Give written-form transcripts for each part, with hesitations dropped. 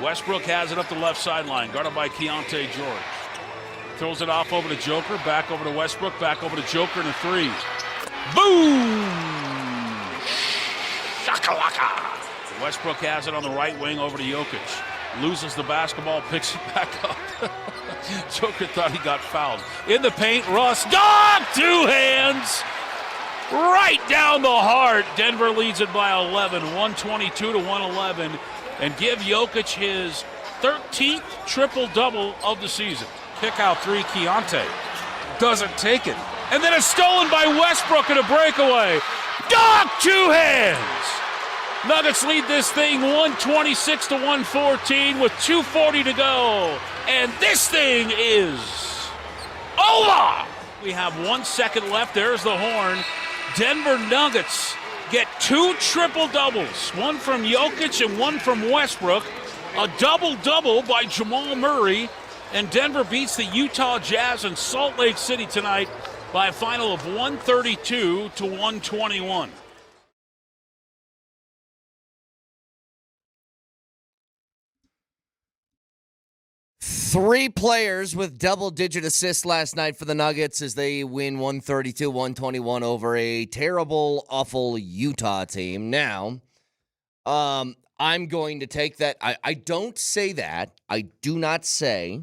Westbrook has it up the left sideline, guarded by Keontae George. Throws it off over to Joker, back over to Westbrook, back over to Joker and a three. Boom! Shakalaka! Westbrook has it on the right wing over to Jokic. Loses the basketball, picks it back up. Joker thought he got fouled. In the paint, Russ, dog, two hands! Right down the heart. Denver leads it by 11, 122 to 111, and give Jokic his 13th triple-double of the season. Kick out three, Keontae. Doesn't take it. And then it's stolen by Westbrook in a breakaway. Dog, two hands! Nuggets lead this thing 126 to 114 with 2:40 to go. And this thing is over! We have 1 second left. There's the horn. Denver Nuggets get two triple-doubles, one from Jokic and one from Westbrook. A double-double by Jamal Murray. And Denver beats the Utah Jazz in Salt Lake City tonight by a final of 132 to 121. Three players with double-digit assists last night for the Nuggets as they win 132-121 over a terrible, awful Utah team. Now, I'm going to take that. I don't say that. I do not say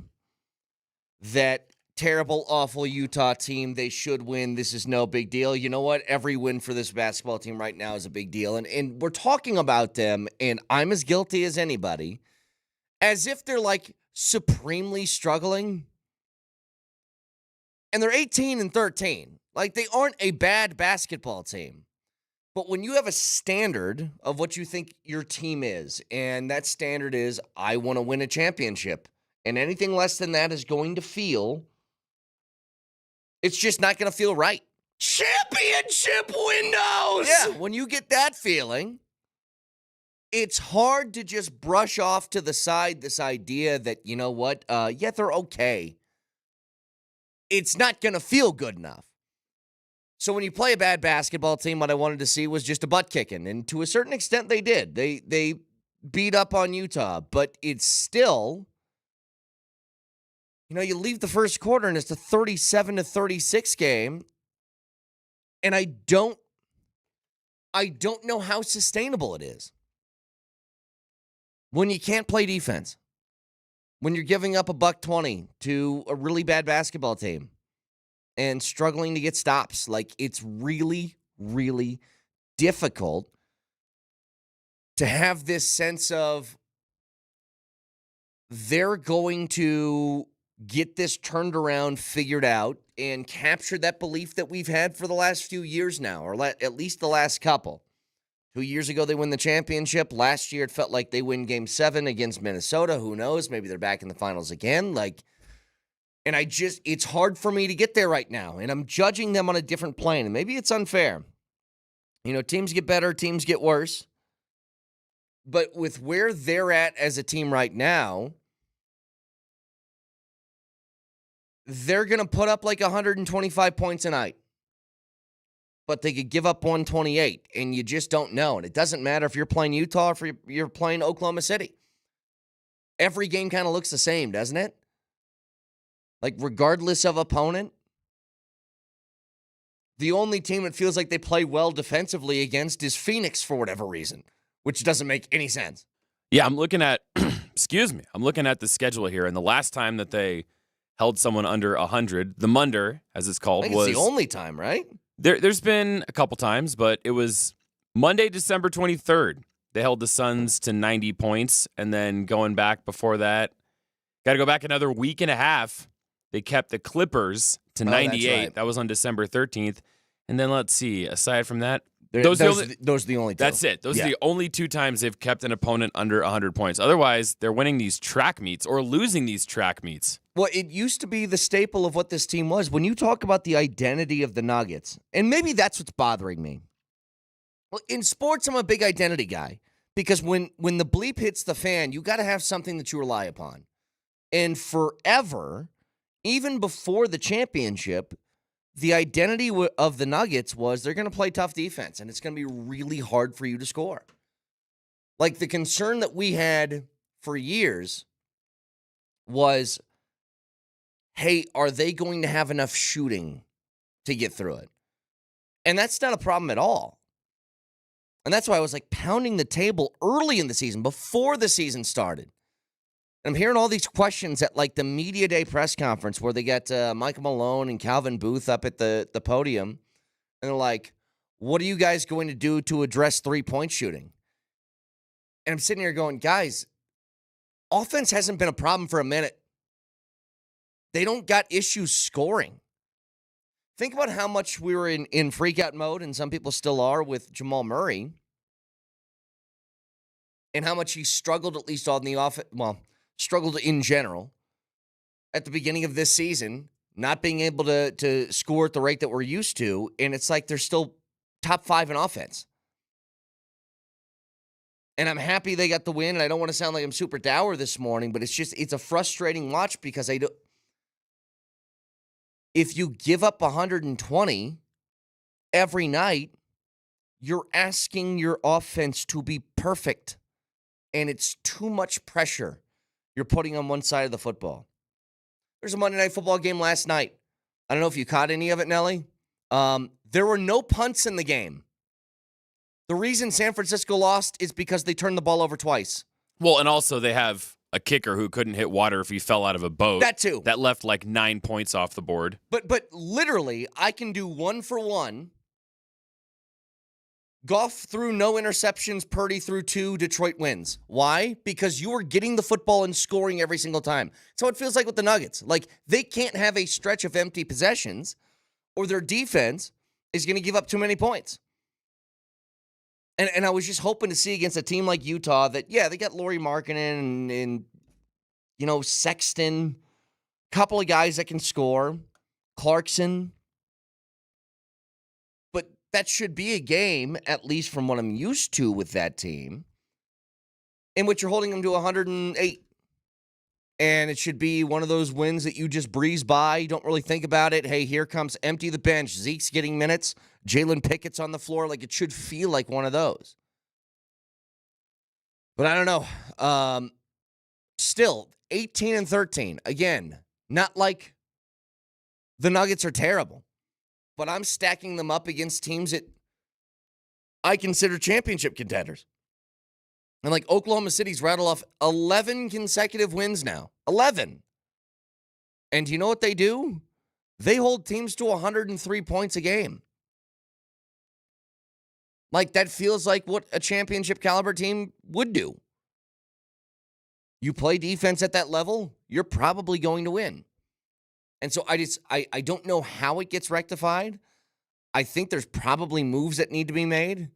that terrible, awful Utah team, they should win. This is no big deal. You know what? Every win for this basketball team right now is a big deal. And we're talking about them, and I'm as guilty as anybody, as if they're like supremely struggling. And they're 18-13. Like, they aren't a bad basketball team. But when you have a standard of what you think your team is, and that standard is, I want to win a championship, and anything less than that is going to feel, it's just not going to feel right. Championship windows! Yeah, when you get that feeling, it's hard to just brush off to the side this idea that, you know what, yeah, they're okay. It's not going to feel good enough. So when you play a bad basketball team, what I wanted to see was just a butt kicking. And to a certain extent, they did. They beat up on Utah. But it's still, you know, you leave the first quarter and it's a 37-36 game. And I don't know how sustainable it is. When you can't play defense, when you're giving up a $120 to a really bad basketball team and struggling to get stops, like, it's really, really difficult to have this sense of they're going to get this turned around, figured out, and capture that belief that we've had for the last few years now, or at least the last couple. 2 years ago, they win the championship. Last year, it felt like they win Game 7 against Minnesota. Who knows? Maybe they're back in the finals again. And it's hard for me to get there right now. And I'm judging them on a different plane. And maybe it's unfair. You know, teams get better, teams get worse. But with where they're at as a team right now, they're going to put up like 125 points a night. But they could give up 128, and you just don't know. And it doesn't matter if you're playing Utah or if you're playing Oklahoma City. Every game kind of looks the same, doesn't it? Like, regardless of opponent, the only team that feels like they play well defensively against is Phoenix for whatever reason, which doesn't make any sense. Yeah, I'm looking at, I'm looking at the schedule here, and the last time that they held someone under 100, the Munder, as it's called, I think was it's the only time, right? There's been a couple times, but it was Monday, December 23rd. They held the Suns to 90 points, and then going back before that, got to go back another week and a half. They kept the Clippers to 98. That's right. That was on December 13th. And then let's see, aside from that, Those are the only two. That's it. Those are the only two times they've kept an opponent under 100 points. Otherwise, they're winning these track meets or losing these track meets. Well, it used to be the staple of what this team was. When you talk about the identity of the Nuggets, and maybe that's what's bothering me. Well, in sports, I'm a big identity guy because when the bleep hits the fan, you got to have something that you rely upon. And forever, even before the championship, the identity of the Nuggets was they're going to play tough defense, and it's going to be really hard for you to score. Like, the concern that we had for years was, hey, are they going to have enough shooting to get through it? And that's not a problem at all. And that's why I was like pounding the table early in the season, before the season started. I'm hearing all these questions at like the media day press conference where they got Michael Malone and Calvin Booth up at the podium. And they're like, what are you guys going to do to address three-point shooting? And I'm sitting here going, guys, offense hasn't been a problem for a minute. They don't got issues scoring. Think about how much we were in freak-out mode, and some people still are, with Jamal Murray, and how much he struggled, at least on the offense, struggled in general at the beginning of this season, not being able to score at the rate that we're used to, and it's like they're still top 5 in offense. And I'm happy they got the win, and I don't want to sound like I'm super dour this morning, but it's a frustrating watch because if you give up 120 every night, you're asking your offense to be perfect, and it's too much pressure you're putting on one side of the football. There's a Monday Night Football game last night. I don't know if you caught any of it, Nelly. There were no punts in the game. The reason San Francisco lost is because they turned the ball over twice. Well, and also they have a kicker who couldn't hit water if he fell out of a boat. That too. That left like 9 points off the board. But literally, I can do 1-for-1. Goff threw no interceptions, Purdy threw 2, Detroit wins. Why? Because you are getting the football and scoring every single time. So it feels like with the Nuggets. Like, they can't have a stretch of empty possessions or their defense is going to give up too many points. And I was just hoping to see against a team like Utah that, yeah, they got Lauri Markkanen and Sexton, couple of guys that can score, Clarkson. But that should be a game, at least from what I'm used to with that team, in which you're holding them to 108. And it should be one of those wins that you just breeze by. You don't really think about it. Hey, here comes empty the bench. Zeke's getting minutes. Jalen Pickett's on the floor. Like, it should feel like one of those. But I don't know. Still, 18-13. Again, not like the Nuggets are terrible. But I'm stacking them up against teams that I consider championship contenders. And like Oklahoma City's rattled off 11 consecutive wins now. 11. And you know what they do? They hold teams to 103 points a game. Like, that feels like what a championship caliber team would do. You play defense at that level, you're probably going to win. And so I don't know how it gets rectified. I think there's probably moves that need to be made.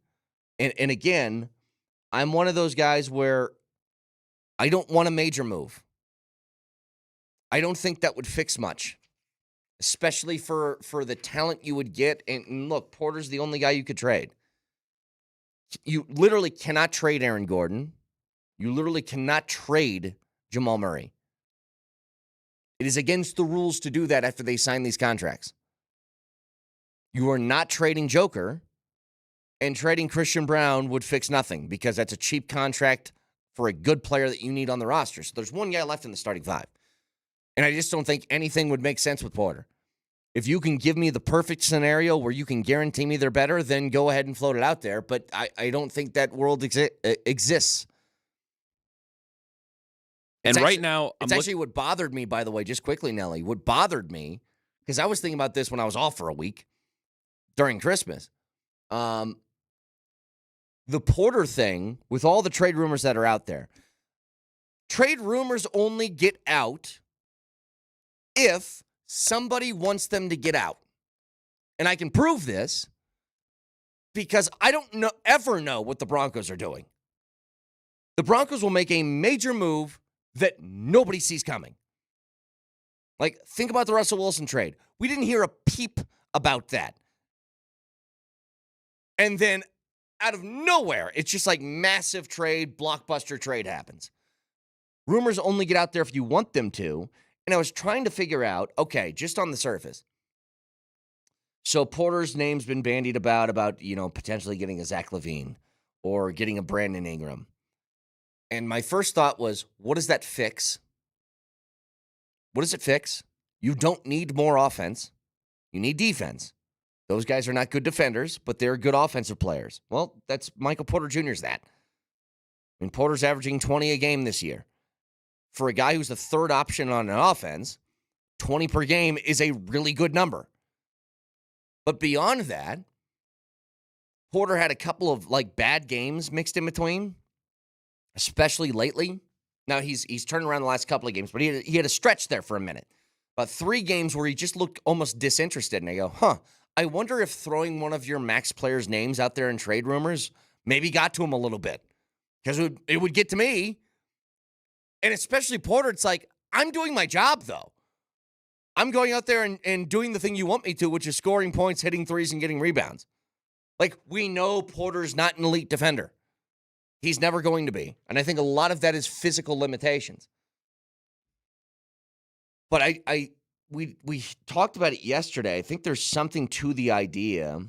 And again, I'm one of those guys where I don't want a major move. I don't think that would fix much, especially for the talent you would get. And look, Porter's the only guy you could trade. You literally cannot trade Aaron Gordon. You literally cannot trade Jamal Murray. It is against the rules to do that after they sign these contracts. You are not trading Joker. And trading Christian Brown would fix nothing because that's a cheap contract for a good player that you need on the roster. So there's one guy left in the starting 5. And I just don't think anything would make sense with Porter. If you can give me the perfect scenario where you can guarantee me they're better, then go ahead and float it out there. But I don't think that world exists. And right now, it's actually what bothered me, by the way, just quickly, Nelly. What bothered me, because I was thinking about this when I was off for a week during Christmas. The Porter thing, with all the trade rumors that are out there, trade rumors only get out if somebody wants them to get out. And I can prove this because I don't ever know what the Broncos are doing. The Broncos will make a major move that nobody sees coming. Like, think about the Russell Wilson trade. We didn't hear a peep about that. And then out of nowhere, it's just like massive trade, blockbuster trade happens. Rumors only get out there if you want them to. And I was trying to figure out, okay, just on the surface. So Porter's name's been bandied about, potentially getting a Zach LaVine or getting a Brandon Ingram. And my first thought was, what does that fix? What does it fix? You don't need more offense. You need defense. Those guys are not good defenders, but they're good offensive players. Well, that's Michael Porter Jr.'s that. I mean, Porter's averaging 20 a game this year. For a guy who's the third option on an offense, 20 per game is a really good number. But beyond that, Porter had a couple of bad games mixed in between, especially lately. Now he's turned around the last couple of games, but he had a stretch there for a minute. About 3 games where he just looked almost disinterested, and I go, I wonder if throwing one of your max players' names out there in trade rumors maybe got to him a little bit. Because it would get to me. And especially Porter, it's like, I'm doing my job, though. I'm going out there and doing the thing you want me to, which is scoring points, hitting threes, and getting rebounds. We know Porter's not an elite defender. He's never going to be. And I think a lot of that is physical limitations. But we talked about it yesterday. I think there's something to the idea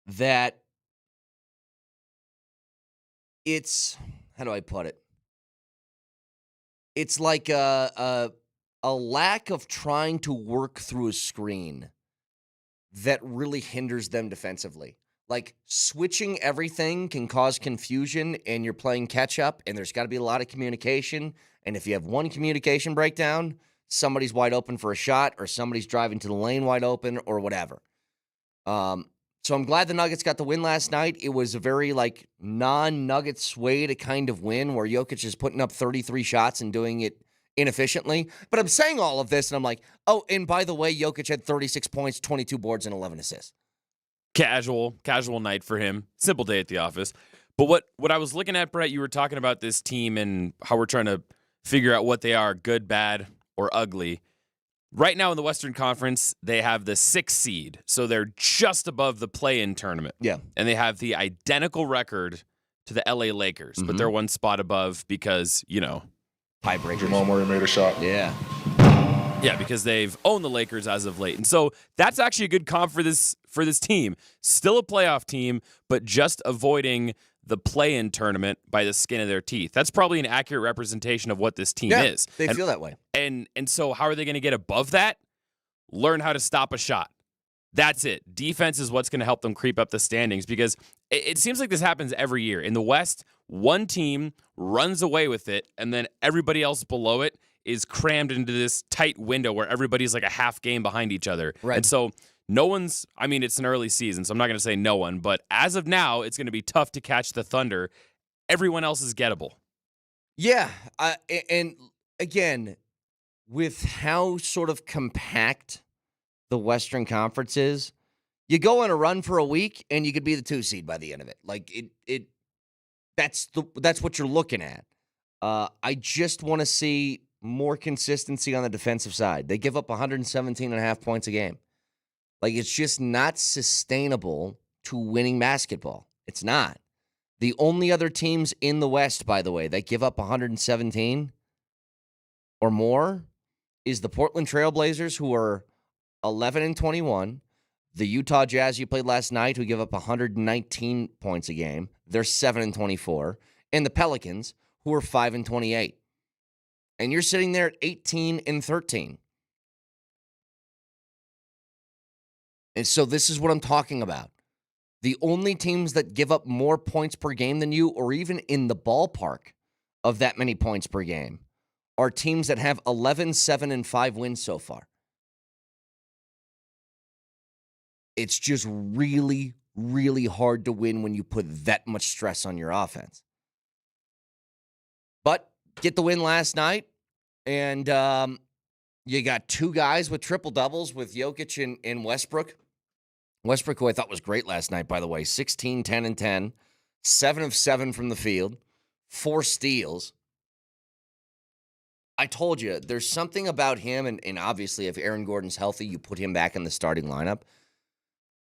that it's, how do I put it? It's like a lack of trying to work through a screen that really hinders them defensively. Switching everything can cause confusion, and you're playing catch up, and there's got to be a lot of communication. And if you have one communication breakdown, somebody's wide open for a shot, or somebody's driving to the lane wide open, or whatever. So I'm glad the Nuggets got the win last night. It was a very non-Nuggets way to kind of win, where Jokic is putting up 33 shots and doing it inefficiently. But I'm saying all of this, and I'm like, oh, and by the way, Jokic had 36 points, 22 boards, and 11 assists. Casual night for him. Simple day at the office. But what I was looking at, Brett, you were talking about this team and how we're trying to figure out what they are, good, bad, or ugly. Right now in the Western Conference, they have the 6th seed, so they're just above the play-in tournament. Yeah. And they have the identical record to the LA Lakers, but they're one spot above because, tiebreaker. Jamal Murray made a shot. Yeah. Yeah, because they've owned the Lakers as of late. And so that's actually a good comp for this team. Still a playoff team, but just avoiding the play-in tournament by the skin of their teeth. That's probably an accurate representation of what this team is. They feel that way. And so how are they going to get above that? Learn how to stop a shot. That's it. Defense is what's going to help them creep up the standings, because it seems like this happens every year. In the West, one team runs away with it, and then everybody else below it is crammed into this tight window where everybody's like a half game behind each other. Right. And so it's an early season, so I'm not going to say no one, but as of now, it's going to be tough to catch the Thunder. Everyone else is gettable. Yeah. And again, with how sort of compact the Western Conference is, you go on a run for a week and you could be the 2 seed by the end of it. That's what you're looking at. I just want to see more consistency on the defensive side. They give up 117.5 points a game. It's just not sustainable to winning basketball. It's not. The only other teams in the West, by the way, that give up 117 or more is the Portland Trailblazers, who are 11-21. The Utah Jazz you played last night, who give up 119 points a game. They're 7-24. And the Pelicans, who are 5-28. And you're sitting there at 18-13. And so this is what I'm talking about. The only teams that give up more points per game than you, or even in the ballpark of that many points per game, are teams that have 11-7-5 wins so far. It's just really, really hard to win when you put that much stress on your offense. But get the win last night, and you got 2 guys with triple-doubles with Jokic and Westbrook. Westbrook, who I thought was great last night, by the way, 16, 10, and 10, 7 of 7 from the field, 4 steals. I told you, there's something about him, and obviously if Aaron Gordon's healthy, you put him back in the starting lineup.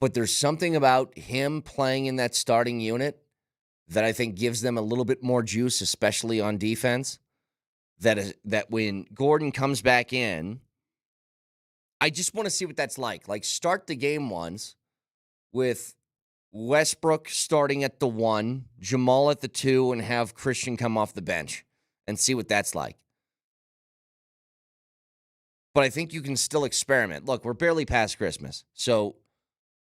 But there's something about him playing in that starting unit that I think gives them a little bit more juice, especially on defense, that when Gordon comes back in, I just want to see what that's like. Start the game once with Westbrook starting at the 1, Jamal at the 2, and have Christian come off the bench and see what that's like. But I think you can still experiment. Look, we're barely past Christmas. So,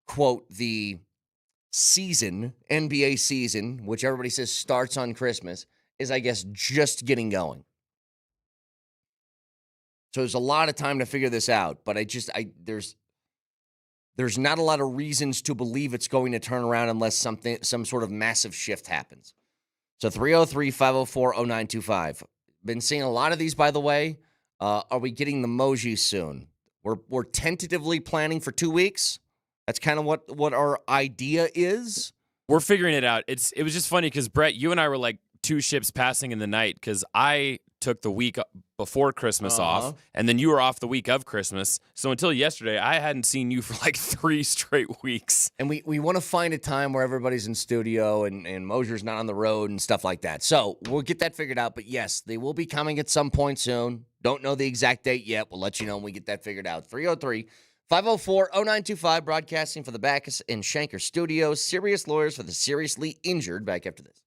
quote, the season, NBA season, which everybody says starts on Christmas, is, I guess, just getting going. So there's a lot of time to figure this out. But there's not a lot of reasons to believe it's going to turn around unless some sort of massive shift happens. So 303-504-0925. Been seeing a lot of these, by the way. Are we getting the Moji soon? We're tentatively planning for 2 weeks. That's kind of what our idea is. We're figuring it out. It was just funny because, Brett, you and I were like two ships passing in the night because I took the week before Christmas off, and then you were off the week of Christmas. So until yesterday, I hadn't seen you for like 3 straight weeks. And we want to find a time where everybody's in studio and Mosier's not on the road and stuff like that. So we'll get that figured out. But yes, they will be coming at some point soon. Don't know the exact date yet. We'll let you know when we get that figured out. 303-504-0925, broadcasting for the Backus and Shanker Studios. Serious lawyers for the seriously injured. Back after this.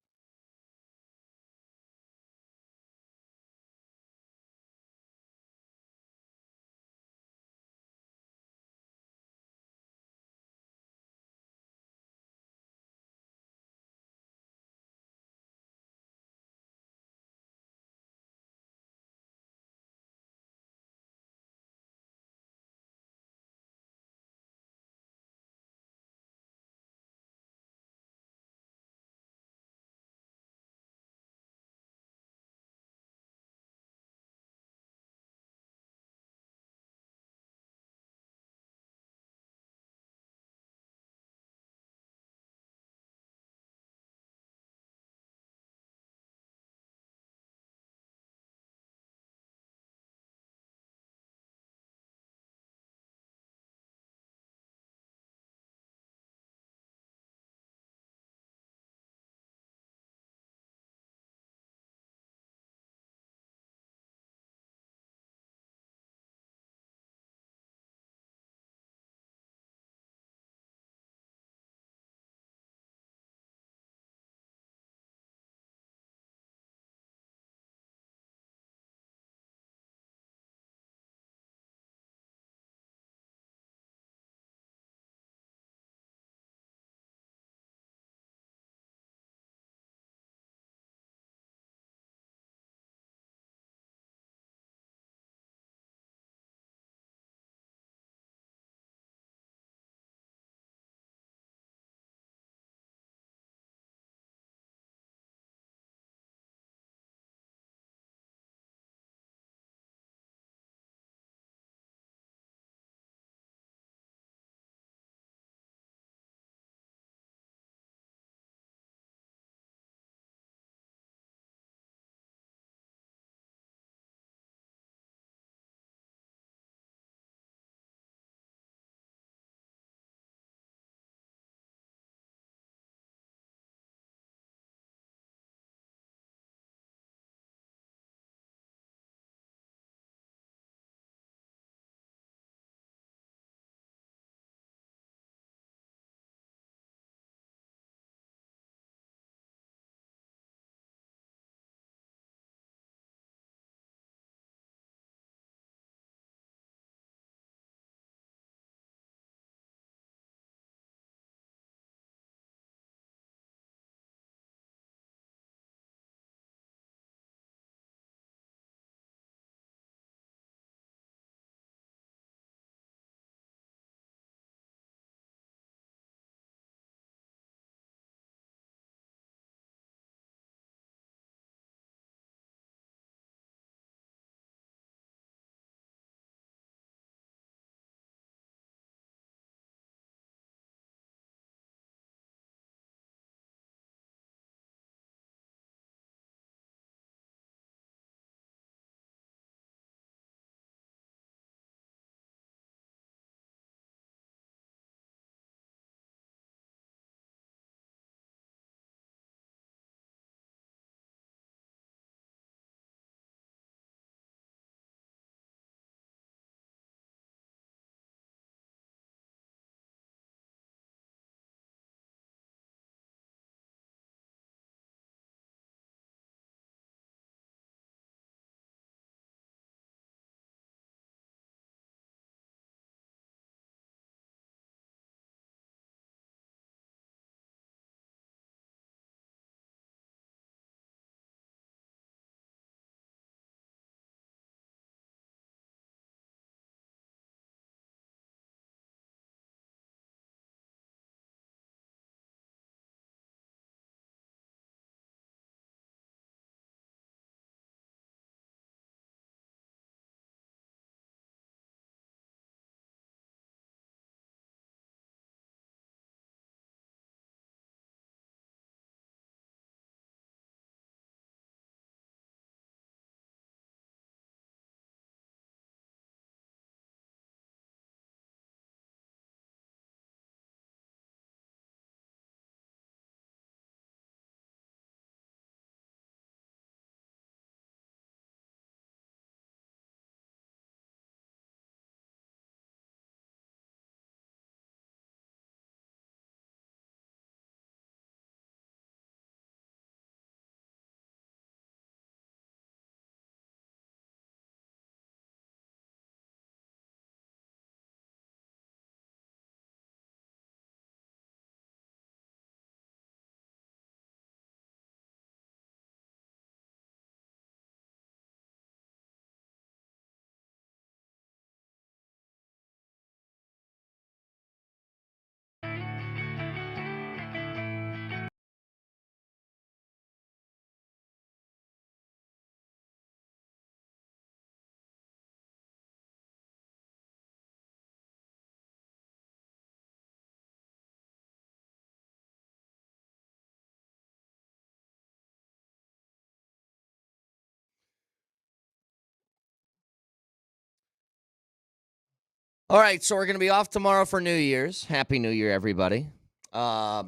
All right, so we're going to be off tomorrow for New Year's. Happy New Year, everybody. What are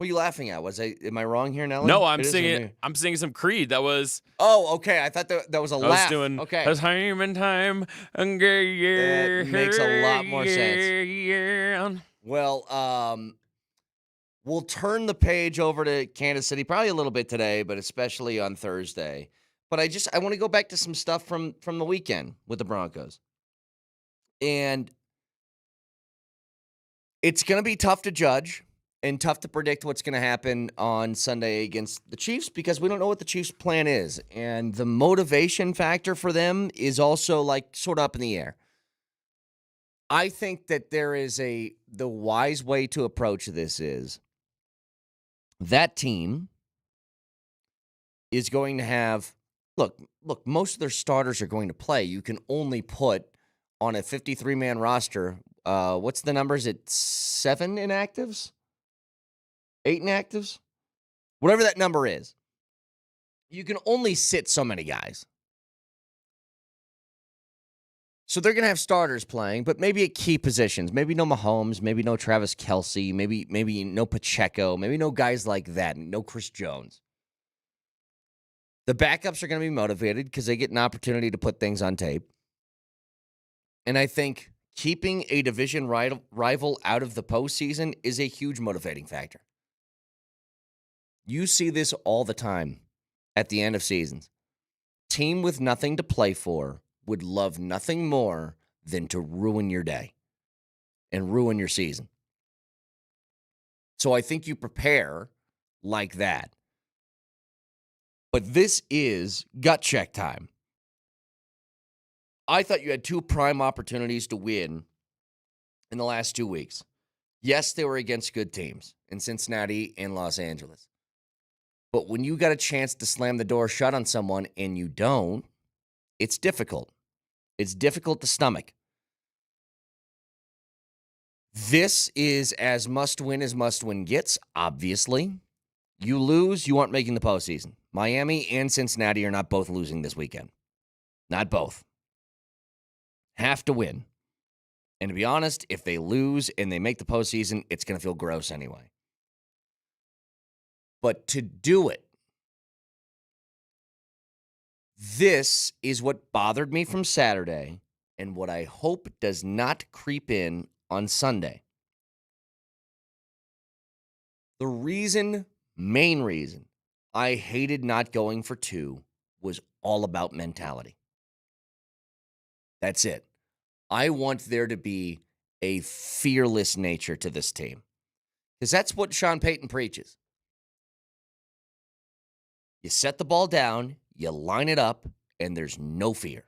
you laughing at? Am I wrong here, Nelly? No, It I'm is singing. I'm singing some Creed. That was. Oh, okay. I thought that was a I laugh. was doing. Okay. A time and time. That makes a lot more sense. sense. Well, we'll turn the page over to Kansas City probably a little bit today, but especially on Thursday. But I want to go back to some stuff from the weekend with the Broncos. And it's going to be tough to judge and tough to predict what's going to happen on Sunday against the Chiefs because we don't know what the Chiefs' plan is. And the motivation factor for them is also like sort of up in the air. I think that the wise way to approach this is that team is going to have, look, most of their starters are going to play. You can only put on a 53-man roster, what's the numbers? It's 7 inactives? 8 inactives? Whatever that number is. You can only sit so many guys. So they're going to have starters playing, but maybe at key positions. Maybe no Mahomes, maybe no Travis Kelce, maybe no Pacheco, maybe no guys like that, no Chris Jones. The backups are going to be motivated because they get an opportunity to put things on tape. And I think keeping a division rival out of the postseason is a huge motivating factor. You see this all the time at the end of seasons. Team with nothing to play for would love nothing more than to ruin your day and ruin your season. So I think you prepare like that. But this is gut check time. I thought you had 2 prime opportunities to win in the last 2 weeks. Yes, they were against good teams in Cincinnati and Los Angeles. But when you got a chance to slam the door shut on someone and you don't, it's difficult. It's difficult to stomach. This is as must-win gets, obviously. You lose, you aren't making the postseason. Miami and Cincinnati are not both losing this weekend. Not both. Have to win. And to be honest, if they lose and they make the postseason, it's going to feel gross anyway. But to do it, this is what bothered me from Saturday and what I hope does not creep in on Sunday. The main reason I hated not going for 2 was all about mentality. That's it. I want there to be a fearless nature to this team. Because that's what Sean Payton preaches. You set the ball down, you line it up, and there's no fear.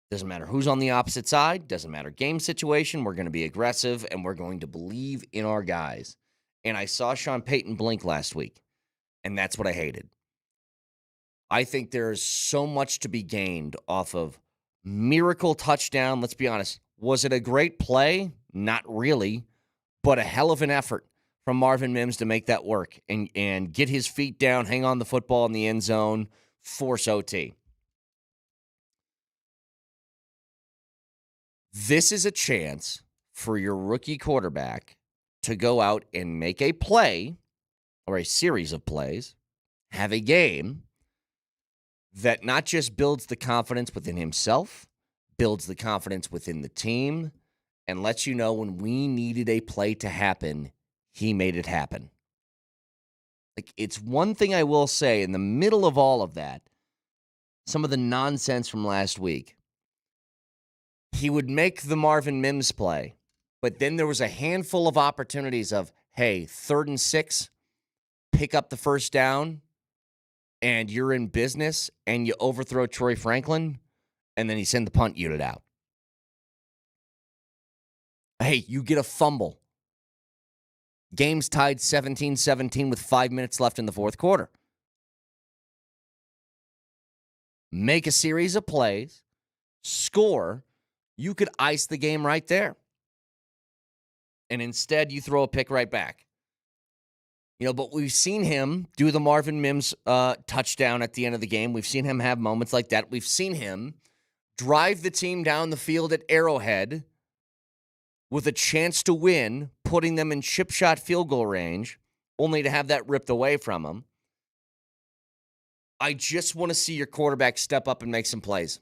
Doesn't matter who's on the opposite side, doesn't matter game situation, we're going to be aggressive, and we're going to believe in our guys. And I saw Sean Payton blink last week, and that's what I hated. I think there's so much to be gained off of miracle touchdown. Let's be honest. Was it a great play? Not really, but a hell of an effort from Marvin Mims to make that work and get his feet down, hang on the football in the end zone, force OT. This is a chance for your rookie quarterback to go out and make a play or a series of plays, have a game that not just builds the confidence within himself, builds the confidence within the team, and lets you know when we needed a play to happen, he made it happen. Like, it's one thing I will say in the middle of all of that, some of the nonsense from last week, he would make the Marvin Mims play, but then there was a handful of opportunities of, hey, 3rd and 6, pick up the first down, and you're in business, and you overthrow Troy Franklin, and then he send the punt unit out. Hey, you get a fumble. Game's tied 17-17 with 5 minutes left in the fourth quarter. Make a series of plays, score, you could ice the game right there. And instead, you throw a pick right back. But we've seen him do the Marvin Mims touchdown at the end of the game. We've seen him have moments like that. We've seen him drive the team down the field at Arrowhead with a chance to win, putting them in chip shot field goal range, only to have that ripped away from them. I just want to see your quarterback step up and make some plays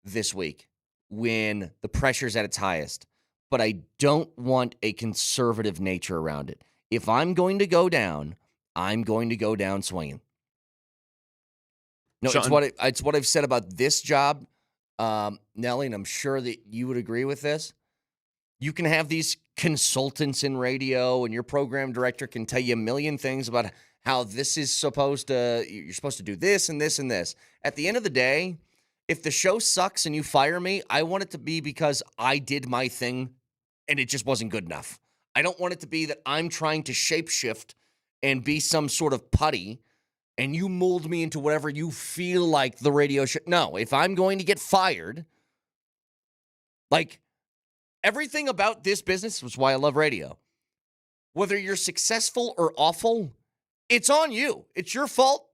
this week when the pressure's at its highest. But I don't want a conservative nature around it. If I'm going to go down, I'm going to go down swinging. No, Sean, it's what I've said about this job, Nelly, and I'm sure that you would agree with this. You can have these consultants in radio, and your program director can tell you a million things about how this is you're supposed to do this and this and this. At the end of the day, if the show sucks and you fire me, I want it to be because I did my thing and it just wasn't good enough. I don't want it to be that I'm trying to shapeshift and be some sort of putty and you mold me into whatever you feel like the radio should. No, if I'm going to get fired, like everything about this business was why I love radio. Whether you're successful or awful, it's on you. It's your fault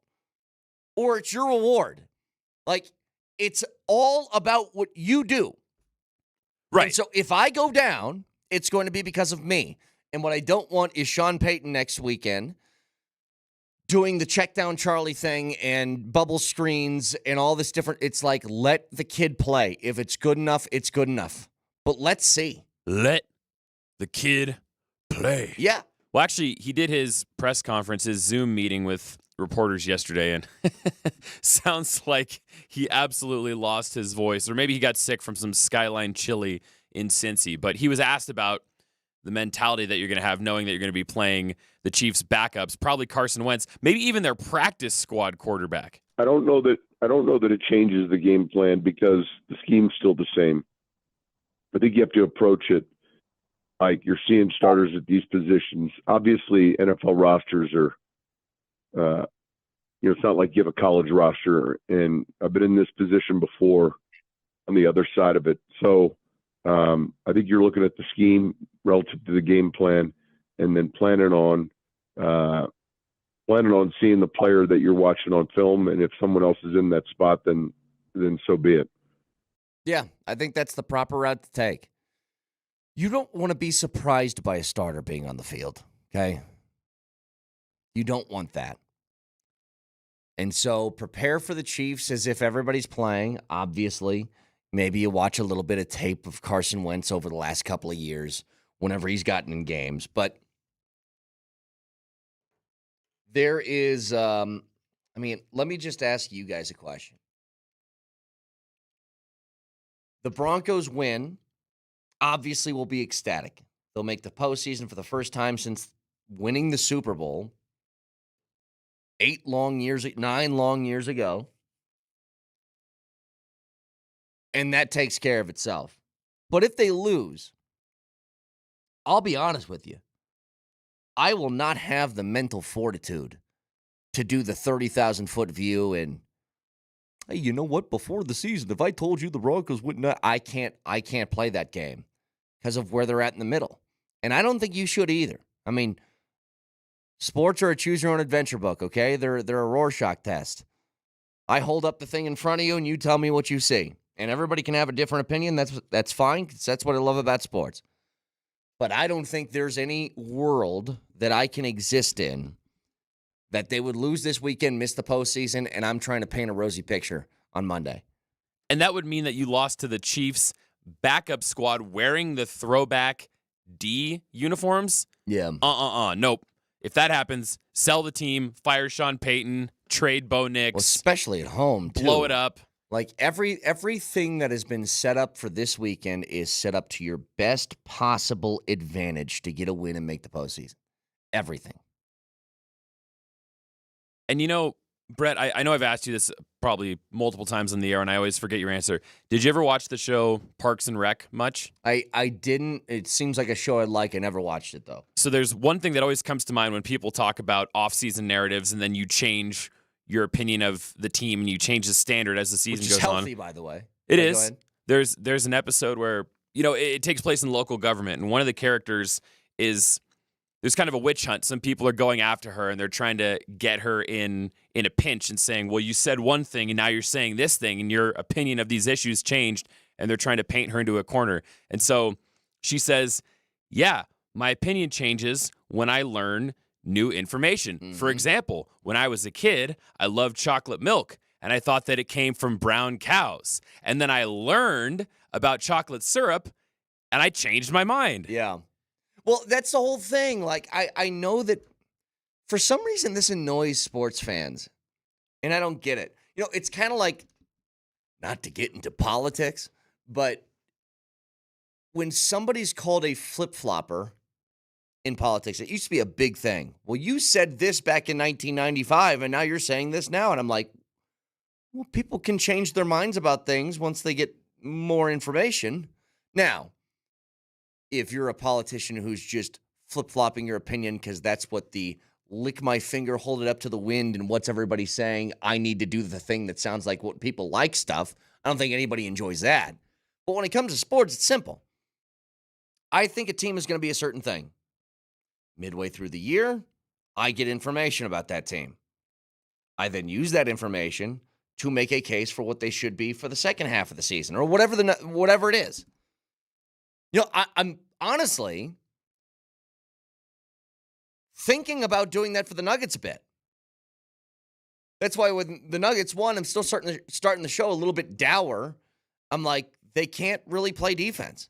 or it's your reward. Like, it's all about what you do. right. And so if I go down, it's going to be because of me. And what I don't want is Sean Payton next weekend doing the check down Charlie thing and bubble screens and all this different. It's like, let the kid play. If it's good enough, it's good enough. But let's see. Let the kid play. Yeah. Well, actually, he did his press conference, his Zoom meeting with reporters yesterday, and sounds like he absolutely lost his voice, or maybe he got sick from some Skyline chili in Cincy. But he was asked about the mentality that you're going to have knowing that you're going to be playing the Chiefs' backups, probably Carson Wentz, maybe even their practice squad quarterback. I don't know that it changes the game plan because the scheme's still the same. I think you have to approach it like you're seeing starters at these positions. Obviously, NFL rosters are, it's not like you have a college roster, and I've been in this position before on the other side of it. So I think you're looking at the scheme relative to the game plan, and then planning on seeing the player that you're watching on film, and if someone else is in that spot, then so be it. Yeah, I think that's the proper route to take. You don't want to be surprised by a starter being on the field, okay? You don't want that. And so prepare for the Chiefs as if everybody's playing, obviously. Maybe you watch a little bit of tape of Carson Wentz over the last couple of years whenever he's gotten in games. But there is, let me just ask you guys a question. The Broncos win. Obviously, will be ecstatic. They'll make the postseason for the first time since winning the Super Bowl 9 long years ago. And that takes care of itself. But if they lose, I'll be honest with you. I will not have the mental fortitude to do the 30,000-foot view and, hey, you know what? Before the season, if I told you the Broncos wouldn't, I can't play that game because of where they're at in the middle. And I don't think you should either. I mean, sports are a choose-your-own-adventure book, okay? They're a Rorschach test. I hold up the thing in front of you, and you tell me what you see. And everybody can have a different opinion. That's fine, 'cause that's what I love about sports. But I don't think there's any world that I can exist in that they would lose this weekend, miss the postseason, and I'm trying to paint a rosy picture on Monday. And that would mean that you lost to the Chiefs' backup squad wearing the throwback D uniforms? Yeah. Nope. If that happens, sell the team, fire Sean Payton, trade Bo Nix. Well, especially at home, too. Blow it up. Like everything that has been set up for this weekend is set up to your best possible advantage to get a win and make the postseason. Everything. And Brett, I know I've asked you this probably multiple times on the air, and I always forget your answer. Did you ever watch the show Parks and Rec much? I didn't. It seems like a show I'd like. I never watched it, though. So there's one thing that always comes to mind when people talk about off-season narratives, and then you change your opinion of the team, and you change the standard as the season goes on. Which is healthy, by the way. It is. There's an episode where, it takes place in local government, and one of the characters is there's kind of a witch hunt. Some people are going after her and they're trying to get her in a pinch and saying, well, you said one thing and now you're saying this thing and your opinion of these issues changed, and they're trying to paint her into a corner. And so she says, yeah, my opinion changes when I learn new information. Mm-hmm. For example, when I was a kid, I loved chocolate milk and I thought that it came from brown cows. And then I learned about chocolate syrup and I changed my mind. Yeah. Well, that's the whole thing. Like, I know that for some reason this annoys sports fans, and I don't get it. You know, it's kind of like, not to get into politics, but when somebody's called a flip-flopper in politics, it used to be a big thing. Well, you said this back in 1995, and now you're saying this now. And I'm like, well, people can change their minds about things once they get more information. Now, if you're a politician who's just flip-flopping your opinion because that's what the lick my finger, hold it up to the wind, and what's everybody saying, I need to do the thing that sounds like what people like stuff, I don't think anybody enjoys that. But when it comes to sports, it's simple. I think a team is going to be a certain thing. Midway through the year, I get information about that team. I then use that information to make a case for what they should be for the second half of the season or whatever it is. You know, I'm honestly thinking about doing that for the Nuggets a bit. That's why when the Nuggets won, I'm still starting the show a little bit dour. I'm like, they can't really play defense.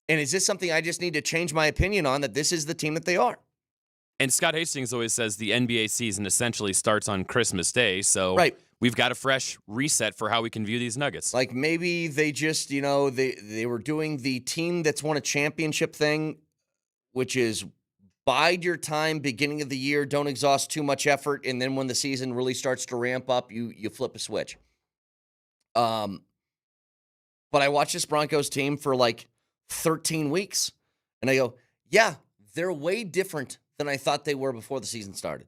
And is this something I just need to change my opinion on, that this is the team that they are? And Scott Hastings always says the NBA season essentially starts on Christmas Day. So Right. We've got a fresh reset for how we can view these Nuggets. Like maybe they just, you know, they were doing the team that's won a championship thing, which is bide your time beginning of the year, don't exhaust too much effort, and then when the season really starts to ramp up, you flip a switch. But I watched this Broncos team for like 13 weeks, and I go, yeah, they're way different than I thought they were before the season started.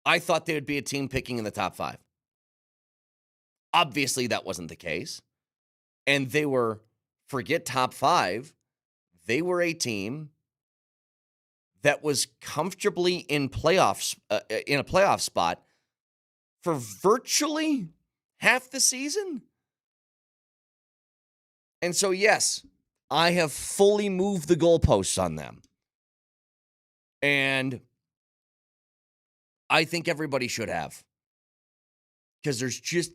I thought they would be a team picking in the top 5. Obviously, that wasn't the case. And they were, forget top 5, they were a team that was comfortably in playoffs, in a playoff spot for virtually half the season. And so, yes, I have fully moved the goalposts on them. And I think everybody should have. Because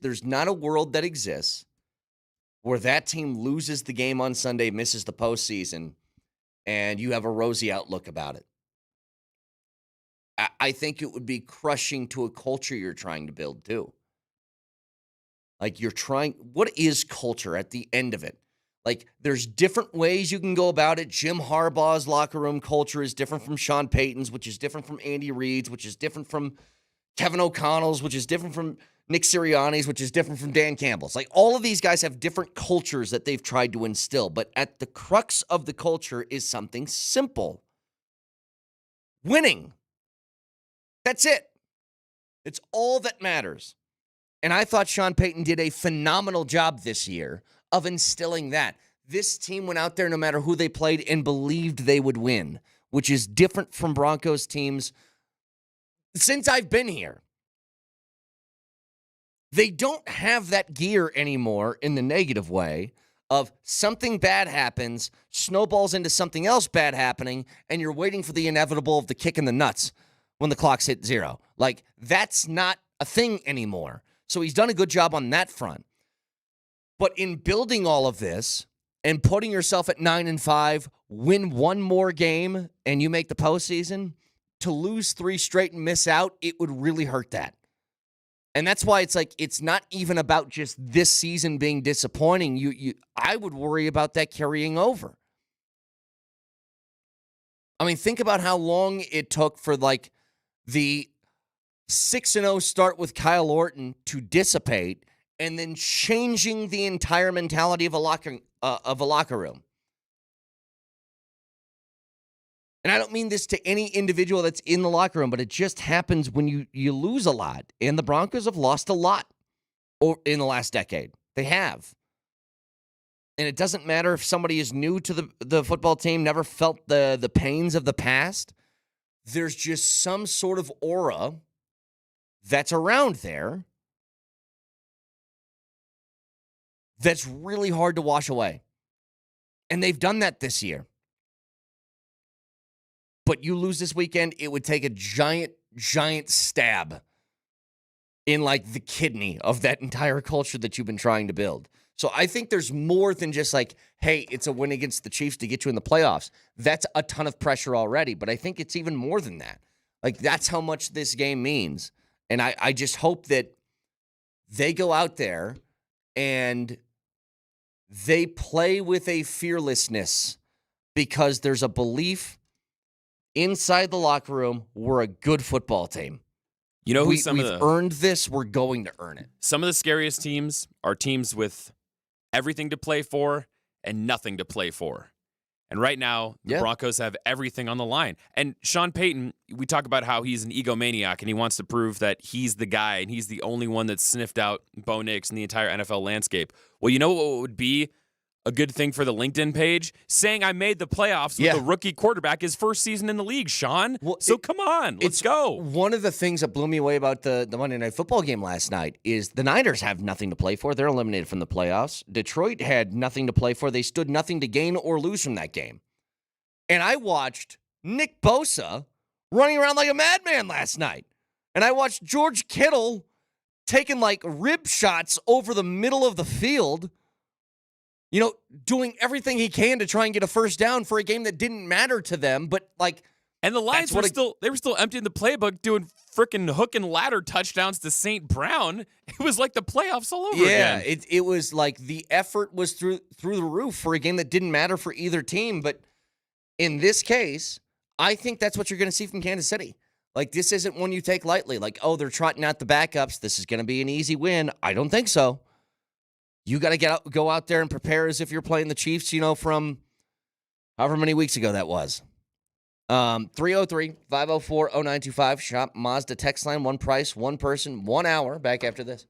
there's not a world that exists where that team loses the game on Sunday, misses the postseason, and you have a rosy outlook about it. I think it would be crushing to a culture you're trying to build too. Like what is culture at the end of it? Like there's different ways you can go about it. Jim Harbaugh's locker room culture is different from Sean Payton's, which is different from Andy Reid's, which is different from Kevin O'Connell's, which is different from Nick Sirianni's, which is different from Dan Campbell's. Like all of these guys have different cultures that they've tried to instill, but at the crux of the culture is something simple. Winning. That's it. It's all that matters. And I thought Sean Payton did a phenomenal job this year of instilling that. This team went out there no matter who they played and believed they would win, which is different from Broncos teams since I've been here. They don't have that gear anymore in the negative way of something bad happens, snowballs into something else bad happening, and you're waiting for the inevitable of the kick in the nuts when the clock's hit 0. Like, that's not a thing anymore. So he's done a good job on that front. But in building all of this and putting yourself at 9-5, win one more game, and you make the postseason, to lose 3 straight and miss out, it would really hurt that. And that's why it's like, it's not even about just this season being disappointing. I would worry about that carrying over. I mean, think about how long it took for like the 6-0 start with Kyle Orton to dissipate and then changing the entire mentality of a locker room. And I don't mean this to any individual that's in the locker room, but it just happens when you lose a lot. And the Broncos have lost a lot in the last decade. They have. And it doesn't matter if somebody is new to the football team, never felt the pains of the past. There's just some sort of aura that's around there that's really hard to wash away. And they've done that this year. But you lose this weekend, it would take a giant, giant stab in like the kidney of that entire culture that you've been trying to build. So I think there's more than just like, hey, it's a win against the Chiefs to get you in the playoffs. That's a ton of pressure already, but I think it's even more than that. Like, that's how much this game means. And I just hope that they go out there and they play with a fearlessness because there's a belief inside the locker room we're a good football team. You know who We've earned this. We're going to earn it. Some of the scariest teams are teams with everything to play for and nothing to play for. And right now, the Broncos have everything on the line. And Sean Payton, we talk about how he's an egomaniac and he wants to prove that he's the guy and he's the only one that's sniffed out Bo Nix in the entire NFL landscape. Well, you know what would be a good thing for the LinkedIn page? Saying I made the playoffs with a rookie quarterback his first season in the league, Sean. Well, come on, let's go. One of the things that blew me away about the Monday Night Football game last night is the Niners have nothing to play for. They're eliminated from the playoffs. Detroit had nothing to play for. They stood nothing to gain or lose from that game. And I watched Nick Bosa running around like a madman last night. And I watched George Kittle taking like rib shots over the middle of the field. You know, doing everything he can to try and get a first down for a game that didn't matter to them, but like, and the Lions were still emptying the playbook, doing freaking hook and ladder touchdowns to St. Brown. It was like the playoffs all over again. Yeah, it was like the effort was through the roof for a game that didn't matter for either team. But in this case, I think that's what you're going to see from Kansas City. Like, this isn't one you take lightly. Like, oh, they're trotting out the backups. This is going to be an easy win. I don't think so. You got to go out there and prepare as if you're playing the Chiefs, you know, from however many weeks ago that was. 303-504-0925. Shop Mazda text line. One price, one person, 1 hour. Back after this.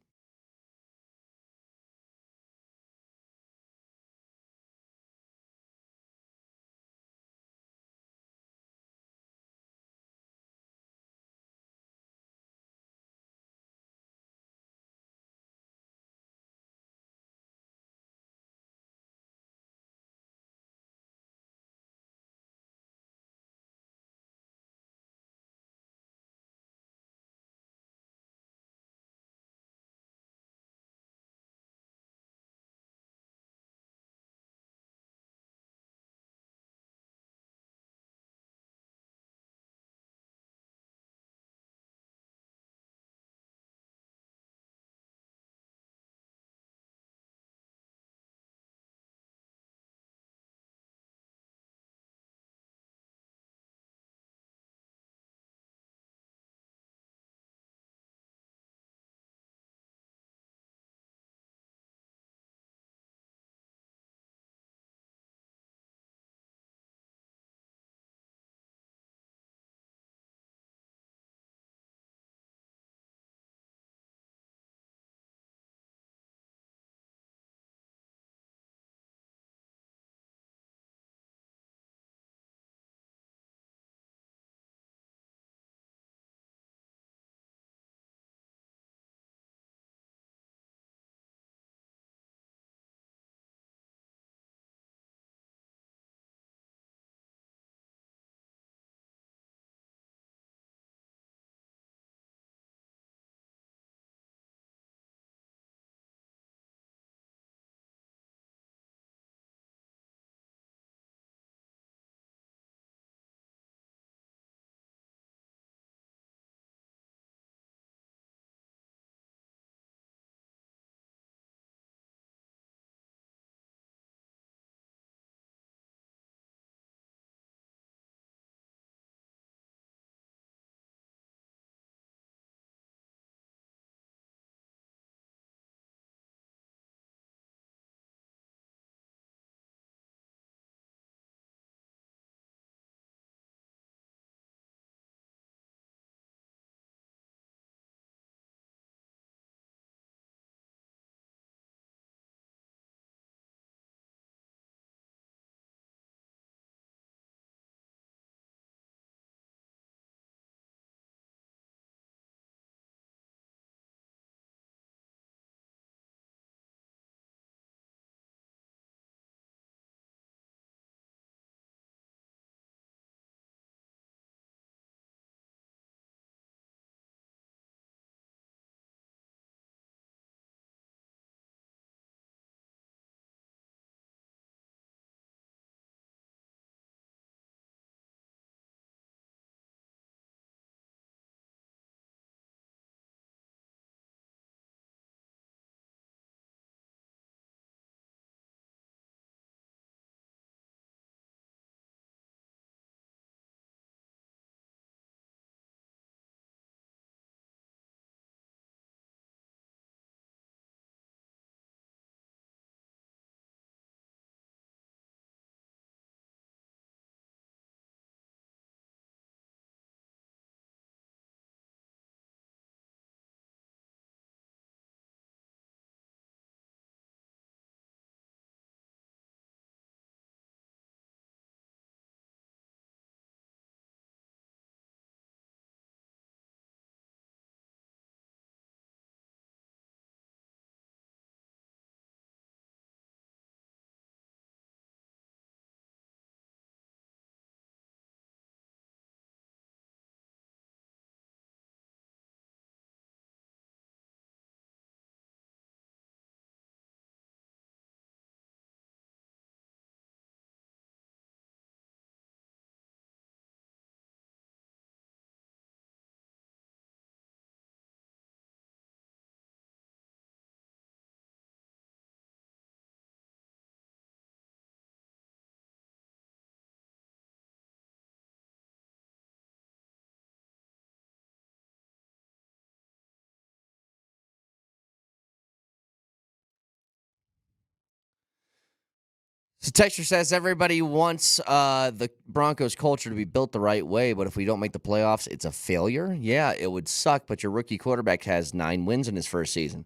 So Texture says everybody wants the Broncos culture to be built the right way, but if we don't make the playoffs, it's a failure. Yeah, it would suck, but your rookie quarterback has 9 wins in his first season.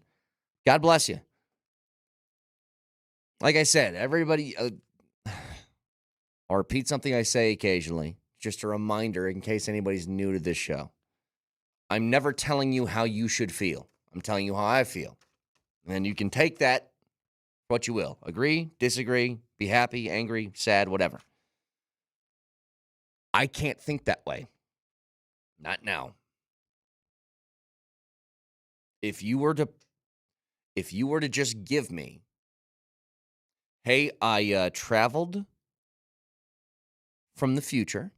God bless you. Like I said, everybody, I'll repeat something I say occasionally, just a reminder in case anybody's new to this show. I'm never telling you how you should feel. I'm telling you how I feel. And you can take that what you will. Agree, disagree, be happy, angry, sad, whatever. I can't think that way. Not now. If you were to just give me, hey, I traveled from the future,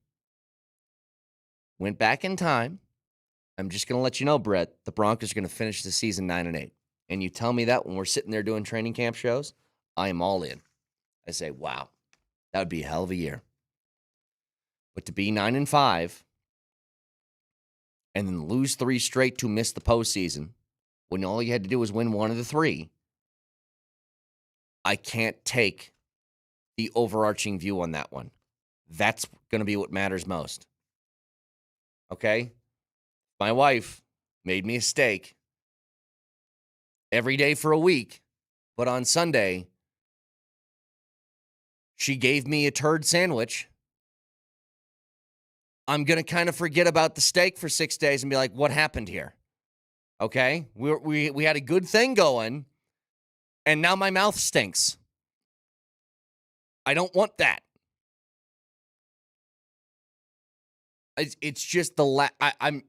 went back in time. I'm just going to let you know, Brett, the Broncos are going to finish the season 9-8. And you tell me that when we're sitting there doing training camp shows, I am all in. I say, wow, that would be a hell of a year. But to be 9-5 and then lose 3 straight to miss the postseason when all you had to do was win one of the 3, I can't take the overarching view on that one. That's going to be what matters most. Okay? My wife made me a steak every day for a week, but on Sunday, she gave me a turd sandwich. I'm going to kind of forget about the steak for 6 days and be like, what happened here? Okay? We had a good thing going, and now my mouth stinks. I don't want that. It's just I'm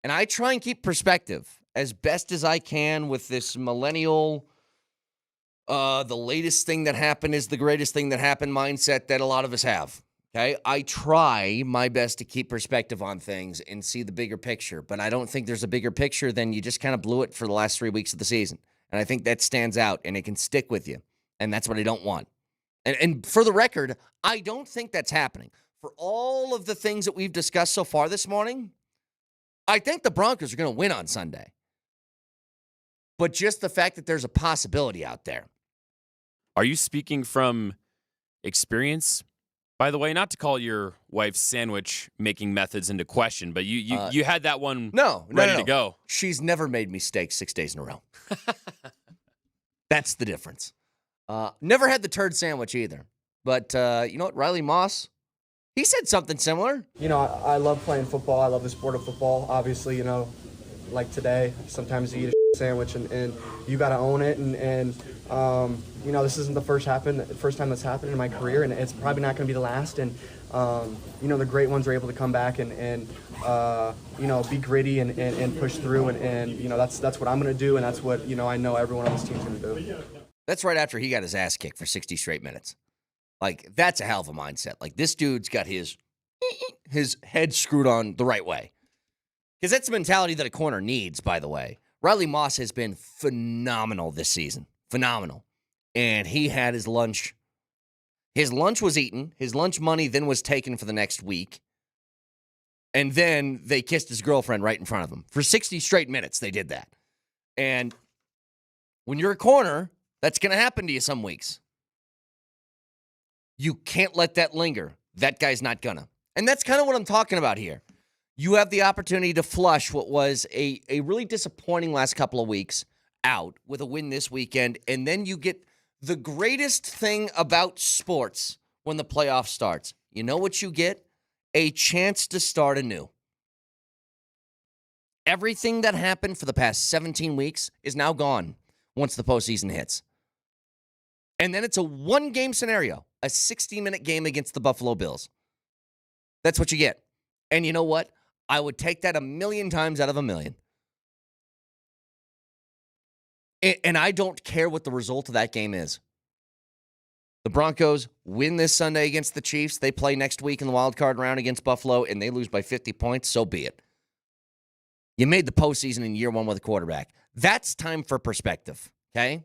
and I try and keep perspective as best as I can with this millennial, the latest thing that happened is the greatest thing that happened mindset that a lot of us have. Okay, I try my best to keep perspective on things and see the bigger picture, but I don't think there's a bigger picture than you just kind of blew it for the last 3 weeks of the season. And I think that stands out and it can stick with you. And that's what I don't want. And for the record, I don't think that's happening. For all of the things that we've discussed so far this morning, I think the Broncos are going to win on Sunday. But just the fact that there's a possibility out there. Are you speaking from experience? By the way, not to call your wife's sandwich making methods into question, but you had that one ready to go. She's never made me steak 6 days in a row. That's the difference. Never had the turd sandwich either. But you know what? Riley Moss, he said something similar. You know, I love playing football. I love the sport of football. Obviously, you know, like today, sometimes you eat a sandwich and you got to own it. And you know, this isn't the first time that's happened in my career, and it's probably not going to be the last. And, you know, the great ones are able to come back and you know, be gritty and push through. And you know, that's what I'm going to do, and that's what, you know, I know everyone on this team's going to do. That's right after he got his ass kicked for 60 straight minutes. Like, that's a hell of a mindset. Like, this dude's got his head screwed on the right way. Because that's the mentality that a corner needs, by the way. Riley Moss has been phenomenal this season. Phenomenal. And he had his lunch. His lunch was eaten. His lunch money then was taken for the next week. And then they kissed his girlfriend right in front of him. For 60 straight minutes, they did that. And when you're a corner, that's going to happen to you some weeks. You can't let that linger. That guy's not gonna. And that's kind of what I'm talking about here. You have the opportunity to flush what was a really disappointing last couple of weeks out with a win this weekend, and then you get the greatest thing about sports when the playoff starts. You know what you get? A chance to start anew. Everything that happened for the past 17 weeks is now gone once the postseason hits. And then it's a one-game scenario, a 60-minute game against the Buffalo Bills. That's what you get. And you know what? I would take that 1,000,000 times out of 1,000,000. And I don't care what the result of that game is. The Broncos win this Sunday against the Chiefs. They play next week in the wild card round against Buffalo, and they lose by 50 points. So be it. You made the postseason in year one with a quarterback. That's time for perspective, okay?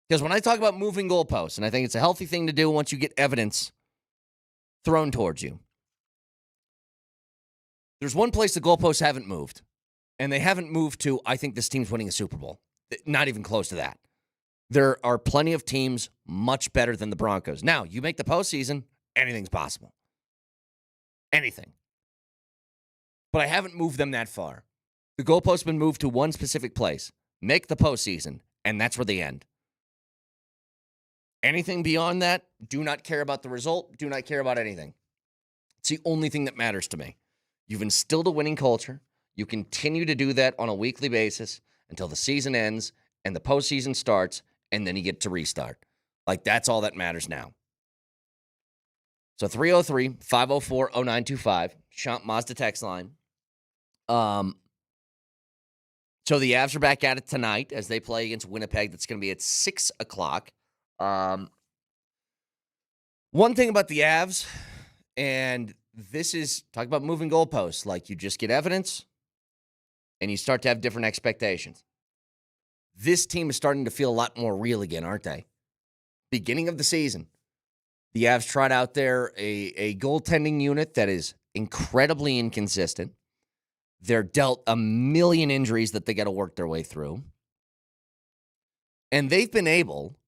Because when I talk about moving goalposts, and I think it's a healthy thing to do once you get evidence thrown towards you, there's one place the goalposts haven't moved, and they haven't moved to, I think this team's winning a Super Bowl. Not even close to that. There are plenty of teams much better than the Broncos. Now, you make the postseason, anything's possible. Anything. But I haven't moved them that far. The goalpost's been moved to one specific place. Make the postseason, and that's where they end. Anything beyond that, do not care about the result, do not care about anything. It's the only thing that matters to me. You've instilled a winning culture. You continue to do that on a weekly basis until the season ends and the postseason starts, and then you get to restart. Like, that's all that matters now. So 303-504-0925, Champ Mazda text line. So the Avs are back at it tonight as they play against Winnipeg. That's going to be at 6 o'clock. One thing about the Avs, and this is, talk about moving goalposts, like you just get evidence and you start to have different expectations. This team is starting to feel a lot more real again, aren't they? Beginning of the season, the Avs tried out there a goaltending unit that is incredibly inconsistent. They're dealt a million injuries that they got to work their way through. And they've been able,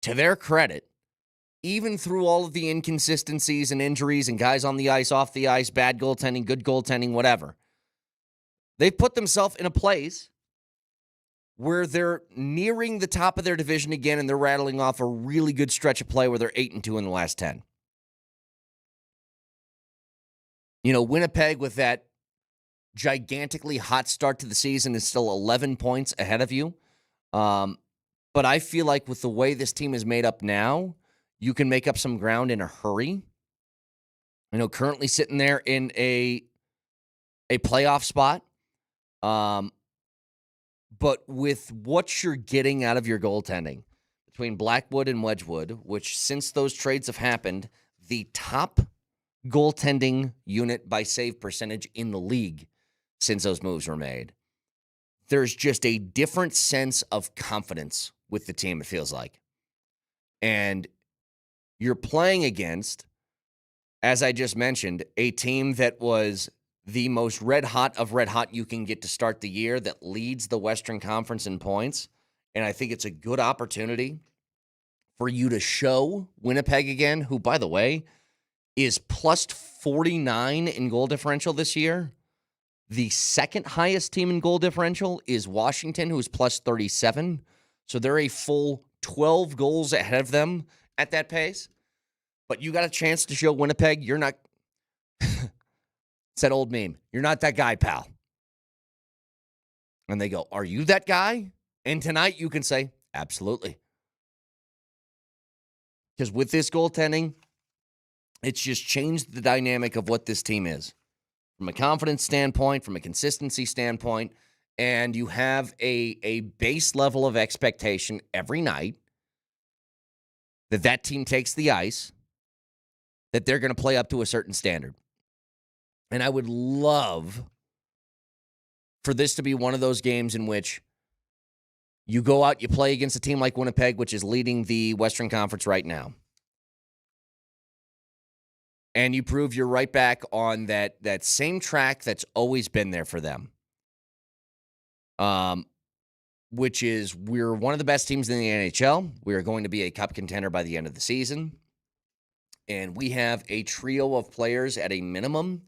to their credit, even through all of the inconsistencies and injuries and guys on the ice, off the ice, bad goaltending, good goaltending, whatever, they've put themselves in a place where they're nearing the top of their division again, and they're rattling off a really good stretch of play where they're 8-2 in the last 10. You know, Winnipeg, with that gigantically hot start to the season, is still 11 points ahead of you. But I feel like with the way this team is made up now, you can make up some ground in a hurry. You know, currently sitting there in a playoff spot. But with what you're getting out of your goaltending between Blackwood and Wedgwood, which since those trades have happened, the top goaltending unit by save percentage in the league since those moves were made, there's just a different sense of confidence with the team, it feels like. And you're playing against, as I just mentioned, a team that was the most red hot of red hot you can get to start the year, that leads the Western Conference in points. And I think it's a good opportunity for you to show Winnipeg again, who, by the way, is plus 49 in goal differential this year. The second highest team in goal differential is Washington, who is plus 37. So they're a full 12 goals ahead of them at that pace. But you got a chance to show Winnipeg you're not... It's that old meme. You're not that guy, pal. And they go, are you that guy? And tonight you can say, absolutely. Because with this goaltending, it's just changed the dynamic of what this team is. From a confidence standpoint, from a consistency standpoint, and you have a base level of expectation every night that team takes the ice, that they're going to play up to a certain standard. And I would love for this to be one of those games in which you go out, you play against a team like Winnipeg, which is leading the Western Conference right now. And you prove you're right back on that same track that's always been there for them. Which is, we're one of the best teams in the NHL. We are going to be a cup contender by the end of the season. And we have a trio of players at a minimum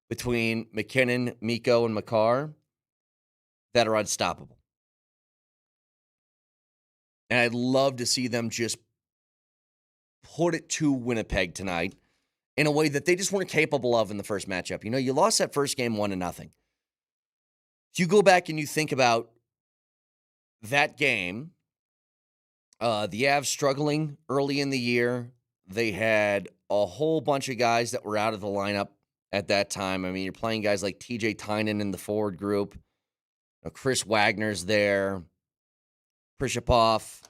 between McKinnon, Mikko, and Makar that are unstoppable. And I'd love to see them just put it to Winnipeg tonight in a way that they just weren't capable of in the first matchup. You know, you lost that first game 1-0. If you go back and you think about that game, the Avs struggling early in the year. They had a whole bunch of guys that were out of the lineup at that time. I mean, you're playing guys like TJ Tynan in the forward group. Chris Wagner's there. Prishapov.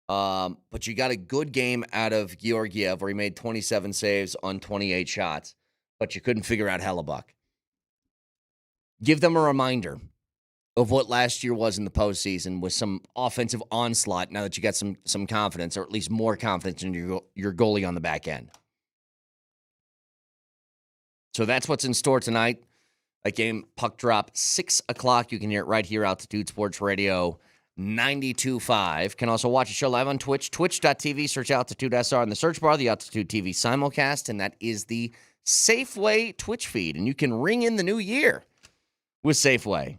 But you got a good game out of Georgiev where he made 27 saves on 28 shots, but you couldn't figure out Hellebuck. Give them a reminder of what last year was in the postseason with some offensive onslaught now that you got some confidence, or at least more confidence in your goalie on the back end. So that's what's in store tonight. That game, puck drop, 6 o'clock. You can hear it right here, Altitude Sports Radio 92.5. Can also watch the show live on Twitch, twitch.tv. Search Altitude SR in the search bar, the Altitude TV simulcast, and that is the Safeway Twitch feed. And you can ring in the new year with Safeway.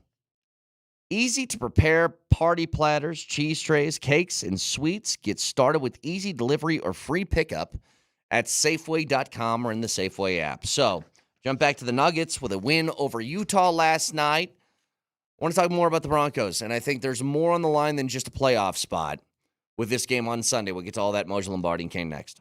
Easy to prepare party platters, cheese trays, cakes, and sweets. Get started with easy delivery or free pickup at Safeway.com or in the Safeway app. So, jump back to the Nuggets with a win over Utah last night. I want to talk more about the Broncos, and I think there's more on the line than just a playoff spot with this game on Sunday. We'll get to all that. Mojo Lombardi and Kane next.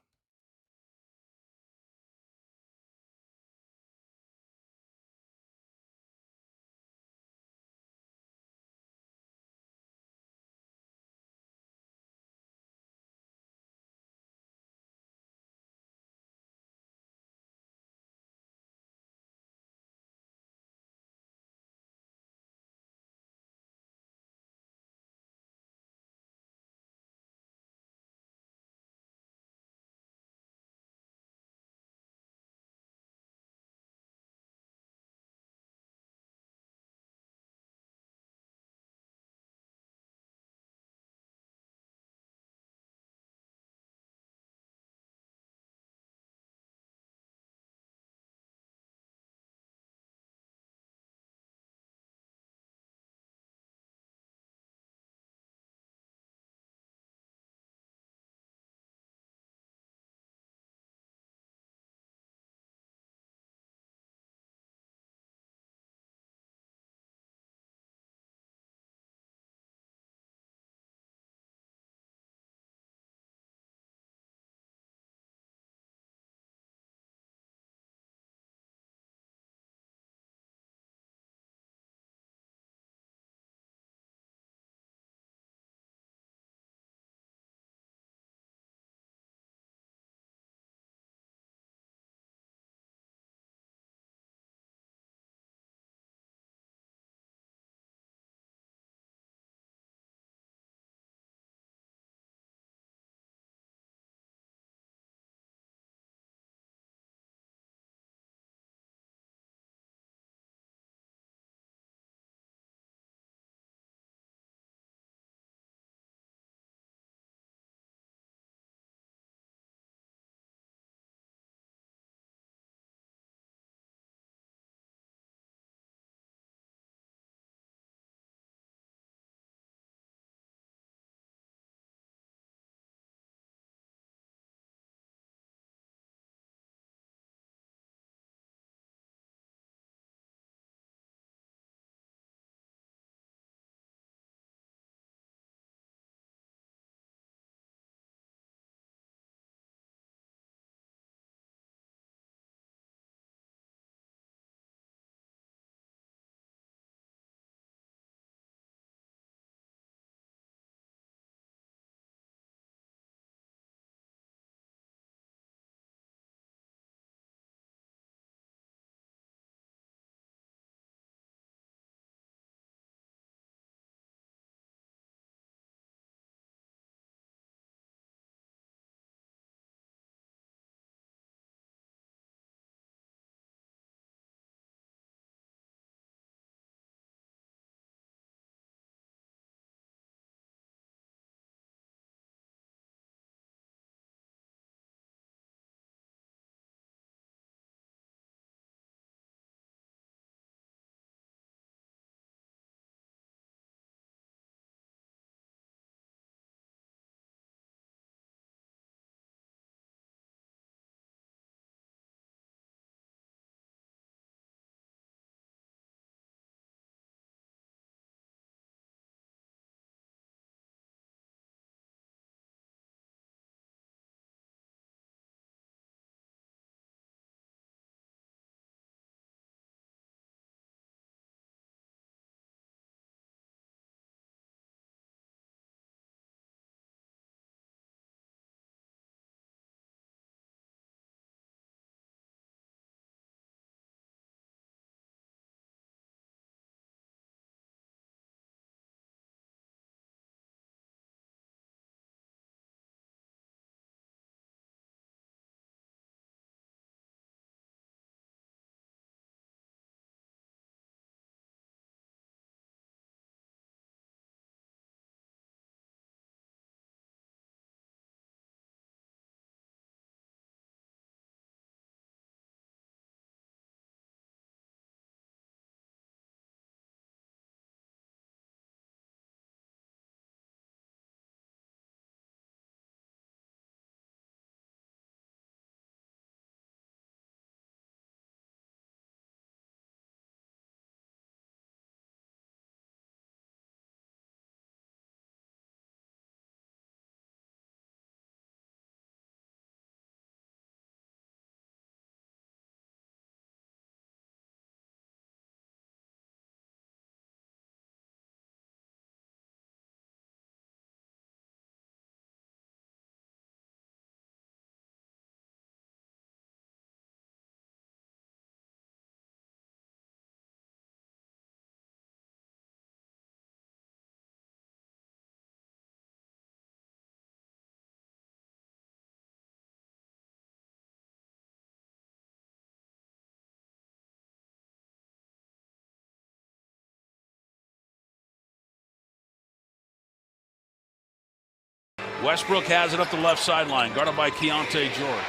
Westbrook has it up the left sideline, guarded by Keontae George.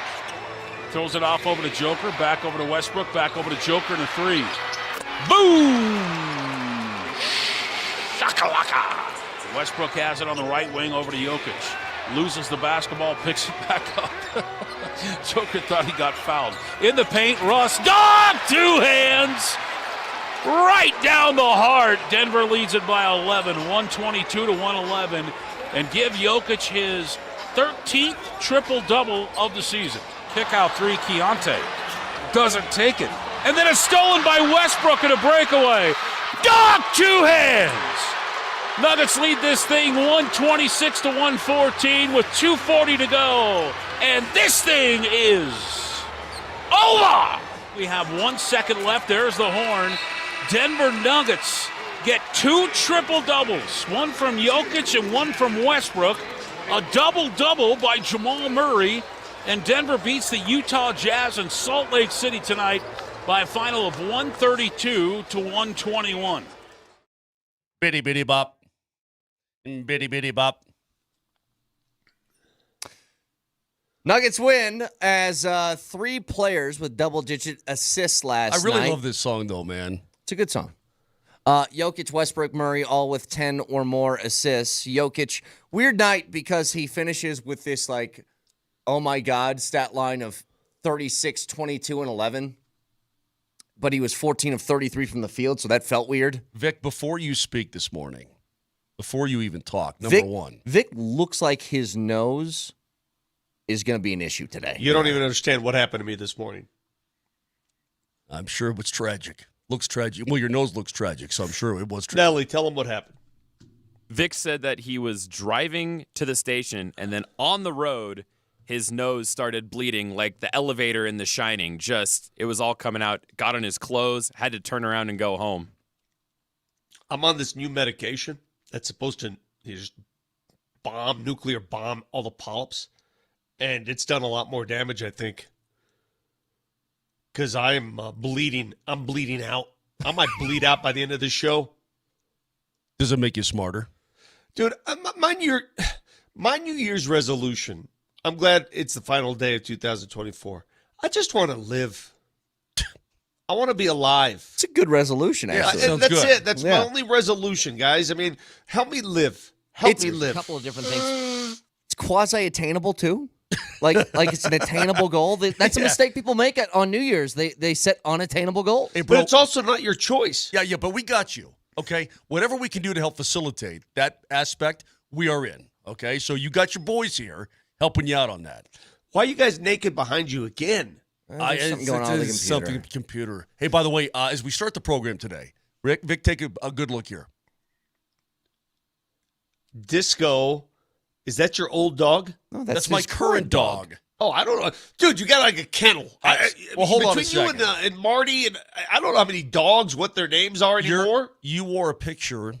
Throws it off over to Joker, back over to Westbrook, back over to Joker and a three. Boom! Shakalaka! Westbrook has it on the right wing over to Jokic. Loses the basketball, picks it back up. Joker thought he got fouled. In the paint, Russ, dog! 2 hands! Right down the heart. Denver leads it by 11, 122 to 111, and give Jokic his 13th triple-double of the season. Kick out 3, Keontae. Doesn't take it. And then it's stolen by Westbrook in a breakaway. Dog, 2 hands! Nuggets lead this thing 126 to 114 with 2:40 to go. And this thing is over! We have 1 second left. There's the horn. Denver Nuggets get 2 triple-doubles, one from Jokic and one from Westbrook. A double-double by Jamal Murray. And Denver beats the Utah Jazz in Salt Lake City tonight by a final of 132 to 121. Bitty bitty bop. Bitty bitty bop. Nuggets win as 3 players with double-digit assists last night. I really love this song, though, man. It's a good song. Jokic, Westbrook, Murray, all with 10 or more assists. Jokic, weird night because he finishes with this, like, oh my God, stat line of 36, 22, and 11. But he was 14 of 33 from the field, so that felt weird. Vic, before you speak this morning, before you even talk, number one. Vic looks like his nose is going to be an issue today. You don't even understand what happened to me this morning. I'm sure it was tragic. Looks tragic. Well, your nose looks tragic, so I'm sure it was tragic. Nelly, tell him what happened. Vic said that he was driving to the station, and then on the road, his nose started bleeding like the elevator in The Shining. Just, it was all coming out. Got on his clothes, had to turn around and go home. I'm on this new medication that's supposed to just nuclear bomb all the polyps. And it's done a lot more damage, I think. Because I'm bleeding. I'm bleeding out. I might bleed out by the end of this show. Does it make you smarter? Dude, my New Year's resolution, I'm glad it's the final day of 2024. I just want to live. I want to be alive. It's a good resolution, actually. Sounds that's good. it. That's my only resolution, guys. I mean, help me live. Help me live. A couple of different things. It's quasi-attainable, too. Like it's an attainable goal. That's a mistake people make on New Year's. They set unattainable goals. Hey, bro, But it's also not your choice. Yeah, but we got you, okay? Whatever we can do to help facilitate that aspect, we are in, okay? So you got your boys here helping you out on that. Why are you guys naked behind you again? There's something going on with the computer. Something with the computer. Hey, by the way, as we start the program today, Vic, take a good look here. Disco, is that your old dog? No, That's my current dog. Oh, I don't know. Dude, you got like a kennel. Well, hold on a between you second. and Marty, and I don't know how many dogs, what their names are anymore. You wore a picture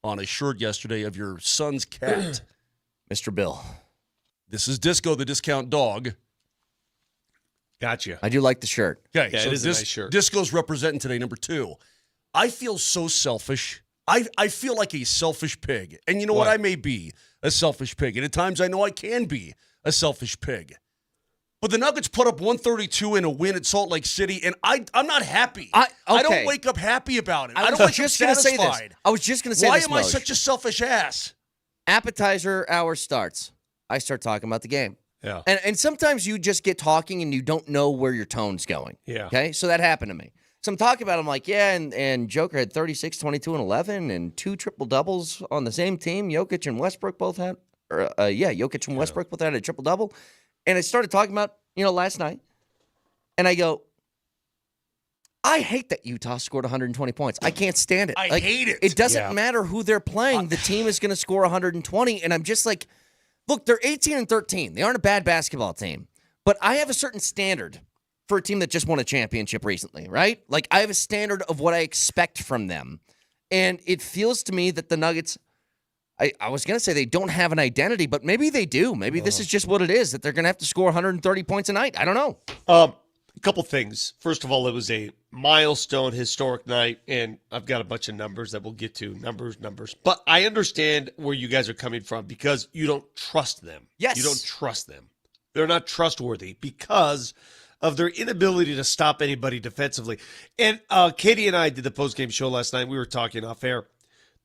on a shirt yesterday of your son's cat. Mr. Bill. This is Disco, the discount dog. Gotcha. I do like the shirt. Okay, Yeah, so it is a nice shirt. Disco's representing today, number 2. I feel so selfish. I feel like a selfish pig. And you know what? I may be a selfish pig. And at times I know I can be a selfish pig. But the Nuggets put up 132 in a win at Salt Lake City, and I'm not happy. I don't wake up happy about it. I don't wake up just gonna say satisfied. this. I was just going to say Why this, am I Moj. such a selfish ass? Appetizer hour starts. I start talking about the game. Yeah. And sometimes you just get talking and you don't know where your tone's going. Yeah. Okay? So that happened to me. So I'm talking about it, I'm like, yeah, and Joker had 36, 22, and 11, and 2 triple-doubles on the same team. Jokic and Westbrook both had, Jokic and Westbrook both had a triple-double. And I started talking about, last night, and I go, I hate that Utah scored 120 points. I can't stand it. I hate it. It doesn't matter who they're playing. The team is going to score 120, and I'm just like, look, they're 18 and 13. They aren't a bad basketball team. But I have a certain standard for a team that just won a championship recently, right? Like, I have a standard of what I expect from them. And it feels to me that the Nuggets, I was going to say they don't have an identity, but maybe they do. Maybe this is just what it is, that they're going to have to score 130 points a night. I don't know. A couple things. First of all, it was a milestone, historic night, and I've got a bunch of numbers that we'll get to. Numbers. But I understand where you guys are coming from because you don't trust them. Yes. You don't trust them. They're not trustworthy because of their inability to stop anybody defensively. And Katie and I did the postgame show last night. We were talking off air.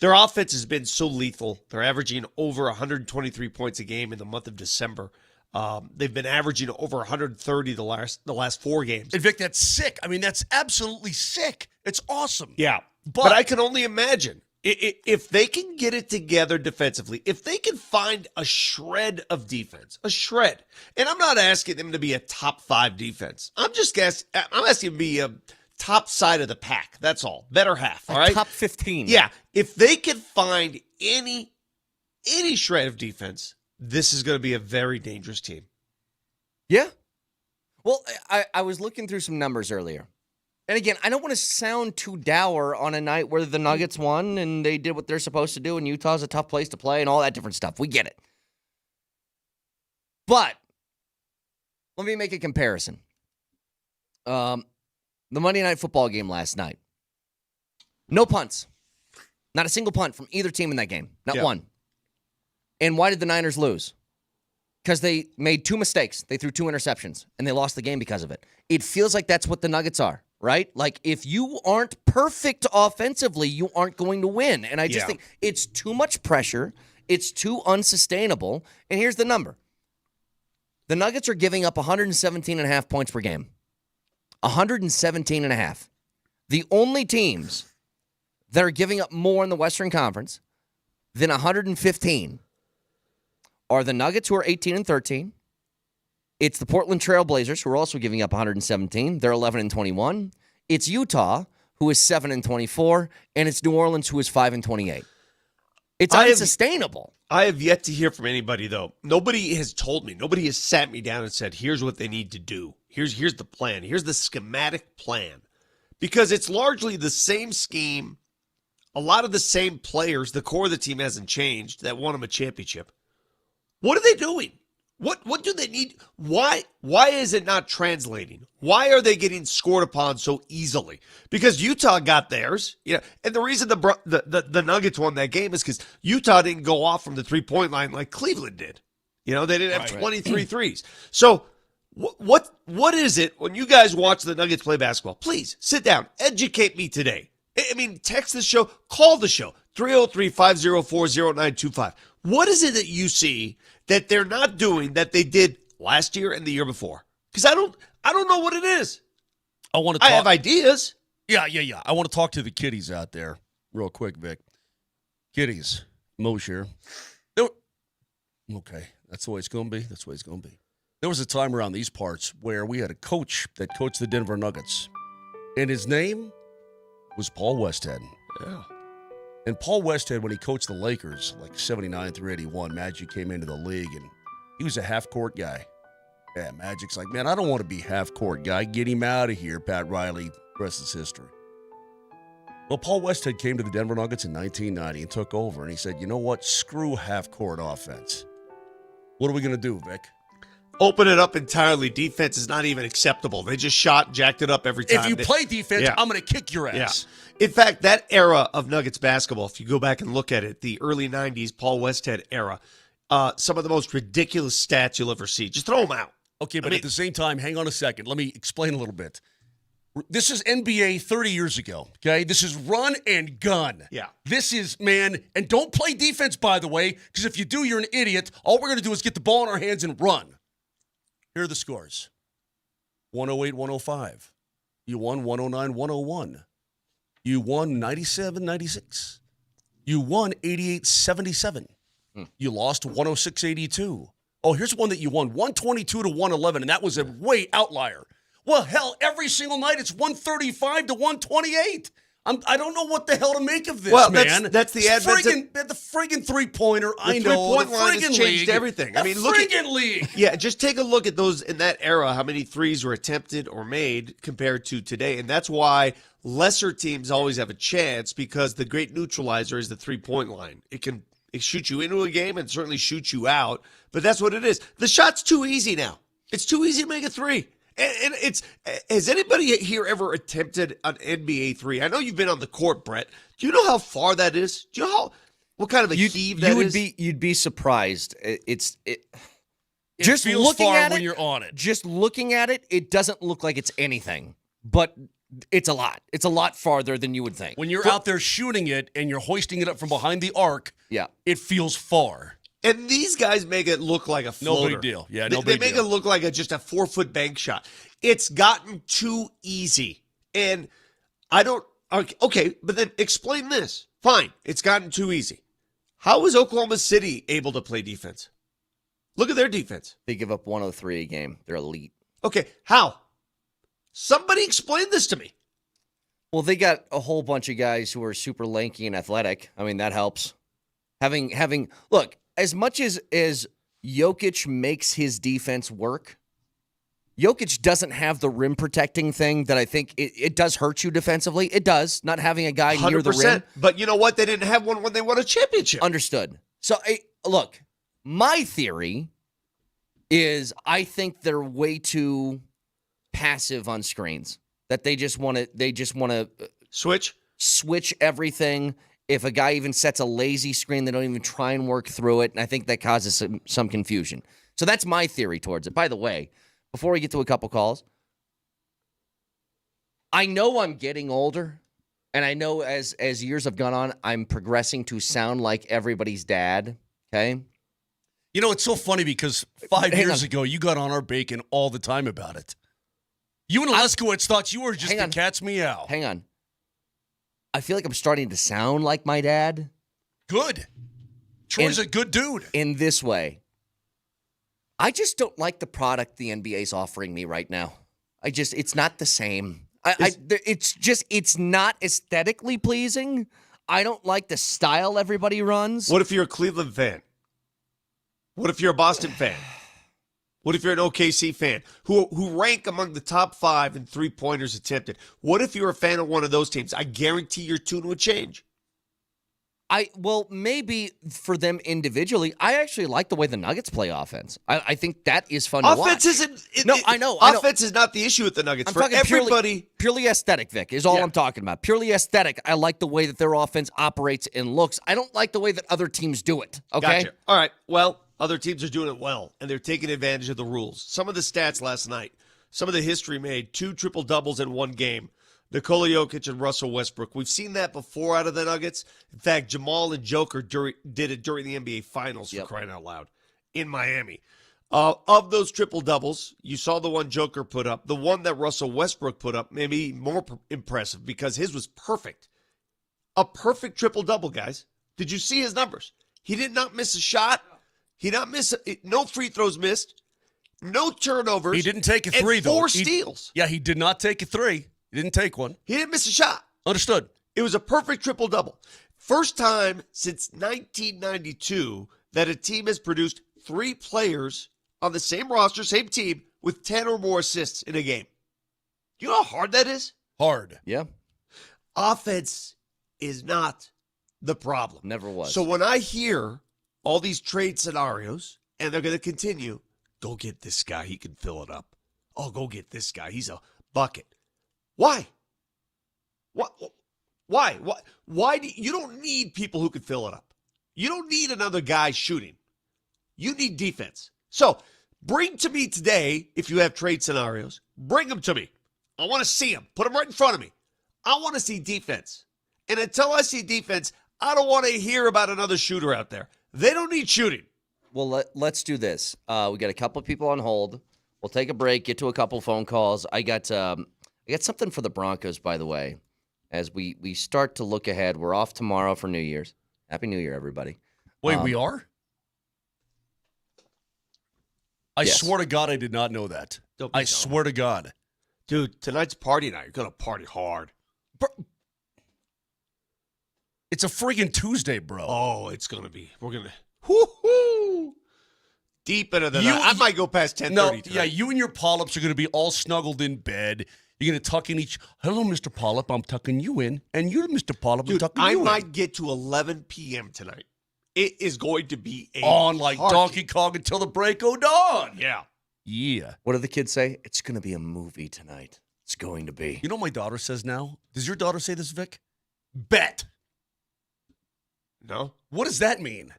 Their offense has been so lethal. They're averaging over 123 points a game in the month of December. They've been averaging over 130 the last 4 games. And Vic, that's sick. I mean, that's absolutely sick. It's awesome. Yeah. But I can only imagine if they can get it together defensively, if they can find a shred of defense, and I'm not asking them to be a top 5 defense. I'm asking them to be a top side of the pack. That's all. Better half. All right. Top 15. Yeah. If they can find any shred of defense, this is going to be a very dangerous team. Yeah. Well, I was looking through some numbers earlier. And again, I don't want to sound too dour on a night where the Nuggets won and they did what they're supposed to do and Utah's a tough place to play and all that different stuff. We get it. But let me make a comparison. The Monday Night Football game last night. No punts. Not a single punt from either team in that game. Not one. And why did the Niners lose? Because they made 2 mistakes. They threw 2 interceptions, and they lost the game because of it. It feels like that's what the Nuggets are, right? Like, if you aren't perfect offensively, you aren't going to win. And I just think it's too much pressure. It's too unsustainable. And here's the number. The Nuggets are giving up 117.5 points per game. 117.5. The only teams that are giving up more in the Western Conference than 115 are the Nuggets, who are 18-13. It's the Portland Trail Blazers, who are also giving up 117. They're 11-21. It's Utah, who is 7-24, and it's New Orleans, who is 5-28. It's unsustainable. I have yet to hear from anybody, though. Nobody has told me. Nobody has sat me down and said, here's what they need to do. Here's the plan. Here's the schematic plan. Because it's largely the same scheme, a lot of the same players. The core of the team hasn't changed that won them a championship. What are they doing? What do they need? Why is it not translating? Why are they getting scored upon so easily? Because Utah got theirs, and the reason the Nuggets won that game is because Utah didn't go off from the 3-point line like Cleveland did. They didn't have 23 threes. So what is it when you guys watch the Nuggets play basketball? Please sit down, educate me today. I mean, text the show, call the show, 303-504-0925. What is it that you see that they're not doing that they did last year and the year before? Because I don't know what it is. I have ideas. Yeah. I want to talk to the kiddies out there real quick, Vic. Kiddies, Mosher. Okay, that's the way it's going to be. There was a time around these parts where we had a coach that coached the Denver Nuggets, and his name was Paul Westhead. Yeah. And Paul Westhead, when he coached the Lakers, like 79 through 81, Magic came into the league, and he was a half-court guy. Yeah, Magic's like, man, I don't want to be half-court guy. Get him out of here, Pat Riley. Rest is history. Well, Paul Westhead came to the Denver Nuggets in 1990 and took over, and he said, you know what? Screw half-court offense. What are we going to do, Vic? Open it up entirely. Defense is not even acceptable. They just jacked it up every time. If you play defense, I'm going to kick your ass. Yeah. In fact, that era of Nuggets basketball, if you go back and look at it, the early 90s, Paul Westhead era, some of the most ridiculous stats you'll ever see. Just throw them out. Okay, but at the same time, hang on a second. Let me explain a little bit. This is NBA 30 years ago, okay? This is run and gun. Yeah. This is, man, and don't play defense, by the way, because if you do, you're an idiot. All we're going to do is get the ball in our hands and run. Here are the scores. 108-105. You won 109-101. You won 97-96. You won 88-77. You lost 106-82. Oh, here's one that you won, 122-111, and that was a way outlier. Well, hell, every single night it's 135-128. I don't know what the hell to make of this, man. That's the advent the friggin' three-pointer. I know. The 3-point line has changed everything. I mean, look at league. Yeah, just take a look at those in that era, how many threes were attempted or made compared to today. And that's why lesser teams always have a chance, because the great neutralizer is the 3-point line. It shoots you into a game and certainly shoots you out, but that's what it is. The shot's too easy now. It's too easy to make a three. And it's, has anybody here ever attempted an NBA three? I know you've been on the court, Brett. Do you know how far that is? Do you know what kind of a heave that is? You'd be surprised. It just feels looking far at when it, you're on it. Just looking at it, it doesn't look like it's anything, but it's a lot. It's a lot farther than you would think. When you're out there shooting it and you're hoisting it up from behind the arc, yeah, it feels far. And these guys make it look like a floater. No big deal. Yeah, They make it look like just a 4-foot bank shot. It's gotten too easy. And I don't – okay, but then explain this. Fine, it's gotten too easy. How is Oklahoma City able to play defense? Look at their defense. They give up 103 a game. They're elite. Okay, how? Somebody explain this to me. Well, they got a whole bunch of guys who are super lanky and athletic. I mean, that helps. Having look, as much as Jokic makes his defense work, Jokic doesn't have the rim protecting thing that I think it does hurt you defensively. It does, not having a guy near the rim. But you know what? They didn't have one when they won a championship. Understood. So, look, my theory is I think they're way too passive on screens. That they just want to switch everything. If a guy even sets a lazy screen, they don't even try and work through it, and I think that causes some confusion. So that's my theory towards it. By the way, before we get to a couple calls, I know I'm getting older, and I know as years have gone on, I'm progressing to sound like everybody's dad, okay? You know, it's so funny because 5 years ago, you got on our bacon all the time about it. You and Leskowitz thought you were just the cat's meow. Hang on. I feel like I'm starting to sound like my dad. Good. Troy's a good dude. In this way. I just don't like the product the NBA's offering me right now. It's not the same. It's not aesthetically pleasing. I don't like the style everybody runs. What if you're a Cleveland fan? What if you're a Boston fan? What if you're an OKC fan who rank among the top 5 in three-pointers attempted? What if you're a fan of one of those teams? I guarantee your tune would change. Well, maybe for them individually. I actually like the way the Nuggets play offense. I think that is fun to watch. I know. Offense is not the issue with the Nuggets. I'm for talking everybody. Purely aesthetic, Vic, is all I'm talking about. Purely aesthetic. I like the way that their offense operates and looks. I don't like the way that other teams do it. Okay? Gotcha. All right. Well, other teams are doing it well, and they're taking advantage of the rules. Some of the stats last night, some of the history made, 2 triple-doubles in one game. Nikola Jokic and Russell Westbrook. We've seen that before out of the Nuggets. In fact, Jamal and Joker did it during the NBA Finals, for crying out loud, in Miami. Of those triple-doubles, you saw the one Joker put up. The one that Russell Westbrook put up may be more impressive because his was perfect. A perfect triple-double, guys. Did you see his numbers? He did not miss a shot. He did not miss no free throws missed. No turnovers. He didn't take a three, and though. 4 steals. He did not take a three. He didn't take one. He didn't miss a shot. Understood. It was a perfect triple-double. First time since 1992 that a team has produced 3 players on the same roster, same team, with 10 or more assists in a game. Do you know how hard that is? Hard. Yeah. Offense is not the problem. Never was. So when I hear all these trade scenarios, and they're going to continue, go get this guy. He can fill it up. Oh, go get this guy. He's a bucket. Why? Why? Why do you don't need people who can fill it up? You don't need another guy shooting. You need defense. So bring to me today, if you have trade scenarios, bring them to me. I want to see them. Put them right in front of me. I want to see defense. And until I see defense, I don't want to hear about another shooter out there. They don't need shooting. Well, let's do this. We got a couple of people on hold. We'll take a break, get to a couple phone calls. I got something for the Broncos, by the way, as we start to look ahead. We're off tomorrow for New Year's. Happy New Year, everybody. Wait, we are? I Yes. swear to God, I did not know that. I swear to God. Dude, tonight's party night. You're going to party hard. It's a friggin' Tuesday, bro. Oh, it's going to be. We're going to. Whoo-hoo! Deep into the night. I might go past 10:30 tonight. Yeah, you and your polyps are going to be all snuggled in bed. You're going to tuck in each. Hello, Mr. Polyp. I'm tucking you in. And you, Mr. Polyp, I'm tucking you in. I might get to 11 p.m. tonight. It is going to be on like party. Donkey Kong until the break of dawn. Yeah. Yeah. What do the kids say? It's going to be a movie tonight. It's going to be. You know what my daughter says now? Does your daughter say this, Vic? Bet. No? What does that mean?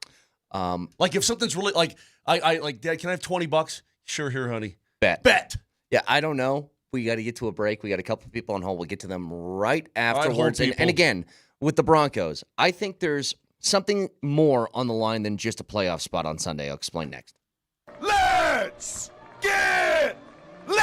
Like if something's really like I like, Dad, can I have $20? Sure, here, honey. Bet. Yeah, I don't know. We got to get to a break. We got a couple people on hold. We'll get to them right afterwards. people. And again, with the Broncos, I think there's something more on the line than just a playoff spot on Sunday. I'll explain next. Let's get lit!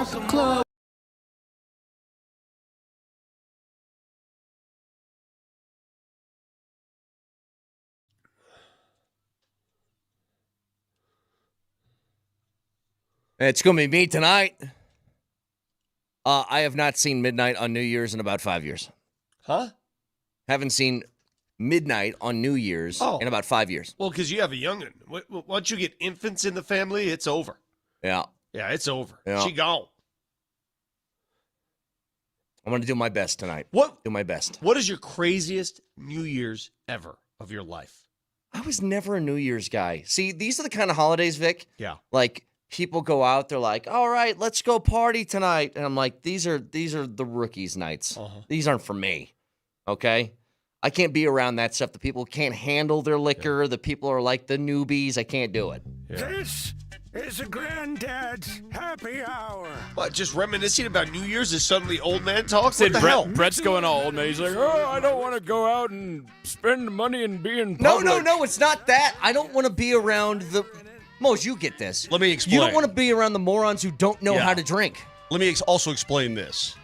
start the club. It's going to be me tonight. I have not seen midnight on New Year's in about 5 years. Huh? Haven't seen midnight on New Year's in about 5 years. Well, because you have a young'un. Once you get infants in the family, it's over. Yeah. Yeah, it's over. Yeah. She gone. I'm going to do my best tonight. Do my best. What is your craziest New Year's ever of your life? I was never a New Year's guy. See, these are the kind of holidays, Vic. Yeah. Like, people go out, they're like, all right, let's go party tonight. And I'm like, these are the rookies' nights. These aren't for me. Okay? I can't be around that stuff. The people can't handle their liquor. The people are like the newbies. I can't do it. Yeah. This is a granddad's happy hour. What, just reminiscing about New Year's is suddenly old man talk? Said What the hell? Brett's going all old man. He's like, oh, I don't want to go out and spend money and be in No, public. it's not that. I don't want to be around the... Mose, you get this. Let me explain. You don't want to be around the morons who don't know how to drink. Let me also explain this.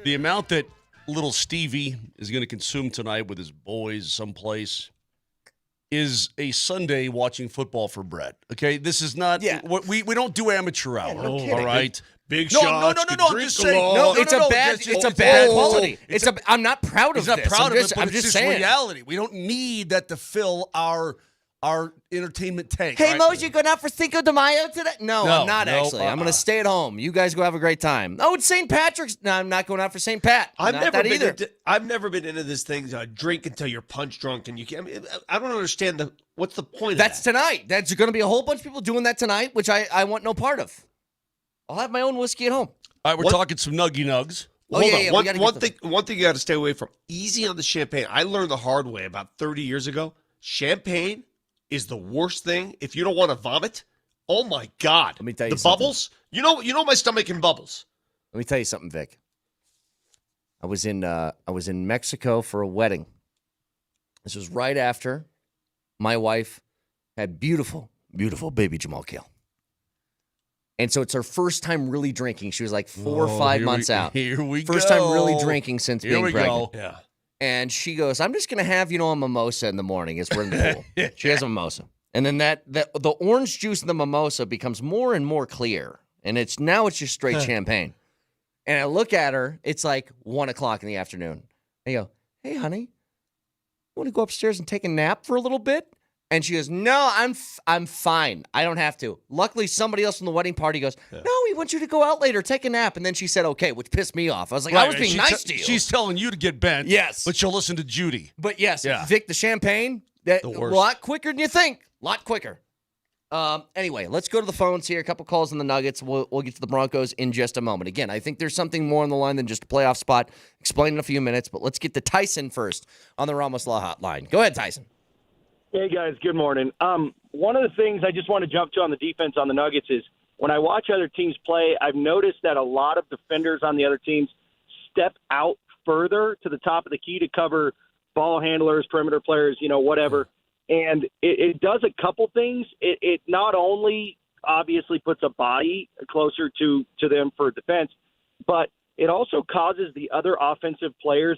The amount that little Stevie is going to consume tonight with his boys someplace is a Sunday watching football for Brett. Okay? This is not... Yeah. We don't do amateur hour. no kidding. All right? Big No, shots. no, you I'm drink just a saying. lot. No, It's a bad quality. I'm not proud of He's not this. proud I'm of just, it, but I'm it's just just saying. reality. We don't need that to fill our entertainment tank. Hey, right? Mose, you going out for Cinco de Mayo today? No, No, I'm not no, actually. I'm going to stay at home. You guys go have a great time. Oh, it's St. Patrick's. No, I'm not going out for St. Pat. I've Not never that been either. I've never been into this thing. Drink until you're punch drunk, and you can't. I don't understand what's the point. That's of that? tonight. That's going to be a whole bunch of people doing that tonight, which I want no part of. I'll have my own whiskey at home. All right, we're talking some nuggy nugs. Oh, Hold yeah, on. yeah, we gotta One get thing. One thing you got to stay away from. Easy on the champagne. I learned the hard way about 30 years ago. Champagne is the worst thing. If you don't want to vomit, oh my God! Let me tell you the something. bubbles. You know my stomach can bubbles. Let me tell you something, Vic. I was in Mexico for a wedding. This was right after my wife had beautiful, beautiful baby Jamal Kale. And so it's her first time really drinking. She was like 4 or 5 months out. Here we go. First time really drinking since Here being we pregnant. go. Yeah. And she goes, I'm just going to have, a mimosa in the morning as we're in the pool. She has a mimosa. And then the orange juice in the mimosa becomes more and more clear. And now it's just straight champagne. And I look at her, it's like 1 o'clock in the afternoon. I go, hey, honey, you want to go upstairs and take a nap for a little bit? And she goes, no, I'm fine. I don't have to. Luckily, somebody else from the wedding party goes, no, we want you to go out later, take a nap. And then she said, okay, which pissed me off. I was like, I was being nice to you. She's telling you to get bent. Yes. But she'll listen to Judy. But yes, Yeah. Vic, the champagne, a worst. lot quicker than you think. A lot quicker. Anyway, let's go to the phones here. A couple calls on the Nuggets. We'll get to the Broncos in just a moment. Again, I think there's something more on the line than just a playoff spot. Explain in a few minutes, but let's get to Tyson first on the Ramos Law Hotline. Go ahead, Tyson. Hey, guys. Good morning. One of the things I just want to jump to on the defense on the Nuggets is when I watch other teams play, I've noticed that a lot of defenders on the other teams step out further to the top of the key to cover ball handlers, perimeter players, whatever. And it does a couple things. It not only obviously puts a body closer to them for defense, but it also causes the other offensive players,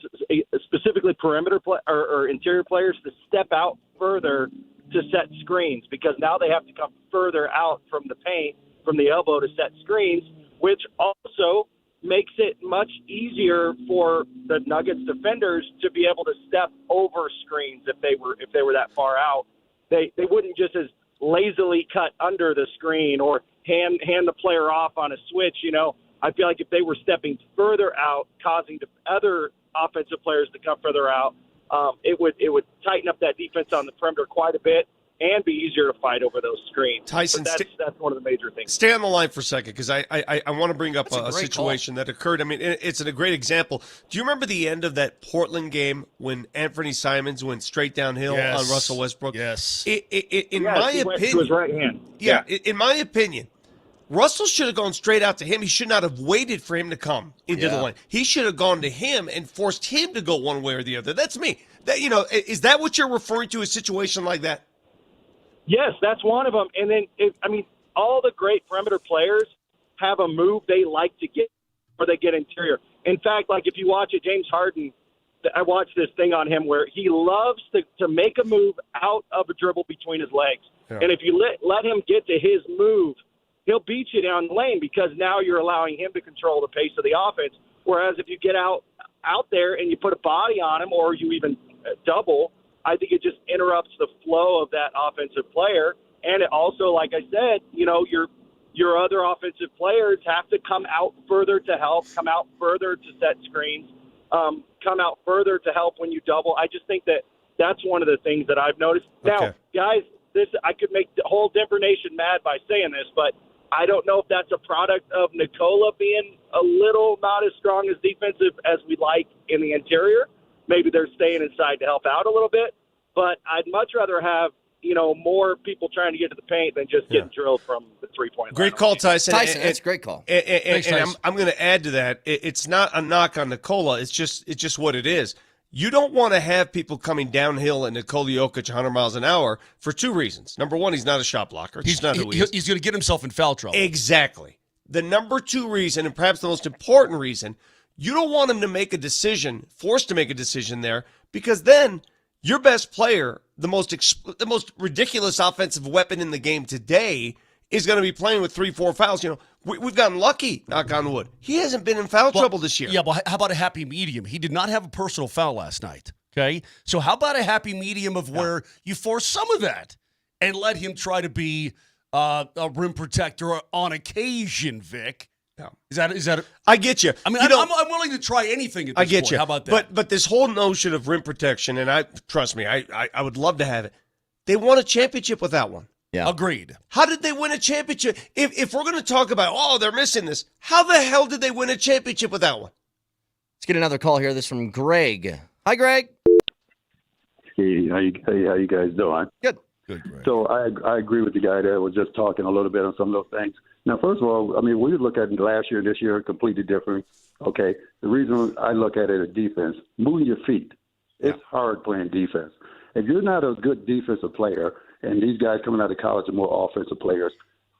specifically perimeter or interior players, to step out further to set screens because now they have to come further out from the paint, from the elbow to set screens, which also makes it much easier for the Nuggets defenders to be able to step over screens if they were that far out. They wouldn't just as lazily cut under the screen or hand the player off on a switch, I feel like if they were stepping further out, causing the other offensive players to come further out, it would tighten up that defense on the perimeter quite a bit and be easier to fight over those screens. Tyson, But that's one of the major things. Stay on the line for a second because I want to bring up a great situation that occurred. I mean, it's a great example. Do you remember the end of that Portland game when Anthony Simons went straight downhill on Russell Westbrook? Yes. In my He went to opinion, his right hand. Yeah, in my opinion, Russell should have gone straight out to him. He should not have waited for him to come into the lane. He should have gone to him and forced him to go one way or the other. That's me. Is that what you're referring to, a situation like that? Yes, that's one of them. And then, all the great perimeter players have a move they like to get or they get interior. In fact, like if you watch it, James Harden, I watched this thing on him where he loves to make a move out of a dribble between his legs. Yeah. And if you let him get to his move, he'll beat you down the lane because now you're allowing him to control the pace of the offense. Whereas if you get out there and you put a body on him or you even double, I think it just interrupts the flow of that offensive player. And it also, like I said, your other offensive players have to come out further to help, come out further to set screens, come out further to help when you double. I just think that's one of the things that I've noticed. Okay. Now, guys, I could make the whole Denver Nation mad by saying this, but I don't know if that's a product of Nikola being a little not as strong as defensive as we like in the interior. Maybe they're staying inside to help out a little bit, but I'd much rather have more people trying to get to the paint than just getting drilled from the three-point line. Great call, Tyson. That's a great call. And I'm going to add to that. It's not a knock on Nikola. It's just what it is. You don't want to have people coming downhill at Nikola Jokic 100 miles an hour for two reasons. Number one, he's not a shot blocker. He's not who he is. He's going to get himself in foul trouble. Exactly. The number two reason, and perhaps the most important reason, you don't want him to make a decision, forced to make a decision there, because then your best player, the most ridiculous offensive weapon in the game today, is going to be playing with 3-4 fouls. We've gotten lucky, knock on wood. He hasn't been in foul trouble this year. Yeah, but how about a happy medium? He did not have a personal foul last night, okay? So how about a happy medium of where you force some of that and let him try to be a rim protector on occasion, Vic? Yeah. Is that? I get you. I mean, I'm willing to try anything at this I get point. you. How about that? But this whole notion of rim protection, and trust me, I would love to have it. They won a championship with that one. Yeah. Agreed. How did they win a championship? If we're going to talk about, they're missing this, how the hell did they win a championship with that one? Let's get another call here. This from Greg. Hi, Greg. Hey, how you guys doing? Good. Good, Greg. So I agree with the guy that was just talking a little bit on some of those things. Now, first of all, I mean, we look at last year and this year completely different. Okay, the reason I look at it is defense. Moving your feet. It's hard playing defense. If you're not a good defensive player, and these guys coming out of college are more offensive players,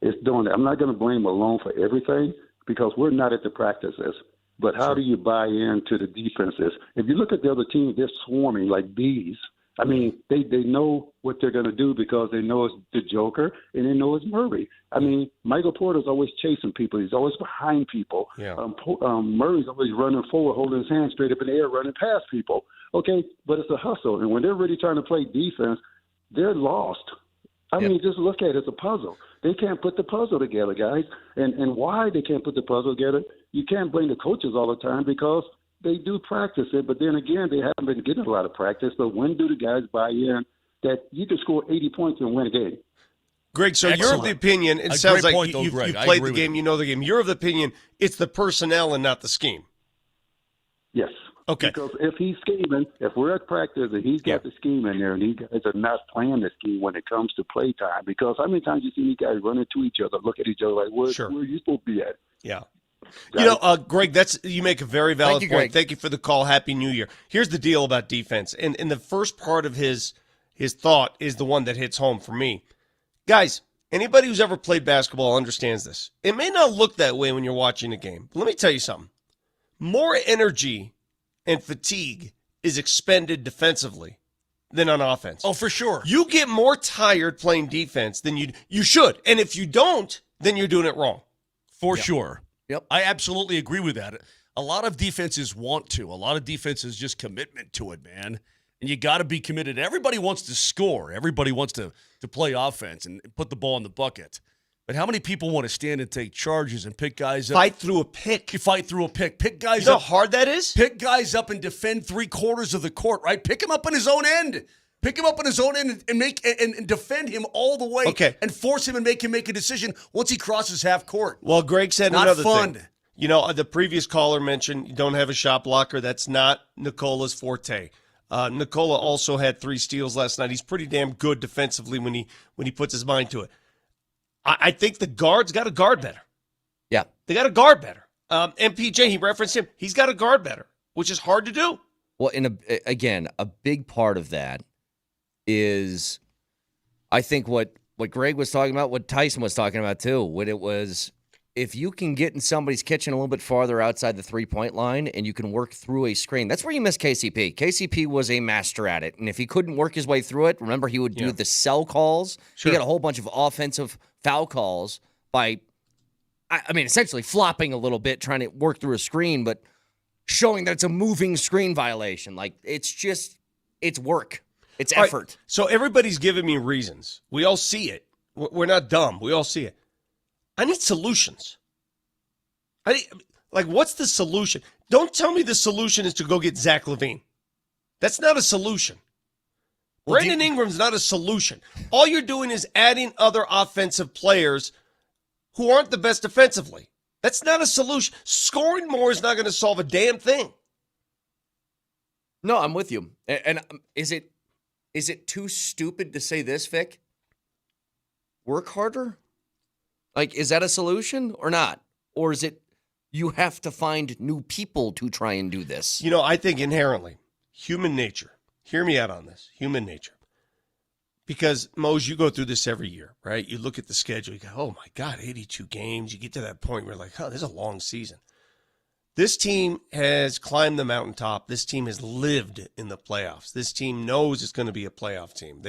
it's doing that. I'm not going to blame Malone for everything because we're not at the practices. But how do you buy into the defenses? If you look at the other teams, they're swarming like bees. I mean, they know what they're going to do because they know it's the Joker and they know it's Murray. I mean, Michael Porter's always chasing people. He's always behind people. Yeah. Murray's always running forward, holding his hand straight up in the air, running past people. Okay, but it's a hustle. And when they're really trying to play defense, they're lost. I mean, just look at it. It's a puzzle. They can't put the puzzle together, guys. And why they can't put the puzzle together, you can't blame the coaches all the time because they do practice it, but then again, they haven't been getting a lot of practice. But when do the guys buy in that you can score 80 points and win a game? Greg, so you're of the opinion, it sounds like you've played the game, you know the game. You're of the opinion it's the personnel and not the scheme. Yes. Okay. Because if he's scheming, if we're at practice and he's got the scheme in there and these guys are not playing the scheme when it comes to play time, because how many times you see these guys run into each other, look at each other like, where are you supposed to be at? Yeah. Greg, you make a very valid point. Greg. Thank you for the call. Happy New Year. Here's the deal about defense. And the first part of his thought is the one that hits home for me. Guys, anybody who's ever played basketball understands this. It may not look that way when you're watching a game. But let me tell you something. More energy and fatigue is expended defensively than on offense. Oh, for sure. You get more tired playing defense than you should. And if you don't, then you're doing it wrong. For sure. Yep. I absolutely agree with that. A lot of defenses want to. A lot of defenses just commitment to it, man. And you got to be committed. Everybody wants to score. Everybody wants to play offense and put the ball in the bucket. But how many people want to stand and take charges and pick guys up? Fight through a pick. You fight through a pick. Pick guys you know up. how hard that is? Pick guys up and defend 3/4 of the court, right? Pick him up in his own end. Pick him up in his own end and defend him all the way. Okay. And force him and make him make a decision once he crosses half court. Well, Greg said Not another fun. thing. You know, the previous caller mentioned you don't have a shot blocker. That's not Nikola's forte. Nikola also had 3 steals last night. He's pretty damn good defensively when he puts his mind to it. I think the guards got to guard better. Yeah. They got to guard better. MPJ, he referenced him. He's got to guard better, which is hard to do. Well, again, a big part of that is, I think what Greg was talking about, what Tyson was talking about too, when it was if you can get in somebody's kitchen a little bit farther outside the three-point line and you can work through a screen, that's where you miss KCP. KCP was a master at it, and if he couldn't work his way through it, remember he would do the cell calls. Sure. He got a whole bunch of offensive foul calls by, I mean, essentially flopping a little bit, trying to work through a screen, but showing that it's a moving screen violation. Like, it's work. It's All right, effort. so everybody's giving me reasons. We all see it. We're not dumb. We all see it. I need solutions. What's the solution? Don't tell me the solution is to go get Zach LaVine. That's not a solution. Brandon Ingram's not a solution. All you're doing is adding other offensive players who aren't the best defensively. That's not a solution. Scoring more is not going to solve a damn thing. No, I'm with you. And is it too stupid to say this, Vic? Work harder? Like, is that a solution or not? Or is it you have to find new people to try and do this? You know, I think inherently, human nature, hear me out on this, human nature. Because, Mose, you go through this every year, right? You look at the schedule, you go, oh my God, 82 games. You get to that point where you're like, oh, this is a long season. This team has climbed the mountaintop. This team has lived in the playoffs. This team knows it's going to be a playoff team.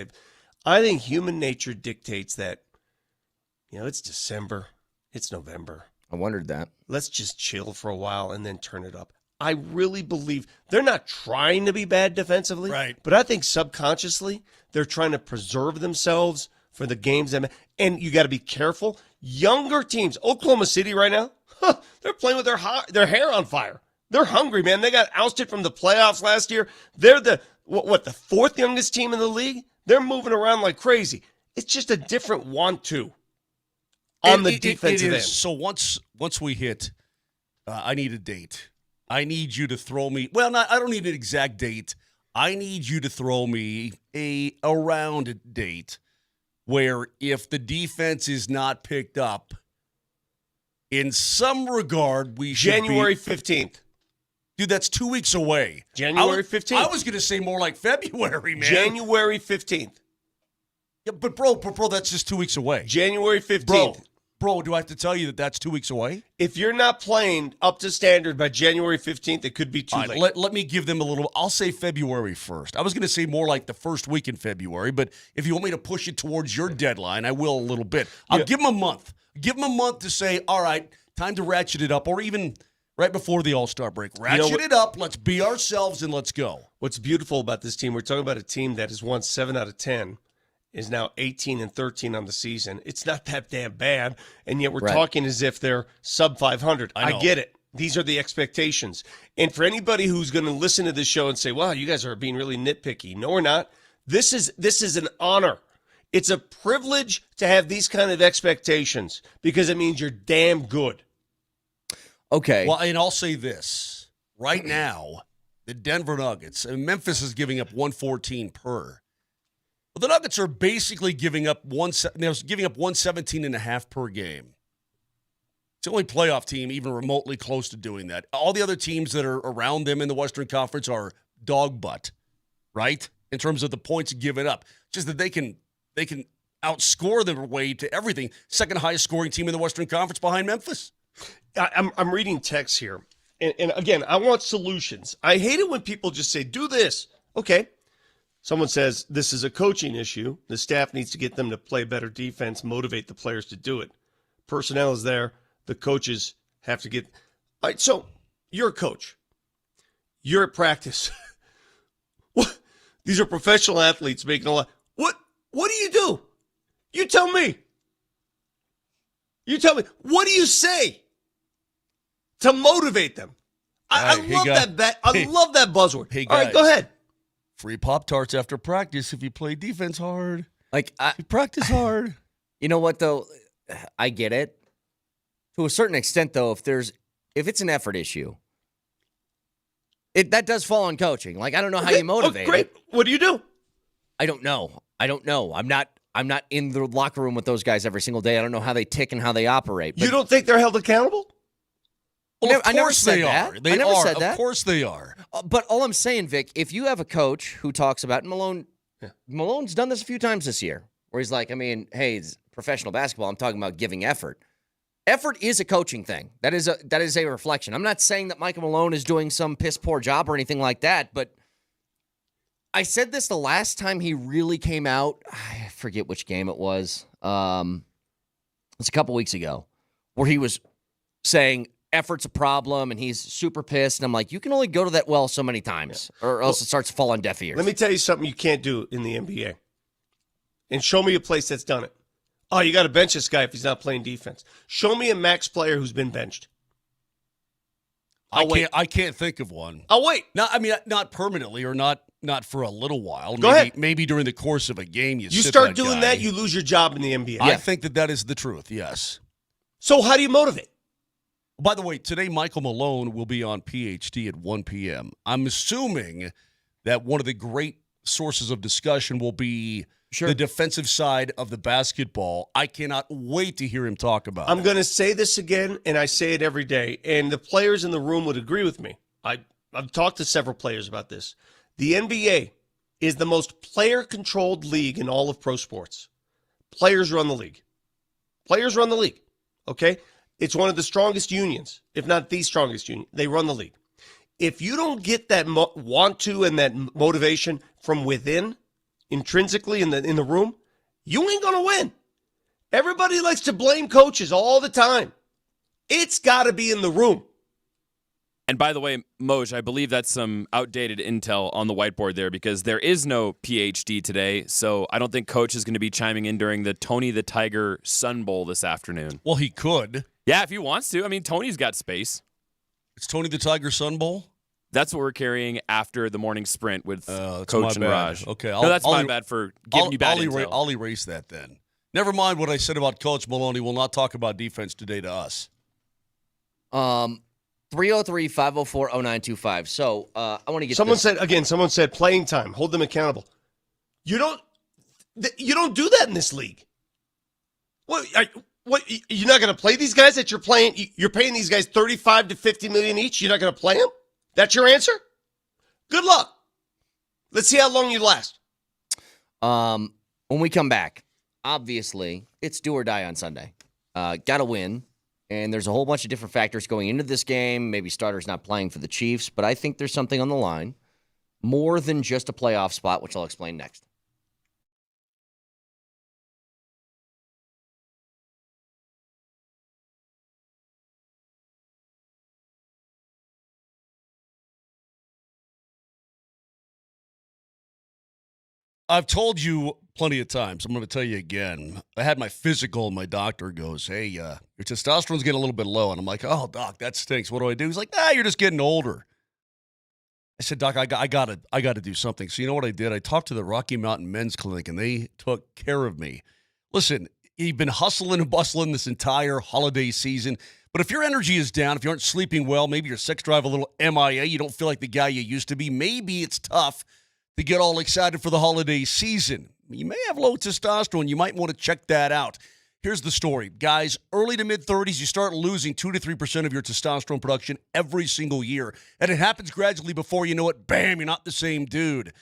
I think human nature dictates that, it's December, it's November. I wondered that. Let's just chill for a while and then turn it up. I really believe they're not trying to be bad defensively, Right. But I think subconsciously they're trying to preserve themselves for the games. And you got to be careful. Younger teams, Oklahoma City right now, they're playing with their hair on fire. They're hungry, man. They got ousted from the playoffs last year. They're the fourth youngest team in the league? They're moving around like crazy. It's just a different want to on the defensive end. So once we hit, I need a date. I need you to throw me. Well, I don't need an exact date. I need you to throw me a round date where if the defense is not picked up, in some regard, we should January 15th. Dude, that's 2 weeks away. January 15th. I was going to say more like February, man. January 15th. Yeah, but bro, that's just 2 weeks away. January 15th. Bro, do I have to tell you that that's 2 weeks away? If you're not playing up to standard by January 15th, it could be too late. Let me give them a little. I'll say February 1st. I was going to say more like the first week in February, but if you want me to push it towards your deadline, I will a little bit. I'll give them a month. Give them a month to say, all right, time to ratchet it up, or even right before the All-Star break. Ratchet it up. Let's be ourselves and let's go. What's beautiful about this team, we're talking about a team that has won 7 out of 10. Is now 18-13 on the season. It's not that damn bad, and yet we're talking as if they're sub 500. I get it. These are the expectations. And for anybody who's going to listen to this show and say, wow, you guys are being really nitpicky. No, we're not. This is an honor. It's a privilege to have these kind of expectations because it means you're damn good. Okay. Well, and I'll say this. Right now, the Denver Nuggets, and Memphis is giving up 114 per. Well, the Nuggets are basically giving up 117.5 per game. It's the only playoff team even remotely close to doing that. All the other teams that are around them in the Western Conference are dog butt, right? In terms of the points given up. Just that they can outscore their way to everything. Second highest scoring team in the Western Conference behind Memphis. I'm reading texts here. And again, I want solutions. I hate it when people just say, do this. Okay. Someone says, this is a coaching issue. The staff needs to get them to play better defense, motivate the players to do it. Personnel is there. The coaches have to get. All right, so you're a coach. You're at practice. What? These are professional athletes making a lot. What do you do? You tell me. You tell me. What do you say to motivate them? I love that buzzword. Hey, all right, go ahead. Free Pop-Tarts after practice if you play defense hard. Like, if you practice hard. You know what, though? I get it. To a certain extent, though, if it's an effort issue, that does fall on coaching. Like, I don't know how you motivate great. it. What do you do? I don't know. I'm not in the locker room with those guys every single day. I don't know how they tick and how they operate. You don't think they're held accountable? Well, I never said that. I never said that. Of course they are. But all I'm saying, Vic, if you have a coach who talks about, and Malone's done this a few times this year, where he's like, hey, it's professional basketball. I'm talking about giving effort. Effort is a coaching thing. That is a reflection. I'm not saying that Michael Malone is doing some piss poor job or anything like that, but I said this the last time he really came out. I forget which game it was. It's a couple weeks ago where he was saying effort's a problem and he's super pissed. And I'm like, you can only go to that well so many times or else it starts to fall on deaf ears. Let me tell you something you can't do in the NBA. And show me a place that's done it. Oh, you got to bench this guy if he's not playing defense. Show me a max player who's been benched. I can't think of one. I'll wait. Not permanently or not for a little while. Go ahead. Maybe during the course of a game, you start doing that, you lose your job in the NBA. I think that is the truth. Yes. So how do you motivate? By the way, today Michael Malone will be on PhD at 1 p.m. I'm assuming that one of the great sources of discussion will be the defensive side of the basketball. I cannot wait to hear him talk about it. I'm going to say this again, and I say it every day, and the players in the room would agree with me. I've talked to several players about this. The NBA is the most player-controlled league in all of pro sports. Players run the league. Players run the league, okay? It's one of the strongest unions, if not the strongest union. They run the league. If you don't get that want to and that motivation from within, intrinsically in the room, you ain't going to win. Everybody likes to blame coaches all the time. It's got to be in the room. And by the way, Moj, I believe that's some outdated intel on the whiteboard there because there is no PhD today, so I don't think Coach is going to be chiming in during the Tony the Tiger Sun Bowl this afternoon. Well, he could. Yeah, if he wants to. I mean, Tony's got space. It's Tony the Tiger Sun Bowl? That's what we're carrying after the morning sprint with my Coach and bad. Raj. Okay, that's my bad for giving you bad intel. I'll erase that then. Never mind what I said about Coach Malone. He will not talk about defense today to us. 303-504-0925. So I want to get Someone said playing time. Hold them accountable. You don't do that in this league. What you're not going to play these guys that you're playing? You're paying these guys $35 to $50 million each. You're not going to play them? That's your answer? Good luck. Let's see how long you last. When we come back, obviously, it's do or die on Sunday. Got to win. And there's a whole bunch of different factors going into this game. Maybe starters not playing for the Chiefs, but I think there's something on the line. More than just a playoff spot, which I'll explain next. I've told you plenty of times. I'm going to tell you again. I had my physical, and my doctor goes, "Hey, your testosterone's getting a little bit low." And I'm like, "Oh, doc, that stinks. What do I do?" He's like, "You're just getting older." I said, "Doc, I gotta do something." So you know what I did? I talked to the Rocky Mountain Men's Clinic, and they took care of me. Listen, you've been hustling and bustling this entire holiday season. But if your energy is down, if you aren't sleeping well, maybe your sex drive a little MIA, you don't feel like the guy you used to be, maybe it's tough to get all excited for the holiday season. You may have low testosterone. You might want to check that out. Here's the story. Guys, early to mid-30s, you start losing 2 to 3% of your testosterone production every single year. And it happens gradually before you know it, bam, you're not the same dude.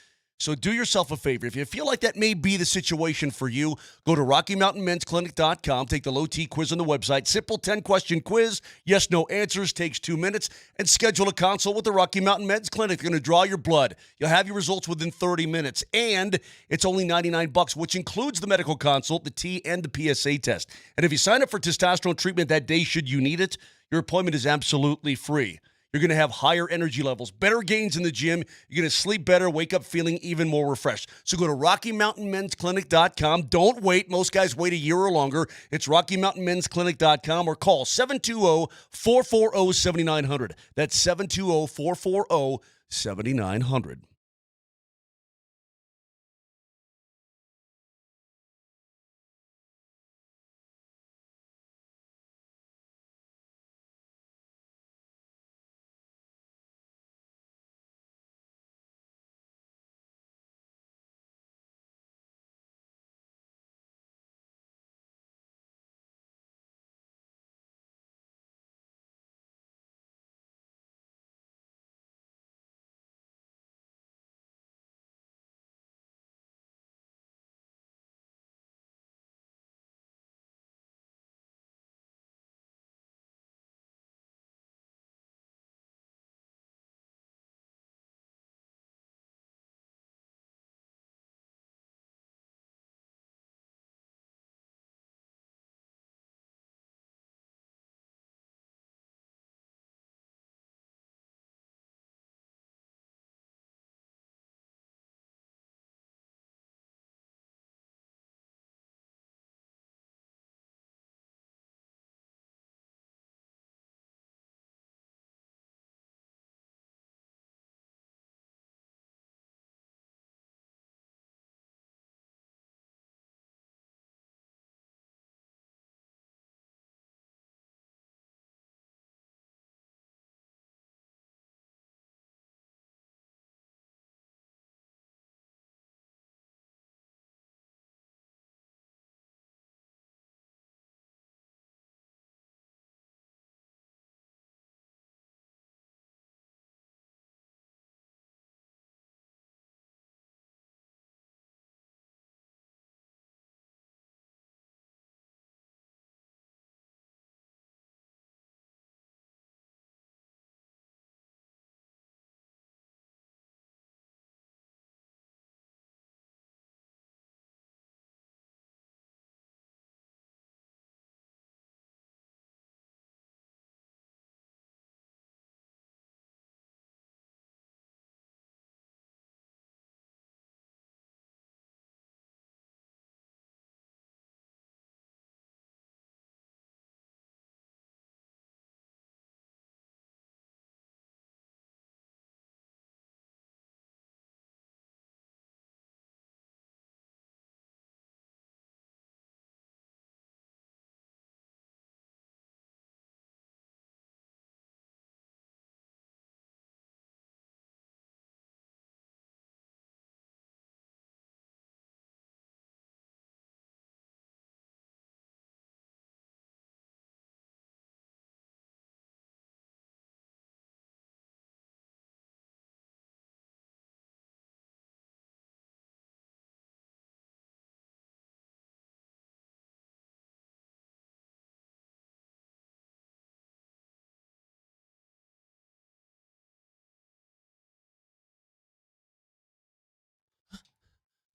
So do yourself a favor. If you feel like that may be the situation for you, go to RockyMountainMen'sClinic.com, take the low T quiz on the website. Simple 10-question quiz, yes, no answers, takes 2 minutes, and schedule a consult with the Rocky Mountain Men's Clinic. They're going to draw your blood. You'll have your results within 30 minutes, and it's only $99, which includes the medical consult, the T, and the PSA test. And if you sign up for testosterone treatment that day, should you need it, your appointment is absolutely free. You're going to have higher energy levels, better gains in the gym. You're going to sleep better, wake up feeling even more refreshed. So go to RockyMountainMen'sClinic.com. Don't wait. Most guys wait a year or longer. It's RockyMountainMen'sClinic.com or call 720-440-7900. That's 720-440-7900.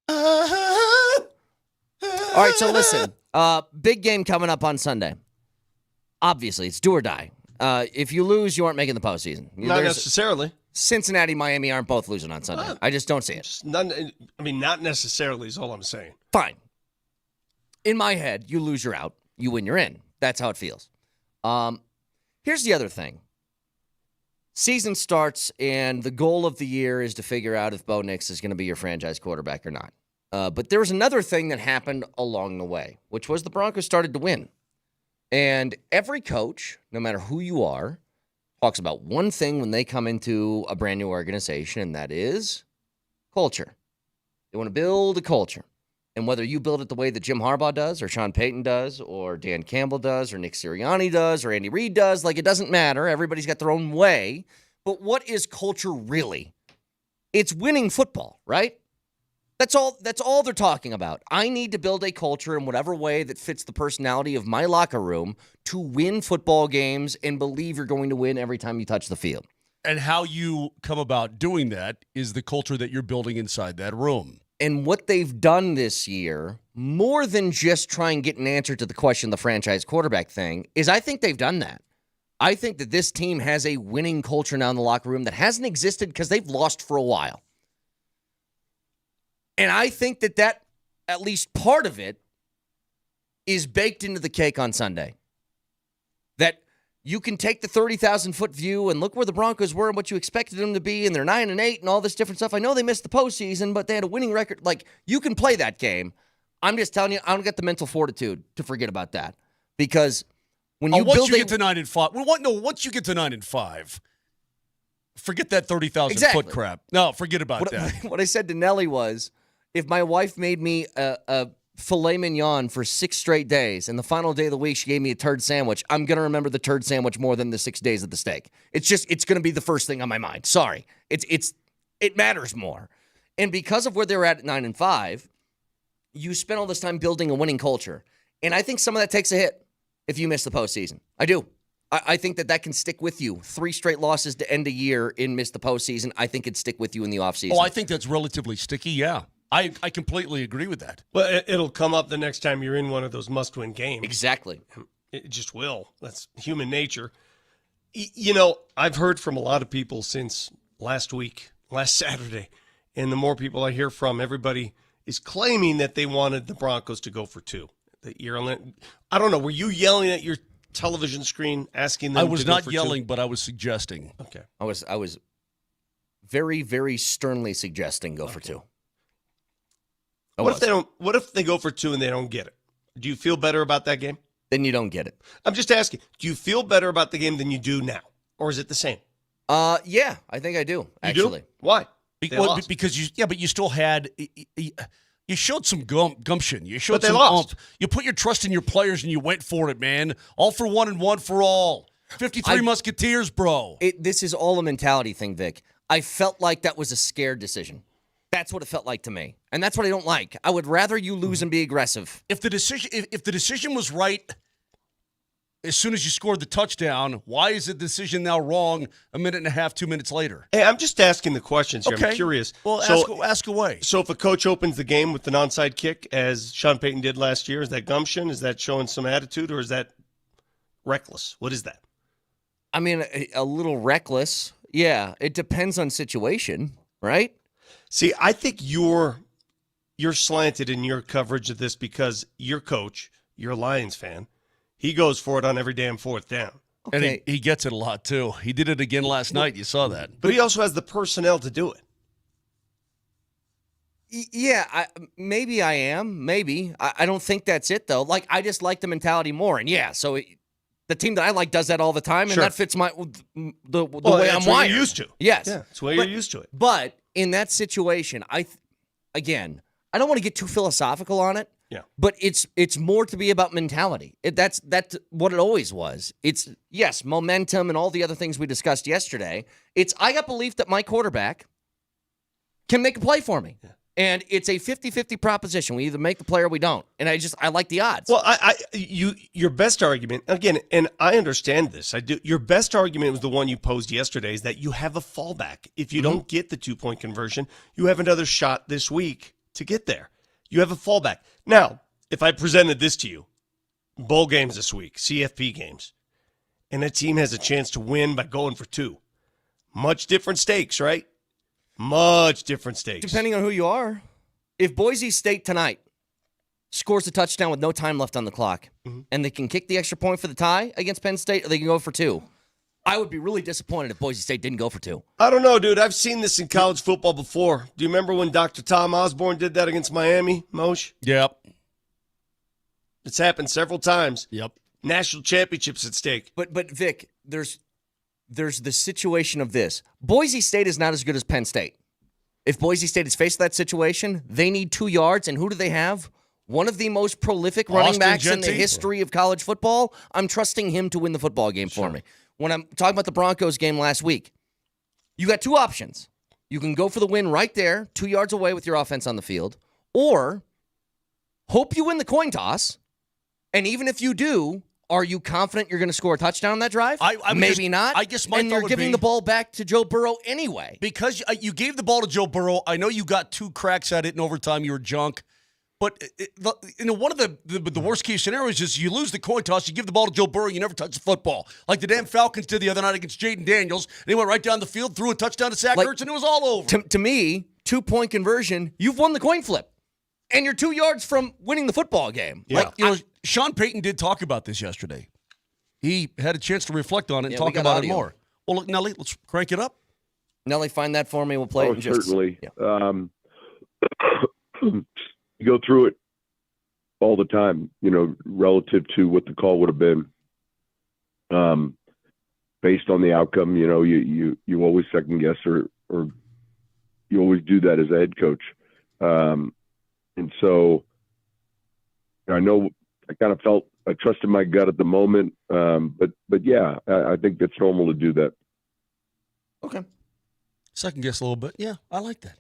All right, so listen. Big game coming up on Sunday. Obviously, it's do or die. If you lose, you aren't making the postseason. Not necessarily. Cincinnati, Miami aren't both losing on Sunday. I just don't see it. Not necessarily is all I'm saying. Fine. In my head, you lose, you're out. You win, you're in. That's how it feels. Here's the other thing. Season starts, and the goal of the year is to figure out if Bo Nix is going to be your franchise quarterback or not. But there was another thing that happened along the way, which was the Broncos started to win. And every coach, no matter who you are, talks about one thing when they come into a brand new organization, and that is culture. They want to build a culture. And whether you build it the way that Jim Harbaugh does, or Sean Payton does, or Dan Campbell does, or Nick Sirianni does, or Andy Reid does, like, it doesn't matter. Everybody's got their own way. But what is culture really? It's winning football, right? That's all they're talking about. I need to build a culture in whatever way that fits the personality of my locker room to win football games and believe you're going to win every time you touch the field. And how you come about doing that is the culture that you're building inside that room. And what they've done this year, more than just try and get an answer to the question, the franchise quarterback thing, is I think they've done that. I think that this team has a winning culture now in the locker room that hasn't existed because they've lost for a while. And I think that at least part of it, is baked into the cake on Sunday. That you can take the 30,000-foot view and look where the Broncos were and what you expected them to be, and they're 9-8 and all this different stuff. I know they missed the postseason, but they had a winning record. Like, you can play that game. I'm just telling you, I don't get the mental fortitude to forget about that. Because when you once you get to 9-5, once you get to 9-5, forget that 30,000-foot crap. No, forget about that. What I said to Nellie was, if my wife made me a filet mignon for 6 straight days, and the final day of the week she gave me a turd sandwich, I'm going to remember the turd sandwich more than the 6 days of the steak. It's going to be the first thing on my mind. Sorry. It matters more. And because of where they're at 9-5, you spend all this time building a winning culture. And I think some of that takes a hit if you miss the postseason. I do. I think that can stick with you. 3 straight losses to end a year and miss the postseason. I think it'd stick with you in the offseason. Oh, I think that's relatively sticky, yeah. I completely agree with that. Well, it'll come up the next time you're in one of those must-win games. Exactly. It just will. That's human nature. I've heard from a lot of people since last Saturday, and the more people I hear from, everybody is claiming that they wanted the Broncos to go for 2. I don't know. Were you yelling at your television screen asking them to go for 2? I was not yelling, but I was suggesting. Okay. I was very, very sternly suggesting go for 2. What if they go for 2 and they don't get it? Do you feel better about that game? Then you don't get it. I'm just asking. Do you feel better about the game than you do now, or is it the same? Yeah, I think I do. Actually, do? Why? Because you still had you showed some gumption. You showed but they some lost. You put your trust in your players and you went for it, man. All for one and one for all. 53 Musketeers, bro. This is all a mentality thing, Vic. I felt like that was a scared decision. That's what it felt like to me. And that's what I don't like. I would rather you lose and be aggressive. If the decision was right as soon as you scored the touchdown, why is the decision now wrong a minute and a half, 2 minutes later? Hey, I'm just asking the questions here. Okay. I'm curious. Well, ask away. So if a coach opens the game with an onside kick, as Sean Payton did last year, is that gumption? Is that showing some attitude, or is that reckless? What is that? I mean, a little reckless. Yeah, it depends on situation, right? See, I think you're slanted in your coverage of this because your coach, you're a Lions fan, he goes for it on every damn 4th down. Okay. And he gets it a lot, too. He did it again last night. You saw that. But he also has the personnel to do it. Yeah, maybe I am. Maybe. I don't think that's it, though. Like, I just like the mentality more. And, yeah, so the team that I like does that all the time, and that fits the way I'm wired. You're used to. Yes. Yeah, that's the way you're used to it. But in that situation, I don't want to get too philosophical on it. Yeah. But it's more to be about mentality. That's what it always was. It's, yes, momentum and all the other things we discussed yesterday. I got belief that my quarterback can make a play for me. Yeah. And it's a 50-50 proposition. We either make the play or we don't. And I like the odds. Well, your best argument, again, and I understand this. I do. Your best argument was the one you posed yesterday, is that you have a fallback. If you don't get the 2-point conversion, you have another shot this week to get there. You have a fallback. Now, if I presented this to you, bowl games this week, CFP games, and a team has a chance to win by going for 2. Much different stakes, right? Much different stakes. Depending on who you are. If Boise State tonight scores a touchdown with no time left on the clock, and they can kick the extra point for the tie against Penn State, or they can go for 2, I would be really disappointed if Boise State didn't go for 2. I don't know, dude. I've seen this in college football before. Do you remember when Dr. Tom Osborne did that against Miami, Moshe? Yep. It's happened several times. Yep. National championships at stake. But Vic, there's the situation of this. Boise State is not as good as Penn State. If Boise State is faced with that situation, they need 2 yards, and who do they have? One of the most prolific running Austin backs in the Genty. history of college football. I'm trusting him to win the football game for me. When I'm talking about the Broncos game last week, you got 2 options. You can go for the win right there, 2 yards away with your offense on the field, or hope you win the coin toss, and even if you do, are you confident you're going to score a touchdown on that drive? Maybe not. I guess my and thought you're would giving be- the ball back to Joe Burrow anyway. Because you gave the ball to Joe Burrow. I know you got 2 cracks at it in overtime. You were junk. But one of the worst case scenarios is you lose the coin toss, you give the ball to Joe Burrow, you never touch the football. Like the damn Falcons did the other night against Jaden Daniels. And he went right down the field, threw a touchdown to Zach Ertz, and it was all over. To me, 2-point conversion, you've won the coin flip. And you're 2 yards from winning the football game. Yeah. Sean Payton did talk about this yesterday. He had a chance to reflect on it and talk about it more. Well, look, Nelly, let's crank it up. Nelly, find that for me. We'll play it in just certainly. Yeah. You go through it all the time, relative to what the call would have been. Based on the outcome, you always second guess or you always do that as a head coach. And so I know I kind of felt I trusted my gut at the moment. But yeah, I think that's normal to do that. Okay. Second guess a little bit. Yeah, I like that.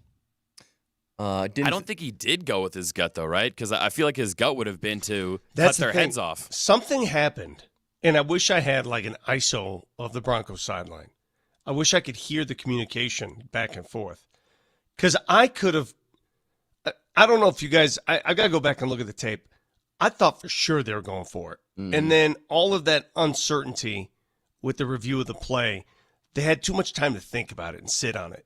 I don't think he did go with his gut, though, right? Because I feel like his gut would have been to That's cut their the thing. heads off. Something happened, and I wish I had like an ISO of the Broncos sideline. I wish I could hear the communication back and forth. Because I could have, I don't know if you guys, I got to go back and look at the tape. I thought for sure they were going for it. And then all of that uncertainty with the review of the play, they had too much time to think about it and sit on it.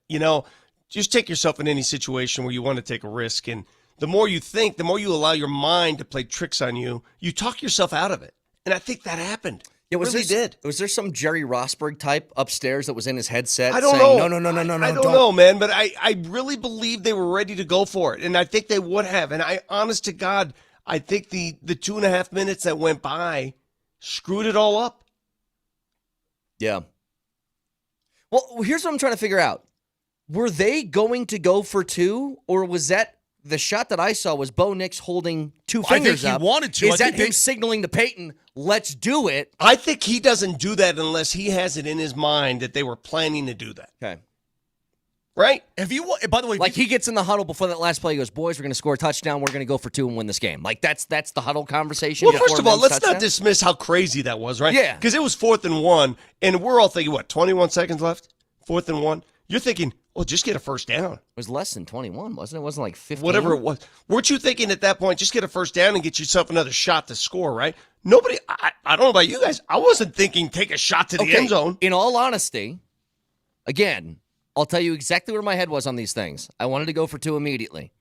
Just take yourself in any situation where you want to take a risk. And the more you think, the more you allow your mind to play tricks on you, you talk yourself out of it. And I think that happened. Yeah, really did. Was there some Jerry Rosberg type upstairs that was in his headset? I don't saying, know. No. I don't know, man. But I really believe they were ready to go for it. And I think they would have. And honest to God, I think the 2.5 minutes that went by screwed it all up. Yeah. Well, here's what I'm trying to figure out. Were they going to go for 2, or was that the shot that I saw was Bo Nix holding 2 fingers I think up? he wanted to. Is that him signaling to Peyton, let's do it? I think he doesn't do that unless he has it in his mind that they were planning to do that. Okay. Right? By the way, Like he gets in the huddle before that last play, he goes, boys, we're going to score a touchdown. We're going to go for 2 and win this game. Like that's the huddle conversation. Well, before first of all, men's let's touchdown? not dismiss how crazy that was, right? Yeah. Because it was 4th and 1, and we're all thinking, 21 seconds left? 4th and 1? You're thinking, well, just get a first down. It was less than 21, wasn't it? It wasn't like 15. Whatever it was. Weren't you thinking at that point, just get a first down and get yourself another shot to score, right? Nobody, I don't know about you guys, I wasn't thinking take a shot to the end zone. In all honesty, again, I'll tell you exactly where my head was on these things. I wanted to go for 2 immediately.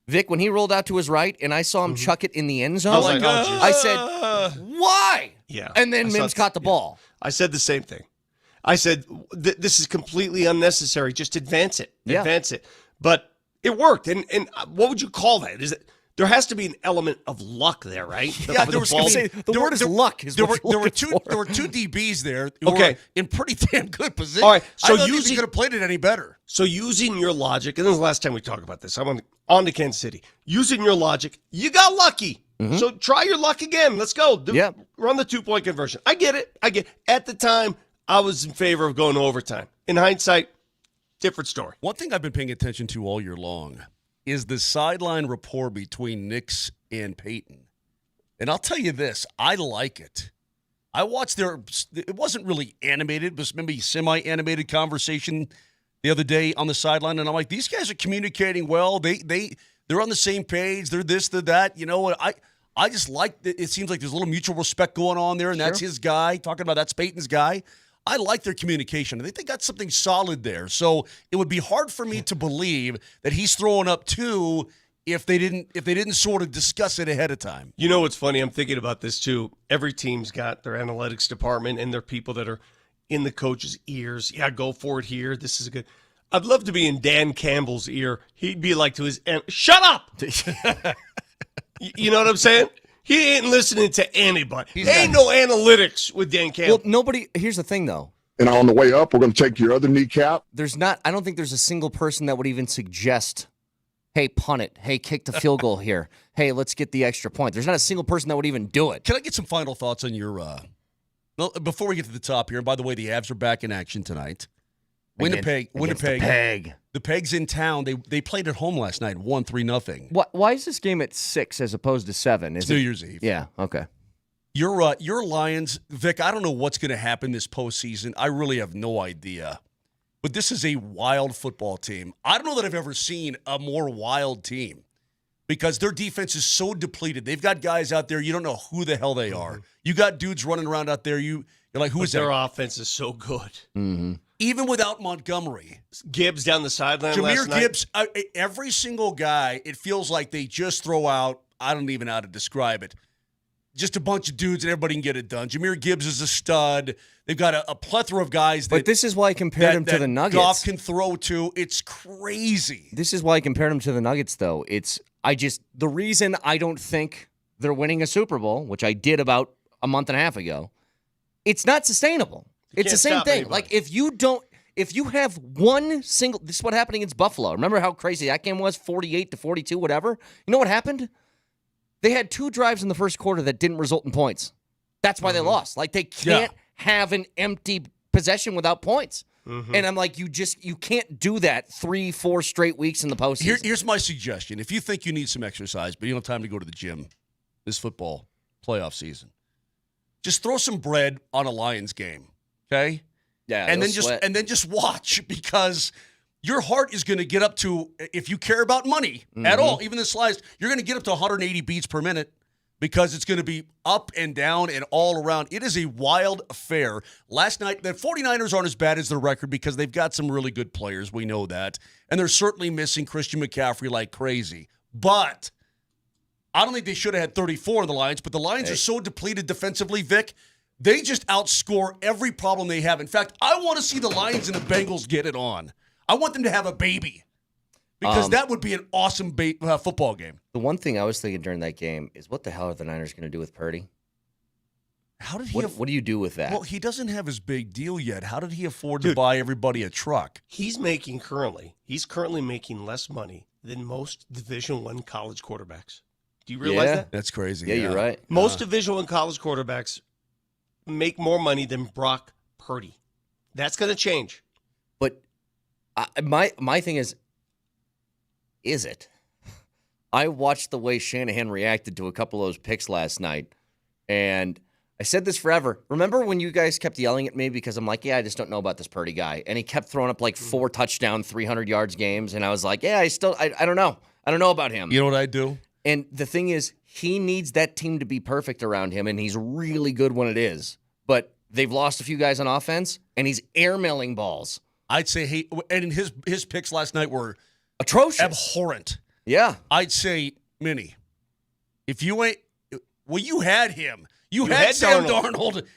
Vic, when he rolled out to his right and I saw him chuck it in the end zone, I was like, oh, geez. I said, why? Yeah. And then Mims caught the ball. I said the same thing. I said, this is completely unnecessary. Just advance it. Yeah. Advance it. But it worked. And what would you call that? Is it? There has to be an element of luck there, right? Yeah, there was going to say, the word is luck. There were 2 DBs there who Okay. were in pretty damn good position. All right, so I don't think he could have played it any better. So using your logic, and this is the last time we talk about this. I'm on to Kansas City. Using your logic, you got lucky. So try your luck again. Let's go. Run the 2-point conversion. I get it. At the time, I was in favor of going to overtime. In hindsight, different story. One thing I've been paying attention to all year long is the sideline rapport between Nix and Peyton. And I'll tell you this, I like it. I watched it wasn't really animated, it was maybe semi-animated conversation the other day on the sideline, and I'm like, these guys are communicating well. They They're on the same page. They're this, they're that. You know, I just like that. It seems like there's a little mutual respect going on there, and that's his guy. Talking about that's Peyton's guy. I like their communication. I think they got something solid there. So it would be hard for me to believe that he's throwing up 2 if they didn't sort of discuss it ahead of time. You know what's funny? I'm thinking about this too. Every team's got their analytics department and their people that are in the coach's ears. Yeah, go for it here. This is good. I'd love to be in Dan Campbell's ear. He'd be like to his shut up. You know what I'm saying? He ain't listening to anybody. Ain't no analytics with Dan Campbell. Well, nobody. Here's the thing, though. And on the way up, we're going to take your other kneecap. I don't think there's a single person that would even suggest, hey, punt it. Hey, kick the field goal here. Hey, let's get the extra point. There's not a single person that would even do it. Can I get some final thoughts on your before we get to the top here? And by the way, the Avs are back in action tonight. Winnipeg. The Pegs in town. They played at home last night, won 3-0. Why is this game at 6 as opposed to 7? It's New Year's Eve. Yeah, okay. Your Lions, Vic, I don't know what's going to happen this postseason. I really have no idea. But this is a wild football team. I don't know that I've ever seen a more wild team because their defense is so depleted. They've got guys out there, you don't know who the hell they are. You got dudes running around out there, you're like, who is that? Their offense is so good. Mm-hmm. Even without Montgomery. Gibbs down the sideline last night. Gibbs, every single guy, it feels like they just throw out, I don't even know how to describe it, just a bunch of dudes and everybody can get it done. Jameer Gibbs is a stud. They've got a plethora of guys that. But this is why I compared him to the Nuggets. Goff can throw to. It's crazy. This is why I compared him to the Nuggets, though. The reason I don't think they're winning a Super Bowl, which I did about a month and a half ago, it's not sustainable. It's the same thing. Anybody. Like if you have one single, this is what happened against Buffalo. Remember how crazy that game was? 48-42, whatever. You know what happened? They had 2 drives in the first quarter that didn't result in points. That's why they lost. Like they can't have an empty possession without points. Mm-hmm. And I'm like, you can't do that 3-4 straight weeks in the postseason. Here's my suggestion. If you think you need some exercise, but you don't have time to go to the gym this football playoff season, just throw some bread on a Lions game. Okay? Yeah. And then just watch because your heart is going to get up to, if you care about money at all, even the slightest, you're going to get up to 180 beats per minute because it's going to be up and down and all around. It is a wild affair. Last night, the 49ers aren't as bad as their record because they've got some really good players. We know that. And they're certainly missing Christian McCaffrey like crazy. But I don't think they should have had 34 in the Lions, but the Lions are so depleted defensively, Vic. They just outscore every problem they have. In fact, I want to see the Lions and the Bengals get it on. I want them to have a baby because that would be an awesome football game. The one thing I was thinking during that game is, what the hell are the Niners going to do with Purdy? How did he? What do you do with that? Well, he doesn't have his big deal yet. How did he afford to buy everybody a truck? He's currently making less money than most Division I college quarterbacks. Do you realize that? That's crazy. Yeah, you're right. Most Division I college quarterbacks make more money than Brock Purdy. That's going to change. But my thing is it? I watched the way Shanahan reacted to a couple of those picks last night, and I said this forever. Remember when you guys kept yelling at me because I'm like, I just don't know about this Purdy guy, and he kept throwing up like 4 touchdown, 300 yards games, and I was like, I don't know. I don't know about him. You know what I do? And the thing is, he needs that team to be perfect around him, and he's really good when it is. But they've lost a few guys on offense, and he's airmailing balls. I'd say, and his picks last night were atrocious, abhorrent. Yeah. I'd say, Minnie, if you ain't, well, you had him. You had Sam Darnold.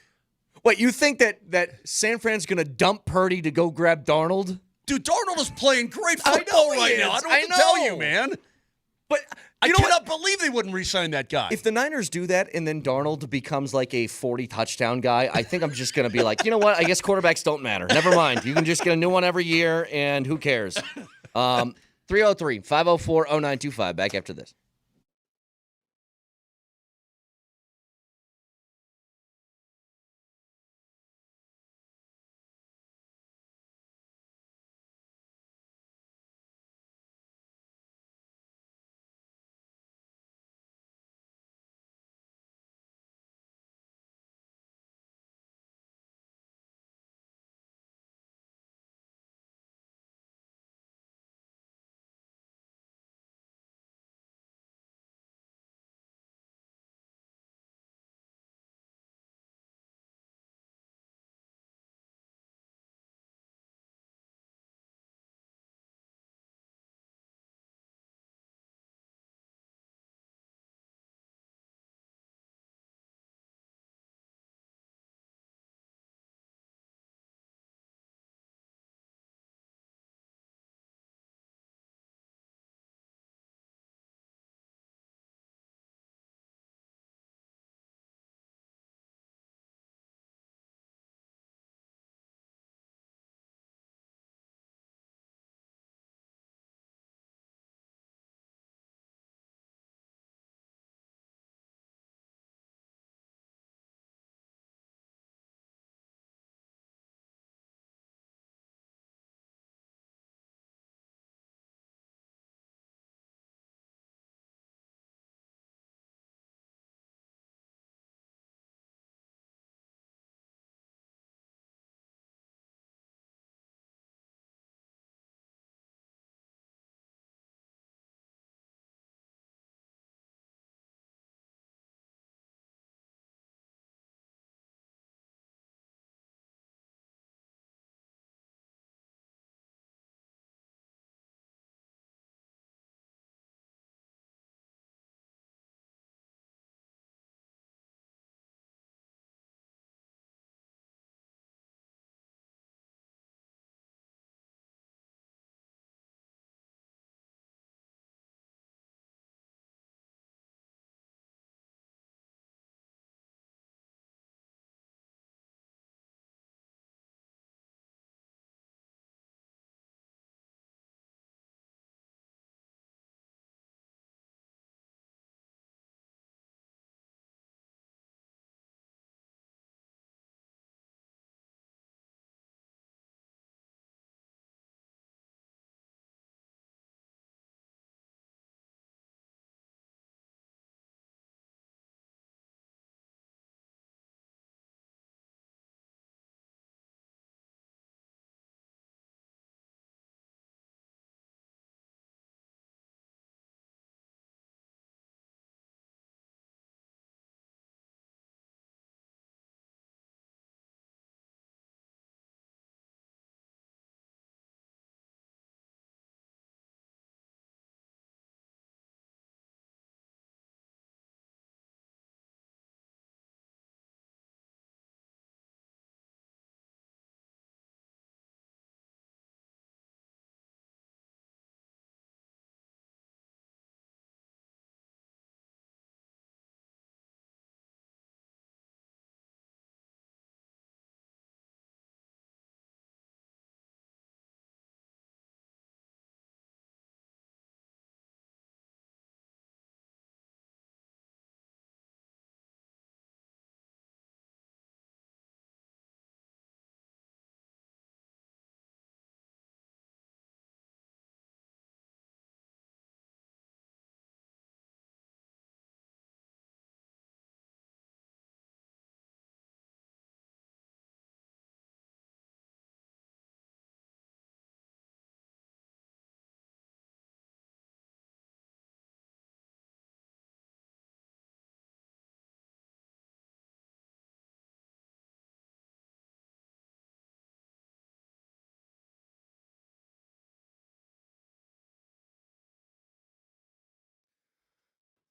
Wait, you think that San Fran's going to dump Purdy to go grab Darnold? Dude, Darnold is playing great football right now. I don't know what to tell you, man. But I cannot believe they wouldn't re-sign that guy. If the Niners do that and then Darnold becomes like a 40-touchdown guy, I think I'm just going to be like, you know what? I guess quarterbacks don't matter. Never mind. You can just get a new one every year, and who cares? 303-504-0925. Back after this.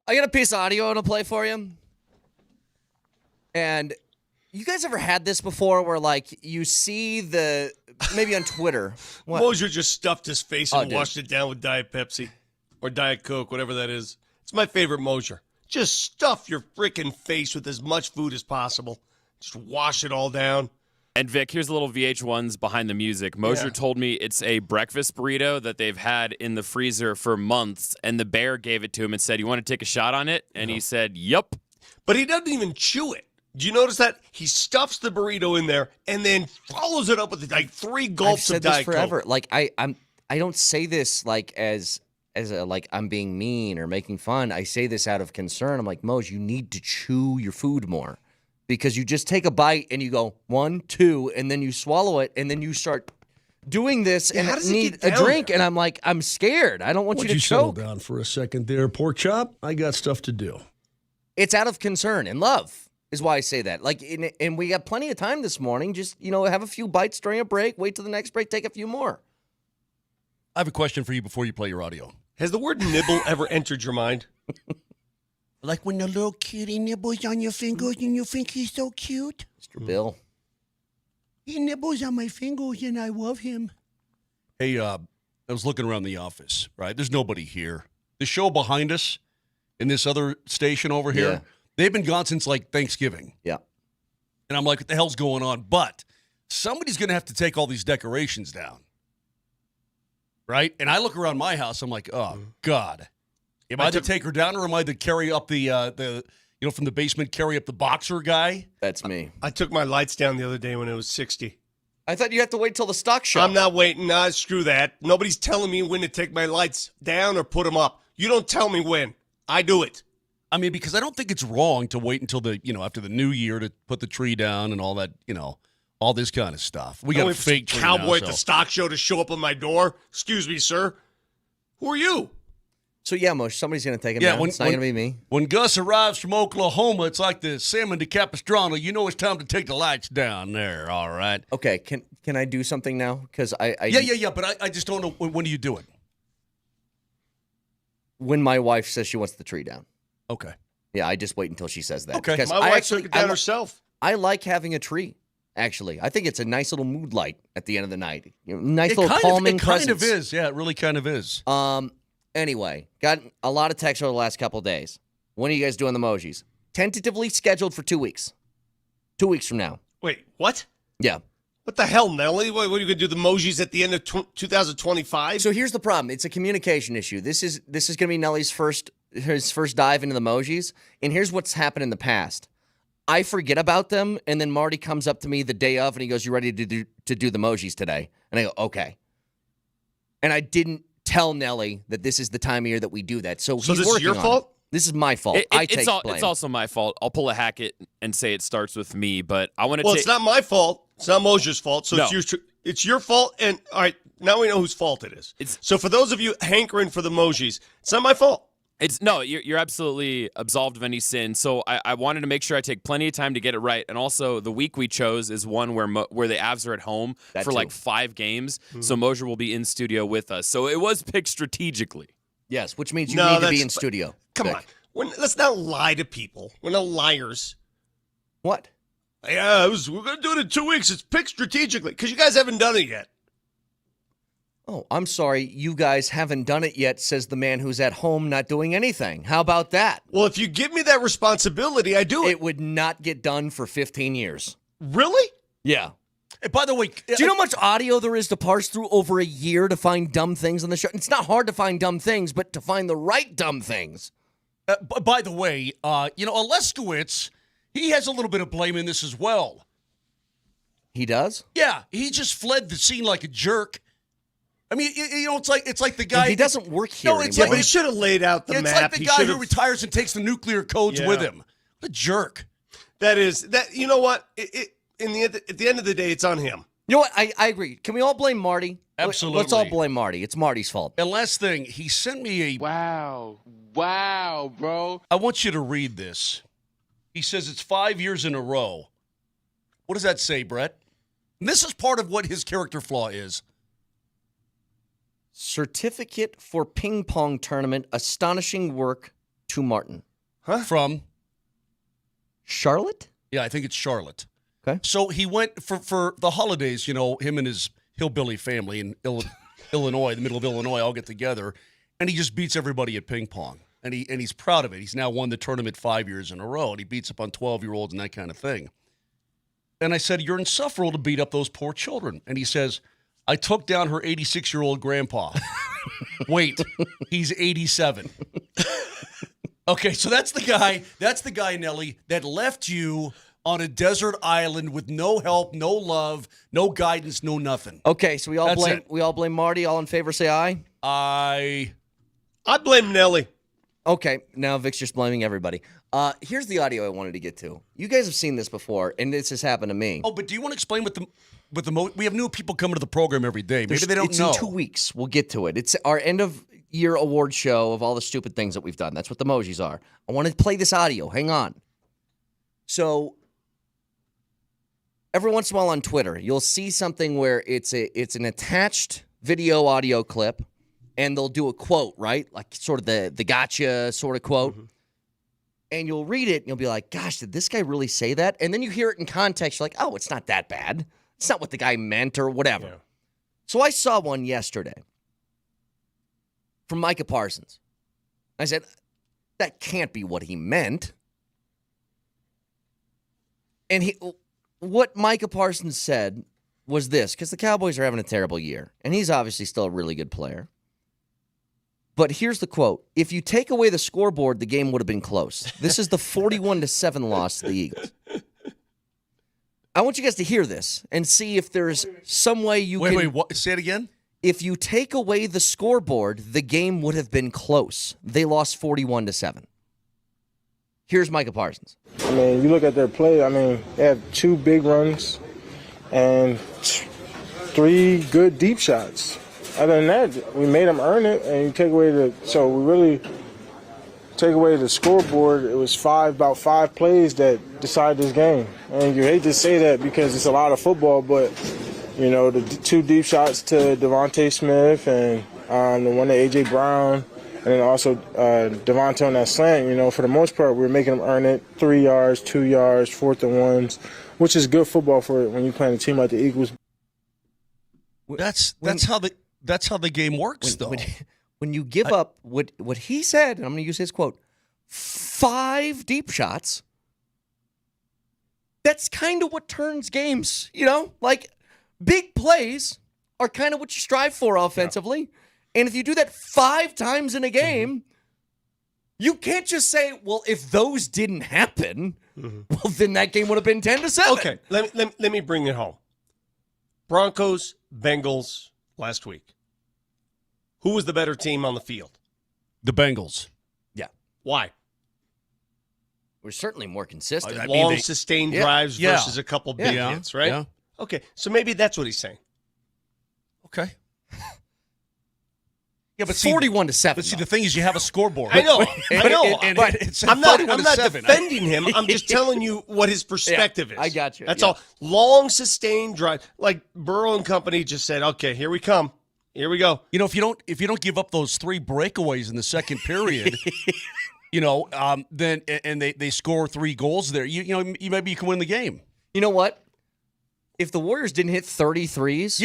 I got a piece of audio to play for you. And you guys ever had this before where, like, you see maybe on Twitter. What? Mosier just stuffed his face and dude. washed it down with Diet Pepsi or Diet Coke, whatever that is. It's my favorite Mosier. Just stuff your freaking face with as much food as possible. Just wash it all down. And Vic, here's a little VH1's behind the music. Mosier told me it's a breakfast burrito that they've had in the freezer for months, and the bear gave it to him and said, "You want to take a shot on it?" And he said, "Yup." But he doesn't even chew it. Do you notice that? He stuffs the burrito in there and then follows it up with like 3 gulps I've said of Diet this forever. Coke. Like I don't say this like as a like I'm being mean or making fun. I say this out of concern. I'm like, Moj, you need to chew your food more. Because you just take a bite and you go 1, 2, and then you swallow it, and then you start doing this and need a drink. there? And I'm like, I'm scared. I don't want you to settle choke. down for a second there, pork chop? I got stuff to do. It's out of concern and love is why I say that. Like, and we got plenty of time this morning. Just, have a few bites during a break. Wait till the next break. Take a few more. I have a question for you before you play your audio. Has the word nibble ever entered your mind? Like when the little kitty nibbles on your fingers and you think he's so cute? Mr. Bill. He nibbles on my fingers and I love him. Hey, I was looking around the office, right? There's nobody here. The show behind us in this other station over here, they've been gone since like Thanksgiving. Yeah. And I'm like, what the hell's going on? But somebody's going to have to take all these decorations down. Right? And I look around my house, I'm like, oh, God. Am I to take her down or am I to carry up the from the basement, carry up the boxer guy? That's me. I took my lights down the other day when it was 60. I thought you had to wait till the stock show. I'm not waiting. Nah, screw that. Nobody's telling me when to take my lights down or put them up. You don't tell me when. I do it. I mean, because I don't think it's wrong to wait until after the new year to put the tree down and all that, all this kind of stuff. We got a fake tree cowboy now, at the stock show to show up on my door. Excuse me, sir. Who are you? So, yeah, Mosh, somebody's going to take it down. It's not going to be me. When Gus arrives from Oklahoma, it's like the salmon de Capistrano. You know it's time to take the lights down there, all right? Okay, can I do something now? Because Yeah, but I just don't know. When do you do it? When my wife says she wants the tree down. Okay. Yeah, I just wait until she says that. Okay. Because My wife took it down herself. I like having a tree, actually. I think it's a nice little mood light at the end of the night. Nice little calming presence. It kind of is. Yeah, it really kind of is. Anyway, got a lot of texts over the last couple of days. When are you guys doing the emojis? Tentatively scheduled for 2 weeks. 2 weeks from now. Wait, what? Yeah. What the hell, Nelly? What are you going to do, the emojis at the end of 2025? So here's the problem. It's a communication issue. This is going to be Nelly's first dive into the emojis. And here's what's happened in the past. I forget about them, and then Marty comes up to me the day of, and he goes, "You ready to do the emojis today?" And I go, "Okay." And I didn't tell Nelly that this is the time of year that we do that. So he's this is your on fault? it. This is my fault. I take blame. It's also my fault. I'll pull a Hackett and say it starts with me, but I want to. Well, it's not my fault. It's not Mosier's fault. So No. it's your fault. And all right, now we know whose fault it is. So for those of you hankering for the emojis, it's not my fault. You're absolutely absolved of any sin. So I wanted to make sure I take plenty of time to get it right. And also, the week we chose is one where the Avs are at home for like 5 games. Mm-hmm. So Mosier will be in studio with us. So it was picked strategically. Yes, which means you need to be in studio. Come on. Let's not lie to people. We're not liars. What? Yeah, we're going to do it in 2 weeks. It's picked strategically because you guys haven't done it yet. Oh, I'm sorry. You guys haven't done it yet, says the man who's at home not doing anything. How about that? Well, if you give me that responsibility, I do it. It would not get done for 15 years. Really? Yeah. Hey, by the way, do you know how much audio there is to parse through over a year to find dumb things on the show? It's not hard to find dumb things, but to find the right dumb things. By the way, Oleskowitz, he has a little bit of blame in this as well. He does? Yeah, he just fled the scene like a jerk. I mean, it's like the guy. He doesn't work here anymore. But he should have laid out the map. It's like the guy who retires and takes the nuclear codes with him. What a jerk. That. You know what? At the end of the day, it's on him. You know what? I agree. Can we all blame Marty? Absolutely. Let's all blame Marty. It's Marty's fault. And last thing, he sent me a... Wow, bro. I want you to read this. He says it's 5 years in a row. What does that say, Brett? And this is part of what his character flaw is. Certificate for ping pong tournament. Astonishing work. to Martin. From Charlotte? Yeah, I think it's Charlotte. Okay. So he went for the holidays, him and his hillbilly family in Illinois, the middle of Illinois, all get together, and he just beats everybody at ping pong. And he's proud of it. He's now won the tournament 5 years in a row, and he beats up on 12-year-olds and that kind of thing. And I said, you're insufferable to beat up those poor children. And he says, I took down her 86-year-old grandpa. Wait, he's 87. Okay, so that's the guy, Nelly, that left you on a desert island with no help, no love, no guidance, no nothing. Okay, so we all blame Marty. All in favor say aye. I blame Nelly. Okay, now Vic's just blaming everybody. Here's the audio I wanted to get to. You guys have seen this before, and this has happened to me. Oh, but do you want to explain we have new people coming to the program every day. Maybe they don't know. It's in 2 weeks. We'll get to it. It's our end of year award show of all the stupid things that we've done. That's what the emojis are. I want to play this audio. Hang on. So every once in a while on Twitter, you'll see something where it's an attached video audio clip, and they'll do a quote, right? Like sort of the gotcha sort of quote. Mm-hmm. And you'll read it, and you'll be like, gosh, did this guy really say that? And then you hear it in context. You're like, oh, it's not that bad. It's not what the guy meant or whatever. Yeah. So I saw one yesterday from Micah Parsons. I said, that can't be what he meant. And what Micah Parsons said was this, because the Cowboys are having a terrible year, and he's obviously still a really good player. But here's the quote. If you take away the scoreboard, the game would have been close. This is the 41-7 loss to the Eagles. I want you guys to hear this and see if there's some way you can... Wait, what? Say it again? If you take away the scoreboard, the game would have been close. They lost 41-7. Here's Micah Parsons. I mean, you look at their play, they have 2 big runs and 3 good deep shots. Other than that, we made them earn it, and you take away we really take away the scoreboard. It was about 5 plays that decided this game. And you hate to say that because it's a lot of football, but, the 2 deep shots to Devontae Smith and the one to A.J. Brown, and then also Devontae on that slant, for the most part, we're making them earn it. 3 yards, 2 yards, 4th and 1s, which is good football for when you're playing a team like the Eagles. That's how the game works, though. When you give up what he said, and I'm going to use his quote, 5 deep shots, that's kind of what turns games, Like, big plays are kind of what you strive for offensively. Yeah. And if you do that 5 times in a game, you can't just say, well, if those didn't happen, well, then that game would have been 10-7. Okay, let me bring it home. Broncos, Bengals last week. Who was the better team on the field? The Bengals. Yeah. Why? We're certainly more consistent. Long, sustained drives versus a couple big hits, right? Yeah. Okay, so maybe that's what he's saying. Okay. Yeah, but 41-7. But see, the thing is, you have a scoreboard. I know. I'm not 41-7. defending him. I'm just telling you what his perspective is. I got you. That's all. Long, sustained drive. Like Burrow and company just said, okay, here we come. Here we go. If you don't give up those 3 breakaways in the second period, then and they score 3 goals there, maybe you can win the game. You know what? If the Warriors didn't hit 33s,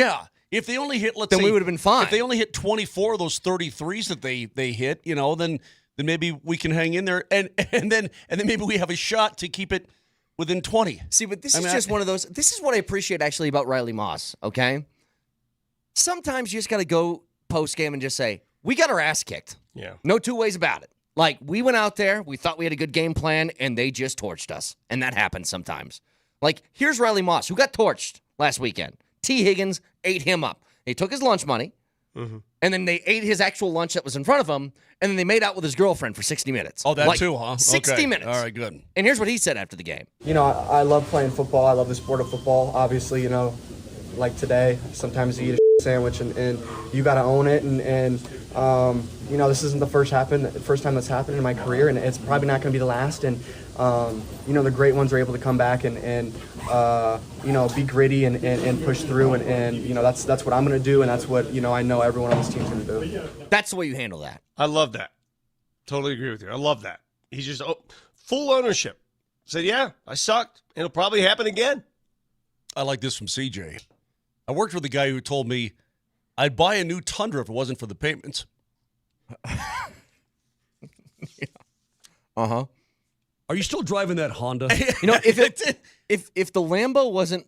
if they only hit, then we would have been fine. If they only hit 24 of those 33s that they hit, then maybe we can hang in there, and then maybe we have a shot to keep it within 20. See, but this is just one of those. This is what I appreciate actually about Riley Moss. Okay. Sometimes you just got to go post-game and just say, we got our ass kicked. Yeah. No 2 ways about it. Like, we went out there, we thought we had a good game plan, and they just torched us. And that happens sometimes. Like, here's Riley Moss, who got torched last weekend. T. Higgins ate him up. They took his lunch money, and then they ate his actual lunch that was in front of him, and then they made out with his girlfriend for 60 minutes. Oh, that too, huh? 60 minutes. All right, good. And here's what he said after the game. I love playing football. I love the sport of football. Obviously, like today, sometimes you eat a sandwich and you got to own it. And this isn't the first time that's happened in my career, and it's probably not going to be the last. And, the great ones are able to come back and be gritty and push through. And that's what I'm going to do. And that's what, I know everyone on this team's going to do. That's the way you handle that. I love that. Totally agree with you. I love that. He's just full ownership. Said, yeah, I sucked. It'll probably happen again. I like this from CJ. I worked with a guy who told me I'd buy a new Tundra if it wasn't for the payments. Yeah. Uh-huh. Are you still driving that Honda? You know, if the Lambo wasn't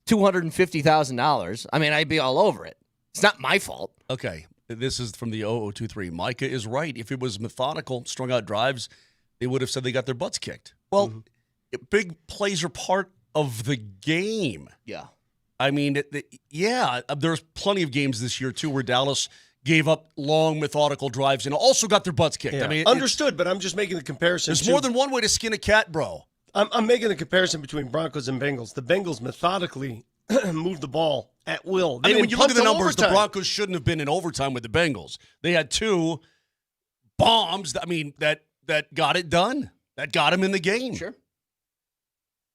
$250,000, I mean, I'd be all over it. It's not my fault. Okay. This is from the 0023. Micah is right. If it was methodical, strung out drives, they would have said they got their butts kicked. Well, big plays are part of the game. Yeah. I mean, there's plenty of games this year, too, where Dallas gave up long, methodical drives and also got their butts kicked. Yeah. I mean, understood, but I'm just making the comparison. There's more than one way to skin a cat, bro. I'm making the comparison between Broncos and Bengals. The Bengals methodically moved the ball at will. I mean, when you look at the numbers, the Broncos shouldn't have been in overtime with the Bengals. They had 2 bombs, that got it done. That got them in the game. Sure.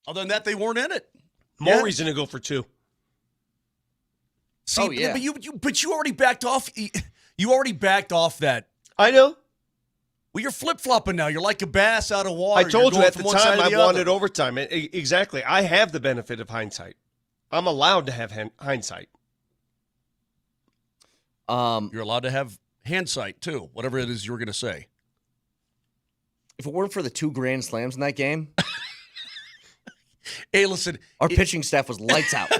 Other than that, they weren't in it. More reason to go for 2. See, but you already backed off. You already backed off that. I know. Well, you're flip-flopping now. You're like a bass out of water. I told you at the time I wanted other. overtime. Exactly. I have the benefit of hindsight. I'm allowed to have hindsight. You're allowed to have hindsight, too, whatever it is you were going to say. If it weren't for the 2 grand slams in that game, hey, listen. Our pitching staff was lights out.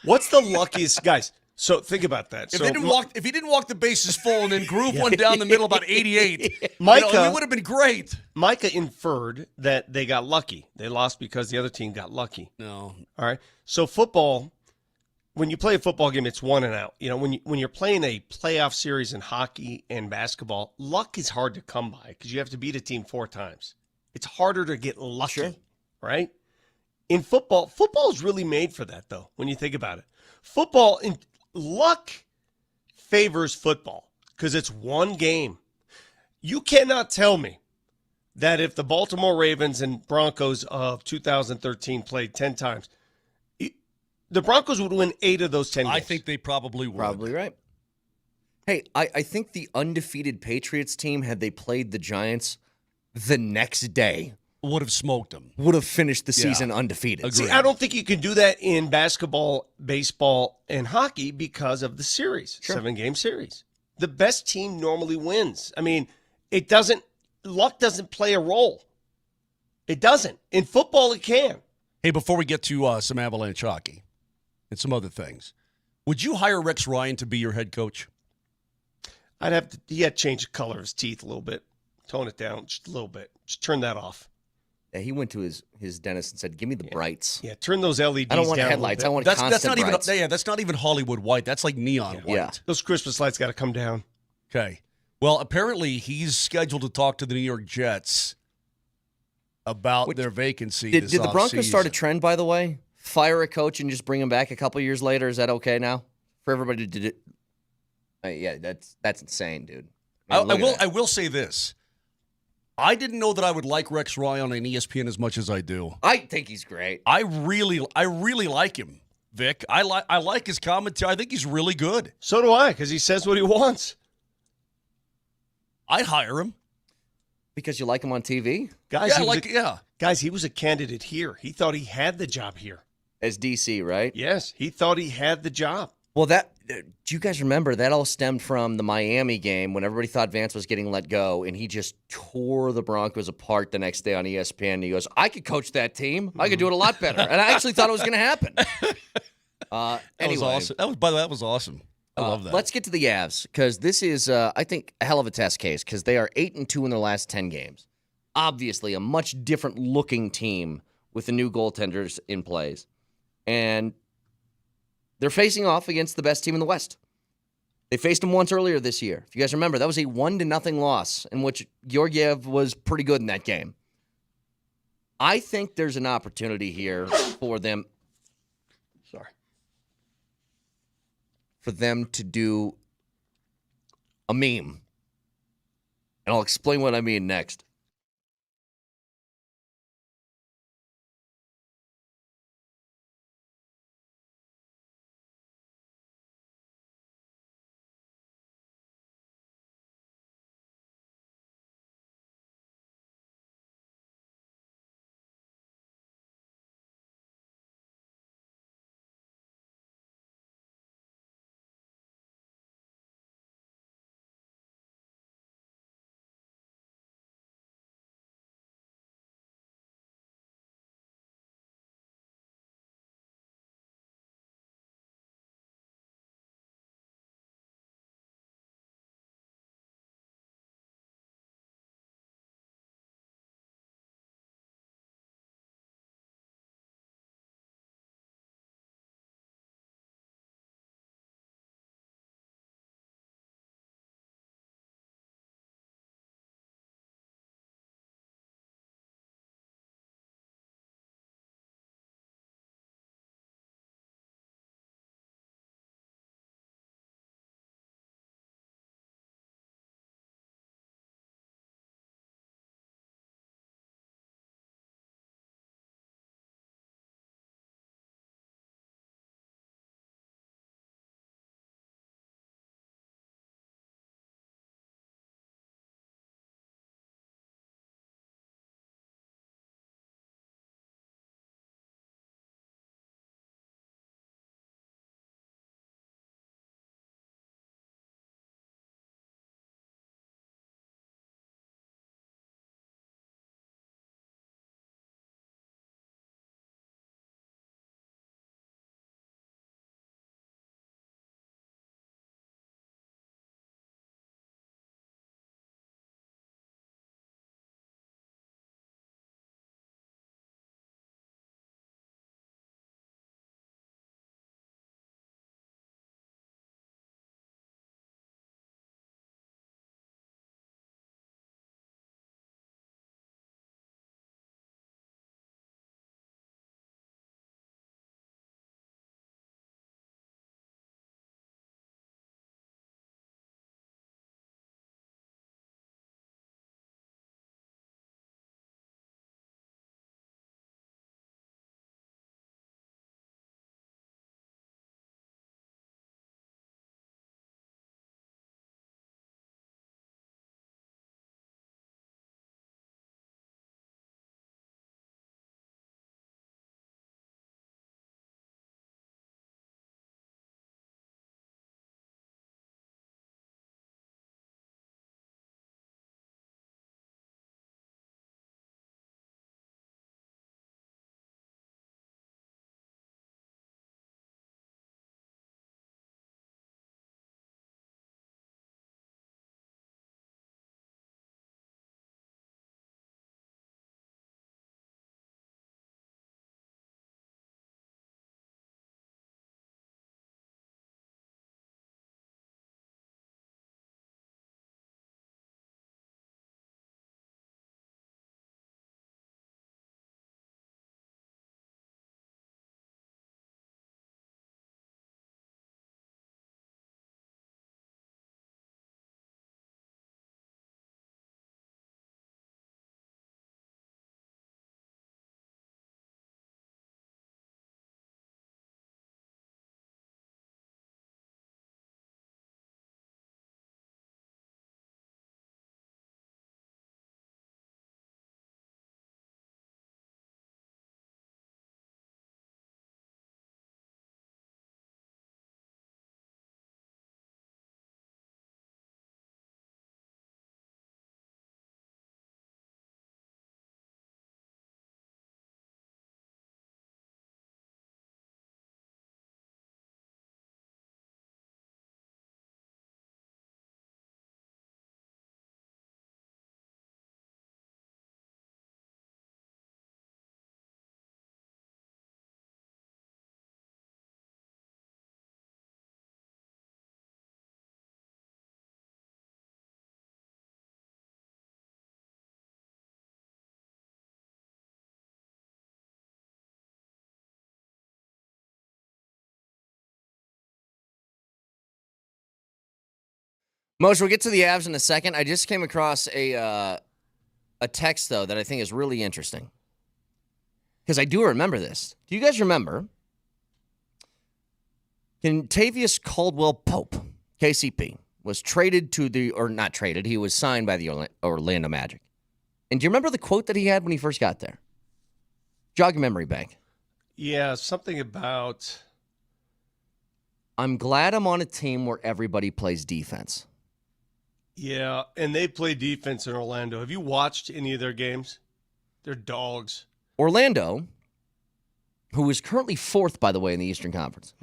What's the luckiest, guys? So think about that. If he didn't walk the bases full and then groove one down the middle about 88, Micah, it would have been great. Micah inferred that they got lucky. They lost because the other team got lucky. No. All right. So football, when you play a football game, it's 1 and out. You know, when you're playing a playoff series in hockey and basketball, luck is hard to come by because you have to beat a team 4 times. It's harder to get lucky, right? In football is really made for that, though, when you think about it. Luck favors football because it's 1 game. You cannot tell me that if the Baltimore Ravens and Broncos of 2013 played 10 times, the Broncos would win 8 of those 10 games. I think they probably would. Probably right. Hey, I think the undefeated Patriots team, had they played the Giants the next day, would have smoked them. Would have finished the season undefeated. See, I don't think you can do that in basketball, baseball, and hockey because of the series, 7-game series. The best team normally wins. I mean, luck doesn't play a role. It doesn't. In football, it can. Hey, before we get to some Avalanche hockey and some other things, would you hire Rex Ryan to be your head coach? I'd have to, change the color of his teeth a little bit. Tone it down just a little bit. Just turn that off. Yeah, he went to his dentist and said, "Give me the brights." Yeah, turn those LEDs down. I don't want headlights. I want constant that's not brights. even. Yeah, that's not even Hollywood white. That's like neon white. Yeah. Those Christmas lights got to come down. Okay. Well, apparently he's scheduled to talk to the New York Jets about their vacancy. Did the Broncos start a trend, by the way? Fire a coach and just bring him back a couple years later. Is that okay now for everybody to do? Yeah, that's insane, dude. I will say this. I didn't know that I would like Rex Ryan on ESPN as much as I do. I think he's great. I really like him, Vic. I like his commentary. I think he's really good. So do I, because he says what he wants. I'd hire him. Because you like him on TV? Guys, Guys, he was a candidate here. He thought he had the job here. As DC, right? Yes, he thought he had the job. Well, do you guys remember that all stemmed from the Miami game when everybody thought Vance was getting let go, and he just tore the Broncos apart the next day on ESPN. And he goes, "I could coach that team. I could do it a lot better." And I actually thought it was going to happen. That was awesome. By the way, that was awesome. I love that. Let's get to the Avs, because this is, I think, a hell of a test case, because they are 8-2 in their last 10 games. Obviously, a much different looking team with the new goaltenders in place. And they're facing off against the best team in the West. They faced them once earlier this year. If you guys remember, that was a 1-0 loss in which Georgiev was pretty good in that game. I think there's an opportunity here for them. For them to do a meme. And I'll explain what I mean next. Moshe, we'll get to the Avs in a second. I just came across a text, though, that I think is really interesting. Because I do remember this. Do you guys remember Kentavious Caldwell-Pope, KCP, was traded to not traded, he was signed by the Orlando Magic. And do you remember the quote that he had when he first got there? Jog your memory bank. Yeah, something about... I'm glad I'm on a team where everybody plays defense. Yeah, and they play defense in Orlando. Have you watched any of their games? They're dogs. Orlando, who is currently 4th, by the way, in the Eastern Conference,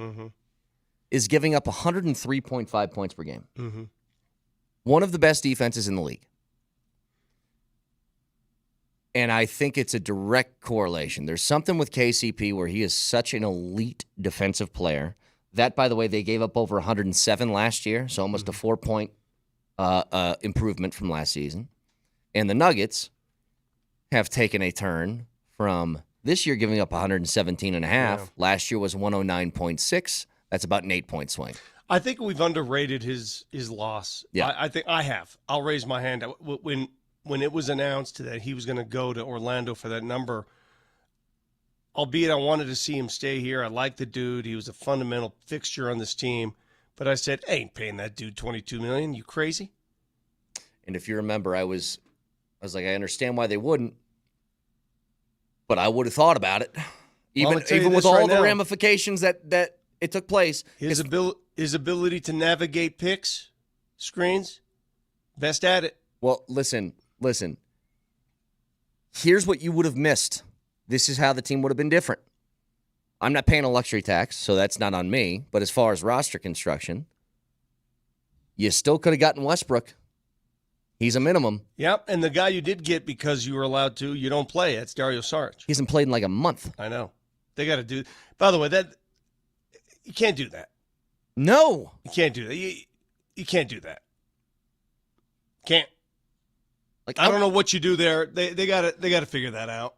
is giving up 103.5 points per game. One of the best defenses in the league. And I think it's a direct correlation. There's something with KCP where he is such an elite defensive player. That, by the way, they gave up over 107 last year, so almost a 4-point improvement from last season. And the Nuggets have taken a turn from this year giving up 117.5. Yeah. Last year was 109.6. That's about an 8-point swing. I think we've underrated his loss. Yeah. I think I have. I'll raise my hand. When it was announced that he was going to go to Orlando for that number, albeit I wanted to see him stay here. I like the dude. He was a fundamental fixture on this team. But I said, I ain't paying that dude $22 million. You crazy? And if you remember, I was like, I understand why they wouldn't, but I would have thought about it. Even with all the ramifications that it took place. His ability to navigate picks, screens, best at it. Well, listen. Here's what you would have missed. This is how the team would have been different. I'm not paying a luxury tax, so that's not on me. But as far as roster construction, you still could have gotten Westbrook. He's a minimum. Yep, and the guy you did get because you were allowed to, you don't play. That's Dario Saric. He hasn't played in like a month. I know. They got to do. By the way, you can't do that. No, you can't do that. You can't do that. Can't. Like I don't know what you do there. They got to figure that out.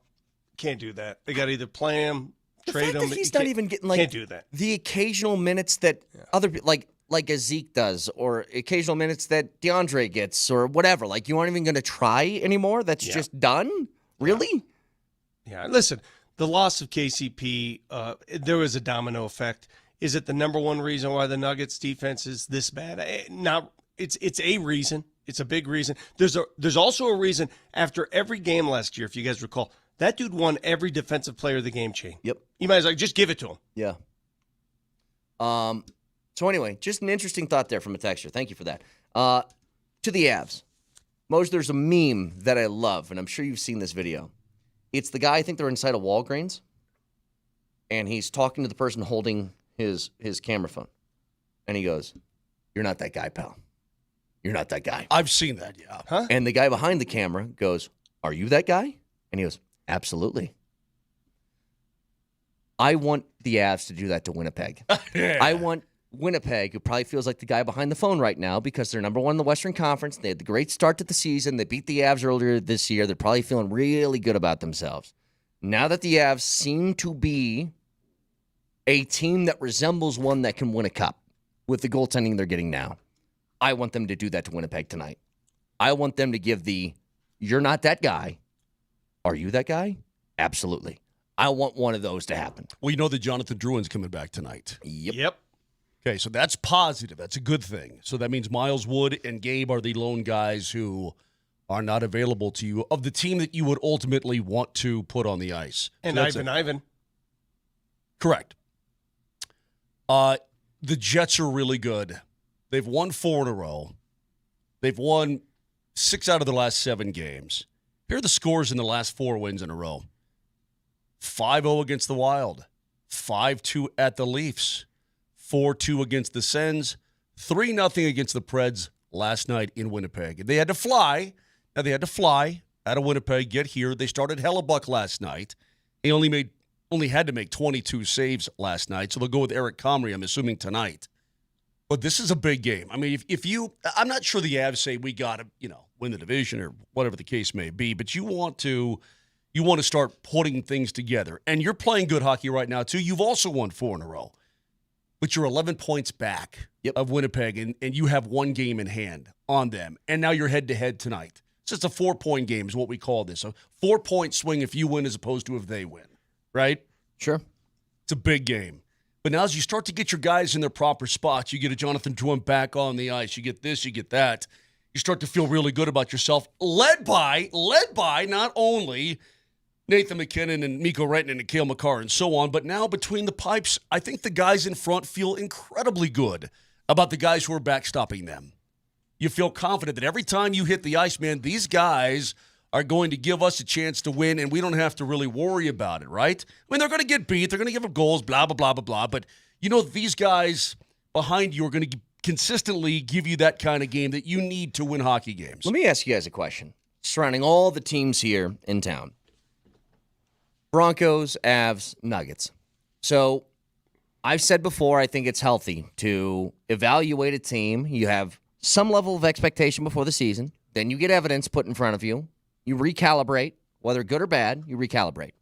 Can't do that. They got to either play him, trade him. He's not even getting can't do that. The occasional minutes that other people like a Zeke does, or occasional minutes that DeAndre gets, or whatever. Like you aren't even going to try anymore. That's just done. Really? Yeah. Listen, the loss of KCP, there was a domino effect. Is it the number one reason why the Nuggets defense is this bad? It's a reason. It's a big reason. There's also a reason after every game last year, if you guys recall, that dude won every defensive player of the game chain. Yep. You might as well just give it to him. Yeah. So anyway, just an interesting thought there from a texter. Thank you for that. To the Avs. Moj, there's a meme that I love, and I'm sure you've seen this video. It's the guy, I think they're inside a Walgreens, and he's talking to the person holding his camera phone. And he goes, "You're not that guy, pal. You're not that guy." I've seen that, yeah. Huh? And the guy behind the camera goes, "Are you that guy?" And he goes, "Absolutely." I want the Avs to do that to Winnipeg. I want Winnipeg, who probably feels like the guy behind the phone right now because they're number one in the Western Conference. They had the great start to the season. They beat the Avs earlier this year. They're probably feeling really good about themselves. Now that the Avs seem to be a team that resembles one that can win a cup with the goaltending they're getting now, I want them to do that to Winnipeg tonight. I want them to give "You're not that guy. Are you that guy?" Absolutely. I want one of those to happen. Well, you know that Jonathan Drouin's coming back tonight. Yep. Okay, so that's positive. That's a good thing. So that means Miles Wood and Gabe are the lone guys who are not available to you of the team that you would ultimately want to put on the ice. And so Ivan. Correct. The Jets are really good. They've won 4 in a row. They've won 6 out of the last 7 games. Here are the scores in the last 4 wins in a row. 5-0 against the Wild. 5-2 at the Leafs. 4-2 against the Sens. 3-0 against the Preds last night in Winnipeg. They had to fly. Now, they had to fly out of Winnipeg, get here. They started Hellebuck last night. They only had to make 22 saves last night, so they'll go with Eric Comrie, I'm assuming, tonight. But this is a big game. I mean, I'm not sure the Avs say we got to, win the division or whatever the case may be, but you want to start putting things together. And you're playing good hockey right now, too. You've also won 4 in a row. but you're 11 points back of Winnipeg, and you have one game in hand on them. And now you're head-to-head tonight. So it's a 4-point game is what we call this. A 4-point swing if you win as opposed to if they win, right? Sure. It's a big game. But now as you start to get your guys in their proper spots, you get a Jonathan Drouin back on the ice, you get this, you get that, you start to feel really good about yourself, led by not only Nathan McKinnon and Mikko Renton and Cale Makar and so on, but now between the pipes, I think the guys in front feel incredibly good about the guys who are backstopping them. You feel confident that every time you hit the ice, man, these guys are going to give us a chance to win, and we don't have to really worry about it, right? I mean, they're going to get beat. They're going to give up goals, blah, blah, blah, blah, blah. But, these guys behind you are going to consistently give you that kind of game that you need to win hockey games. Let me ask you guys a question surrounding all the teams here in town. Broncos, Avs, Nuggets. So I've said before, I think it's healthy to evaluate a team. You have some level of expectation before the season. Then you get evidence put in front of you. You recalibrate, whether good or bad, you recalibrate.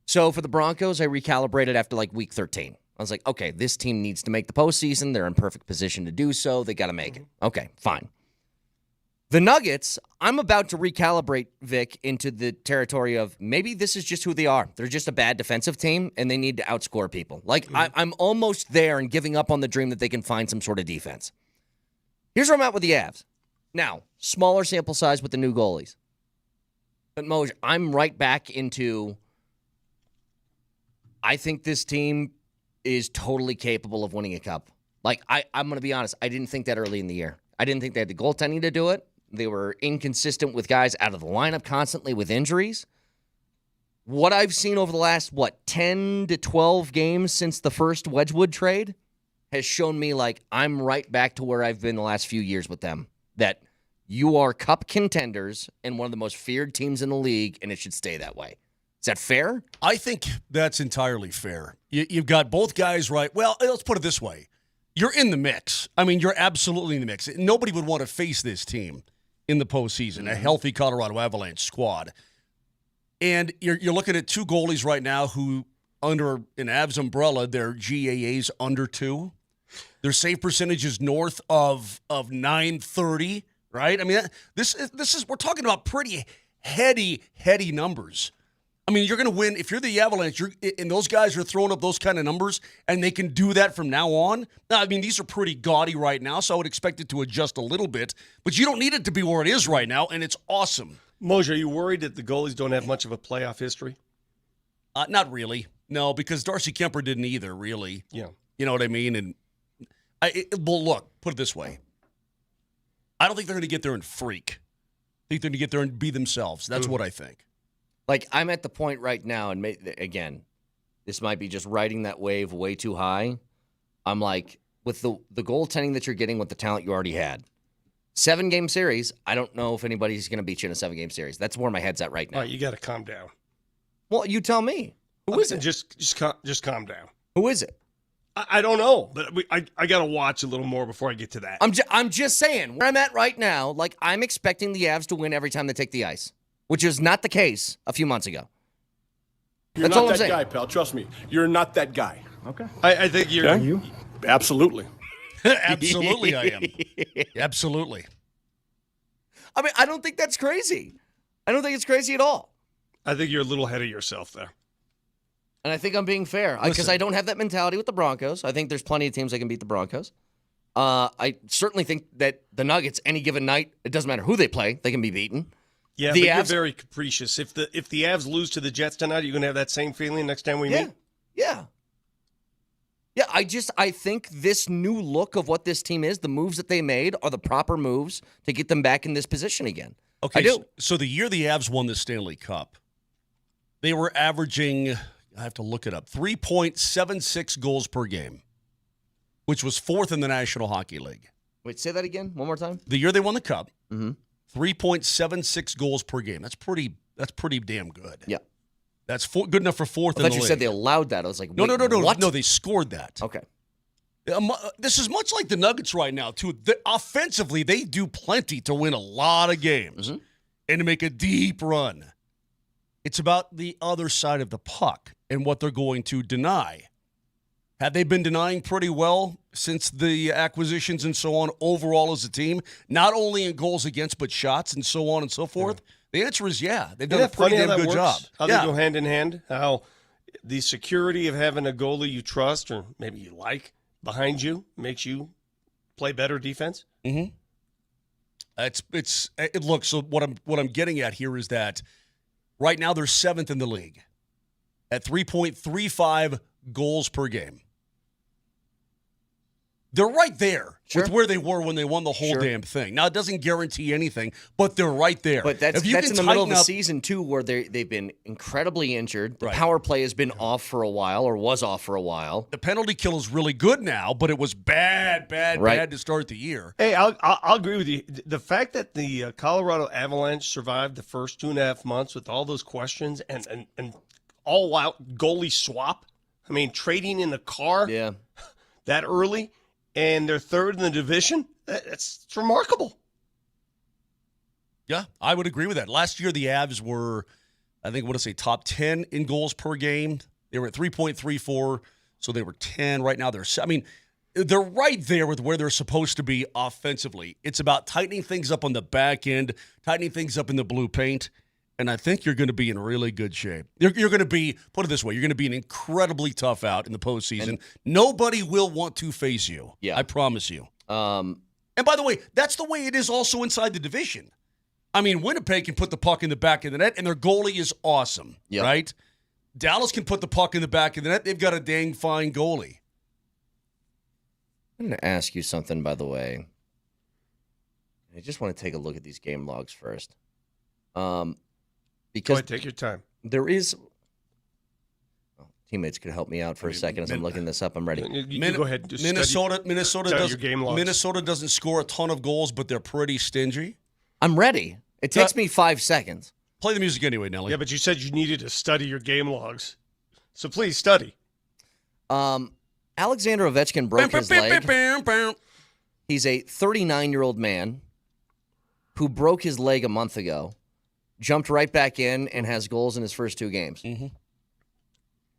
So for the Broncos, I recalibrated after week 13. I was like, okay, this team needs to make the postseason. They're in perfect position to do so. They got to make it. Okay, fine. The Nuggets, I'm about to recalibrate, Vic, into the territory of maybe this is just who they are. They're just a bad defensive team, and they need to outscore people. I'm almost there and giving up on the dream that they can find some sort of defense. Here's where I'm at with the Avs. Now, smaller sample size with the new goalies. But, Moj, I'm right back into I think this team is totally capable of winning a cup. I'm going to be honest. I didn't think that early in the year. I didn't think they had the goaltending to do it. They were inconsistent with guys out of the lineup constantly with injuries. What I've seen over the last, 10 to 12 games since the first Wedgwood trade has shown me I'm right back to where I've been the last few years with them. That you are cup contenders and one of the most feared teams in the league, and it should stay that way. Is that fair? I think that's entirely fair. You've got both guys right. Well, let's put it this way. You're in the mix. I mean, you're absolutely in the mix. Nobody would want to face this team in the postseason, a healthy Colorado Avalanche squad. And you're looking at two goalies right now who, under an Avs umbrella, their GAA's under 2. Their save percentage is north of 930, right? I mean, this is we're talking about pretty heady numbers. I mean, you're going to win if you're the Avalanche, and those guys are throwing up those kind of numbers, and they can do that from now on. Now, I mean, these are pretty gaudy right now, so I would expect it to adjust a little bit, but you don't need it to be where it is right now, and it's awesome. Moj, are you worried that the goalies don't have much of a playoff history? Not really. No, because Darcy Kemper didn't either, really. Yeah. You know what I mean? And well, look, put it this way. I don't think they're going to get there and freak. I think they're going to get there and be themselves. That's what I think. I'm at the point right now, and again, this might be just riding that wave way too high. I'm with the goaltending that you're getting with the talent you already had. 7-game series, I don't know if anybody's going to beat you in a 7-game series. That's where my head's at right now. All right, you got to calm down. Well, you tell me. Who is it? Just calm down. Who is it? I don't know, but I got to watch a little more before I get to that. I'm just saying, where I'm at right now, I'm expecting the Avs to win every time they take the ice, which is not the case a few months ago. You're not that guy, pal. Trust me. You're not that guy. Okay. I think you're. Are you? Absolutely. Absolutely, I am. Absolutely. I mean, I don't think that's crazy. I don't think it's crazy at all. I think you're a little ahead of yourself there. And I think I'm being fair because I don't have that mentality with the Broncos. I think there's plenty of teams that can beat the Broncos. I certainly think that the Nuggets, any given night, it doesn't matter who they play, they can be beaten. Yeah, but you're very capricious. If the Avs lose to the Jets tonight, are you going to have that same feeling next time we meet? Yeah. Yeah, I think this new look of what this team is, the moves that they made are the proper moves to get them back in this position again. Okay, I do. So the year the Avs won the Stanley Cup, they were averaging, I have to look it up, 3.76 goals per game, which was 4th in the National Hockey League. Wait, say that again one more time. The year they won the Cup, 3.76 goals per game. That's pretty damn good. Yeah. That's good enough for 4th in the league. I thought you said they allowed that. I was like, no, what? No, they scored that. Okay. This is much like the Nuggets right now, too. Offensively, they do plenty to win a lot of games and to make a deep run. It's about the other side of the puck and what they're going to deny. Have they been denying pretty well since the acquisitions and so on overall as a team? Not only in goals against, but shots and so on and so forth? The answer is yeah. They've done a pretty damn good job. How they go hand in hand? How the security of having a goalie you trust or maybe you like behind you makes you play better defense? Mm-hmm. Look, so what I'm getting at here is that right now they're 7th in the league at 3.35 goals per game. They're right there with where they were when they won the whole damn thing. Now, it doesn't guarantee anything, but they're right there. But that's in the middle of the season, too, where they've been incredibly injured. The power play has been off for a while or was off for a while. The penalty kill is really good now, but it was bad to start the year. Hey, I'll agree with you. The fact that the Colorado Avalanche survived the first 2.5 months with all those questions and all-out goalie swap, I mean, trading in a car that early, and they're 3rd in the division, it's remarkable. Yeah, I would agree with that. Last year, the Avs were, I think, top 10 in goals per game. They were at 3.34, so they were 10. Right now, they're right there with where they're supposed to be offensively. It's about tightening things up on the back end, tightening things up in the blue paint, and I think you're going to be in really good shape. You're going to be, put it this way, you're going to be an incredibly tough out in the postseason. Nobody will want to face you. Yeah. I promise you. And by the way, that's the way it is also inside the division. I mean, Winnipeg can put the puck in the back of the net, and their goalie is awesome, right? Dallas can put the puck in the back of the net. They've got a dang fine goalie. I'm going to ask you something, by the way. I just want to take a look at these game logs first. Because go ahead, take your time. There is teammates could help me out for a second as I'm looking this up. I'm ready. You go ahead. Just Minnesota study your game logs. Minnesota doesn't score a ton of goals, but they're pretty stingy. I'm ready. It takes me 5 seconds. Play the music anyway, Nelly. Yeah, but you said you needed to study your game logs, so please study. Alexander Ovechkin broke his leg. He's a 39-year-old man who broke his leg a month ago. Jumped right back in and has goals in his first 2 games. Mm-hmm.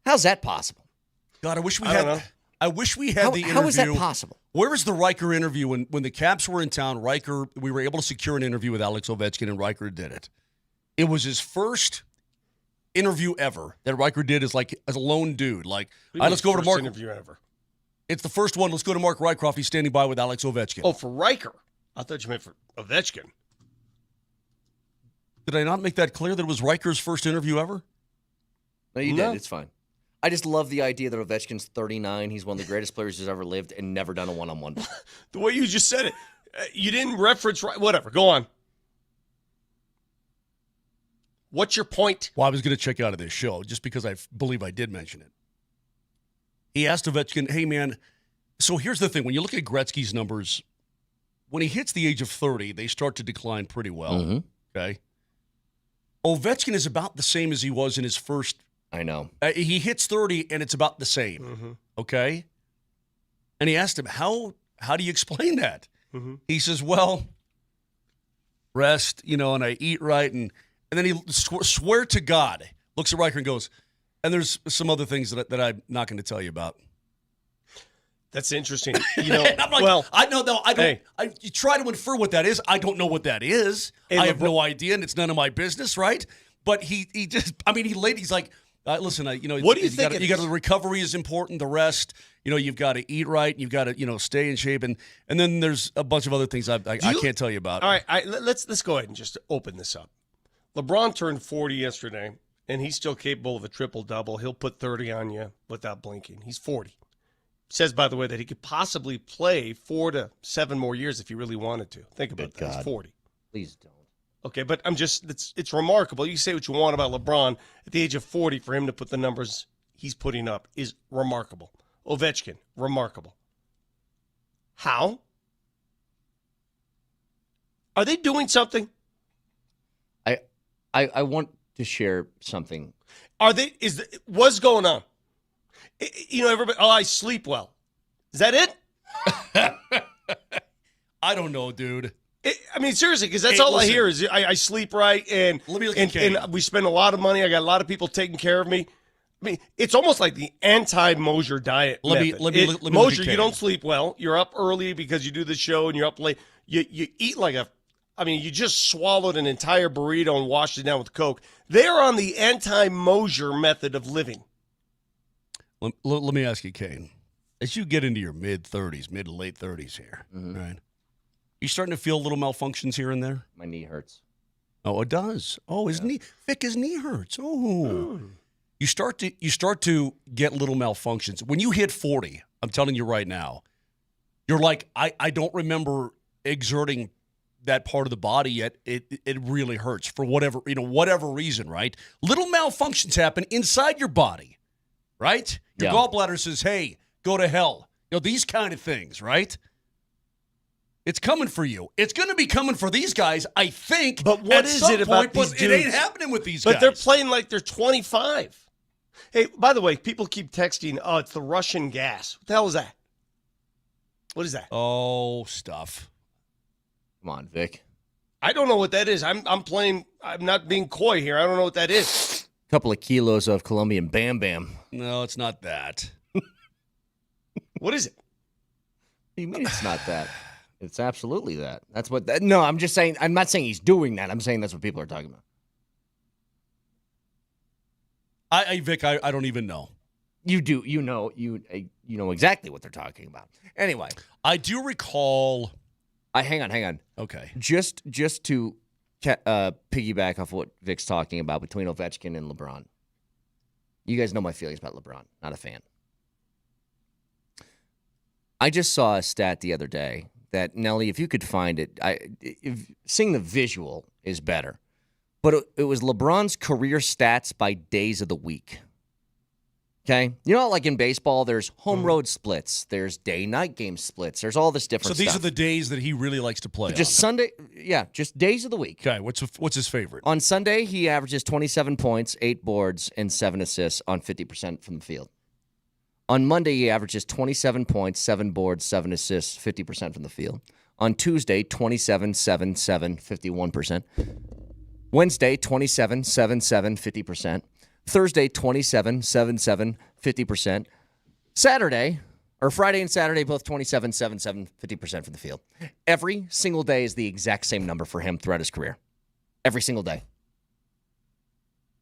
How's that possible? God, I wish we had the interview. How is that possible? Where was the Riker interview when the Caps were in town? We were able to secure an interview with Alex Ovechkin, and Riker did it. It was his first interview ever that Riker did as a lone dude. Like, all right, let's go over to Mark. Interview ever. It's the first one. Let's go to Mark Rycroft. He's standing by with Alex Ovechkin. Oh, for Riker. I thought you meant for Ovechkin. Did I not make that clear that it was Riker's first interview ever? No, you did. It's fine. I just love the idea that Ovechkin's 39. He's one of the greatest players who's ever lived and never done a one-on-one. The way you just said it. You didn't reference whatever. Go on. What's your point? Well, I was going to check out of this show just because I believe I did mention it. He asked Ovechkin, hey, man, so here's the thing. When you look at Gretzky's numbers, when he hits the age of 30, they start to decline pretty well. Mm-hmm. Okay? Ovechkin is about the same as he was in his first. I know. He hits 30, and it's about the same. Mm-hmm. Okay? And he asked him, how do you explain that? Mm-hmm. He says, well, rest, and I eat right. And then he swear to God, looks at Riker and goes, and there's some other things that I'm not going to tell you about. That's interesting. I'm like, well, I don't. Hey. You try to infer what that is. I don't know what that is. Hey, I have no idea, and it's none of my business, right? But he just, he's like, listen, what do you think? You got the recovery is important. The rest, you've got to eat right. You've got to, stay in shape, and then there's a bunch of other things I can't tell you about. All right, let's go ahead and just open this up. LeBron turned 40 yesterday, and he's still capable of a triple-double. He'll put 30 on you without blinking. He's 40. Says, by the way, that he could possibly play 4 to 7 more years if he really wanted to. Think about that. He's 40. Please don't. Okay, but it's remarkable. You say what you want about LeBron. At the age of 40, for him to put the numbers he's putting up is remarkable. Ovechkin, remarkable. How? Are they doing something? I want to share something. What's going on? Everybody, I sleep well. Is that it? I don't know, dude. Seriously, because that's all I hear is I sleep right, and we spend a lot of money. I got a lot of people taking care of me. I mean, it's almost like the anti-Mosier diet. Let me Mosier, you don't sleep well. You're up early because you do the show, and you're up late. You eat like you just swallowed an entire burrito and washed it down with Coke. They're on the anti-Mosier method of living. Let me ask you, Kane. As you get into your mid to late 30s here, right? You starting to feel little malfunctions here and there? My knee hurts. Oh, it does. Oh, his knee hurts. Oh. You start to get little malfunctions. When you hit 40, I'm telling you right now, you're like, I don't remember exerting that part of the body yet. It really hurts for whatever reason, right? Little malfunctions happen inside your body, right? Your gallbladder says, hey, go to hell. These kind of things, right? It's coming for you. It's going to be coming for these guys, I think. But what is it about these dudes? It ain't happening with these guys. But they're playing like they're 25. Hey, by the way, people keep texting, oh, it's the Russian gas. What the hell is that? What is that? Oh, stuff. Come on, Vic. I don't know what that is. I'm playing. I'm not being coy here. I don't know what that is. A couple of kilos of Colombian Bam Bam. No, it's not that. What is it? What do you mean it's not that? It's absolutely that. That's what. No, I'm just saying. I'm not saying he's doing that. I'm saying that's what people are talking about. Vic, I don't even know. You do. You know exactly what they're talking about. Anyway, I do recall. Hang on. Okay. Just to piggyback off what Vic's talking about between Ovechkin and LeBron. You guys know my feelings about LeBron. Not a fan. I just saw a stat the other day that, Nelly, if you could find it, seeing the visual is better. But it was LeBron's career stats by days of the week. Okay? You know, like in baseball, there's home road splits. There's day-night game splits. There's all this different stuff. So these are the days that he really likes to play. Just Sunday, just days of the week. Okay, what's his favorite? On Sunday, he averages 27 points, 8 boards, and 7 assists on 50% from the field. On Monday, he averages 27 points, 7 boards, 7 assists, 50% from the field. On Tuesday, 27, 7, 7, 51%. Wednesday, 27, 7, 7, 50%. Thursday, 27, 7, 7, 50%. Friday and Saturday, both 27, 7, 7, 50% from the field. Every single day is the exact same number for him throughout his career. Every single day.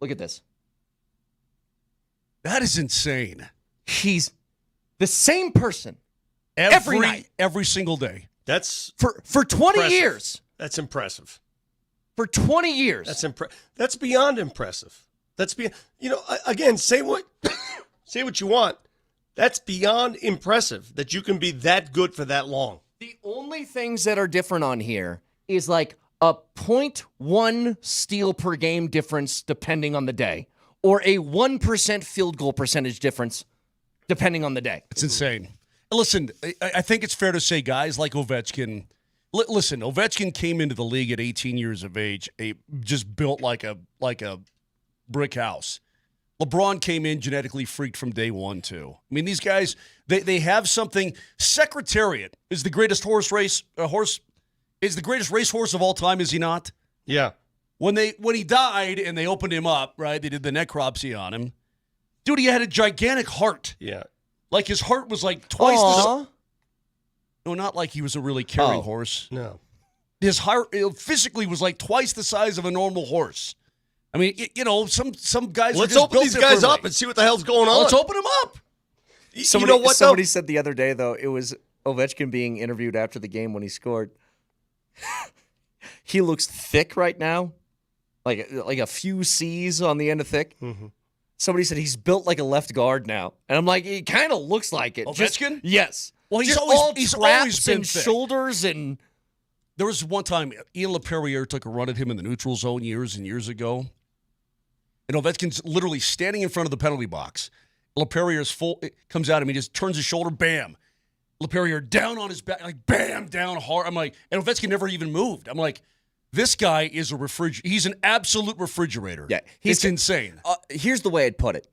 Look at this. That is insane. He's the same person every night. Every single day. That's for 20 impressive. years. That's impressive. For 20 years. That's beyond impressive. That's again, say what you want. That's beyond impressive that you can be that good for that long. The only things that are different on here is like a 0.1 steal per game difference depending on the day, or a 1% field goal percentage difference depending on the day. It's insane. Listen, I think it's fair to say guys like Ovechkin. Listen, Ovechkin came into the league at 18 years of age, just built like a brick house. LeBron came in genetically freaked from day one, too. I mean, these guys, they have something. Secretariat is the greatest is the greatest racehorse of all time, is he not? Yeah. When he died and they opened him up, right, they did the necropsy on him. Dude, he had a gigantic heart. Yeah. Like his heart was like twice the. No, not like he was a really caring horse. No. His heart physically was like twice the size of a normal horse. I mean, some guys. Let's open these guys up and see what the hell's going on. Let's open them up. Somebody said the other day, though, it was Ovechkin being interviewed after the game when he scored. He looks thick right now, like a few C's on the end of thick. Mm-hmm. Somebody said he's built like a left guard now, and I'm like, he kind of looks like it. Ovechkin? Yes. Well, he's always been and thick. Shoulders and. There was one time Ian LePerrier took a run at him in the neutral zone years and years ago. And Ovechkin's literally standing in front of the penalty box. LePerrier's comes at him. He just turns his shoulder, bam. LePerrier down on his back, like bam, down hard. I'm like, and Ovechkin never even moved. I'm like, this guy is a refrigerator. He's an absolute refrigerator. Yeah, it's insane. Here's the way I'd put it.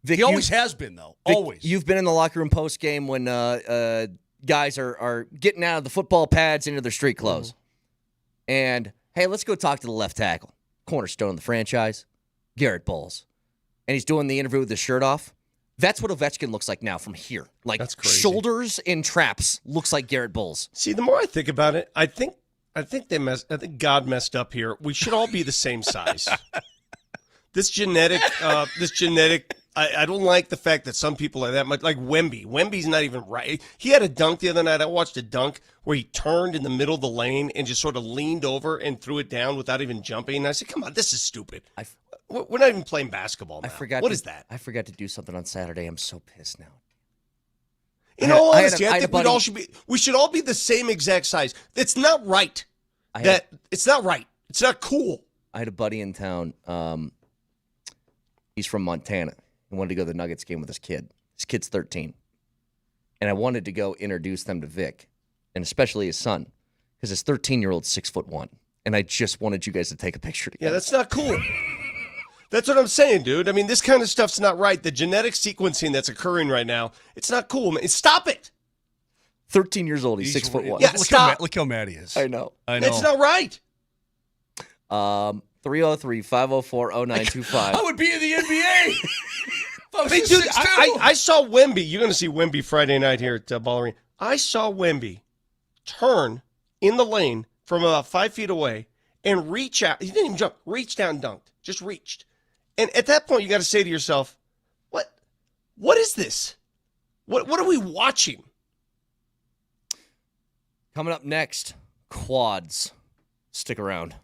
Vic, he always has been, though. Vic, always. You've been in the locker room post game when guys are getting out of the football pads into their street clothes. Mm-hmm. And, hey, let's go talk to the left tackle. Cornerstone of the franchise, Garrett Bowles. and he's doing the interview with his shirt off. That's what Ovechkin looks like now from here. Like That's crazy. Shoulders in traps looks like Garrett Bowles. See, the more I think about it, I think God messed up here. We should all be the same size. This genetic, I don't like the fact that some people are that much like Wemby. Wemby's not even right. He had a dunk the other night. I watched a dunk where he turned in the middle of the lane and just sort of leaned over and threw it down without even jumping. And I said, "Come on, this is stupid. We're not even playing basketball now. What is that?" I forgot to do something on Saturday. I'm so pissed now. In all honesty, I think we should all be the same exact size. It's not right. It's not right. It's not cool. I had a buddy in town. He's from Montana. He wanted to go to the Nuggets game with his kid. His kid's 13. And I wanted to go introduce them to Vic, and especially his son, because his 13-year-old's 6'1". And I just wanted you guys to take a picture together. Yeah, that's not cool. That's what I'm saying, dude. I mean, this kind of stuff's not right. The genetic sequencing that's occurring right now, it's not cool, man. Stop it. 13 years old. He's 6'1". Yeah, stop. Look how mad he is. I know. It's not right. 303-504-0925. I would be in the NBA. Hey, dude, I saw Wemby. You're going to see Wemby Friday night here at Ball Arena. I saw Wemby turn in the lane from about 5 feet away and reach out. He didn't even jump. Reached out and dunked. Just reached. And at that point, you got to say to yourself, what is this? What are we watching? Coming up next, quads. Stick around.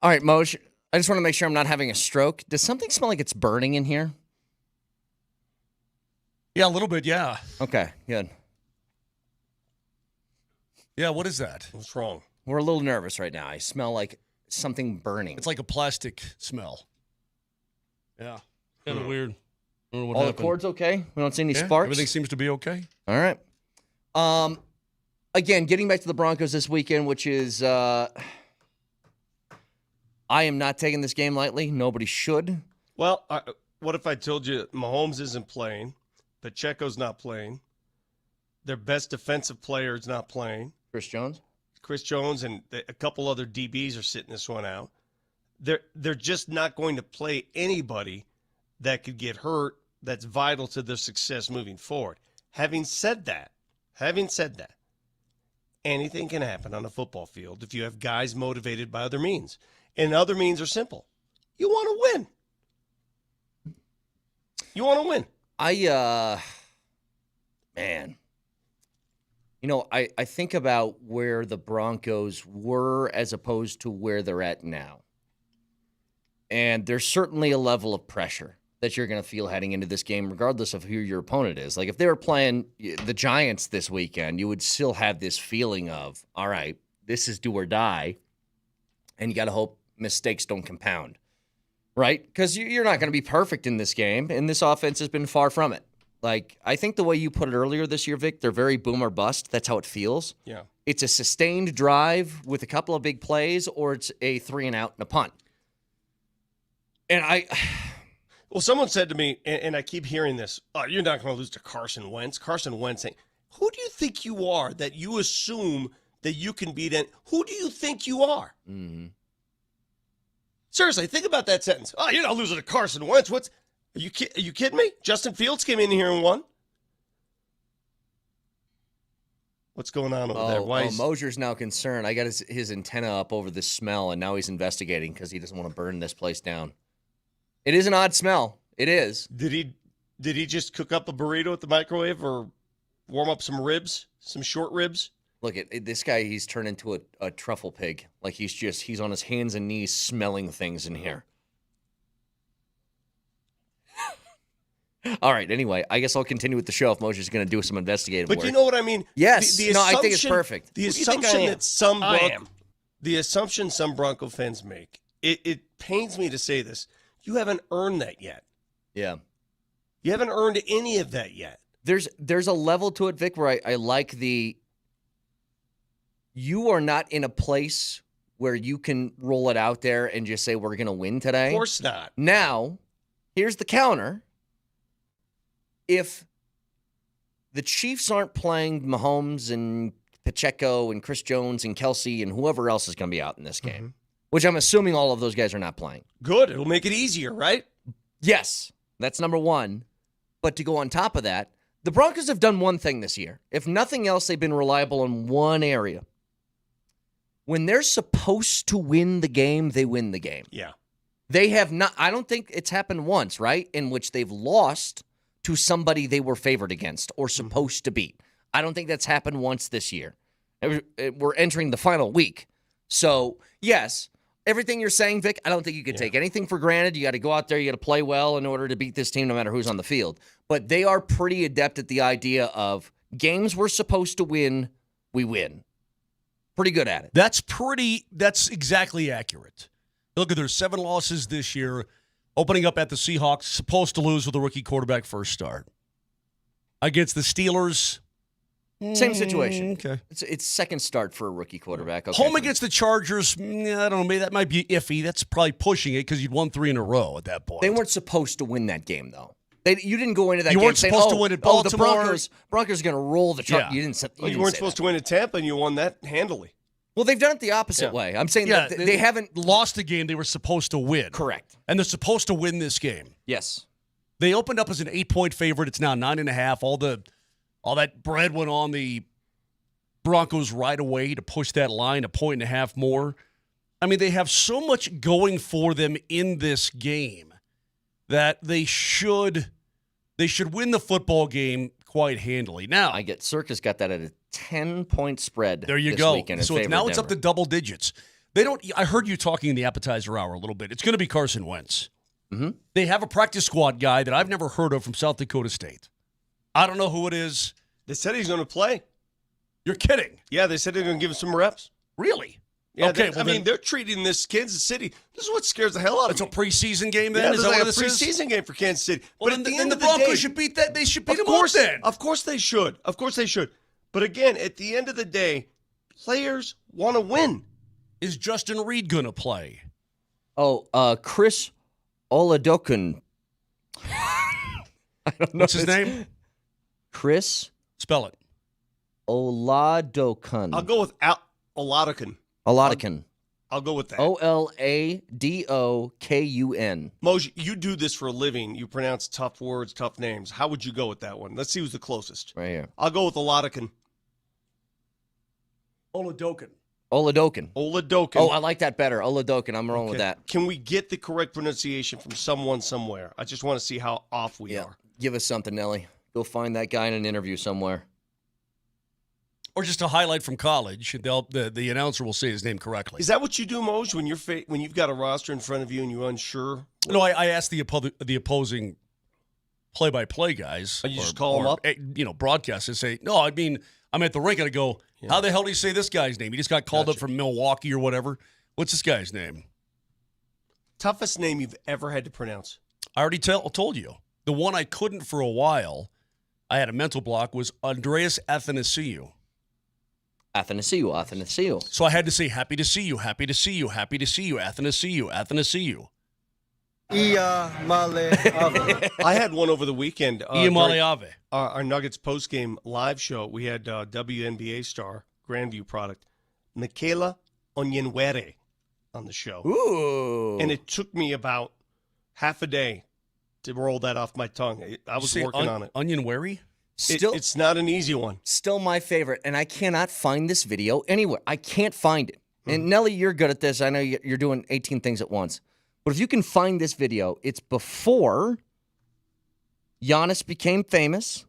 All right, Moj, I just want to make sure I'm not having a stroke. Does something smell like it's burning in here? Yeah, a little bit, yeah. Okay, good. Yeah, what is that? What's wrong? We're a little nervous right now. I smell like something burning. It's like a plastic smell. Yeah, kind of weird. I don't know what All happened. the cords okay? We don't see any Yeah, sparks? everything seems to be okay. All right. Again, getting back to the Broncos this weekend, which is I am not taking this game lightly. Nobody should. Well, what if I told you Mahomes isn't playing, Pacheco's not playing, their best defensive player is not playing. Chris Jones, and a couple other DBs are sitting this one out. They're just not going to play anybody that could get hurt that's vital to their success moving forward. Having said that, anything can happen on a football field if you have guys motivated by other means. And other means are simple. You want to win. You want to win. Man. You know, I think about where the Broncos were as opposed to where they're at now. And there's certainly a level of pressure that you're going to feel heading into this game, regardless of who your opponent is. Like, if they were playing the Giants this weekend, you would still have this feeling of, all right, this is do or die, and you got to hope mistakes don't compound, right? Because you're not going to be perfect in this game, and this offense has been far from it. Like, I think the way you put it earlier this year, Vic, they're very boom or bust. That's how it feels. Yeah. It's a sustained drive with a couple of big plays, or it's a 3-and-out and a punt. And Well, someone said to me, and I keep hearing this, oh, you're not going to lose to Carson Wentz. Carson Wentz saying, who do you think you are that you assume that you can beat? Who do you think you are? Mm-hmm. Seriously, think about that sentence. Oh, you're not losing to Carson Wentz. Are you kidding me? Justin Fields came in here and won. What's going on over there? Why Mosier's now concerned. I got his antenna up over this smell, and now he's investigating because he doesn't want to burn this place down. It is an odd smell. It is. Did he just cook up a burrito at the microwave or warm up some ribs, some short ribs? Look at this guy. He's turned into a truffle pig. Like he's on his hands and knees smelling things in here. All right. Anyway, I guess I'll continue with the show if Mosier's going to do some investigative work. But you know what I mean? Yes. I think it's perfect. The assumption some Bronco fans make. It pains me to say this. You haven't earned that yet. Yeah. You haven't earned any of that yet. There's a level to it, Vic, where I like you are not in a place where you can roll it out there and just say we're going to win today. Of course not. Now, here's the counter. If the Chiefs aren't playing Mahomes and Pacheco and Chris Jones and Kelsey and whoever else is going to be out in this game, which I'm assuming all of those guys are not playing. Good. It'll make it easier, right? Yes. That's number one. But to go on top of that, the Broncos have done one thing this year. If nothing else, they've been reliable in one area. When they're supposed to win the game, they win the game. Yeah. They have not, I don't think it's happened once, right, in which they've lost to somebody they were favored against or supposed to beat. I don't think that's happened once this year. We're entering the final week. So, yes, everything you're saying, Vic, I don't think you can take anything for granted. You got to go out there, you got to play well in order to beat this team no matter who's on the field. But they are pretty adept at the idea of games we're supposed to win, we win. Pretty good at it. That's exactly accurate. Look at their 7 losses this year, opening up at the Seahawks, supposed to lose with a rookie quarterback first start. Against the Steelers, same situation. Okay. It's second start for a rookie quarterback. Okay. Home against the Chargers, I don't know, maybe that might be iffy. That's probably pushing it because you'd won 3 in a row at that point. They weren't supposed to win that game, though. You didn't go into that game. You weren't saying, supposed to win at Baltimore. The Broncos are going to roll the Chargers. Yeah. You weren't supposed to win at Tampa, and you won that handily. Well, they've done it the opposite way. I'm saying that they haven't lost a game they were supposed to win. Correct. And they're supposed to win this game. Yes. They opened up as an 8-point favorite. It's now 9.5. All that bread went on the Broncos right away to push that line 1.5 more. I mean, they have so much going for them in this game that they should win the football game quite handily. Now, I get Circus got that at a 10-point spread. There you this go. Weekend So now it's up to double digits. They don't. I heard you talking in the appetizer hour a little bit. It's going to be Carson Wentz. Mm-hmm. They have a practice squad guy that I've never heard of from South Dakota State. I don't know who it is. They said he's going to play. You're kidding. Yeah, they said they're going to give him some reps. Really? Yeah, okay. I mean, they're treating this Kansas City. This is what scares the hell out of me. It's a preseason game then? Yeah, is it's that like what a this is? preseason game for Kansas City. Well, but at the then end the of the Broncos day, should beat that. They should beat of them up course, then. Of course they should. Of course they should. But again, at the end of the day, players want to win. Is Justin Reed going to play? Oh, Chris Oladokun. I don't know. What's his name? Chris Spell it. Oladokun. I'll go with Oladokun. Oladokun. I'll go with that. Oladokun. Moj, you do this for a living. You pronounce tough words, tough names. How would you go with that one? Let's see who's the closest. Right here. I'll go with Oladokun. Oladokun. Oladokun. Oladokun. Oh, I like that better. Oladokun. I'm rolling with that. Can we get the correct pronunciation from someone somewhere? I just want to see how off we are. Give us something, Nelly. Go find that guy in an interview somewhere. Or just a highlight from college. The announcer will say his name correctly. Is that what you do, Moj, when you've got a roster in front of you and you're unsure? No, I asked the opposing play-by-play guys. You just call them up? Broadcasters say, no, I mean, I'm at the rink and I go, how the hell do you say this guy's name? He just got called up from Milwaukee or whatever. What's this guy's name? Toughest name you've ever had to pronounce? I already told you. The one I couldn't for a while, I had a mental block, was Andreas Athanasiou. Athanasiou. So I had to say, happy to see you, happy to see you, happy to see you, Athanasiou. I had one over the weekend. Iamale Our Nuggets postgame live show, we had WNBA star, Grandview product, Nikola Onyenwere on the show. Ooh. And it took me about half a day to roll that off my tongue. I was working on it. Onyenwere? It's not an easy one. Still my favorite, and I cannot find this video anywhere. I can't find it. And Nelly, you're good at this. I know you're doing 18 things at once. But if you can find this video, it's before Giannis became famous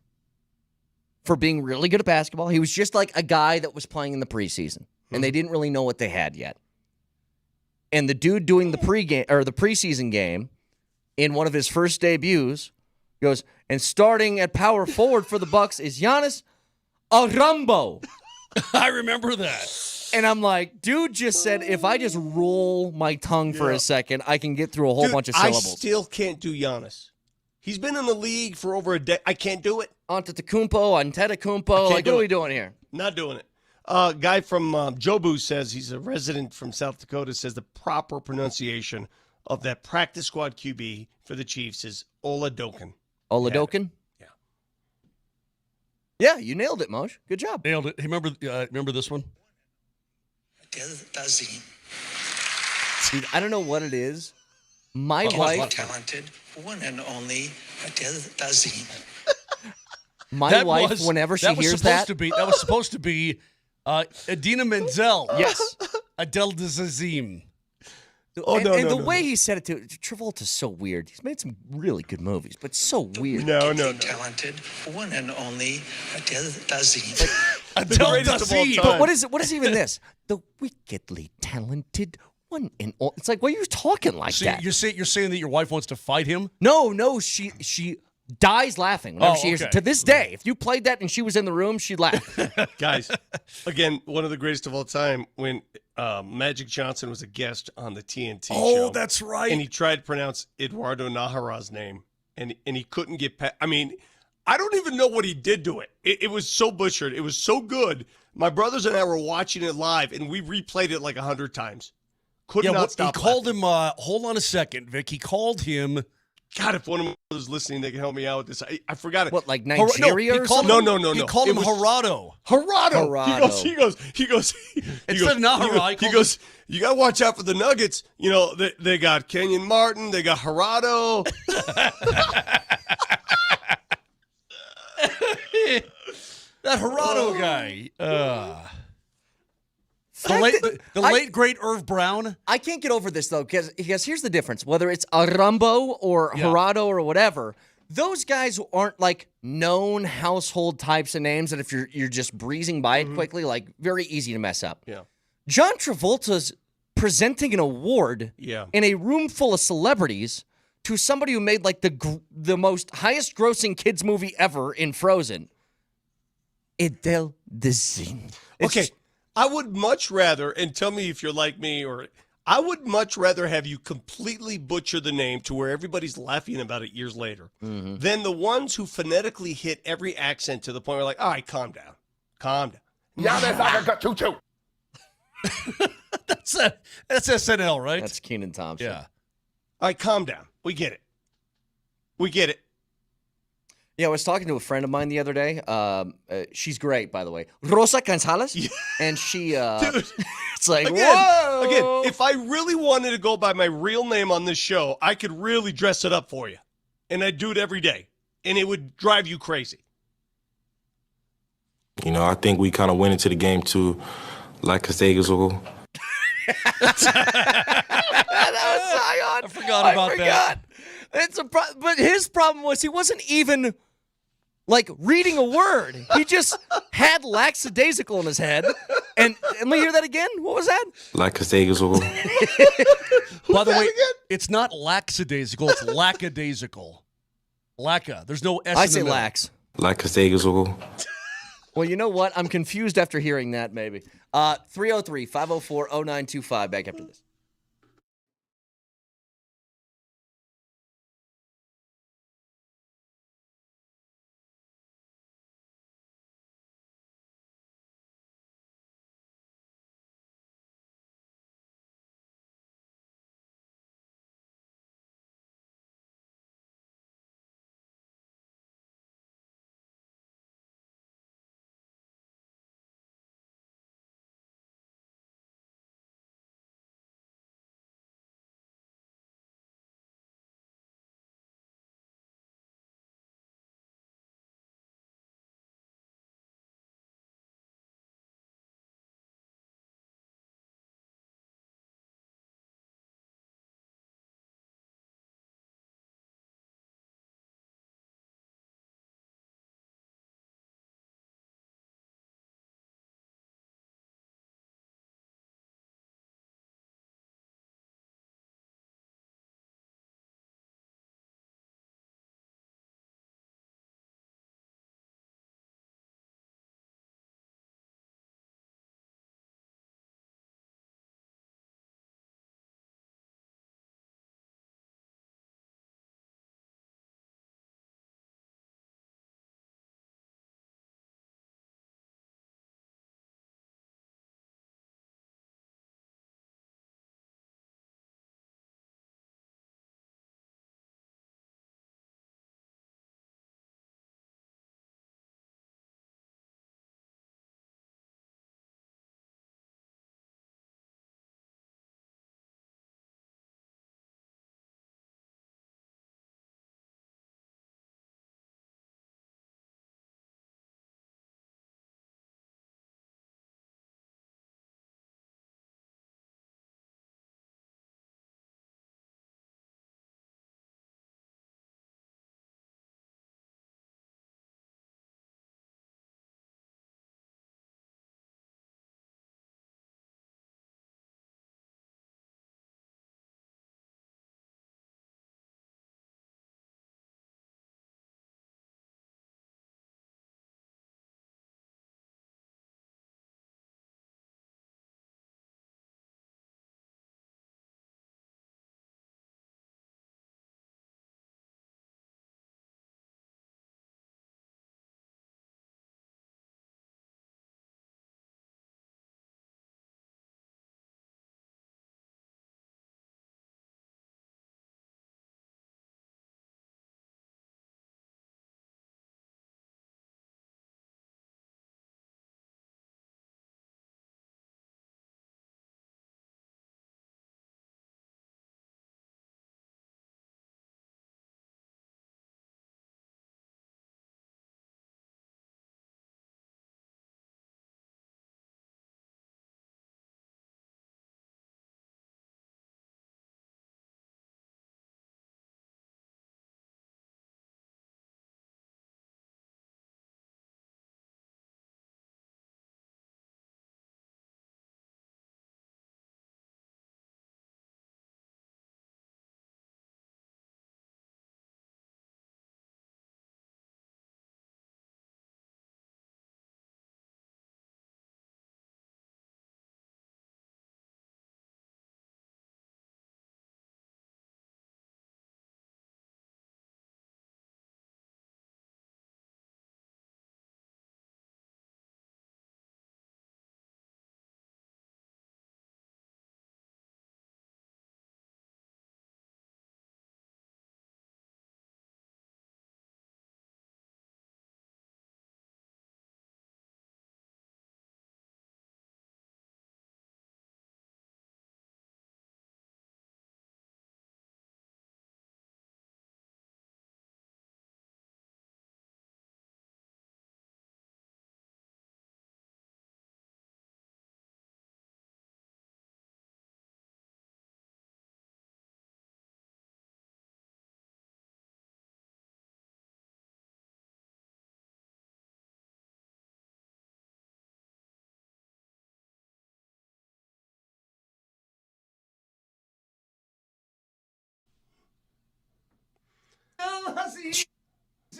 for being really good at basketball. He was just like a guy that was playing in the preseason, and they didn't really know what they had yet. And the dude doing the preseason game in one of his first debuts goes, and starting at power forward for the Bucks is Giannis Arambo. I remember that. And I'm like, dude just said, if I just roll my tongue for a second, I can get through a whole bunch of syllables. I still can't do Giannis. He's been in the league for over a decade. I can't do it. Antetokounmpo. Like, what are we doing here? Not doing it. Guy from Jobu says, he's a resident from South Dakota, says the proper pronunciation of that practice squad QB for the Chiefs is Oladokun. Oladokun? Yeah, you nailed it, Moj. Good job. Nailed it. Hey, remember this one? Dude, I don't know what it is. My wife, talented, one and only Dazim. my wife, whenever she hears that, that was supposed to be Adina Menzel. Yes, Adele Dazim. The way he said it too, Travolta's so weird. He's made some really good movies, but so weird. No. Talented, one and only Dazim. Adele Dazim. But what is even this? The wickedly talented one and all. It's like, why are you talking like that? You're saying that your wife wants to fight him? No, she dies laughing whenever she hears it. To this day, if you played that and she was in the room, she'd laugh. Guys, again, one of the greatest of all time when Magic Johnson was a guest on the TNT show. Oh, that's right. And he tried to pronounce Eduardo Nahara's name, and he couldn't get past. I mean, I don't even know what he did to it. It was so butchered. It was so good. My brothers and I were watching it live, and we replayed it like 100 times. Could not stop. He called him, hold on a second, Vic. He called him. God, if one of my brothers listening, they can help me out with this. I forgot it. What, like Nigeria or something? No. He called him Gerardo. Gerardo. He goes. Instead of Nahara, he goes, you got to watch out for the Nuggets. You know, they got Kenyon Martin. They got Gerardo. That Gerardo guy. The late, great Irv Brown. I can't get over this, though, because here's the difference. Whether it's Arambo or Gerardo or whatever, those guys aren't, like, known household types of names that if you're just breezing by it quickly, like, very easy to mess up. Yeah. John Travolta's presenting an award in a room full of celebrities to somebody who made like the most highest grossing kids movie ever in Frozen. Edel Design. Okay, I would much rather, and tell me if you're like me, or I would much rather have you completely butcher the name to where everybody's laughing about it years later than the ones who phonetically hit every accent to the point where like, all right, calm down. Calm down. Now there's like a got choo-choo. That's SNL, right? That's Kenan Thompson. Yeah. All right, calm down. We get it. We get it. Yeah, I was talking to a friend of mine the other day. She's great, by the way. Rosa Gonzalez. Yeah. And she, it's like, whoa. Again, if I really wanted to go by my real name on this show, I could really dress it up for you. And I'd do it every day. And it would drive you crazy. You know, I think we kind of went into the game too, like Castellazo. That was Zion. I forgot about that. It's but his problem was he wasn't even like reading a word. He just had lackadaisical in his head. And let me hear that again. What was that? Like Castellazo. By the way, it's not lackadaisical, it's lackadaisical. Lacka. There's no S in the say middle. lax. Like Castellazo. Well, you know what? I'm confused after hearing that, maybe. 303-504-0925. Back after this.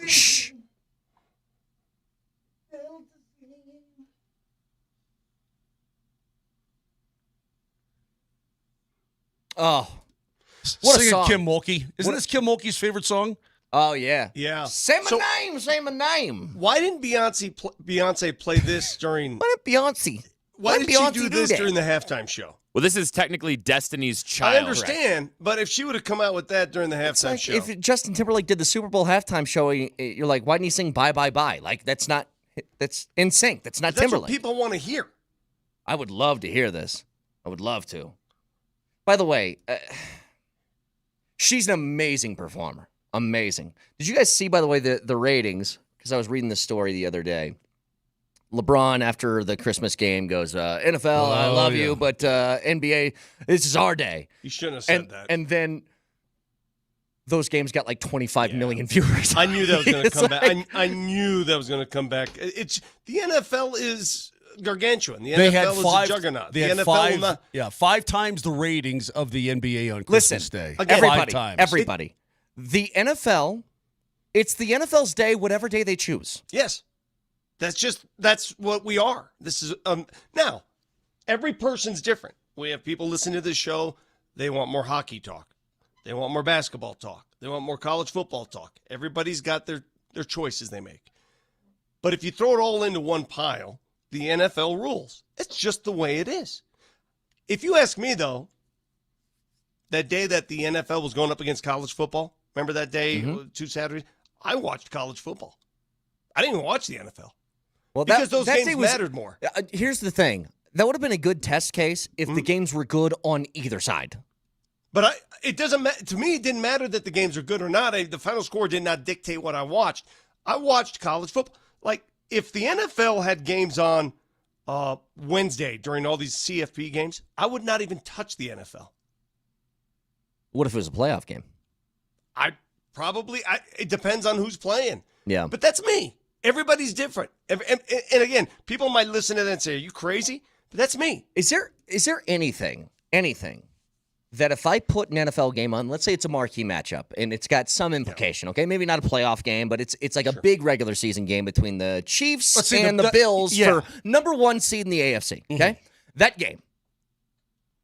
Shh. Oh, what a Singing song. Kim Mulkey. Isn't this Kim Mulkey's favorite song? Oh, yeah. Yeah. Say my name. Why didn't Beyonce play this during? Why did Beyonce? Why did Beyonce she do this that? during the halftime show? Well, this is technically Destiny's Child. I understand, but if she would have come out with that during the halftime show, If Justin Timberlake did the Super Bowl halftime show, you're like, why didn't he sing Bye Bye Bye? Like, that's in sync. That's not that's Timberlake. what people want to hear. I would love to hear this. I would love to. By the way, she's an amazing performer. Amazing. Did you guys see, by the way, the ratings? Because I was reading this story the other day. LeBron, after the Christmas game, goes, NFL, I love you, but NBA, this is our day. You shouldn't have said that. And then those games got like 25 million viewers. I knew that was going to come back. like- I knew that was going to come back. It's the NFL is gargantuan. The They NFL had is five. a juggernaut. They The had NFL will not. 5 times the ratings of the NBA on Christmas Day. again, 5 times. Everybody. The NFL, it's the NFL's day, whatever day they choose. Yes. That's what we are. This is now every person's different. We have people listening to this show, they want more hockey talk. They want more basketball talk. They want more college football talk. Everybody's got their choices they make. But if you throw it all into one pile, the NFL rules. It's just the way it is. If you ask me though, that day that the NFL was going up against college football, remember that day, 2 Saturdays? I watched college football. I didn't even watch the NFL. Well, because those that games was- mattered more. Here's the thing. That would have been a good test case if the games were good on either side. But it doesn't matter. To me, it didn't matter that the games are good or not. The final score did not dictate what I watched. I watched college football. Like, if the NFL had games on Wednesday during all these CFP games, I would not even touch the NFL. What if it was a playoff game? It depends on who's playing. Yeah. But that's me. Everybody's different. And again, people might listen to that and say, are you crazy? But that's me. Is there anything that if I put an NFL game on, let's say it's a marquee matchup and it's got some implication, okay? Maybe not a playoff game, but it's like a big regular season game between the Chiefs and the Bills for number 1 seed in the AFC, okay? That game.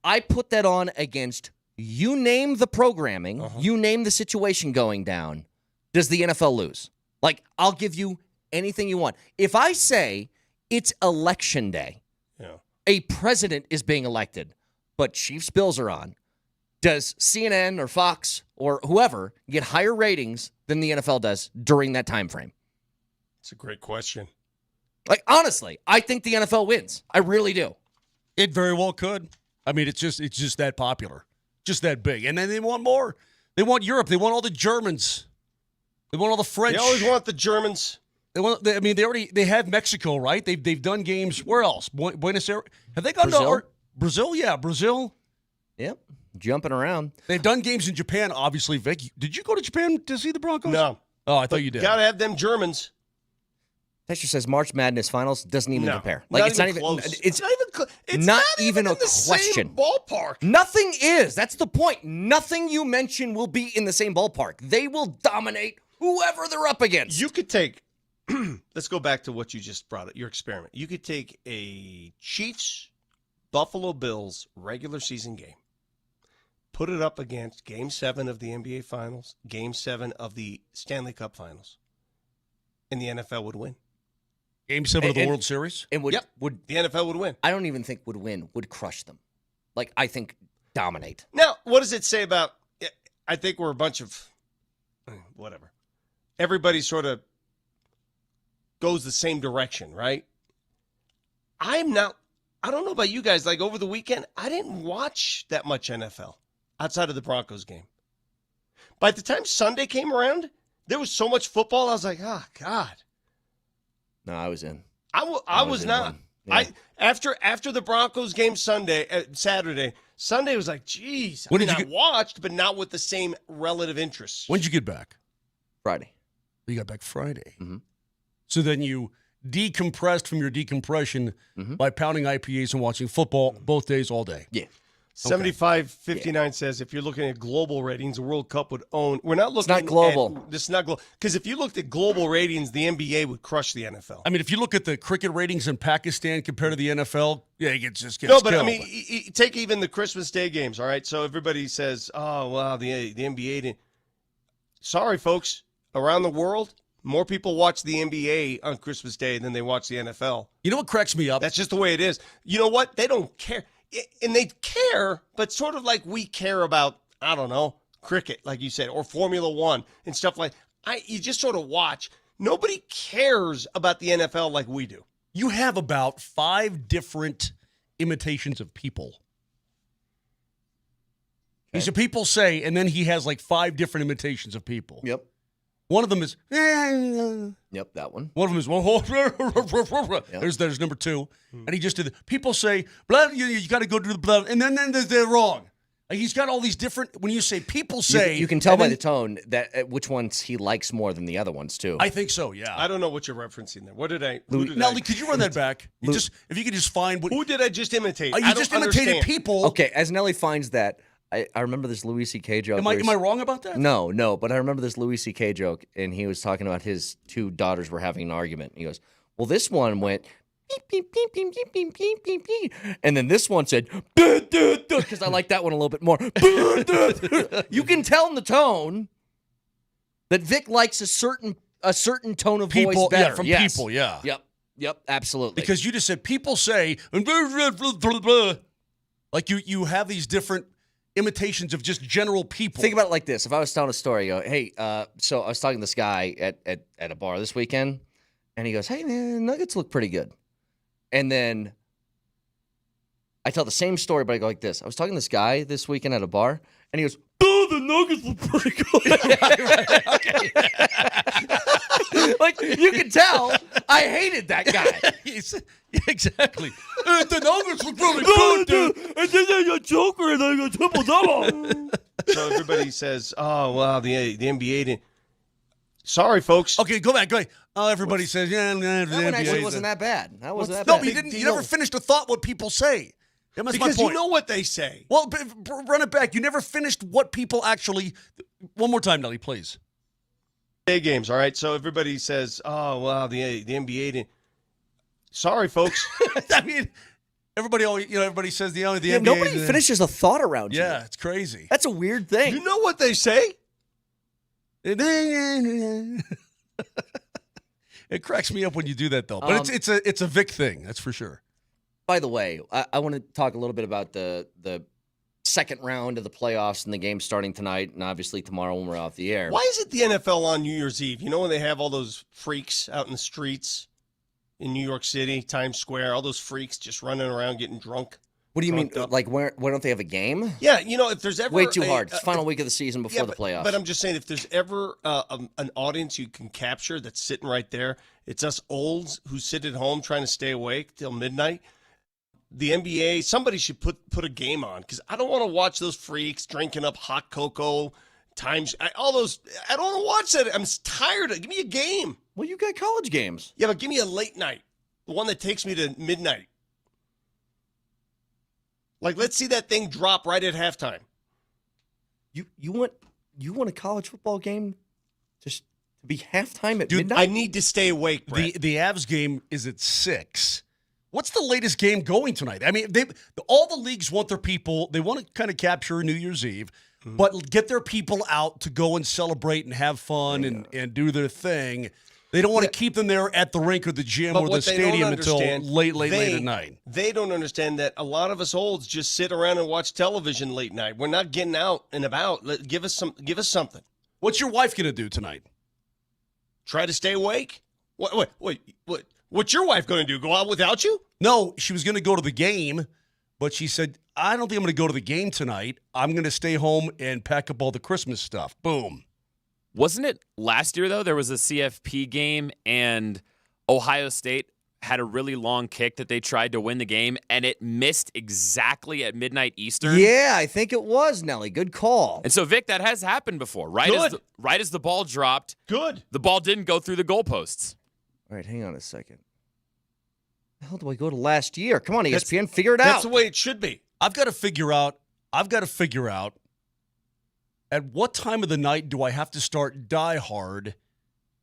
I put that on against you name the programming, you name the situation going down. Does the NFL lose? Like, I'll give you anything you want. If I say it's election day, a president is being elected, but Chiefs Bills are on, does CNN or Fox or whoever get higher ratings than the NFL does during that time frame? It's a great question. Like, honestly, I think the NFL wins. I really do. It very well could. I mean, it's just that popular, just that big. And then they want more. They want Europe. They want all the Germans. They want all the French. They always want the Germans. They have Mexico, right? They've done games. Where else? Buenos Aires. Have they gone Brazil? to Brazil? Yeah, Brazil. Yep, jumping around. They've done games in Japan, obviously. Vic, did you go to Japan to see the Broncos? No. Oh, I thought you did. Got to have them Germans. Texture says March Madness Finals doesn't even compare. Like, Like, it's not even close. it's not even close. It's not even even a in the question. Same ballpark. Nothing is. That's the point. Nothing you mention will be in the same ballpark. They will dominate whoever they're up against. You could take. Let's go back to what you just brought up. Your experiment. You could take a Chiefs Buffalo Bills regular season game, put it up against Game 7 of the NBA Finals, Game 7 of the Stanley Cup Finals, and the NFL would win. Game 7 of the World Series? And would the NFL would win. I don't even think would win, would crush them. Like, I think dominate. Now, what does it say about, I think we're a bunch of, whatever. Everybody sort of goes the same direction, right? I don't know about you guys, like over the weekend, I didn't watch that much NFL outside of the Broncos game. By the time Sunday came around, there was so much football, I was like, oh, God. No, I was in. I was not. Yeah. After the Broncos game Saturday was like, geez. I watched, but not with the same relative interest. When did you get back? Friday. You got back Friday. Mm-hmm. So then you decompressed from your decompression by pounding IPAs and watching football both days, all day. Yeah. 7559 says if you're looking at global ratings, the World Cup would own. We're not looking. It's not global. This is not global because if you looked at global ratings, the NBA would crush the NFL. I mean, if you look at the cricket ratings in Pakistan compared to the NFL, yeah, it just gets no. But killed. I mean, take even the Christmas Day games. All right, so everybody says, "Oh, wow, the NBA didn't." Sorry, folks. Around the world, more people watch the NBA on Christmas Day than they watch the NFL. You know what cracks me up? That's just the way it is. You know what? They don't care. And they care, but sort of like we care about, I don't know, cricket, like you said, or Formula One and stuff like you just sort of watch. Nobody cares about the NFL like we do. You have about 5 different imitations of people. Okay. He's a people say, and then he has like 5 different imitations of people. Yep. One of them is, yep, that one. One of them is, there's number 2. And he just did, people say, blood, you got to go to the blood, and then they're wrong. Like he's got all these different, when you say, people say. You can tell by the tone that which ones he likes more than the other ones, too. I think so, yeah. I don't know what you're referencing there. What did I? Nelly, could you run that back? If you could just find what. Who did I just imitate? You just imitated people. Okay, as Nelly finds that, I remember this Louis C.K. joke. Am I wrong about that? No, but I remember this Louis C.K. joke, and he was talking about his 2 daughters were having an argument. He goes, well, this one went, beep, beep, beep, beep, beep, beep, beep, beep, beep. And then this one said, because I like that one a little bit more. You can tell in the tone that Vic likes a certain tone of voice better. Yeah, from people, yeah. Yep, absolutely. Because you just said, people say, like you have these different imitations of just general people. Think about it like this. If I was telling a story, I go, hey, so I was talking to this guy at a bar this weekend, and he goes, hey, man, Nuggets look pretty good. And then I tell the same story, but I go like this. I was talking to this guy this weekend at a bar, and he goes, oh, the Nuggets look pretty good. Like, you can tell I hated that guy. Exactly. The Nuggets look really good, dude. And then they got Joker, and they got triple-double. So everybody says, oh, wow, the NBA didn't. Sorry, folks. Okay, go back. Oh, everybody says, yeah, that one actually wasn't that bad. That wasn't that bad. No, but you never finished a thought what people say. That's because my point. You know what they say. Well, run it back. You never finished what people actually. One more time, Nelly, please. Day games, all right? So everybody says, oh, wow, the NBA didn't. Sorry, folks. I mean, everybody says the NBA. Nobody finishes a thought around you. Yeah, it's crazy. That's a weird thing. You know what they say? It cracks me up when you do that, though. But it's a Vic thing, that's for sure. By the way, I want to talk a little bit about the second round of the playoffs and the game starting tonight, and obviously tomorrow when we're off the air. Why is it the NFL on New Year's Eve? You know when they have all those freaks out in the streets in New York City, Times Square, all those freaks just running around getting drunk? What do you mean? Like, why don't they have a game? Yeah, if there's ever way too hard. It's final week of the season before the playoffs. But I'm just saying, if there's ever an audience you can capture that's sitting right there, it's us olds who sit at home trying to stay awake till midnight. The NBA, somebody should put a game on because I don't want to watch those freaks drinking up hot cocoa, all those. I don't want to watch that. I'm tired. Give me a game. Well, you got college games. Yeah, but give me a late night, the one that takes me to midnight. Like, let's see that thing drop right at halftime. You want a college football game just to be halftime at midnight? I need to stay awake, Brett. The Avs game is at 6. What's the latest game going tonight? I mean, all the leagues want their people. They want to kind of capture New Year's Eve, but get their people out to go and celebrate and have fun and do their thing. They don't want to keep them there at the rink or the gym or the stadium until late at night. They don't understand that a lot of us olds just sit around and watch television late night. We're not getting out and about. Give us something. What's your wife going to do tonight? Try to stay awake? What? What's your wife going to do? Go out without you? No, she was going to go to the game, but she said, I don't think I'm going to go to the game tonight. I'm going to stay home and pack up all the Christmas stuff. Boom. Wasn't it last year, though? There was a CFP game, and Ohio State had a really long kick that they tried to win the game, and it missed exactly at midnight Eastern. Yeah, I think it was, Nelly. Good call. And so, Vic, that has happened before. Right as the ball dropped, the ball didn't go through the goalposts. All right, hang on a second. How do I go to last year? Come on, ESPN, figure it out. That's the way it should be. I've got to figure out I've got to figure out at what time of the night do I have to start Die Hard.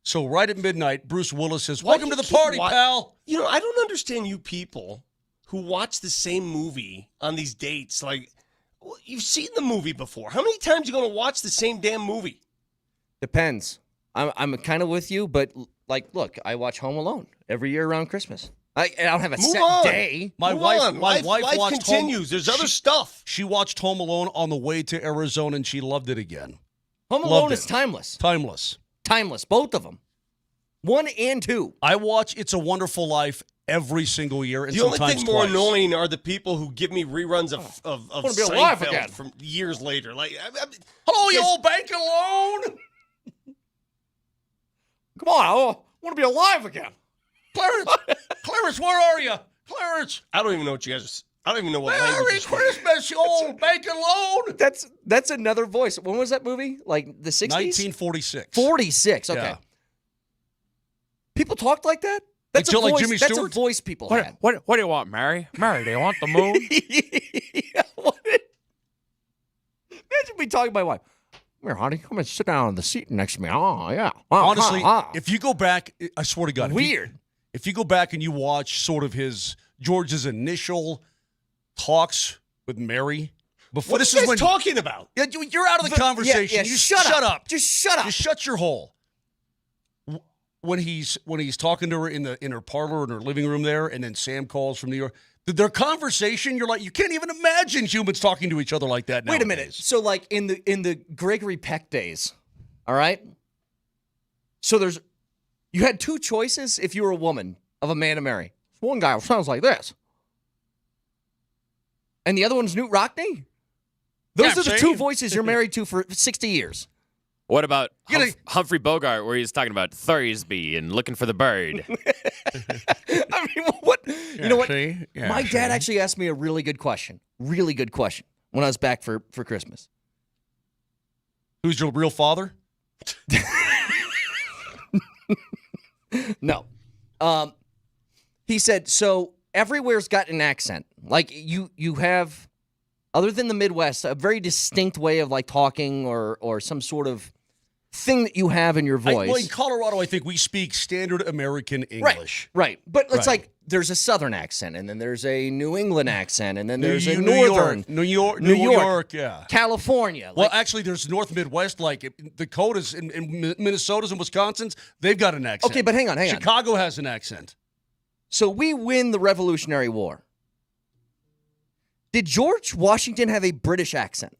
So right at midnight, Bruce Willis says, "Welcome to the party, pal." You know, I don't understand you people who watch the same movie on these dates. Like, well, you've seen the movie before. How many times are you going to watch the same damn movie? Depends. I'm kind of with you, but like, look, I watch Home Alone every year around Christmas. I don't have a Move set on. day. My Move wife on. Life watched continues. There's other stuff. She watched Home Alone on the way to Arizona, and she loved it again. Home Alone is timeless. Timeless. Timeless. Both of them. 1 and 2. I watch It's a Wonderful Life every single year, and The only sometimes thing more twice. annoying are the people who give me reruns of Wanna be alive Seinfeld again. from years later. Like, Hello, you old banking loan. Come on, I want to be alive again. Clarence, where are you? Clarence. I don't even know what you guys are. I don't even know what Merry language. Christmas, you old banking loan. That's another voice. When was that movie? Like the 60s? 1946. 46. Okay. Yeah. People talked like that? That's a Like voice, Jimmy that's Stewart? a voice people What, had. what do you want, Mary? Mary, do you want the moon? Imagine me talking to my wife. Come here, honey. Come and sit down on the seat next to me. Oh, yeah. Honestly, if you go back, I swear to God. Weird. If you go back and you watch sort of George's initial talks with Mary before What are you guys talking about? Yeah, you're out of the conversation. Yeah, you shut up. Just shut up. Just shut your hole. When he's talking to her in her parlor in her living room there, and then Sam calls from New York. Their conversation, you're like, you can't even imagine humans talking to each other like that nowadays. Wait a minute. So like in the Gregory Peck days, all right? So you had two choices if you were a woman of a man to marry. One guy sounds like this. And the other one's Newt Rockney? Those are the two voices you're married to for 60 years. What about Humphrey Bogart, where he's talking about Thursby and looking for the bird? I mean, what? You know what? Yeah, My dad actually asked me a really good question. Really good question when I was back for Christmas. Who's your real father? No. He said, so everywhere's got an accent. Like you have, other than the Midwest, a very distinct way of like talking or some sort of thing that you have in your voice. Well, in Colorado, I think we speak standard American English. Right. But it's like there's a Southern accent, and then there's a New England accent, and then there's a Northern. New York, yeah. California. Well, actually, there's North Midwest, like Dakotas and Minnesotas and Wisconsin's. They've got an accent. Okay, but hang on. Chicago has an accent. So we win the Revolutionary War. Did George Washington have a British accent?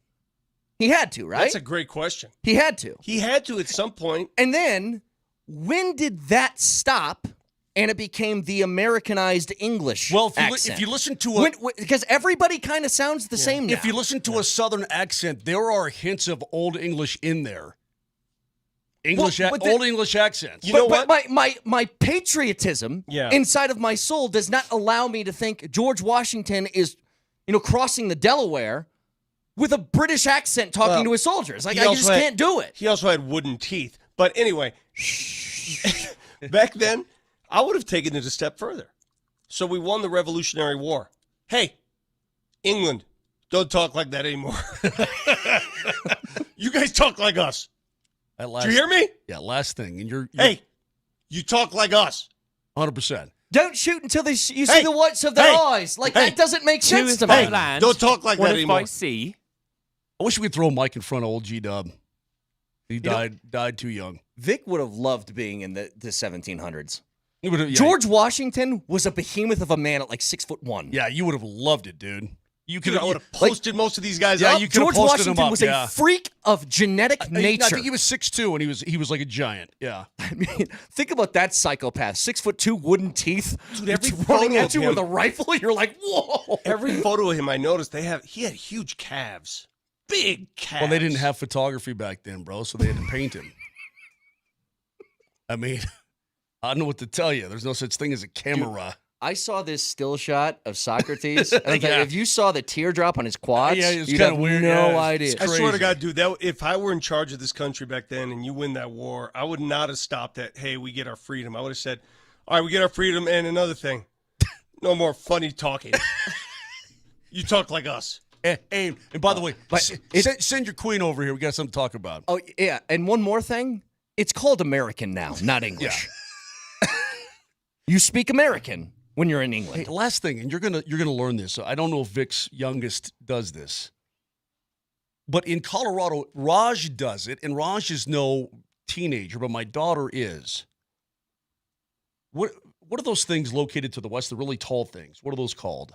He had to, right? That's a great question. He had to. He had to at some point. And then, when did that stop and it became the Americanized English accent? If you listen to because everybody kind of sounds the same now. If you listen to a Southern accent, there are hints of Old English in there. Old English accents. You know what? My patriotism inside of my soul does not allow me to think George Washington is, crossing the Delaware with a British accent talking to his soldiers. Like, I just can't do it. He also had wooden teeth. But anyway, back then, I would have taken it a step further. So we won the Revolutionary War. Hey, England, don't talk like that anymore. You guys talk like us. Did you hear me? Yeah, last thing. And hey, you talk like us. 100%. Don't shoot until you see the whites of their eyes. Like, that doesn't make sense to me. Don't talk like that anymore. I wish we could throw Mike in front of old G-Dub. He died too young. Vic would have loved being in the 1700s. George Washington was a behemoth of a man at like 6'1". Yeah, you would have loved it, dude. You could have posted most of these guys up. You could have George posted Washington them up, was a freak of genetic nature. I think he was 6'2", and he was like a giant. Yeah. I mean, think about that psychopath. 6'2", wooden teeth. Dude, every running photo at of you him- with a rifle. You're like, whoa. Every photo of him I noticed, he had huge calves. Big calves. Well, they didn't have photography back then, bro, so they had to paint him. I mean, I don't know what to tell you. There's no such thing as a camera. Dude, I saw this still shot of Socrates. And I thought, if you saw the teardrop on his quads, it's you'd kind have of weird. no idea. I swear to God, dude, if I were in charge of this country back then and you win that war, I would not have stopped at, hey, we get our freedom. I would have said, all right, we get our freedom, and another thing, no more funny talking. You talk like us. And by the way, but send your queen over here. We got something to talk about. Oh, yeah. And one more thing. It's called American now, not English. You speak American when you're in England. Hey, last thing, and you're gonna learn this. I don't know if Vic's youngest does this, but in Colorado, Raj does it, and Raj is no teenager, but my daughter is. What are those things located to the west? The really tall things. What are those called?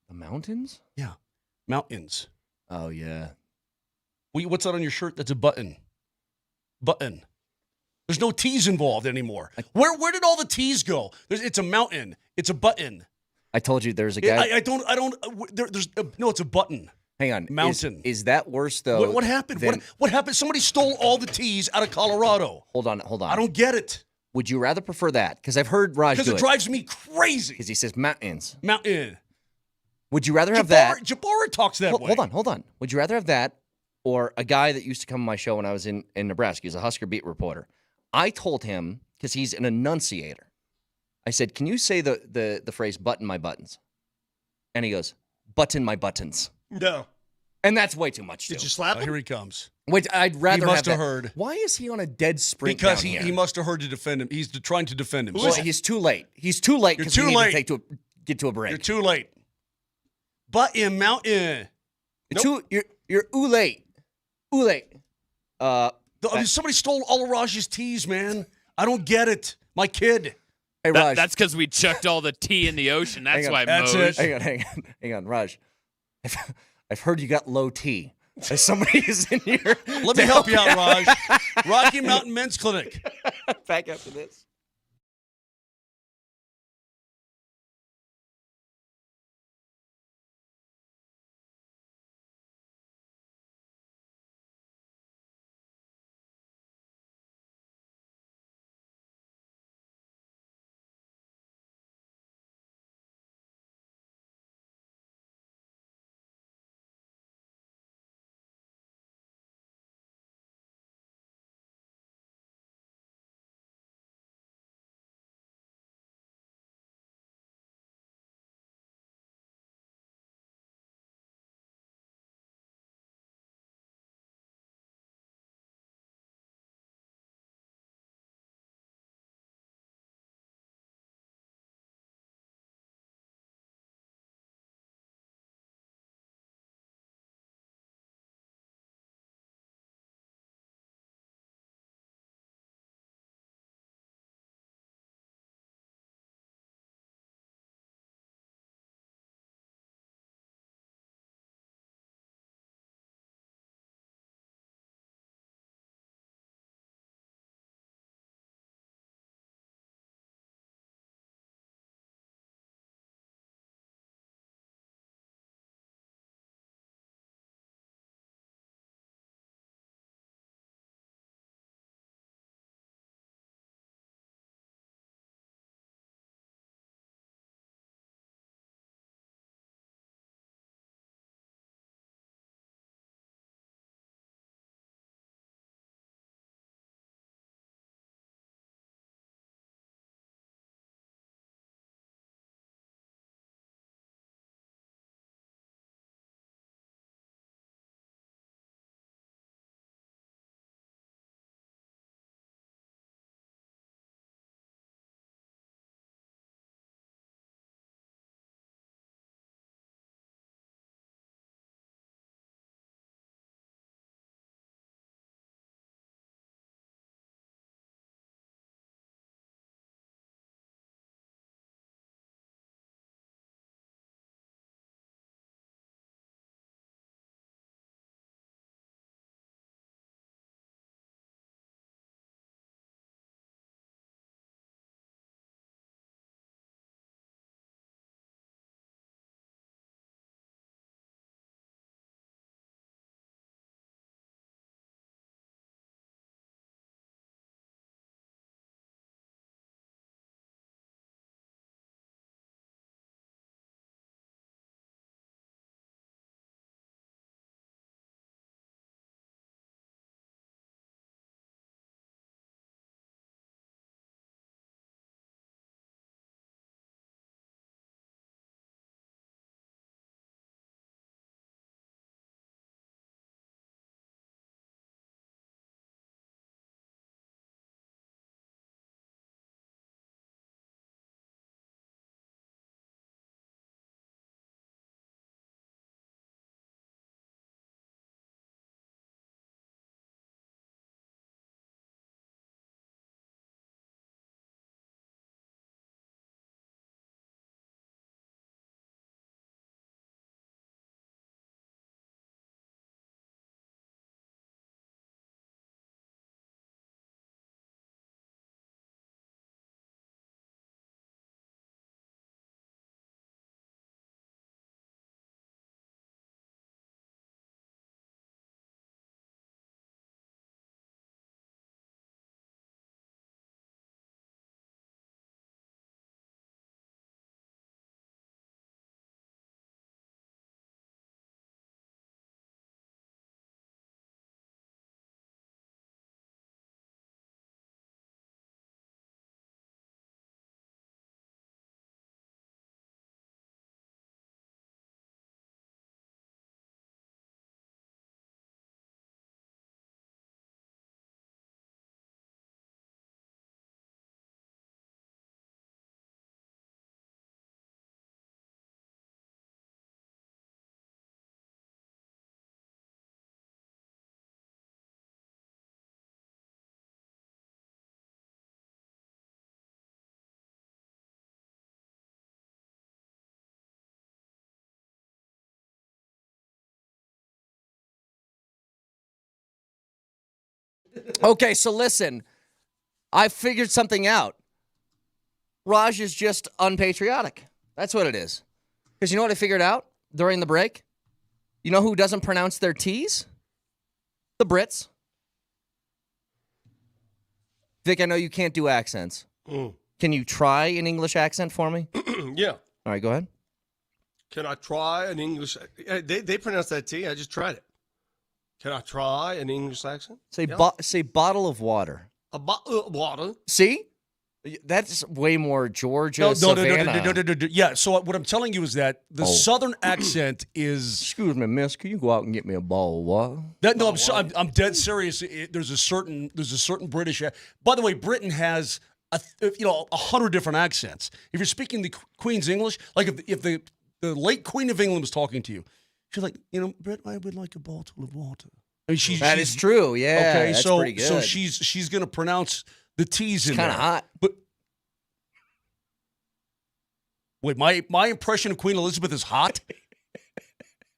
The mountains? Yeah, mountains. Oh yeah. What's that on your shirt? That's a button. Button. There's no T's involved anymore. Where did all the T's go? It's a mountain. It's a button. I told you there's a guy. It's a button. Hang on. Mountain. Is that worse though? What happened? What happened? Somebody stole all the T's out of Colorado. Hold on. I don't get it. Would you rather prefer that? Because I've heard Raj do it. Because it drives me crazy. Because he says mountains. Mountain. Would you rather have that? Jabara talks that way. Hold on. Would you rather have that or a guy that used to come on my show when I was in Nebraska? He's a Husker beat reporter. I told him, because he's an enunciator, I said, can you say the phrase button my buttons? And he goes, button my buttons. No. And that's way too much. Did you slap him? Here he comes. Wait, I'd rather he must have that. heard. Why is he on a dead sprint Because down here? he must have heard to defend him. He's trying to defend himself. Well, he's too late. He's too late because we need to get to a break. You're too late. Button mountain. You're late. Late. Somebody stole all of Raj's teas, man. I don't get it. My kid. Hey, Raj. That's because we chucked all the tea in the ocean. That's why That's Moj. Hang on, Raj. I've heard you got low T. Somebody is in here. Let me help you out, Raj. Rocky Mountain Men's Clinic. Back after this. Okay, so listen. I figured something out. Raj is just unpatriotic. That's what it is. Because you know what I figured out during the break? You know who doesn't pronounce their T's? The Brits. Vic, I know you can't do accents. Can you try an English accent for me? Yeah. All right, go ahead. Can I try an English? They pronounce that T. I just tried it. Can I try an English accent? Say say bottle of water. A bottle of water. See? That's way more Georgia, No. Savannah. Yeah, so what I'm telling you is that the Southern accent is... Excuse me, miss, can you go out and get me a bottle of water? I'm dead serious. There's a certain British... By the way, Britain has 100 different accents. If you're speaking the Queen's English, like if the late Queen of England was talking to you, she's like, Brit, I would like a bottle of water. I mean, that is true, yeah. Okay, that's pretty good. So she's going to pronounce the T's in there. It's kind of hot. But wait, my impression of Queen Elizabeth is hot?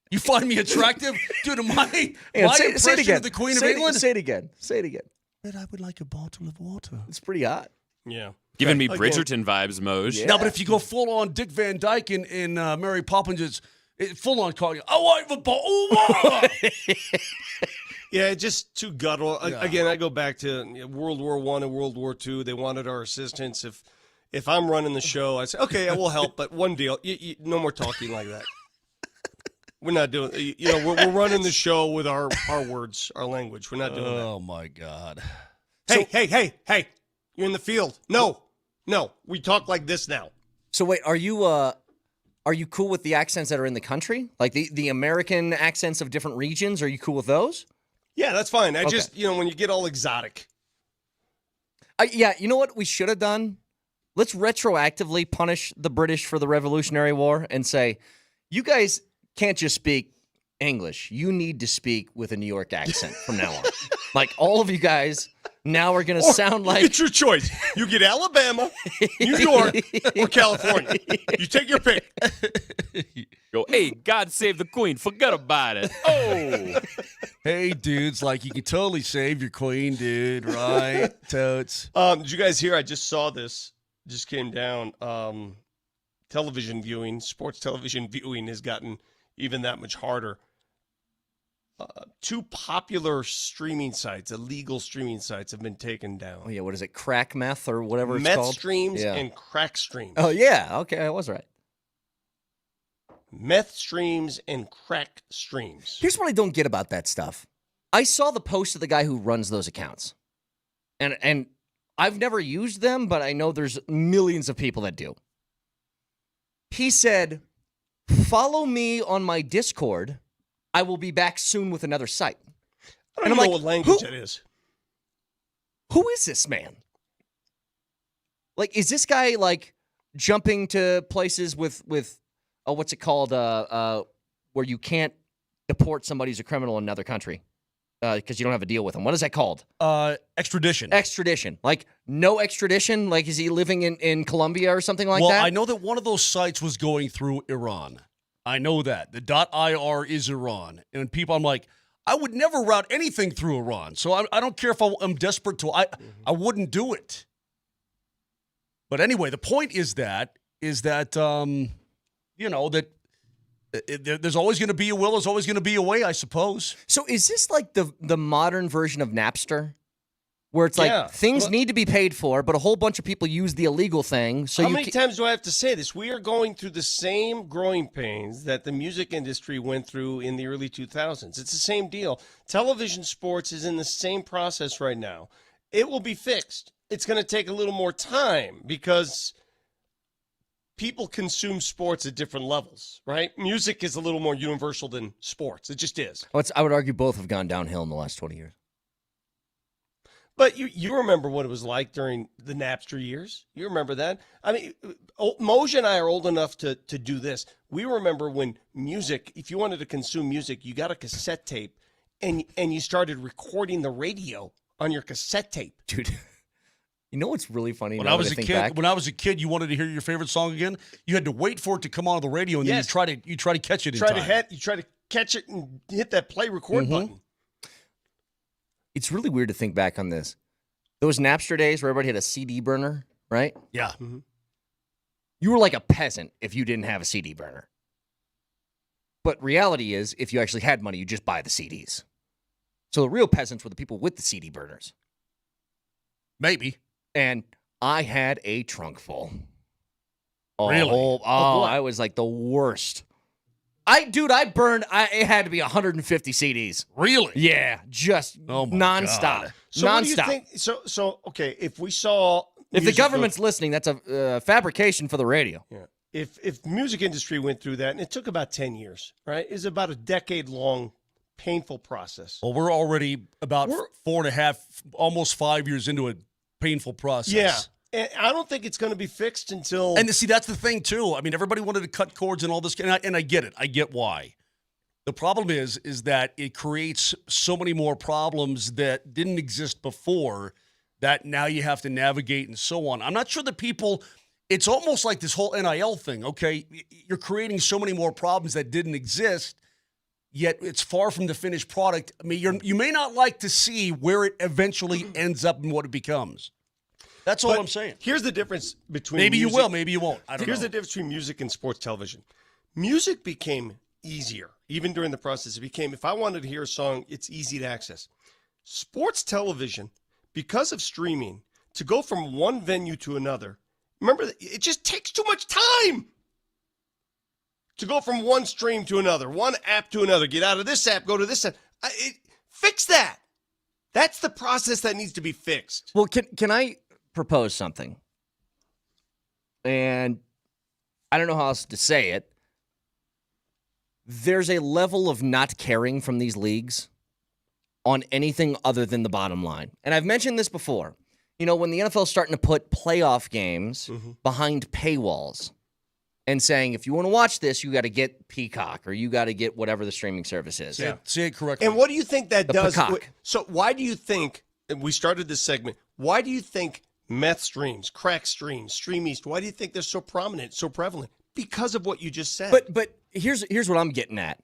You find me attractive? Dude, my impression of the Queen of England? Say it again. Say it again. But I would like a bottle of water. It's pretty hot. Yeah. Giving me Bridgerton vibes, Moj. Yeah. No, but if you go full on Dick Van Dyke in Mary Poppins, it's full on calling, I want a bottle of water. Yeah, just too guttural. Again, I go back to World War I and World War II. They wanted our assistance. If I'm running the show, I say, okay, I will help, but one deal, no more talking like that. We're not doing. We're running the show with our words, our language. We're not doing that. Oh my God. Hey! You're in the field. No. We talk like this now. So wait, are you cool with the accents that are in the country, like the American accents of different regions? Are you cool with those? Yeah, that's fine. I Okay. just when you get all exotic. Yeah, you know what we should have done? Let's retroactively punish the British for the Revolutionary War and say, you guys can't just speak English. You need to speak with a New York accent from now on. Like, all of you guys now are going to sound like... It's your choice. You get Alabama, New York, or California. You take your pick. Go, hey, God save the Queen. Forget about it. Oh. Hey, dudes, like you can totally save your queen, dude, right? Totes. Did you guys hear? I just saw this. Just came down. Television viewing, sports television viewing has gotten even that much harder. Two popular streaming sites, illegal streaming sites, have been taken down. Oh, yeah, what is it? Crack meth or whatever it's Meth called? streams Yeah. and crack streams. Oh, yeah. Okay, I was right. Meth streams and crack streams. Here's what I don't get about that stuff. I saw the post of the guy who runs those accounts. And I've never used them, but I know there's millions of people that do. He said, follow me on my Discord. I will be back soon with another site. I don't know what language that is. Who is this man? Like, is this guy like jumping to places with what's it called? Where you can't deport somebody who's a criminal in another country because you don't have a deal with them. What is that called? Extradition. Extradition. Like, no extradition? Like, is he living in Colombia or something like that? Well, I know that one of those sites was going through Iran. I know that. The .ir is Iran. And people, I'm like, I would never route anything through Iran. So I don't care if I'm desperate to. I wouldn't do it. But anyway, the point is that that there's always going to be a will, there's always going to be a way, I suppose. So is this like the modern version of Napster? Where it's like things need to be paid for, but a whole bunch of people use the illegal thing. So how many times do I have to say this? We are going through the same growing pains that the music industry went through in the early 2000s. It's the same deal. Television sports is in the same process right now. It will be fixed. It's going to take a little more time because people consume sports at different levels, right? Music is a little more universal than sports. It just is. I would argue both have gone downhill in the last 20 years. But you remember what it was like during the Napster years. You remember that? I mean, Moj and I are old enough to do this. We remember when music, if you wanted to consume music, you got a cassette tape and you started recording the radio on your cassette tape. Dude, you know what's really funny? When I was a kid, you wanted to hear your favorite song again, you had to wait for it to come on the radio and then you try to catch it in time. You try to catch it and hit that play record button. It's really weird to think back on this. Those Napster days where everybody had a CD burner, right? Yeah. Mm-hmm. You were like a peasant if you didn't have a CD burner. But reality is, if you actually had money, you just buy the CDs. So the real peasants were the people with the CD burners. Maybe. And I had a trunk full. Really? I was like the worst. It had to be 150 CDs. Really? Yeah, just nonstop. God. So nonstop. what do you think? So okay, if we saw If the government's listening, that's a fabrication for the radio. Yeah. If music industry went through that, and it took about 10 years, right? It's about a decade-long, painful process. Well, we're already about 4.5, almost 5 years into a painful process. Yeah. And I don't think it's going to be fixed until... And see, that's the thing, too. I mean, everybody wanted to cut cords and all this, and I get it. I get why. The problem is that it creates so many more problems that didn't exist before that now you have to navigate and so on. I'm not sure that people... It's almost like this whole NIL thing, okay? You're creating so many more problems that didn't exist, yet it's far from the finished product. I mean, you may not like to see where it eventually ends up and what it becomes. That's all I'm saying. Here's the difference between maybe music, you will, maybe you won't. I don't know. Here's the difference between music and sports television. Music became easier. Even during the process, it became, if I wanted to hear a song, it's easy to access. Sports television, because of streaming, to go from one venue to another, remember, it just takes too much time to go from one stream to another, one app to another, get out of this app, go to this app. Fix that. That's the process that needs to be fixed. Well, can I propose something? And I don't know how else to say it. There's a level of not caring from these leagues on anything other than the bottom line. And I've mentioned this before. You know, when the NFL is starting to put playoff games behind paywalls and saying, if you want to watch this, you got to get Peacock or you got to get whatever the streaming service is. Say it correctly. And what do you think that does? Peacock. So why do you think, and we started this segment, why do you think meth streams, crack streams, Stream East, why do you think they're so prominent, so prevalent? Because of what you just said. But here's what I'm getting at.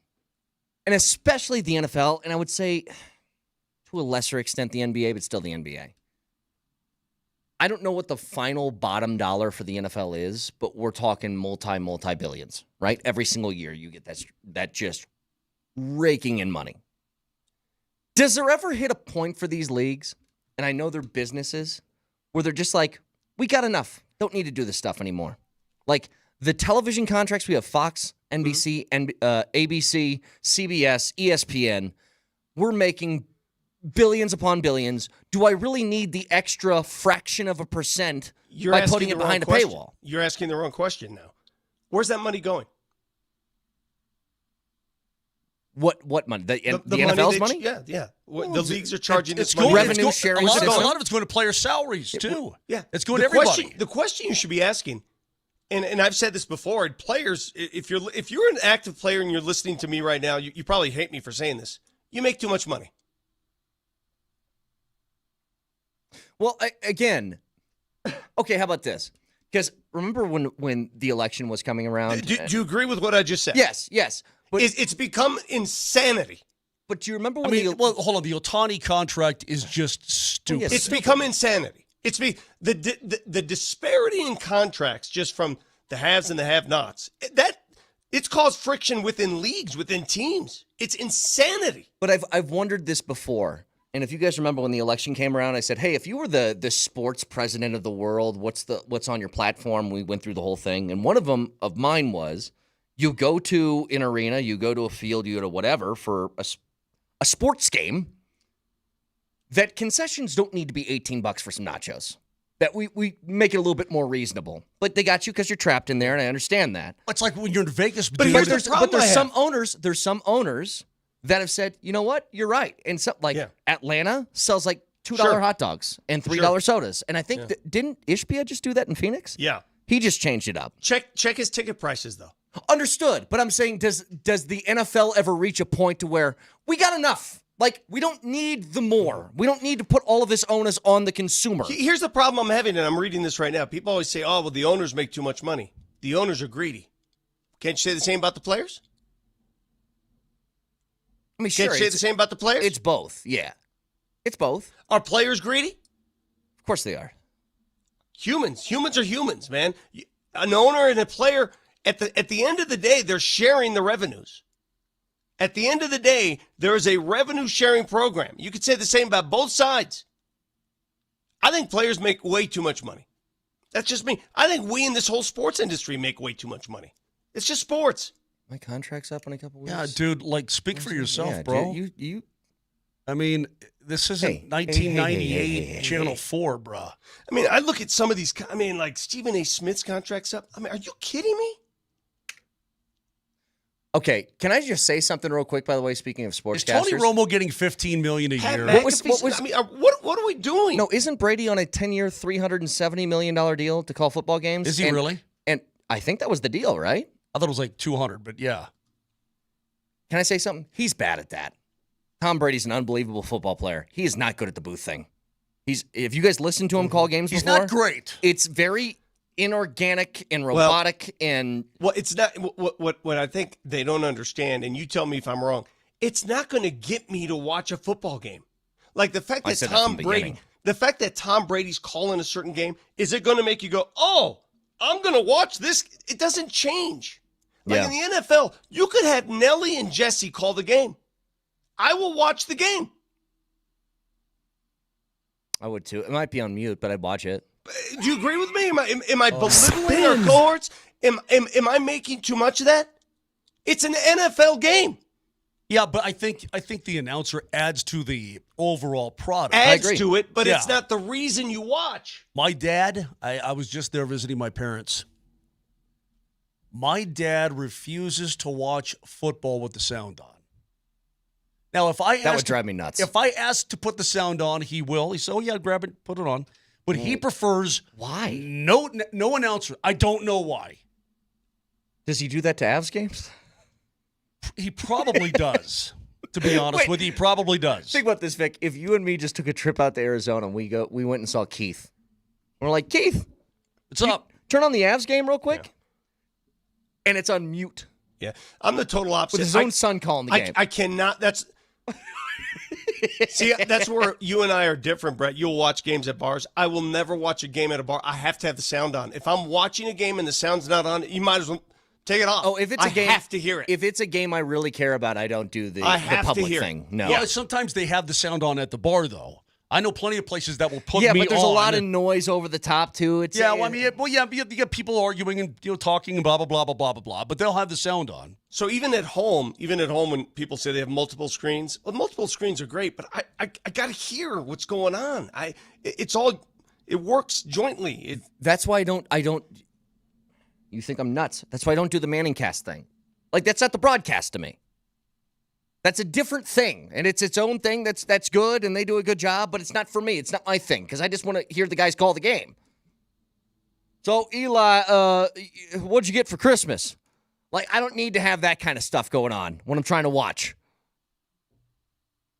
And especially the NFL, and I would say to a lesser extent the NBA, but still the NBA. I don't know what the final bottom dollar for the NFL is, but we're talking multi-billions, right? Every single year you get that just raking in money. Does there ever hit a point for these leagues, and I know they're businesses, where they're just like, we got enough. Don't need to do this stuff anymore. Like the television contracts, we have Fox, NBC, ABC, CBS, ESPN. We're making billions upon billions. Do I really need the extra fraction of a percent by putting it behind a paywall? You're asking the wrong question now. Where's that money going? What money? The money NFL's money? Yeah. The leagues are charging it's this money. Revenue sharing. A lot of it's going to player salaries, too. Yeah. It's going to everybody. The question you should be asking, and I've said this before, players, if you're an active player and you're listening to me right now, you probably hate me for saying this. You make too much money. Well, again, okay, how about this? Because remember when the election was coming around? Do you agree with what I just said? Yes. But it's become insanity. But do you remember when hold on. The Ohtani contract is just stupid. Yes, It's become insanity. The disparity in contracts just from the haves and the have-nots. It's caused friction within leagues, within teams. It's insanity. But I've wondered this before. And if you guys remember when the election came around, I said, hey, if you were the sports president of the world, what's on your platform? We went through the whole thing. And one of mine was, you go to an arena, you go to a field, you go to whatever for a sports game, that concessions don't need to be $18 for some nachos. That we make it a little bit more reasonable. But they got you because you're trapped in there, and I understand that. It's like when you're in Vegas. But there's some owners that have said, you know what, you're right. And so, Atlanta sells like $2 hot dogs and $3 sodas. And I think, didn't Ishbia just do that in Phoenix? Yeah. He just changed it up. Check his ticket prices, though. Understood. But I'm saying, does the NFL ever reach a point to where we got enough? Like, we don't need the more. We don't need to put all of this onus on the consumer. Here's the problem I'm having, and I'm reading this right now. People always say, oh, well, the owners make too much money. The owners are greedy. Can't you say the same about the players? I mean, Can't you say the same about the players? It's both, yeah. It's both. Are players greedy? Of course they are. Humans are humans, man. An owner and a player, at the end of the day, they're sharing the revenues. At the end of the day, there is a revenue sharing program. You could say the same about both sides. I think players make way too much money. That's just me. I think we in this whole sports industry make way too much money. It's just sports. My contract's up in a couple weeks. Yeah, dude, like, speak for yourself, Yeah, bro. dude, you. I mean, this isn't 1998 Channel 4, bro. I mean, I look at some of these, like Stephen A. Smith's contract's up. I mean, are you kidding me? Okay, can I just say something real quick, by the way, speaking of sportscasters? Is Tony Romo getting $15 million a year? What are we doing? No, isn't Brady on a 10-year, $370 million deal to call football games? Is he really? And I think that was the deal, right? I thought it was like 200, but yeah. Can I say something? He's bad at that. Tom Brady's an unbelievable football player. He is not good at the booth thing. If you guys listen to him call games He's before, not great. It's very inorganic and robotic Well, it's not what I think they don't understand, and you tell me if I'm wrong. It's not going to get me to watch a football game. Like the fact that Tom Brady's calling a certain game, is it going to make you go, "Oh, I'm going to watch this"? It doesn't change. Like in the NFL, you could have Nelly and Jesse call the game. I will watch the game. I would too. It might be on mute, but I'd watch it. Do you agree with me? Am I belittling our cohorts? Am I making too much of that? It's an NFL game. Yeah, but I think the announcer adds to the overall product. Adds to it, but it's not the reason you watch. My dad, I was just there visiting my parents. My dad refuses to watch football with the sound on. Now, that would drive me nuts. If I ask to put the sound on, he will. He said, "Oh yeah, grab it, put it on." But he prefers no announcer. I don't know why. Does he do that to Avs games? He probably does. To be honest with you, he probably does. Think about this, Vic. If you and me just took a trip out to Arizona and we went and saw Keith. We're like, Keith, what's up? Turn on the Avs game real quick. Yeah. And it's on mute. Yeah. I'm the total opposite. With his own son calling the game. I cannot. See, that's where you and I are different, Brett. You'll watch games at bars. I will never watch a game at a bar. I have to have the sound on. If I'm watching a game and the sound's not on, you might as well take it off. Oh, if it's a game, I have to hear it. If it's a game I really care about, I don't do the public thing. No. Yeah, sometimes they have the sound on at the bar, though. I know plenty of places that will put me on. Yeah, but there's a lot of noise over the top, too. You get people arguing and talking and blah, blah, blah, blah, blah, blah, blah, but they'll have the sound on. So even at home when people say they have multiple screens, well, multiple screens are great, but I got to hear what's going on. It works jointly. That's why I don't. You think I'm nuts. That's why I don't do the Manning cast thing. Like, that's not the broadcast to me. That's a different thing, and it's its own thing that's good, and they do a good job, but it's not for me. It's not my thing, because I just want to hear the guys call the game. So, Eli, what'd you get for Christmas? Like, I don't need to have that kind of stuff going on when I'm trying to watch.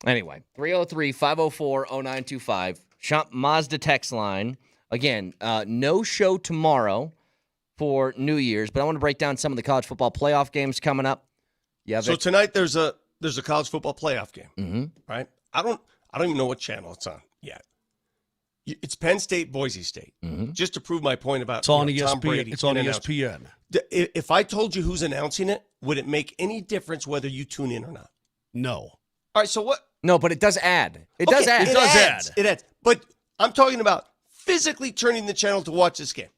Anyway, 303-504-0925. Shop Mazda text line. Again, no show tomorrow for New Year's, but I want to break down some of the college football playoff games coming up. Yeah. So tonight there's a college football playoff game, right? I don't even know what channel it's on yet. It's Penn State, Boise State. Just to prove my point about it's on ESPN. Tom Brady. It's on ESPN. If I told you who's announcing it, would it make any difference whether you tune in or not? No. All right. So what? No, but it does add. It does add. It adds. But I'm talking about physically turning the channel to watch this game.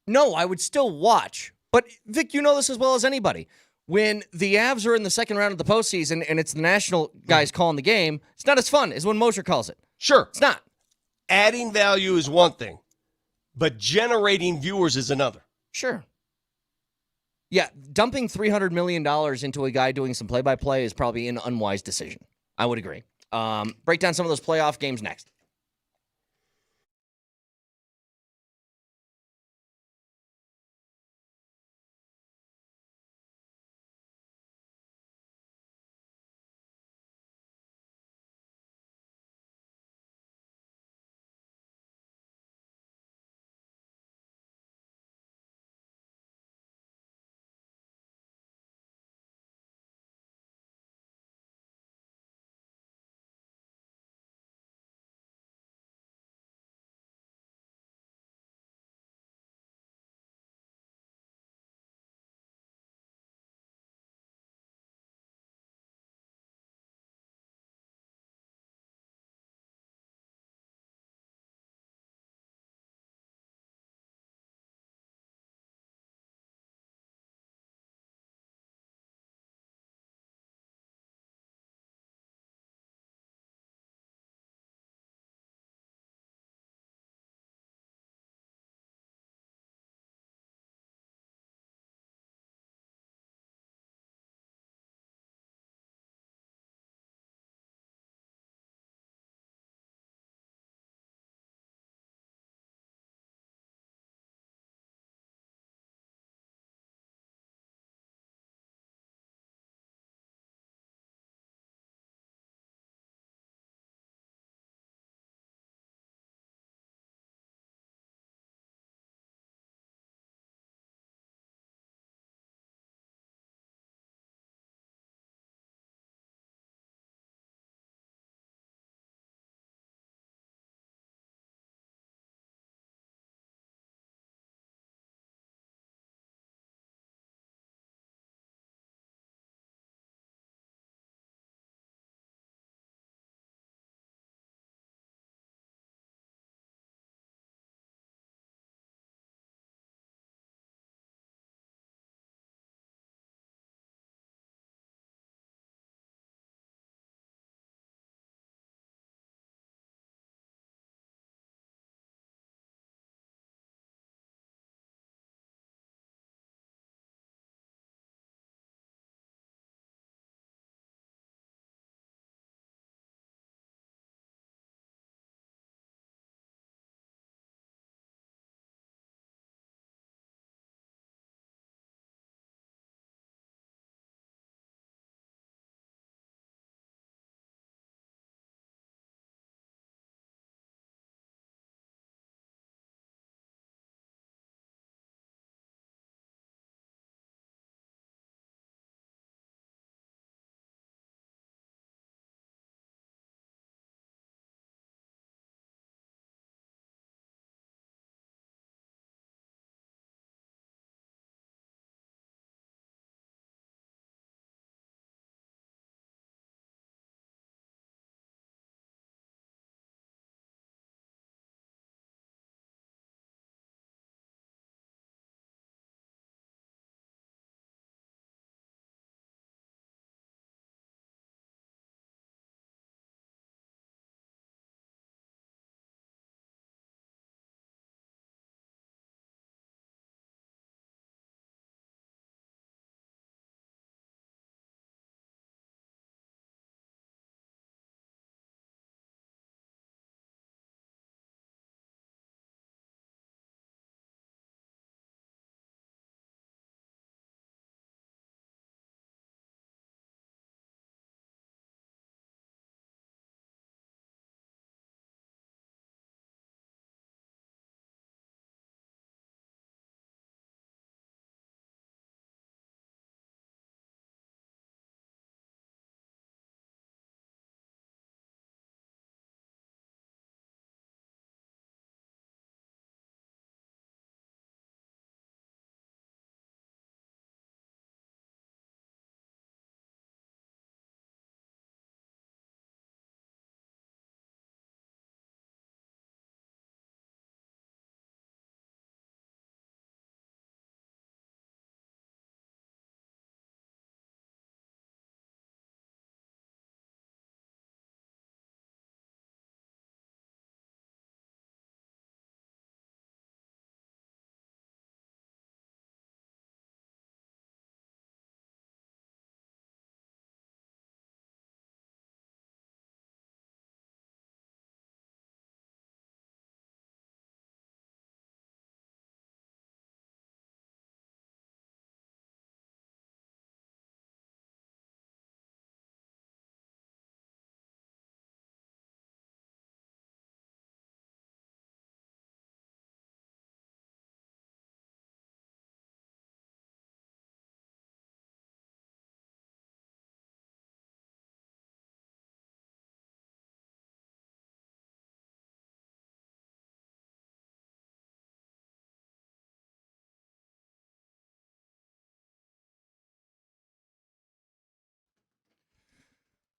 No, I would still watch. But, Vic, you know this as well as anybody. When the Avs are in the second round of the postseason and it's the national guys calling the game, it's not as fun as when Mosher calls it. Sure. It's not. Adding value is one thing, but generating viewers is another. Sure. Yeah, dumping $300 million into a guy doing some play-by-play is probably an unwise decision. I would agree. Break down some of those playoff games next.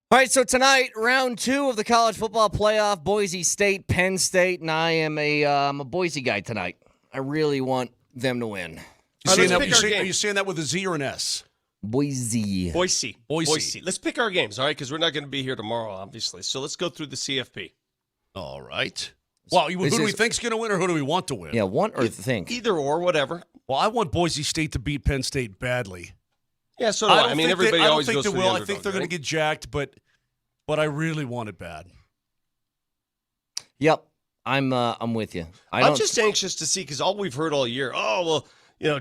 All right, so tonight, round 2 of the college football playoff, Boise State, Penn State, and I am I'm a Boise guy tonight. I really want them to win. Are you saying that with a Z or an S? Boise. Let's pick our games, all right? Because we're not going to be here tomorrow, obviously. So let's go through the CFP. All right. Well, who do we think's going to win, or who do we want to win? Yeah, want or think. Either or, whatever. Well, I want Boise State to beat Penn State badly. Yeah, so do I. I mean, everybody always goes for the underdog. I think they're going to get jacked, but I really want it bad. Yep, I'm with you. I'm just anxious to see, because all we've heard all year,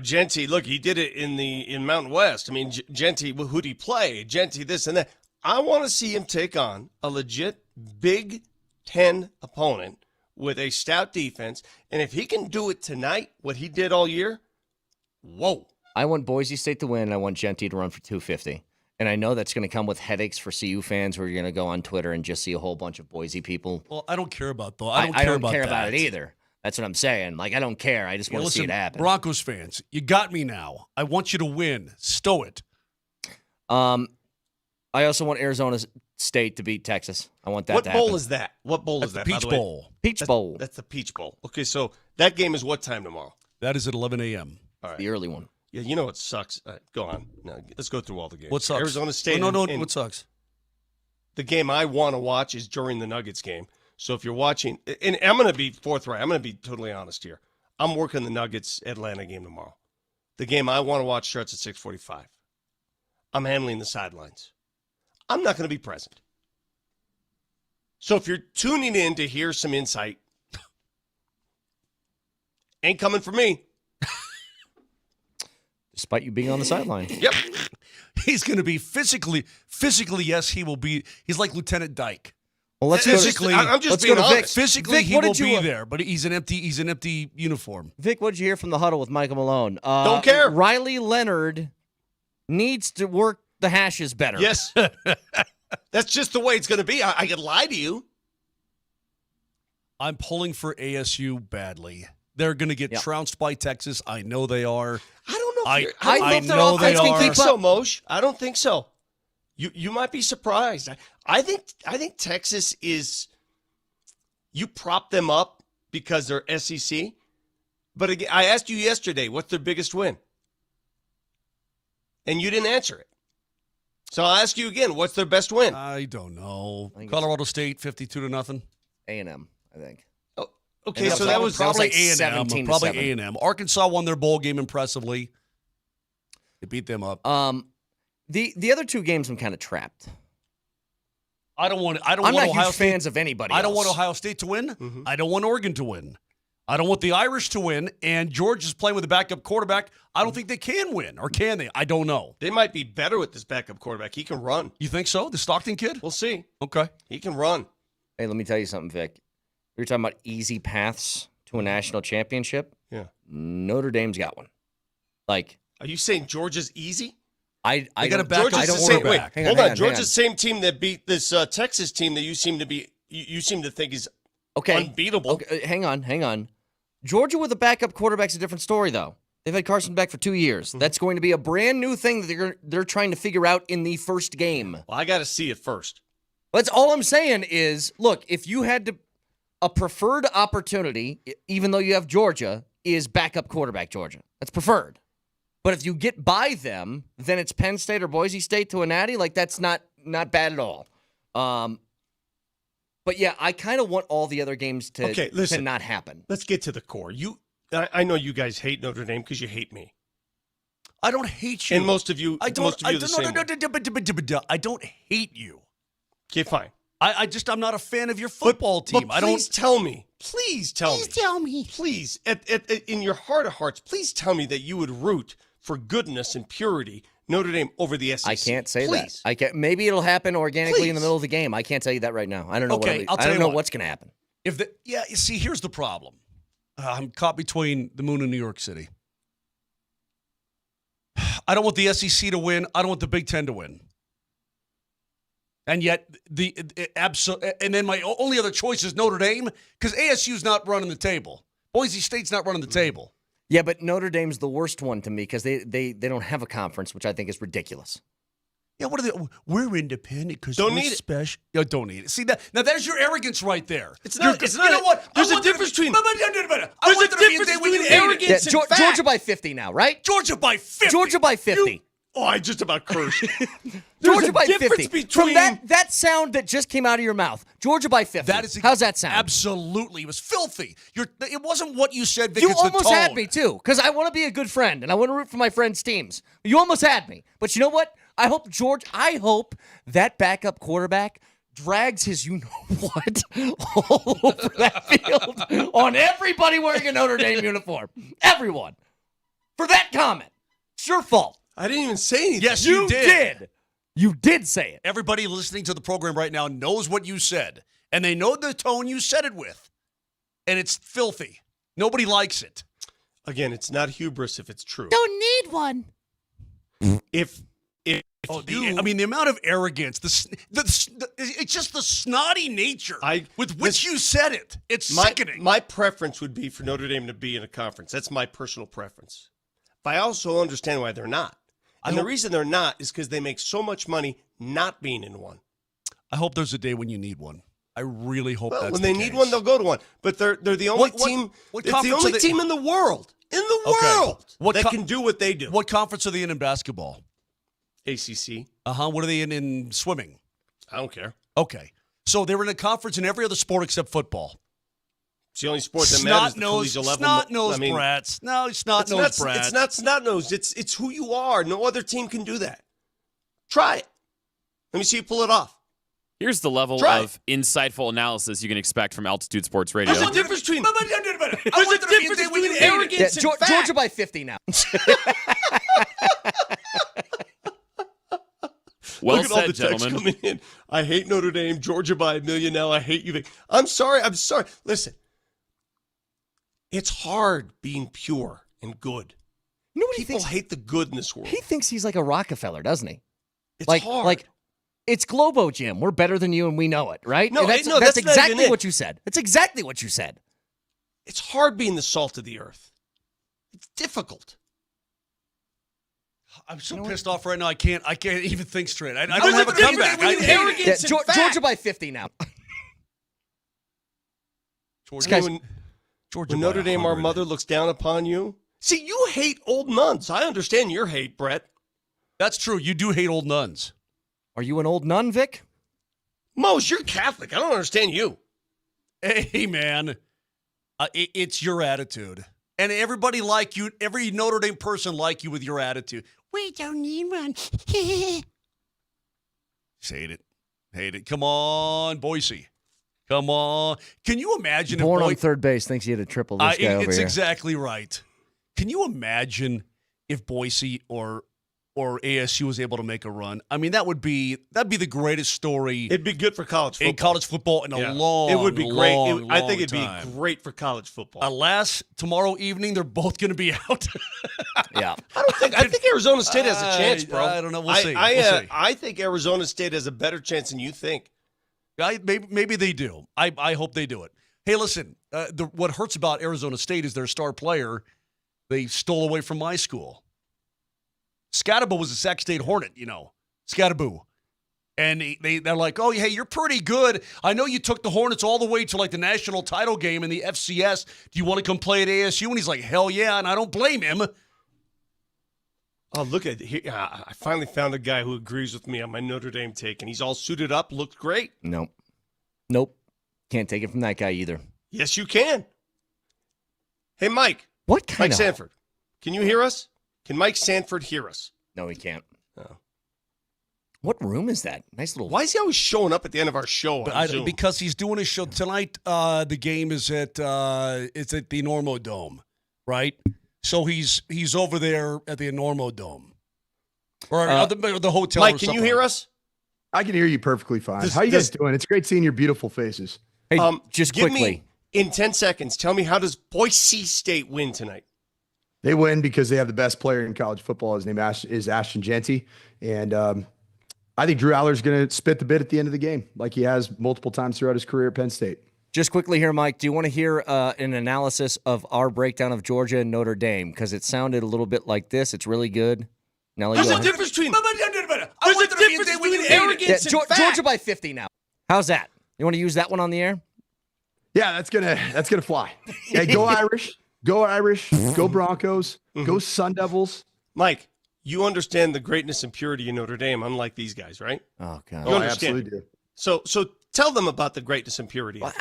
Genty, look, he did it in Mountain West. I mean, Genty, who'd he play? Genty, this and that. I want to see him take on a legit Big Ten opponent with a stout defense, and if he can do it tonight, what he did all year, whoa. I want Boise State to win, and I want Genty to run for 250. And I know that's going to come with headaches for CU fans, where you're going to go on Twitter and just see a whole bunch of Boise people. Well, I don't care about though. I don't care about it either. That's what I'm saying. Like, I don't care. I just want to see it happen. Broncos fans, you got me now. I want you to win. Stow it. I also want Arizona State to beat Texas. I want that to happen. What bowl is that? What bowl is that? The Peach Bowl. Peach Bowl. That's the Peach Bowl. Okay, so that game is what time tomorrow? That is at 11 a.m. All right. The early one. Yeah, you know what sucks? Go on. No, let's go through all the games. What sucks? Arizona State. No, what sucks? The game I want to watch is during the Nuggets game. So if you're watching, and I'm going to be forthright. I'm going to be totally honest here. I'm working the Nuggets Atlanta game tomorrow. The game I want to watch starts at 6:45. I'm handling the sidelines. I'm not going to be present. So if you're tuning in to hear some insight, ain't coming for me. Despite you being on the sideline. Yep. He's going to be physically, yes, he will be. He's like Lieutenant Dyke. Well, let's physically, I'm just being honest. Physically, Vic, he will be there, but he's an empty uniform. Vic, what did you hear from the huddle with Michael Malone? Don't care. Riley Leonard needs to work the hashes better. Yes. That's just the way it's going to be. I could lie to you. I'm pulling for ASU badly. They're going to get trounced by Texas. I know they are. I don't know. I know they are. I don't think so, Moshe. I don't think so. You might be surprised. I think Texas is. You prop them up because they're SEC, but again, I asked you yesterday, what's their biggest win, and you didn't answer it. So I'll ask you again, what's their best win? I don't know. Colorado State, 52-0. A&M, I think. Oh, okay, so that was probably like A&M. Probably A&M. Arkansas won their bowl game impressively. They beat them up. The other two games, I'm kind of trapped. I'm not Ohio huge State, fans of anybody else. I don't want Ohio State to win. Mm-hmm. I don't want Oregon to win. I don't want the Irish to win. And Georgia's playing with a backup quarterback. I don't think they can win, or can they? I don't know. They might be better with this backup quarterback. He can run. You think so? The Stockton kid? We'll see. Okay. He can run. Hey, let me tell you something, Vic. You're talking about easy paths to a national championship. Yeah. Notre Dame's got one. Like, are you saying Georgia's easy? I got a backup. Georgia's I don't wait, hold on. Georgia's the same team that beat this Texas team that you seem to think is unbeatable. Okay, hang on. Georgia with a backup quarterback's a different story, though. They've had Carson back for 2 years. Mm-hmm. That's going to be a brand new thing that they're trying to figure out in the first game. Well, I got to see it first. That's all I'm saying is, look, if you had a preferred opportunity, even though you have Georgia, is backup quarterback Georgia. That's preferred. But if you get by them, then it's Penn State or Boise State to a natty. Like, that's not bad at all. But yeah, I kind of want all the other games to not happen. Let's get to the core. I know you guys hate Notre Dame because you hate me. I don't hate you. And most of you, I don't hate you. Okay, fine. I'm not a fan of your football team. But please tell me. Please tell me. Please, in your heart of hearts, please tell me that you would root for goodness and purity Notre Dame over the SEC. I can't say that. I can't. Maybe it'll happen organically in the middle of the game. I can't tell you that right now. I don't know. Okay, I don't know what's going to happen. You see, here's the problem. I'm caught between the moon and New York City. I don't want the SEC to win. I don't want the Big Ten to win. And yet, and then my only other choice is Notre Dame because ASU's not running the table. Boise State's not running the table. Yeah, but Notre Dame's the worst one to me because they don't have a conference, which I think is ridiculous. Yeah, what are they? We're independent because Don't we're need it. special. No, don't need it. See that? Now there's your arrogance right there. It's not. It's not. You know what? There's a difference between. There's a difference between arrogance and fact. Georgia by 50 now, right? Georgia by 50. Georgia by 50. I just about cursed. Georgia by difference 50. between From that sound that just came out of your mouth. Georgia by 50. How's that sound? Absolutely. It was filthy. It wasn't what you said, Vic. You it's the almost tone. had me, too, because I want to be a good friend, and I want to root for my friends' teams. You almost had me. But you know what? I hope that backup quarterback drags his you-know-what all over that field on everybody wearing a Notre Dame uniform. Everyone. For that comment. It's your fault. I didn't even say anything. Yes, you did. You did say it. Everybody listening to the program right now knows what you said, and they know the tone you said it with, and it's filthy. Nobody likes it. Again, it's not hubris if it's true. Don't need one. If the amount of arrogance, it's just the snotty nature with which you said it. It's sickening. My preference would be for Notre Dame to be in a conference. That's my personal preference. But I also understand why they're not. And the reason they're not is because they make so much money not being in one. I hope there's a day when you need one. I really hope that's when the they case. need one, they'll go to one. But they're the only team. It's the only team in the world that can do what they do. What conference are they in basketball? ACC. What are they in swimming? I don't care. Okay. So they were in a conference in every other sport except football. It's the only sport that matters. Snot-nosed brats. No, snot-nosed brats. It's not snot-nosed. It's who you are. No other team can do that. Try it. Let me see you pull it off. Here's the level of insightful analysis you can expect from Altitude Sports Radio. There's a difference between arrogance and fact. Georgia by 50 now. Well Look at said, all the texts gentlemen. coming in. I hate Notre Dame. Georgia by 1,000,000 now. I hate you, Vic. I'm sorry. Listen, it's hard being pure and good. People hate the good in this world. He thinks he's like a Rockefeller, doesn't he? It's hard. Like, it's Globo, Jim. We're better than you, and we know it, right? No, that's not even exactly it. what you said. That's exactly what you said. It's hard being the salt of the earth. It's difficult. I'm so pissed off right now. I can't even think straight. I don't have a comeback. Arrogance and fact. Georgia by 50 now. When Notre Dame, our mother, looks down upon you. See, you hate old nuns. I understand your hate, Brett. That's true. You do hate old nuns. Are you an old nun, Vic? Mose, you're Catholic. I don't understand you. Hey, man. It's your attitude. And everybody like you, every Notre Dame person like you with your attitude. We don't need one. Hate it. Come on, Boise. Come on. Can you imagine Born on third base thinks he had a triple this guy over it's here. exactly right. Can you imagine if Boise or ASU was able to make a run? I mean, that'd be the greatest story. It'd be good for college football. In college football in a long, it would be great. long, I think it'd time. be great for college football. Alas, tomorrow evening they're both going to be out. Yeah, I think Arizona State has a chance, bro. I don't know. We'll see. I think Arizona State has a better chance than you think. Maybe they do. I hope they do it. Hey, listen. What hurts about Arizona State is their star player. They stole away from my school. Scatterbo was a Sac State Hornet, Scatterbo. And they're like, oh, hey, you're pretty good. I know you took the Hornets all the way to like the national title game in the FCS. Do you want to come play at ASU? And he's like, hell yeah, and I don't blame him. Oh, look at it. I finally found a guy who agrees with me on my Notre Dame take, and he's all suited up, looked great. Nope. Can't take it from that guy either. Yes, you can. Hey, Mike. What kind Mike of... Sanford, can you hear us? Can Mike Sanford hear us? No, he can't. Oh. What room is that? Nice little... Why is he always showing up at the end of our show on Zoom? Because he's doing his show. Tonight, the game is at the Normo Dome, right? So he's over there at the Normo Dome. Or the hotel. Mike, can you hear us? I can hear you perfectly fine. How you guys doing? It's great seeing your beautiful faces. Hey, just give quickly. Me, in 10 seconds, tell me, how does Boise State win tonight? They win because they have the best player in college football. His name is Ashton Genty. And I think Drew Aller's going to spit the bit at the end of the game like he has multiple times throughout his career at Penn State. Just quickly here, Mike, do you want to hear an analysis of our breakdown of Georgia and Notre Dame? Because it sounded a little bit like this. It's really good. Nelly, There's go a ahead. difference between. There's a difference between arrogance and fact. Georgia by 50 now. How's that? You want to use that one on the air? Yeah, that's gonna fly. Hey, go Irish. Go Irish. Go Broncos. Go Sun Devils. Mike, you understand the greatness and purity in Notre Dame, unlike these guys, right? Oh, God. You I understand. absolutely do. So tell them about the greatness and purity. Well,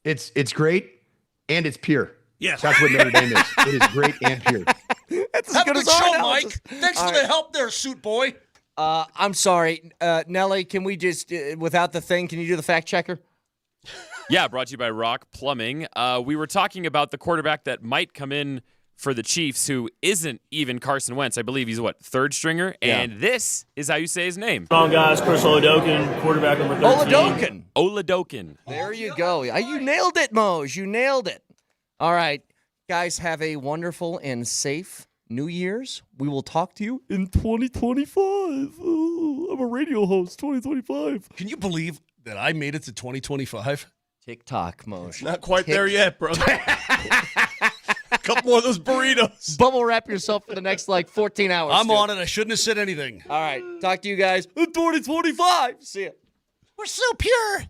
It's great and it's pure. Yes. That's what Notre Dame is. It is great and pure. That's as Have good a as good our show, analysis. Mike. Thanks All for right. the help there, suit boy. I'm sorry. Nelly, can we just, without the thing, can you do the fact checker? Yeah, brought to you by Rock Plumbing. We were talking about the quarterback that might come in for the Chiefs, who isn't even Carson Wentz. I believe he's, third stringer? Yeah. And this is how you say his name. Wrong, guys. Chris Oladokin, quarterback number 13. Oladokin. There you go. You nailed it, Moj. You nailed it. All right. Guys, have a wonderful and safe New Year's. We will talk to you in 2025. Ooh, I'm a radio host, 2025. Can you believe that I made it to 2025? TikTok, Moj. Not quite there yet, brother. A couple more of those burritos. Bubble wrap yourself for the next 14 hours. I'm on it. I shouldn't have said anything. All right. Talk to you guys in 2025. See ya. We're so pure.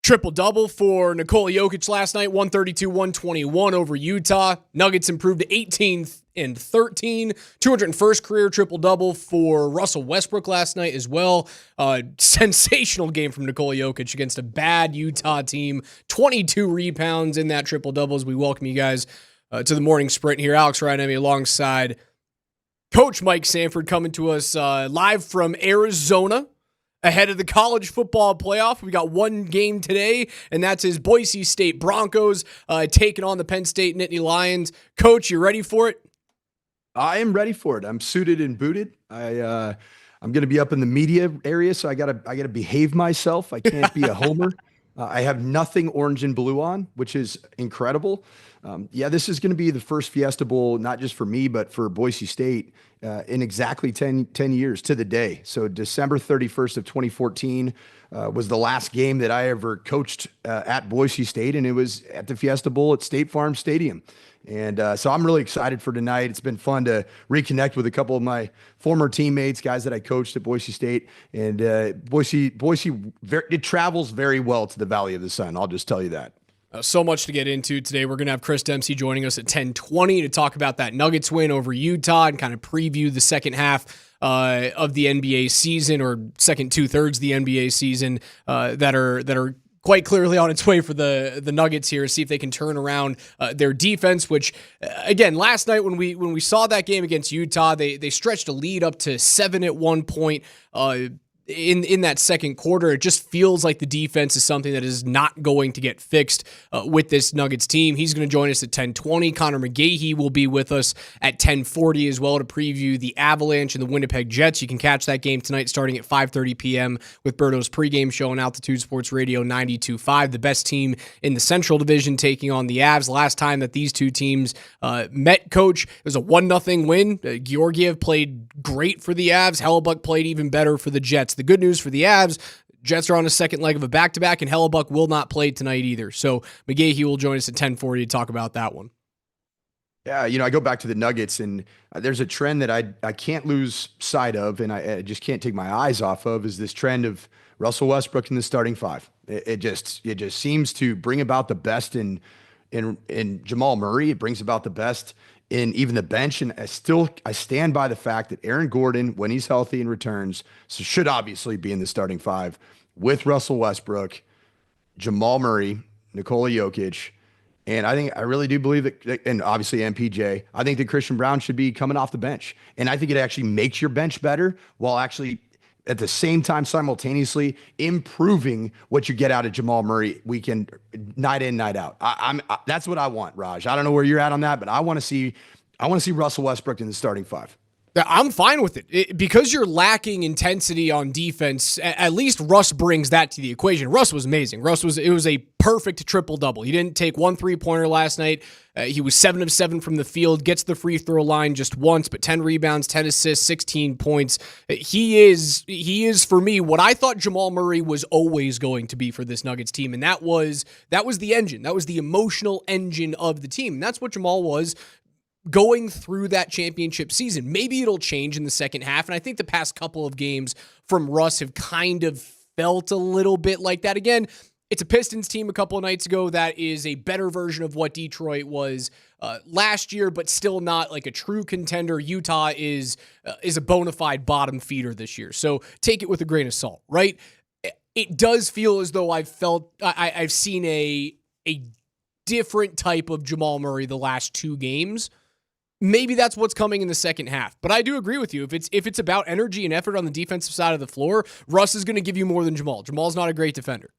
Triple-double for Nikola Jokic last night, 132-121 over Utah. Nuggets improved to 18th and 13. 201st career triple-double for Russell Westbrook last night as well. Sensational game from Nikola Jokic against a bad Utah team. 22 rebounds in that triple-double as we welcome you guys to the morning sprint here. Alex Ryan alongside Coach Mike Sanford coming to us live from Arizona. Ahead of the college football playoff, we got one game today, and that's his Boise State Broncos taking on the Penn State Nittany Lions. Coach, you ready for it? I am ready for it. I'm suited and booted. I'm going to be up in the media area, so I gotta behave myself. I can't be a homer. I have nothing orange and blue on, which is incredible. This is going to be the first Fiesta Bowl, not just for me, but for Boise State in exactly 10 years to the day. So December 31st of 2014 was the last game that I ever coached at Boise State, and it was at the Fiesta Bowl at State Farm Stadium. And so I'm really excited for tonight. It's been fun to reconnect with a couple of my former teammates, guys that I coached at Boise State. And Boise, it travels very well to the Valley of the Sun. I'll just tell you that. So much to get into today. We're going to have Chris Dempsey joining us at 10:20 to talk about that Nuggets win over Utah and kind of preview the second half of the NBA season, or second 2/3 of the NBA season that are quite clearly on its way for the Nuggets here. See if they can turn around their defense, which again, last night when we saw that game against Utah, they stretched a lead up to 7 at one point. In that second quarter, it just feels like the defense is something that is not going to get fixed with this Nuggets team. He's going to join us at 10:20. Connor McGahee will be with us at 10:40 as well to preview the Avalanche and the Winnipeg Jets. You can catch that game tonight starting at 5:30 p.m. with Berto's pregame show on Altitude Sports Radio 92.5. The best team in the Central Division taking on the Avs. Last time that these two teams met, Coach, it was a 1-0 win. Georgiev played great for the Avs. Hellebuck played even better for the Jets. The good news for the Avs, Jets are on a second leg of a back-to-back, and Hellebuck will not play tonight either. So McGahee will join us at 10:40 to talk about that one. Yeah, I go back to the Nuggets, and there's a trend that I can't lose sight of, and I just can't take my eyes off of, is this trend of Russell Westbrook in the starting five. It just seems to bring about the best in Jamal Murray. It brings about the best in even the bench, and I stand by the fact that Aaron Gordon, when he's healthy and returns, should obviously be in the starting five with Russell Westbrook, Jamal Murray, Nikola Jokic, and I really do believe that, and obviously MPJ, I think that Christian Brown should be coming off the bench, and I think it actually makes your bench better while actually at the same time simultaneously improving what you get out of Jamal Murray weekend, night in, night out. That's what I want, Raj. I don't know where you're at on that, but I want to see Russell Westbrook in the starting five. I'm fine with it. Because you're lacking intensity on defense, at least Russ brings that to the equation. Russ was amazing. It was a perfect triple-double. He didn't take one three-pointer last night. He was 7 of 7 from the field, gets the free throw line just once, but 10 rebounds, 10 assists, 16 points. He is for me what I thought Jamal Murray was always going to be for this Nuggets team, and that was the engine. That was the emotional engine of the team. And that's what Jamal was going through that championship season. Maybe it'll change in the second half, and I think the past couple of games from Russ have kind of felt a little bit like that. Again, it's a Pistons team a couple of nights ago that is a better version of what Detroit was last year, but still not like a true contender. Utah is a bona fide bottom feeder this year, so take it with a grain of salt, right? It does feel as though I've seen a different type of Jamal Murray the last two games. Maybe that's what's coming in the second half. But I do agree with you. If it's about energy and effort on the defensive side of the floor, Russ is going to give you more than Jamal. Jamal's not a great defender.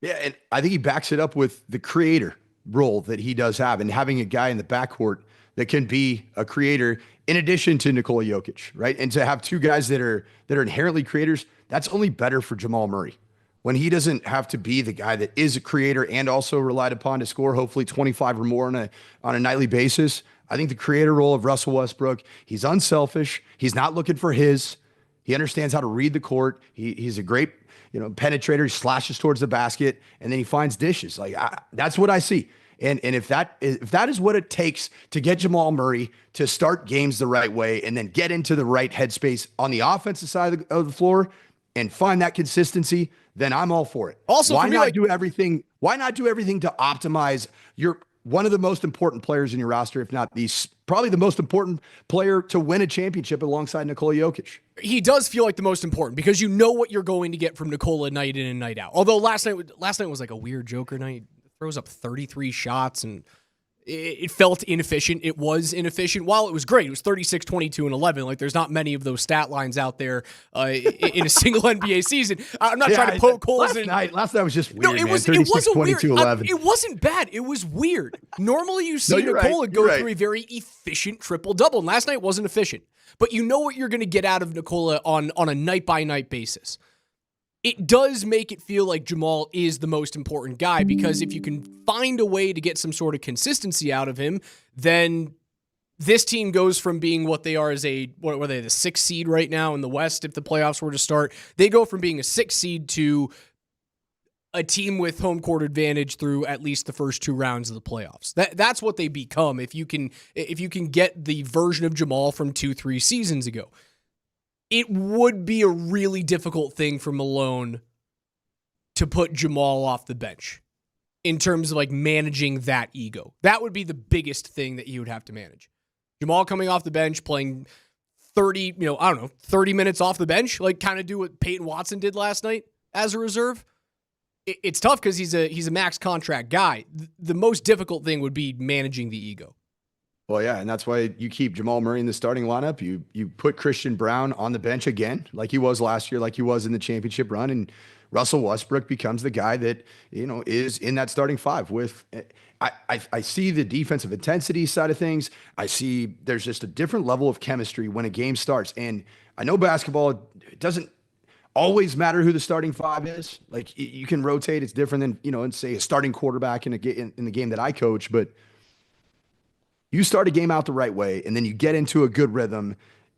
Yeah, and I think he backs it up with the creator role that he does have, and having a guy in the backcourt that can be a creator in addition to Nikola Jokic, right? And to have two guys that are inherently creators, that's only better for Jamal Murray. When he doesn't have to be the guy that is a creator and also relied upon to score hopefully 25 or more on a nightly basis. I think the creator role of Russell Westbrook, he's unselfish. He's not looking for his. He understands how to read the court. He's a great, penetrator. He slashes towards the basket, and then he finds dishes. That's what I see. And if that is what it takes to get Jamal Murray to start games the right way and then get into the right headspace on the offensive side of the floor, and find that consistency, then I'm all for it. Also, why not do everything? Why not do everything to optimize one of the most important players in your roster, if not probably the most important player to win a championship alongside Nikola Jokic? He does feel like the most important because you know what you're going to get from Nikola night in and night out. Although last night was like a weird Joker night. He throws up 33 shots and it felt inefficient. It was inefficient. While it was great, it was 36, 22, and 11. Like, there's not many of those stat lines out there in a single NBA season. I'm not trying to poke holes in. Last night was just weird, No, it man. was 36, a 22, weird. 11. It wasn't bad. It was weird. Normally, you see you're Nikola right. go You're right. through a very efficient triple-double, and last night wasn't efficient. But you know what you're going to get out of Nikola on a night-by-night basis. It does make it feel like Jamal is the most important guy because if you can find a way to get some sort of consistency out of him, then this team goes from being what they are as what were they, the 6th seed right now in the West if the playoffs were to start. They go from being a 6th seed to a team with home court advantage through at least the first 2 rounds of the playoffs. That's what they become if you can get the version of Jamal from 2-3 seasons ago. It would be a really difficult thing for Malone to put Jamal off the bench in terms of like managing that ego. That would be the biggest thing that he would have to manage. Jamal coming off the bench, playing 30 minutes off the bench, like kind of do what Peyton Watson did last night as a reserve. It's tough because he's a max contract guy. The most difficult thing would be managing the ego. Well, yeah, and that's why you keep Jamal Murray in the starting lineup. You put Christian Brown on the bench again, like he was last year, like he was in the championship run, and Russell Westbrook becomes the guy that is in that starting 5. With I see the defensive intensity side of things. I see there's just a different level of chemistry when a game starts, and I know basketball, it doesn't always matter who the starting 5 is. Like you can rotate; it's different than and say a starting quarterback in the game that I coach, but. You start a game out the right way, and then you get into a good rhythm,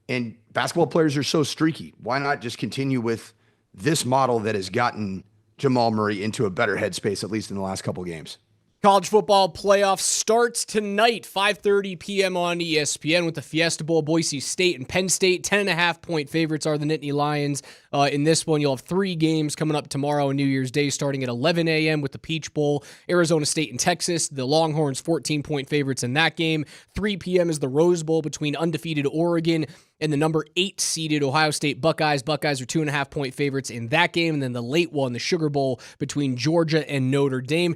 and basketball players are so streaky. Why not just continue with this model that has gotten Jamal Murray into a better headspace, at least in the last couple of games? College football playoff starts tonight, 5:30 p.m. on ESPN with the Fiesta Bowl. Boise State and Penn State, 10.5-point favorites are the Nittany Lions. In this one, you'll have 3 games coming up tomorrow on New Year's Day, starting at 11 a.m. with the Peach Bowl. Arizona State and Texas, the Longhorns, 14-point favorites in that game. 3 p.m. is the Rose Bowl between undefeated Oregon and the number 8-seeded Ohio State Buckeyes. Buckeyes are 2.5-point favorites in that game. And then the late one, the Sugar Bowl between Georgia and Notre Dame.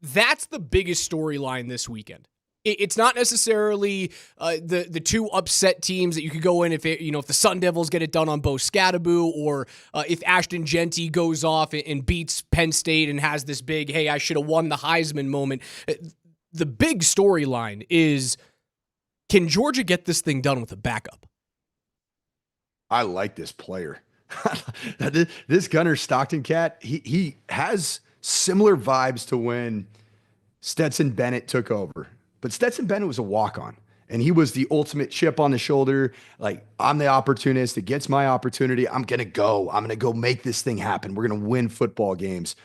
That's the biggest storyline this weekend. It's not necessarily the 2 upset teams that you could go in if the Sun Devils get it done on Bo Scadaboo, or if Ashton Genty goes off and beats Penn State and has this big, hey, I should have won the Heisman moment. The big storyline is, can Georgia get this thing done with a backup? I like this player. This Gunnar Stockton cat, he has similar vibes to when Stetson Bennett took over. But Stetson Bennett was a walk-on, and he was the ultimate chip on the shoulder. Like, I'm the opportunist. It gets my opportunity. I'm going to go make this thing happen. We're going to win football games.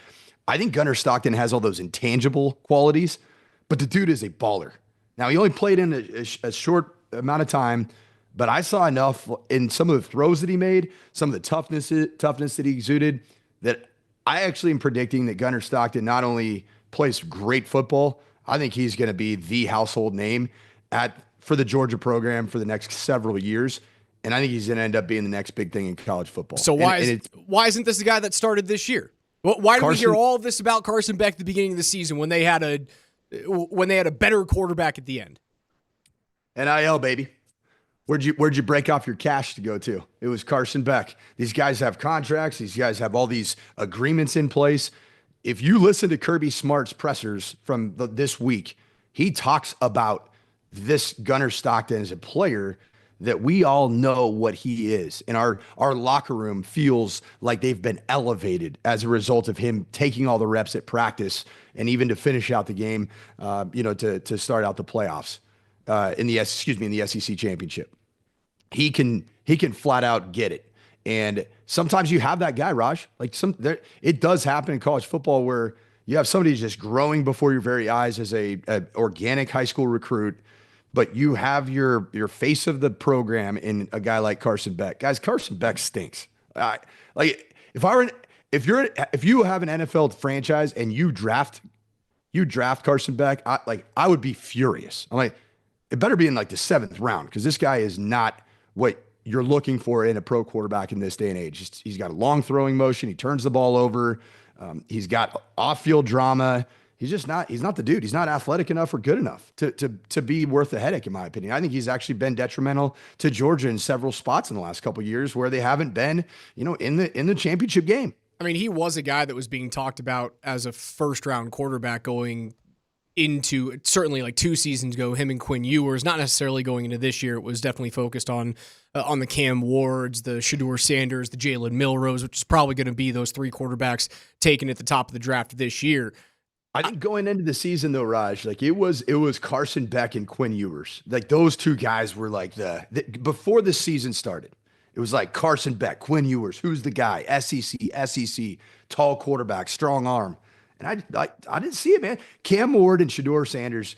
I think Gunnar Stockton has all those intangible qualities, but the dude is a baller. Now, he only played in a short amount of time, but I saw enough in some of the throws that he made, some of the toughness that he exuded, that I actually am predicting that Gunnar Stockton not only plays great football, I think he's going to be the household name for the Georgia program for the next several years. And I think he's going to end up being the next big thing in college football. So why isn't this the guy that started this year? Why do we hear all of this about Carson Beck at the beginning of the season when they had a better quarterback at the end? NIL, baby. Where'd you break off your cash to go to? It was Carson Beck. These guys have contracts. These guys have all these agreements in place. If you listen to Kirby Smart's pressers from this week, he talks about this Gunnar Stockton as a player that we all know what he is. And our locker room feels like they've been elevated as a result of him taking all the reps at practice and even to finish out the game, to start out the playoffs in the SEC championship. He can flat out get it. And sometimes you have that guy, Raj. It does happen in college football where you have somebody just growing before your very eyes as a organic high school recruit, but you have your face of the program in a guy like Carson Beck. Guys, Carson Beck stinks. Like if you have an NFL franchise and you draft Carson Beck, I would be furious. I'm like, it better be in like the 7th round because this guy is not what you're looking for in a pro quarterback in this day and age. He's got a long throwing motion. He turns the ball over. He's got off-field drama. He's not the dude. He's not athletic enough or good enough to be worth the headache, in my opinion. I think he's actually been detrimental to Georgia in several spots in the last couple of years where they haven't been, in the championship game. I mean, he was a guy that was being talked about as a first-round quarterback going into certainly like 2 seasons ago. Him and Quinn Ewers, not necessarily going into this year. It was definitely focused on the Cam Wards, the Shedeur Sanders, the Jalen Milrows, which is probably going to be those 3 quarterbacks taken at the top of the draft this year. I think going into the season though, Raj, like it was Carson Beck and Quinn Ewers. Like those 2 guys were like before the season started. It was like Carson Beck, Quinn Ewers, who's the guy? SEC, tall quarterback, strong arm. And I didn't see it, man. Cam Ward and Shedeur Sanders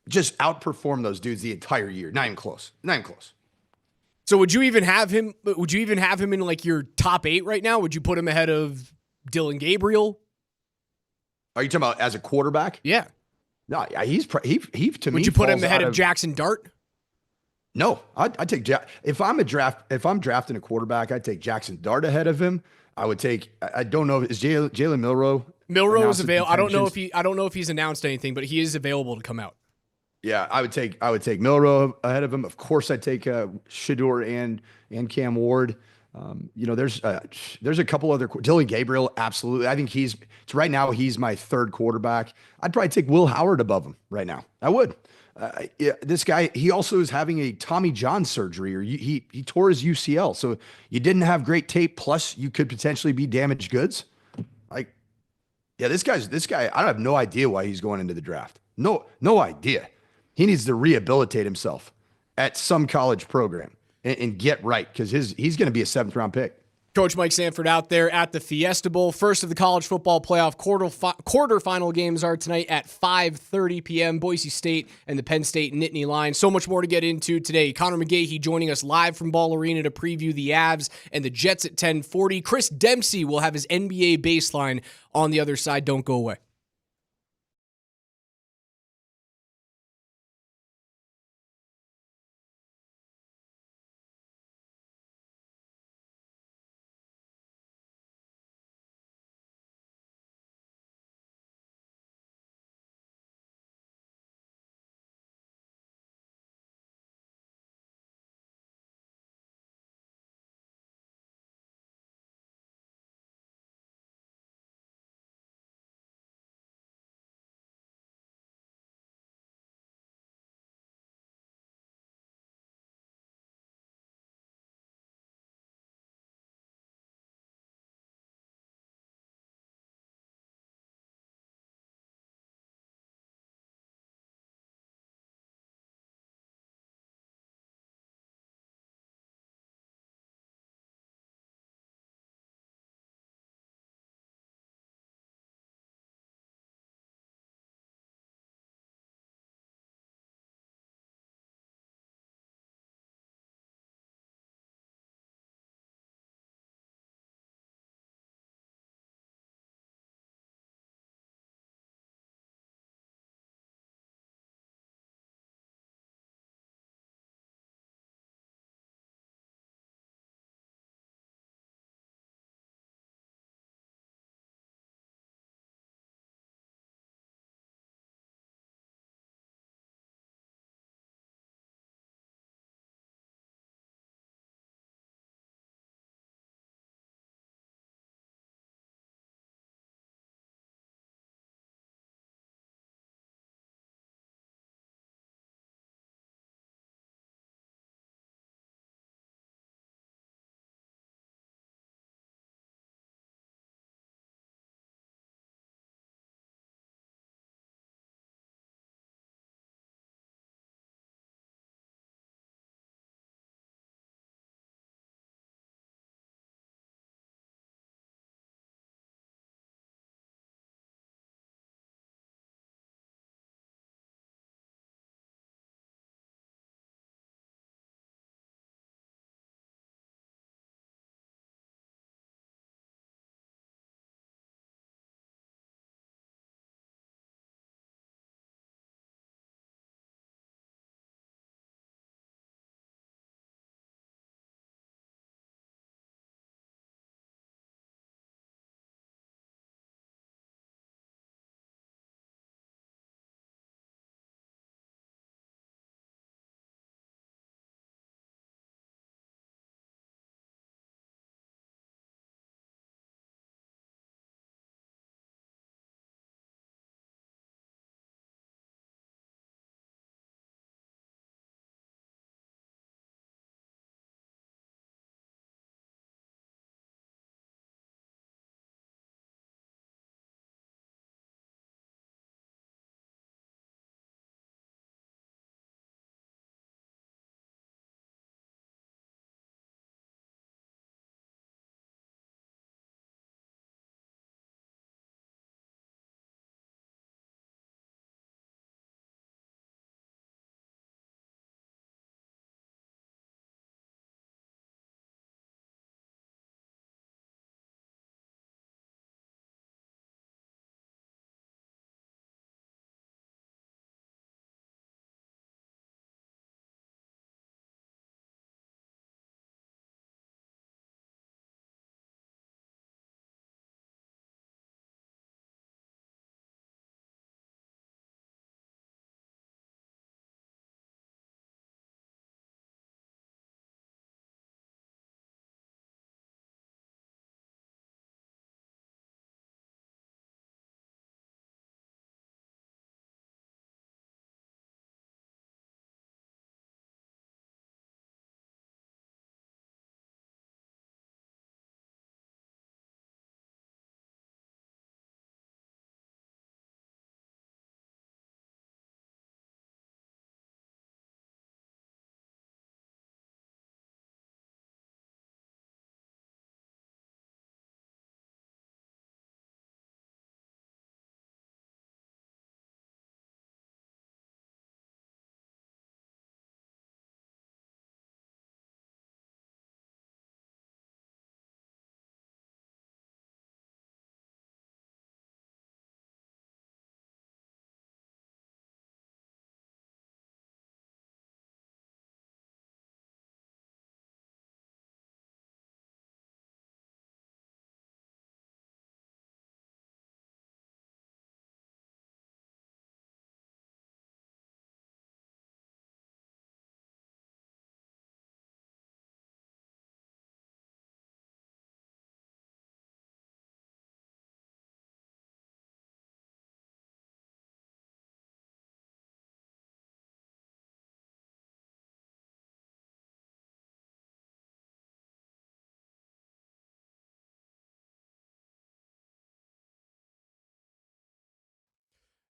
just outperformed those dudes the entire year. Not even close. So would you even have him in like your top 8 right now? Would you put him ahead of Dylan Gabriel? Are you talking about as a quarterback? Yeah. No, he to me. Would you put him ahead of Jackson Dart? No, I'd take if I'm drafting a quarterback, I'd take Jackson Dart ahead of him. I don't know, is Jalen Milrow? Milrow is available. I don't know if he's announced anything, but he is available to come out. Yeah, I would take Milrow ahead of him. Of course, I'd take Shedeur and Cam Ward. There's a couple other Dylan Gabriel. Absolutely, I think right now he's my 3rd quarterback. I'd probably take Will Howard above him right now. I would. This guy, he also is having a Tommy John surgery, or he tore his UCL. So you didn't have great tape. Plus, you could potentially be damaged goods. Like, yeah, this guy. I have no idea why he's going into the draft. No idea. He needs to rehabilitate himself at some college program and get right because he's going to be a 7th round pick. Coach Mike Sanford out there at the Fiesta Bowl. First of the college football playoff quarterfinal games are tonight at 5:30 p.m. Boise State and the Penn State Nittany Lions. So much more to get into today. Connor McGahey joining us live from Ball Arena to preview the Avs and the Jets at 10:40. Chris Dempsey will have his NBA baseline on the other side. Don't go away.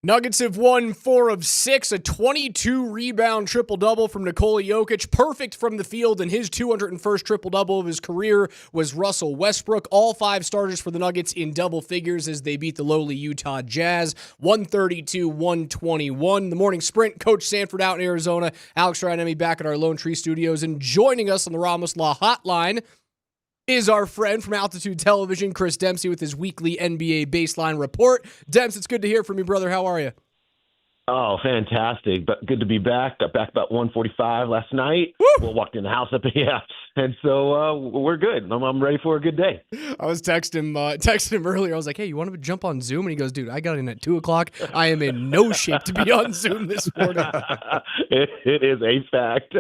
Nuggets have won 4 of 6, a 22-rebound triple-double from Nikola Jokic, perfect from the field, and his 201st triple-double of his career was Russell Westbrook. All 5 starters for the Nuggets in double figures as they beat the lowly Utah Jazz, 132-121. The morning sprint, Coach Sanford out in Arizona, Alex Ryanemi back at our Lone Tree Studios, and joining us on the Ramos Law Hotline is our friend from Altitude Television, Chris Dempsey, with his weekly NBA Baseline Report. Demps, it's good to hear from you, brother. How are you? Oh, fantastic. But good to be back. Got back about 1:45 last night. Woo! Walked in the house up, yeah. And so we're good. I'm ready for a good day. I was texting him earlier. I was like, hey, you want to jump on Zoom? And he goes, dude, I got in at 2 o'clock. I am in no shape to be on Zoom this morning. It is a fact.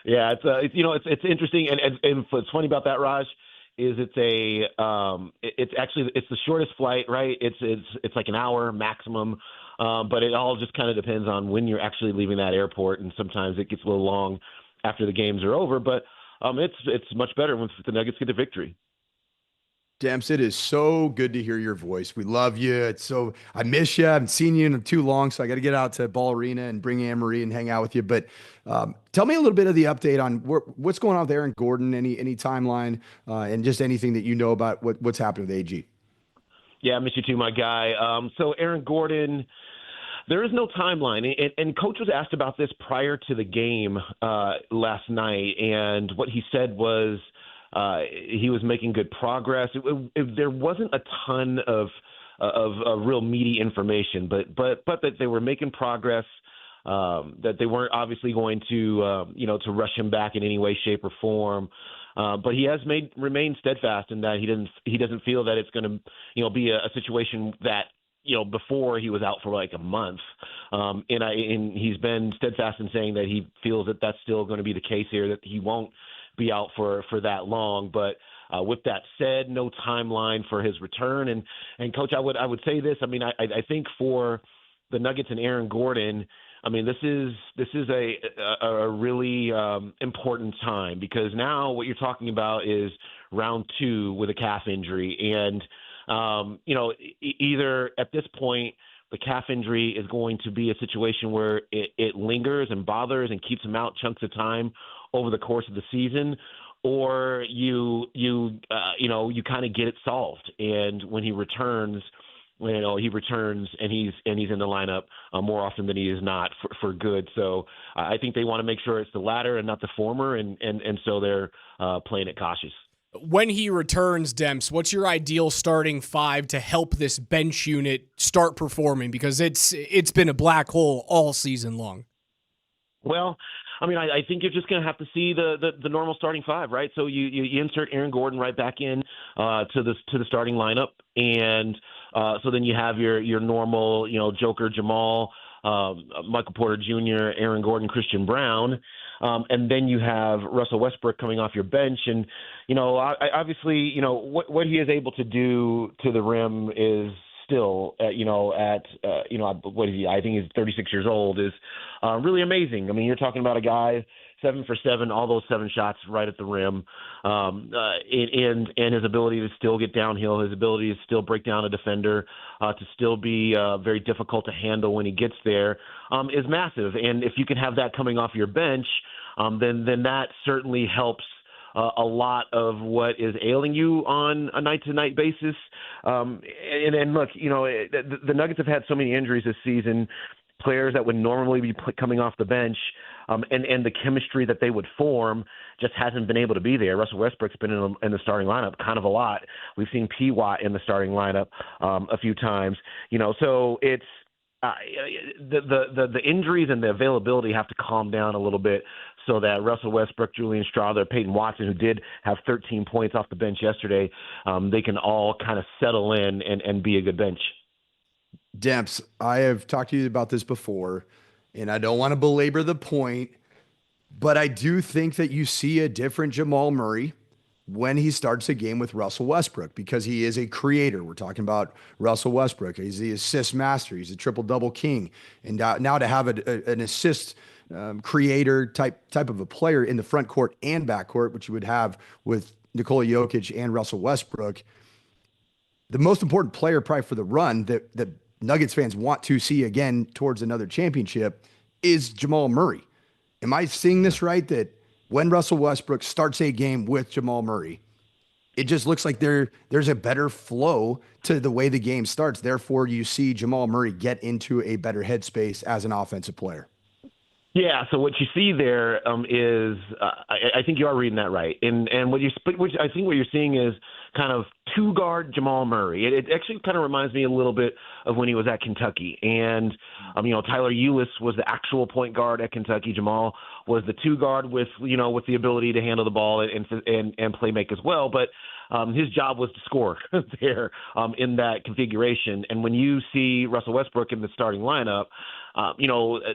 Yeah, it's interesting, and what's funny about that, Raj, is it's the shortest flight, right? It's like an hour maximum, but it all just kind of depends on when you're actually leaving that airport, and sometimes it gets a little long after the games are over. But it's much better when the Nuggets get the victory. Demps, it is so good to hear your voice. We love you. I miss you. I haven't seen you in too long, so I got to get out to Ball Arena and bring Anne-Marie and hang out with you. But tell me a little bit of the update on what's going on with Aaron Gordon, any timeline, and just anything that you know about what's happening with AG. Yeah, I miss you too, my guy. So Aaron Gordon, there is no timeline. And Coach was asked about this prior to the game last night, and what he said was, he was making good progress. There wasn't a ton of real meaty information, but that they were making progress. That they weren't obviously going to to rush him back in any way, shape, or form. But he has remained steadfast in that he doesn't feel that it's going to be a situation that before he was out for like a month. And he's been steadfast in saying that he feels that that's still going to be the case here, that he won't be out for that long. But with that said, no timeline for his return. And Coach, I would say this. I mean, I think for the Nuggets and Aaron Gordon, I mean, this is a really important time, because now what you're talking about is round 2 with a calf injury. And, either at this point, the calf injury is going to be a situation where it lingers and bothers and keeps him out chunks of time over the course of the season, or you kind of get it solved. And when he returns, he returns and he's in the lineup more often than he is not for good. So I think they want to make sure it's the latter and not the former, and so they're playing it cautious. When he returns, Demps, what's your ideal starting 5 to help this bench unit start performing? Because it's been a black hole all season long. Well, I mean, I think you're just going to have to see the normal starting 5, right? So you insert Aaron Gordon right back in to the starting lineup, and so then you have your normal, Joker, Jamal, Michael Porter Jr., Aaron Gordon, Christian Brown, and then you have Russell Westbrook coming off your bench. And obviously, what he is able to do to the rim is still, what is he? I think he's 36 years old, is really amazing. I mean, you're talking about a guy 7 for 7, all those 7 shots right at the rim, and his ability to still get downhill, his ability to still break down a defender, to still be very difficult to handle when he gets there, is massive. And if you can have that coming off your bench, then that certainly helps a lot of what is ailing you on a night-to-night basis. And look, the Nuggets have had so many injuries this season, players that would normally be coming off the bench, and the chemistry that they would form just hasn't been able to be there. Russell Westbrook's been in the starting lineup kind of a lot. We've seen P. Watt in the starting lineup a few times. So it's the injuries and the availability have to calm down a little bit, so that Russell Westbrook, Julian Strawther, Peyton Watson, who did have 13 points off the bench yesterday, they can all kind of settle in and be a good bench. Demps, I have talked to you about this before, and I don't want to belabor the point, but I do think that you see a different Jamal Murray when he starts a game with Russell Westbrook, because he is a creator. We're talking about Russell Westbrook. He's the assist master. He's a triple-double king. And now to have an assist creator type of a player in the front court and back court, which you would have with Nikola Jokic and Russell Westbrook, the most important player probably for the run that Nuggets fans want to see again towards another championship is Jamal Murray. Am I seeing this right? That when Russell Westbrook starts a game with Jamal Murray, it just looks like there's a better flow to the way the game starts. Therefore, you see Jamal Murray get into a better headspace as an offensive player. Yeah, so what you see there is I think you are reading that right, and which I think what you're seeing is kind of two-guard Jamal Murray. It actually kind of reminds me a little bit of when he was at Kentucky, and Tyler Ulis was the actual point guard at Kentucky. Jamal was the two-guard with the ability to handle the ball and play make as well, but his job was to score there in that configuration. And when you see Russell Westbrook in the starting lineup,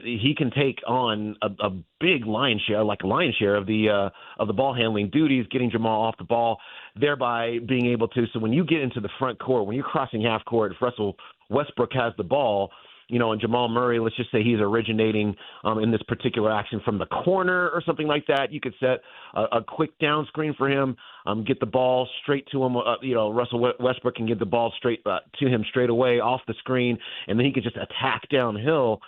he can take on a big lion's share of the ball handling duties, getting Jamal off the ball, thereby being able to. So when you get into the front court, when you're crossing half court, if Russell Westbrook has the ball, and Jamal Murray, let's just say he's originating in this particular action from the corner or something like that, you could set a quick down screen for him, get the ball straight to him. Russell Westbrook can get the ball straight to him straight away off the screen, and then he could just attack downhill.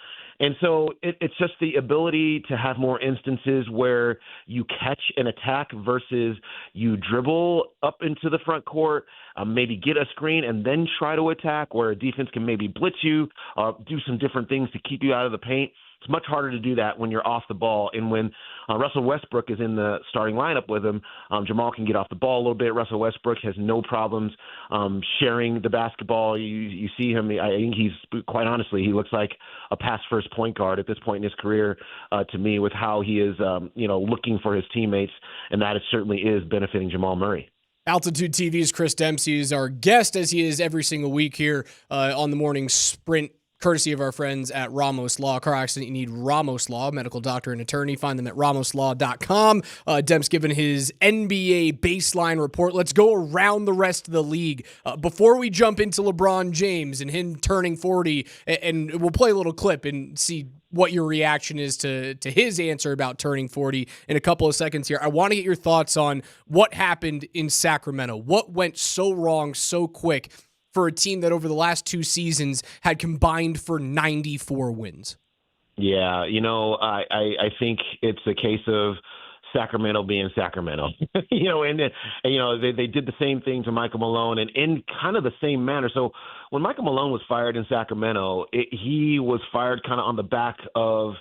And so it's just the ability to have more instances where you catch an attack versus you dribble up into the front court, maybe get a screen and then try to attack, where a defense can maybe blitz you, do some different things to keep you out of the paint. It's much harder to do that when you're off the ball. And when Russell Westbrook is in the starting lineup with him, Jamal can get off the ball a little bit. Russell Westbrook has no problems sharing the basketball. You see him, I think quite honestly, he looks like a pass-first point guard at this point in his career to me, with how he is looking for his teammates, and that certainly is benefiting Jamal Murray. Altitude TV's Chris Dempsey is our guest, as he is every single week here on the Morning Sprint, courtesy of our friends at Ramos Law. Car accident, you need Ramos Law, medical doctor and attorney. Find them at ramoslaw.com. Demp's given his NBA baseline report. Let's go around the rest of the league. Before we jump into LeBron James and him turning 40, and we'll play a little clip and see what your reaction is to his answer about turning 40 in a couple of seconds here. I want to get your thoughts on what happened in Sacramento. What went so wrong so quick for a team that over the last two seasons had combined for 94 wins? Yeah, I think it's a case of Sacramento being Sacramento, and they did the same thing to Michael Malone, and in kind of the same manner. So when Michael Malone was fired in Sacramento, he was fired kind of on the back of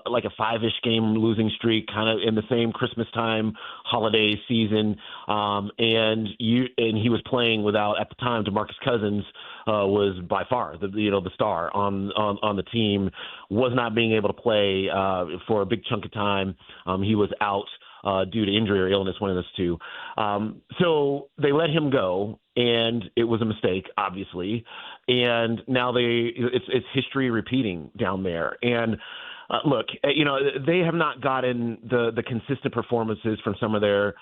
like a 5-ish game losing streak, kind of in the same Christmas time holiday season, and he was playing without, at the time, DeMarcus Cousins was by far the star on the team, was not being able to play for a big chunk of time. He was out due to injury or illness, one of those two. So they let him go, and it was a mistake, obviously. And now it's history repeating down there. And look, they have not gotten the consistent performances from some of their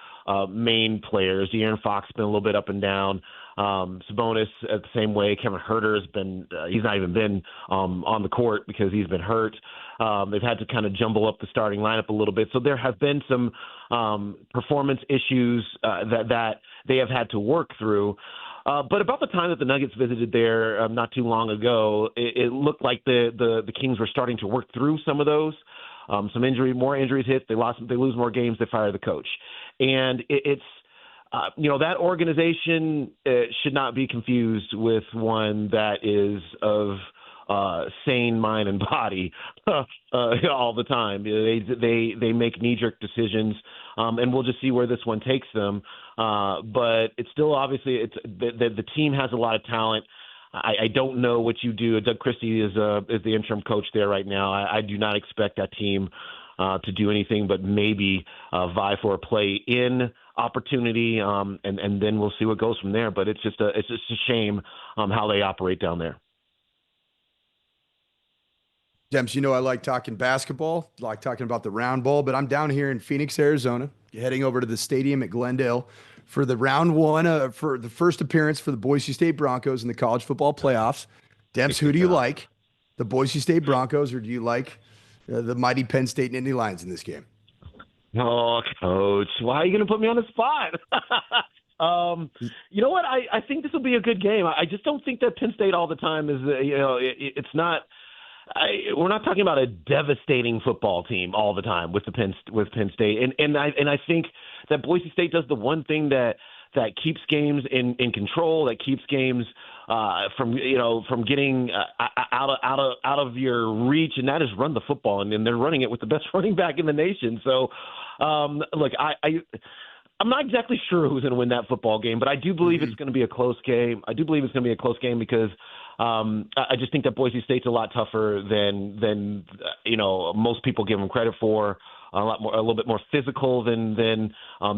main players. De'Aaron Fox has been a little bit up and down. Sabonis the same way. Kevin Huerter has been he's not even been on the court because he's been hurt. They've had to kind of jumble up the starting lineup a little bit. So there have been some performance issues that they have had to work through. But about the time that the Nuggets visited there not too long ago, it looked like the Kings were starting to work through some of those. More injuries hit. They lose more games. They fire the coach, and it's that organization should not be confused with one that is of sane mind and body all the time. They make knee-jerk decisions, and we'll just see where this one takes them. But it's still obviously the team has a lot of talent. I don't know what you do. Doug Christie is the interim coach there right now. I do not expect that team to do anything but maybe vie for a play-in opportunity, and then we'll see what goes from there. But it's just a shame how they operate down there. Dems, I like talking basketball, like talking about the round ball, but I'm down here in Phoenix, Arizona, heading over to the stadium at Glendale for the round one, for the first appearance for the Boise State Broncos in the college football playoffs. Dems, who do you like, the Boise State Broncos, or do you like the mighty Penn State and Nittany Lions in this game? Oh, Coach, why are you going to put me on the spot? You know what? I think this will be a good game. I just don't think that Penn State all the time is, it's not. We're not talking about a devastating football team all the time with Penn State, and I think that Boise State does the one thing that keeps games in control, that keeps games from getting out of your reach, and that is run the football, and they're running it with the best running back in the nation. So, look, I'm not exactly sure who's going to win that football game, but I do believe it's going to be a close game. I do believe it's going to be a close game because I just think that Boise State's a lot tougher than most people give them credit for. A little bit more physical than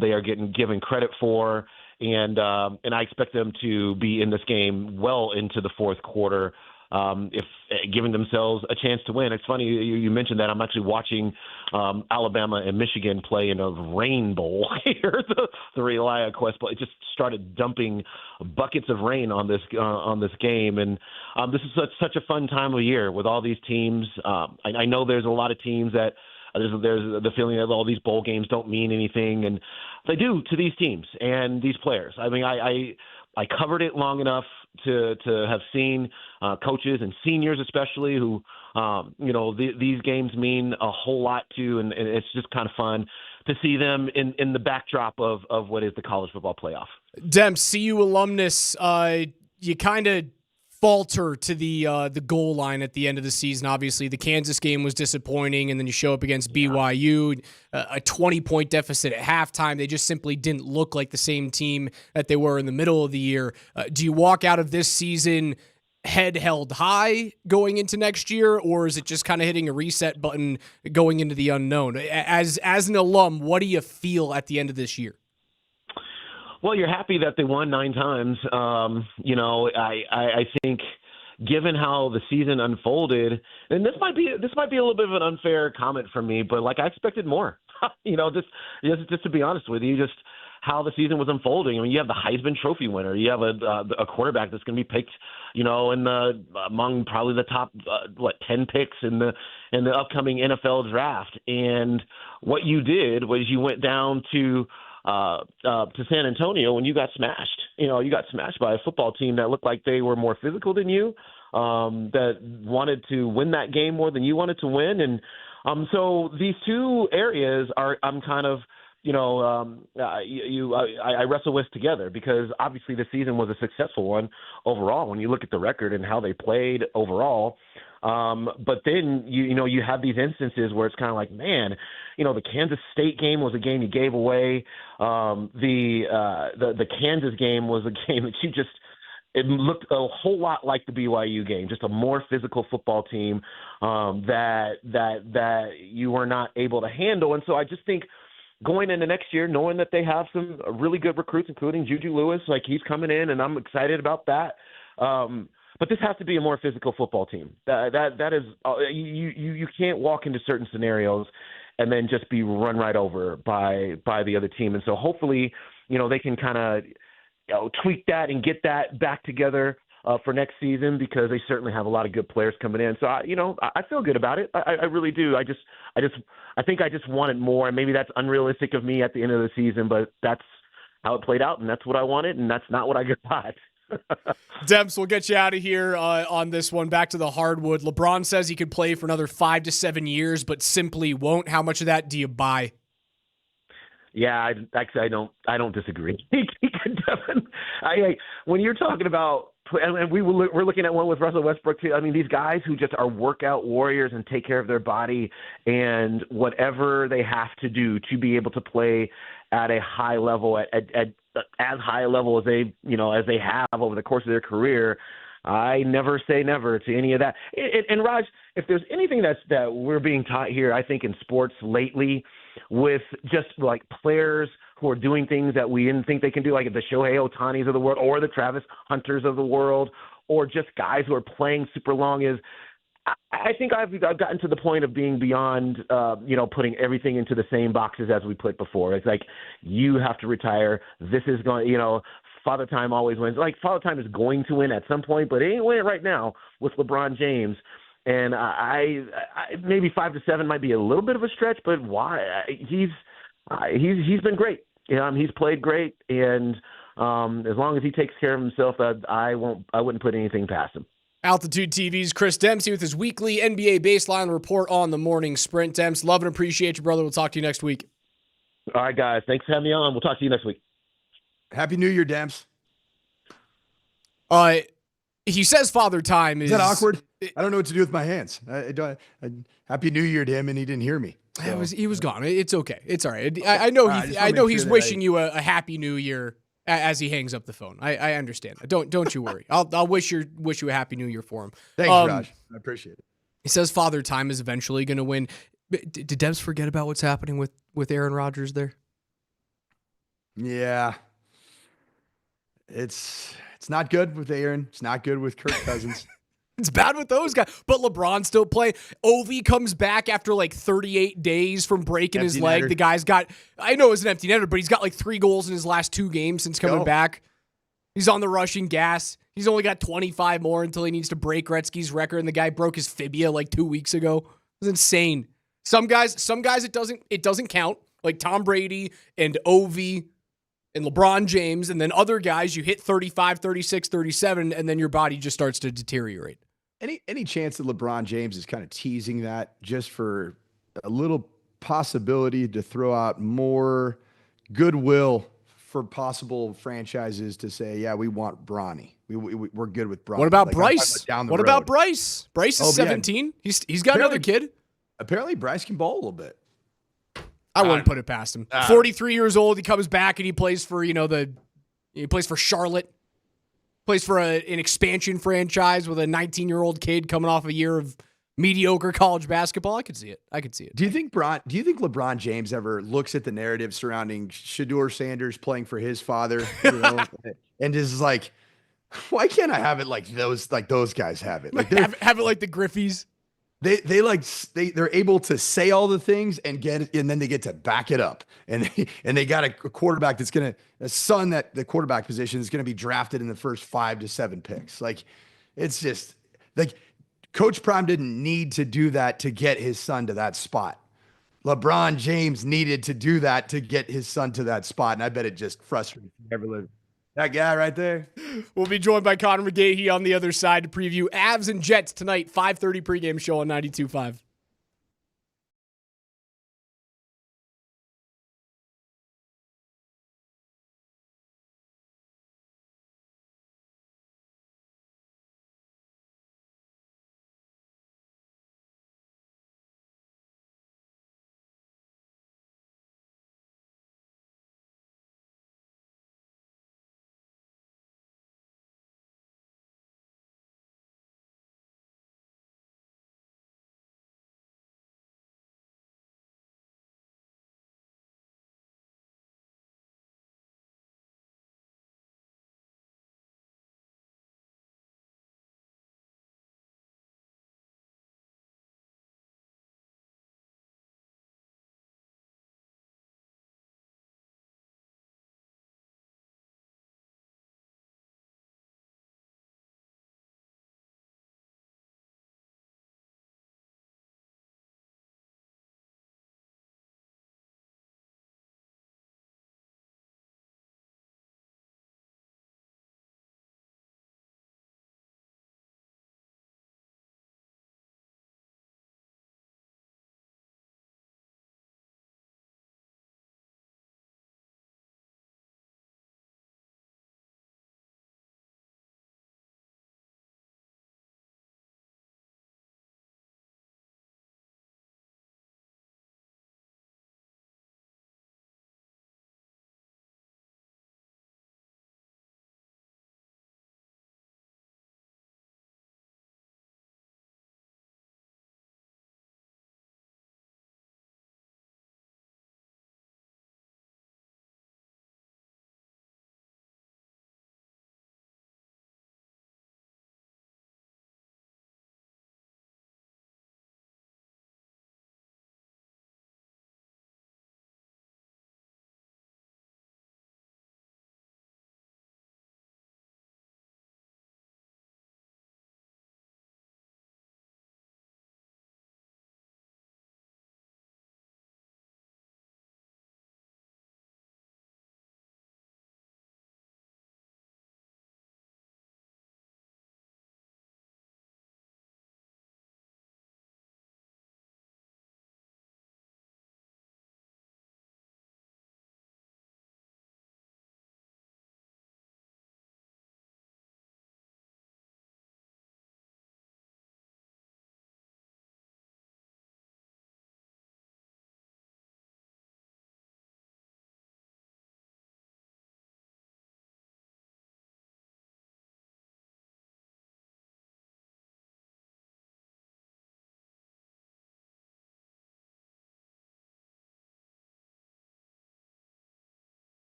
they are given credit for, and I expect them to be in this game well into the fourth quarter, if giving themselves a chance to win. It's funny you mentioned that. I'm actually watching Alabama and Michigan play in a rain bowl here. The Relia Quest Bowl. It just started dumping buckets of rain on this game, and this is such a fun time of year with all these teams. I know there's a lot of teams that. There's the feeling that all these bowl games don't mean anything, and they do to these teams and these players. I mean, I covered it long enough to have seen coaches and seniors especially who, these games mean a whole lot to, and it's just kind of fun to see them in the backdrop of what is the college football playoff. Dem, CU alumnus, you kind of falter to the goal line at the end of the season. Obviously, the Kansas game was disappointing, and then you show up against BYU, a 20-point deficit at halftime. They just simply didn't look like the same team that they were in the middle of the year. Do you walk out of this season head held high going into next year, or is it just kind of hitting a reset button going into the unknown? As an alum, what do you feel at the end of this year? Well, you're happy that they won 9 times. I think given how the season unfolded, and this might be a little bit of an unfair comment from me, but I expected more. Just to be honest with you, just how the season was unfolding. I mean, you have the Heisman Trophy winner, you have a quarterback that's going to be picked, among probably the top 10 picks in the upcoming NFL draft. And what you did was you went down to San Antonio and you got smashed. You got smashed by a football team that looked like they were more physical than you, that wanted to win that game more than you wanted to win. And so these two areas I'm kind of, I wrestle with together because obviously the season was a successful one overall when you look at the record and how they played overall. But then you have these instances where it's kind of like, man, the Kansas State game was a game you gave away. The Kansas game was a game that it looked a whole lot like the BYU game, just a more physical football team that you were not able to handle. And so I just think going into next year, knowing that they have some really good recruits, including Juju Lewis, he's coming in, and I'm excited about that. But this has to be a more physical football team. That is you can't walk into certain scenarios and then just be run right over by the other team. And so hopefully, they can kind of tweak that and get that back together for next season because they certainly have a lot of good players coming in. So I feel good about it. I really do. I think I just wanted more, and maybe that's unrealistic of me at the end of the season, but that's how it played out, and that's what I wanted, and that's not what I got. Debs, we'll get you out of here on this one. Back to the hardwood. LeBron says he could play for another 5 to 7 years, but simply won't. How much of that do you buy? Yeah, I don't disagree. He could definitely. When you're talking about, and we're looking at one with Russell Westbrook too. I mean, these guys who just are workout warriors and take care of their body and whatever they have to do to be able to play at a high level, at as high a level as they have over the course of their career. I never say never to any of that. And Raj, if there's anything that we're being taught here, I think in sports lately, with just players who are doing things that we didn't think they can do, like the Shohei Ohtanis of the world or the Travis Hunters of the world, or just guys who are playing super long, is I think I've gotten to the point of being beyond, putting everything into the same boxes as we put before. It's like, you have to retire. This is going, Father Time always wins. Father Time is going to win at some point, but it ain't winning right now with LeBron James. And I maybe 5 to 7 might be a little bit of a stretch, but why? He's been great. He's played great, and as long as he takes care of himself, I wouldn't put anything past him. Altitude TV's Chris Dempsey with his weekly NBA baseline report on the morning sprint. Demps, love and appreciate you, brother. We'll talk to you next week. All right, guys. Thanks for having me on. We'll talk to you next week. Happy New Year, Demps. He says Father Time is that awkward? I don't know what to do with my hands. Happy New Year to him, and he didn't hear me. So. He was gone. It's okay. It's all right. I know he's wishing you a happy New Year as he hangs up the phone. I understand. Don't you worry. I'll wish you a happy New Year for him. Thanks, Josh. I appreciate it. He says Father Time is eventually going to win. Did Debs forget about what's happening with Aaron Rodgers there? Yeah. It's not good with Aaron. It's not good with Kirk Cousins. It's bad with those guys. But LeBron's still playing. Ovi comes back after like 38 days from breaking his leg. Netter. The guy's got, I know it's an empty netter, but he's got like 3 goals in his last 2 games since coming back. He's on the rushing gas. He's only got 25 more until he needs to break Gretzky's record, and the guy broke his fibia like 2 weeks ago. It was insane. Some guys it doesn't count, like Tom Brady and Ovi and LeBron James, and then other guys you hit 35, 36, 37, and then your body just starts to deteriorate. Any chance that LeBron James is kind of teasing that just for a little possibility to throw out more goodwill for possible franchises to say, yeah, we want Bronny. We're good with Bronny. What about Bryce? What about Bryce? Bryce is 17. Yeah. He's got another kid. Apparently, Bryce can bowl a little bit. I wouldn't put it past him. 43 years old. He comes back and he plays for he plays for Charlotte. Plays for an expansion franchise with a 19-year-old kid coming off a year of mediocre college basketball. I could see it. Do you think LeBron James ever looks at the narrative surrounding Shedeur Sanders playing for his father, and is like, why can't I have it like those guys have it? Like have it like the Griffies. They're able to say all the things and then they get to back it up. And they got a quarterback a son that the quarterback position is going to be drafted in the first 5 to 7 picks. Like, it's just like Coach Prime didn't need to do that to get his son to that spot. LeBron James needed to do that to get his son to that spot. And I bet it just frustrates everyone. That guy right there. We'll be joined by Connor McGahee on the other side to preview Avs and Jets tonight, 5:30 pregame show on 92.5.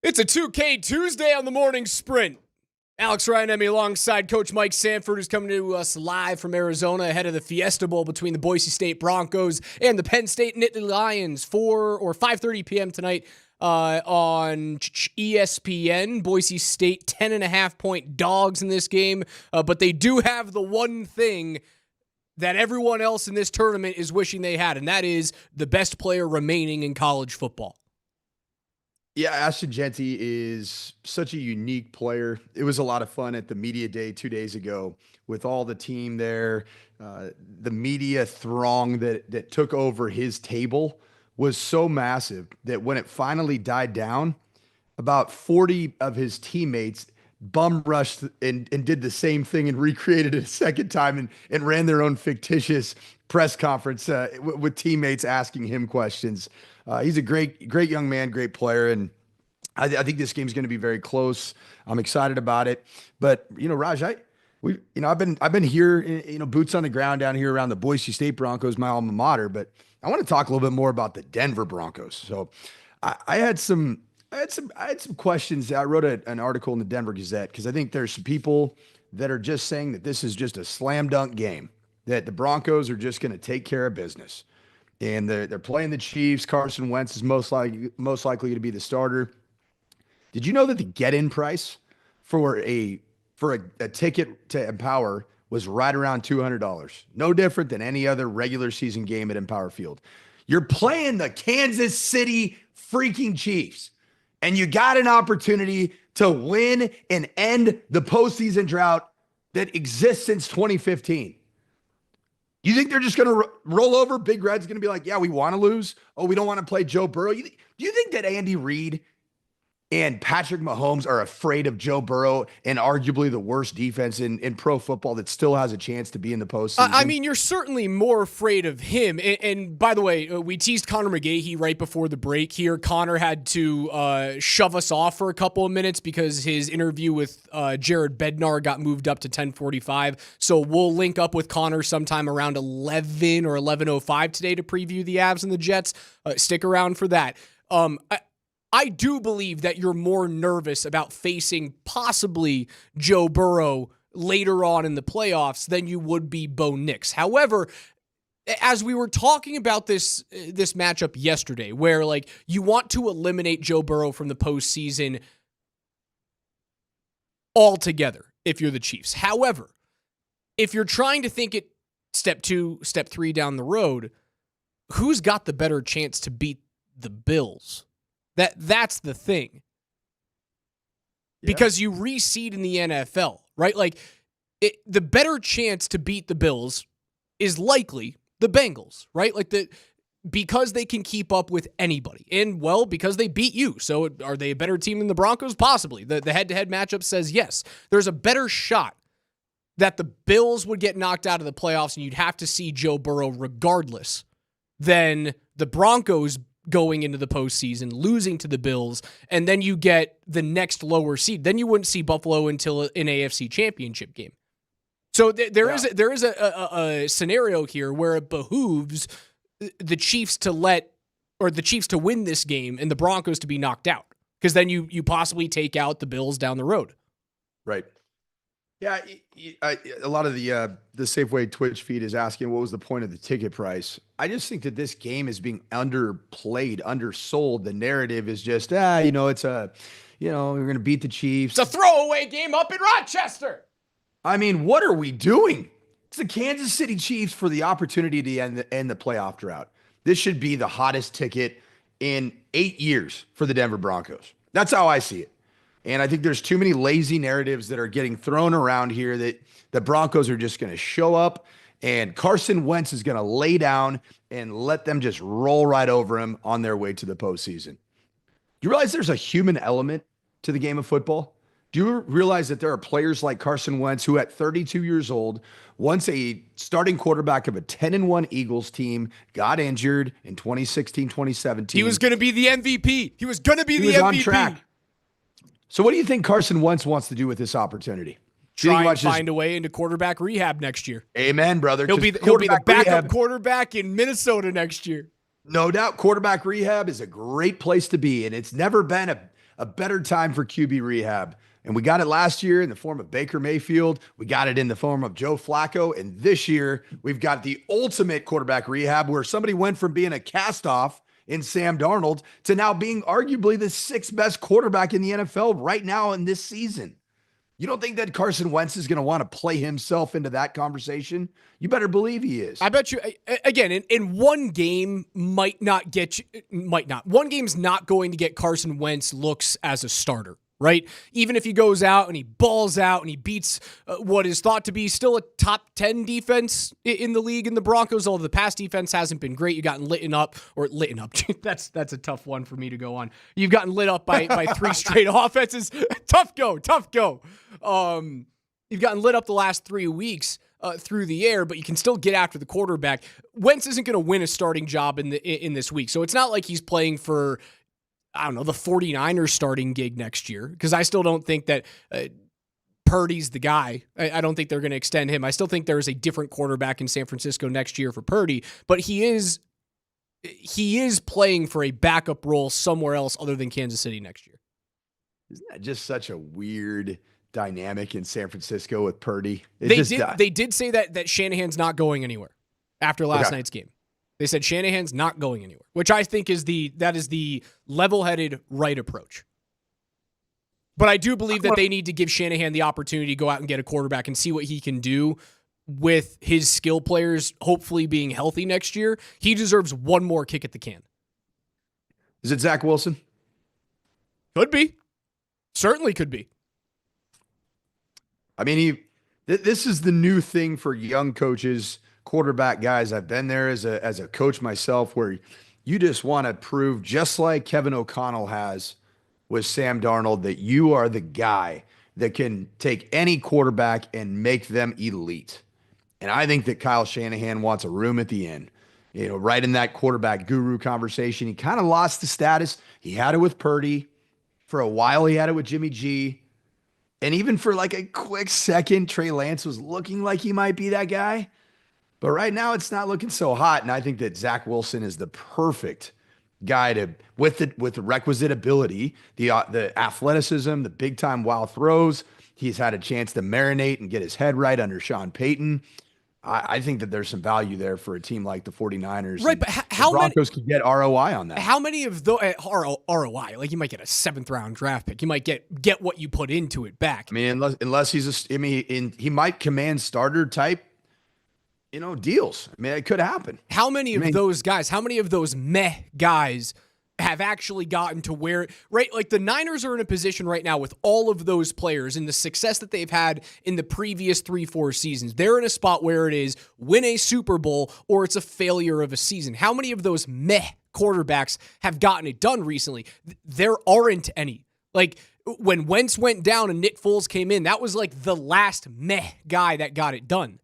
It's a 2K Tuesday on the morning sprint. Alex Ryan alongside Coach Mike Sanford, who's coming to us live from Arizona ahead of the Fiesta Bowl between the Boise State Broncos and the Penn State Nittany Lions, 4 or 5:30 p.m. tonight on ESPN. Boise State 10.5-point dogs in this game, but they do have the one thing that everyone else in this tournament is wishing they had, and that is the best player remaining in college football. Yeah, Ashton Jeanty is such a unique player. It was a lot of fun at the media day 2 days ago with all the team there. The media throng that took over his table was so massive that when it finally died down, about 40 of his teammates bum rushed and did the same thing and recreated it a second time and ran their own fictitious press conference with teammates asking him questions. He's a great young man, great player, and I think this game's going to be very close. I'm excited about it. But Raj, I've been here, boots on the ground down here around the Boise State Broncos, my alma mater. But I want to talk a little bit more about the Denver Broncos. So I had some questions. I wrote an article in the Denver Gazette because I think there's some people that are just saying that this is just a slam dunk game, that the Broncos are just going to take care of business. And they're playing the Chiefs. Carson Wentz is most likely to be the starter. Did you know that the get-in price for a ticket to Empower was right around $200? No different than any other regular season game at Empower Field. You're playing the Kansas City freaking Chiefs, and you got an opportunity to win and end the postseason drought that exists since 2015. You think they're just going to roll over? Big Red's going to be like, yeah, we want to lose. Oh, we don't want to play Joe Burrow. Do you think that Andy Reid and Patrick Mahomes are afraid of Joe Burrow and arguably the worst defense in pro football that still has a chance to be in the postseason? I mean, you're certainly more afraid of him. And by the way, we teased Connor McGahee right before the break here. Connor had to shove us off for a couple of minutes because his interview with Jared Bednar got moved up to 10:45. So we'll link up with Connor sometime around 11 or 11:05 today to preview the Avs and the Jets. Stick around for that. I do believe that you're more nervous about facing possibly Joe Burrow later on in the playoffs than you would be Bo Nix. However, as we were talking about this matchup yesterday, where you want to eliminate Joe Burrow from the postseason altogether if you're the Chiefs. However, if you're trying to think it step 2, step 3 down the road, who's got the better chance to beat the Bills? That's the thing. Yeah. Because you reseed in the NFL, right? The better chance to beat the Bills is likely the Bengals, right? Because they can keep up with anybody. And, well, because they beat you. So are they a better team than the Broncos? Possibly. The head-to-head matchup says yes. There's a better shot that the Bills would get knocked out of the playoffs and you'd have to see Joe Burrow regardless than the Broncos going into the postseason, losing to the Bills, and then you get the next lower seed. Then you wouldn't see Buffalo until an AFC championship game. So there is a scenario here where it behooves the Chiefs to win this game and the Broncos to be knocked out, because then you possibly take out the Bills down the road. Right. Yeah, a lot of the Safeway Twitch feed is asking what was the point of the ticket price. I just think that this game is being underplayed, undersold. The narrative is just, we're going to beat the Chiefs. It's a throwaway game up in Rochester. I mean, what are we doing? It's the Kansas City Chiefs for the opportunity to end the playoff drought. This should be the hottest ticket in 8 years for the Denver Broncos. That's how I see it. And I think there's too many lazy narratives that are getting thrown around here that the Broncos are just going to show up and Carson Wentz is going to lay down and let them just roll right over him on their way to the postseason. Do you realize there's a human element to the game of football? Do you realize that there are players like Carson Wentz who at 32 years old, once a starting quarterback of a 10-1 Eagles team, got injured in 2016, 2017. He was going to be the MVP. He was going to be the MVP. On track. So what do you think Carson Wentz wants to do with this opportunity? Try and find a way into quarterback rehab next year. Amen, brother. He'll be the backup quarterback in Minnesota next year. No doubt. Quarterback rehab is a great place to be, and it's never been a better time for QB rehab. And we got it last year in the form of Baker Mayfield. We got it in the form of Joe Flacco. And this year, we've got the ultimate quarterback rehab where somebody went from being a cast-off in Sam Darnold to now being arguably the 6th best quarterback in the NFL right now in this season. You don't think that Carson Wentz is going to want to play himself into that conversation? You better believe he is. I bet you, again, in one game might not. One game's not going to get Carson Wentz looks as a starter, right? Even if he goes out and he balls out and he beats what is thought to be still a top 10 defense in the league in the Broncos, although the pass defense hasn't been great. You've gotten lit up. That's a tough one for me to go on. You've gotten lit up by 3 straight offenses. Tough go. You've gotten lit up the last 3 weeks through the air, but you can still get after the quarterback. Wentz isn't going to win a starting job in this week, so it's not like he's playing for, I don't know, the 49ers starting gig next year, because I still don't think that Purdy's the guy. I don't think they're going to extend him. I still think there is a different quarterback in San Francisco next year for Purdy, but he is playing for a backup role somewhere else other than Kansas City next year. Isn't that just such a weird dynamic in San Francisco with Purdy? They did say that Shanahan's not going anywhere after last night's game. They said Shanahan's not going anywhere, which I think is the level-headed right approach. But I do believe that they need to give Shanahan the opportunity to go out and get a quarterback and see what he can do with his skill players hopefully being healthy next year. He deserves one more kick at the can. Is it Zach Wilson? Could be. Certainly could be. I mean, this is the new thing for young coaches, quarterback guys. I've been there as a coach myself, where you just want to prove, just like Kevin O'Connell has with Sam Darnold, that you are the guy that can take any quarterback and make them elite. And I think that Kyle Shanahan wants a room at the end. You know, right in that quarterback guru conversation, he kind of lost the status. He had it with Purdy. For a while, he had it with Jimmy G. And even for like a quick second, Trey Lance was looking like he might be that guy. But right now, it's not looking so hot. And I think that Zach Wilson is the perfect guy to, with the requisite ability, the athleticism, the big-time wild throws. He's had a chance to marinate and get his head right under Sean Payton. I think that there's some value there for a team like the 49ers. Right, but how the Broncos could get ROI on that. How many of those ROI? Like, you might get a 7th-round draft pick. You might get what you put into it back. I mean, unless he might command starter type, deals. I mean, it could happen. How many of those guys? How many of those meh guys have actually gotten to where, right? Like, the Niners are in a position right now with all of those players and the success that they've had in the previous 3-4 seasons. They're in a spot where it is win a Super Bowl or it's a failure of a season. How many of those meh quarterbacks have gotten it done recently? There aren't any. Like, when Wentz went down and Nick Foles came in, that was like the last meh guy that got it done.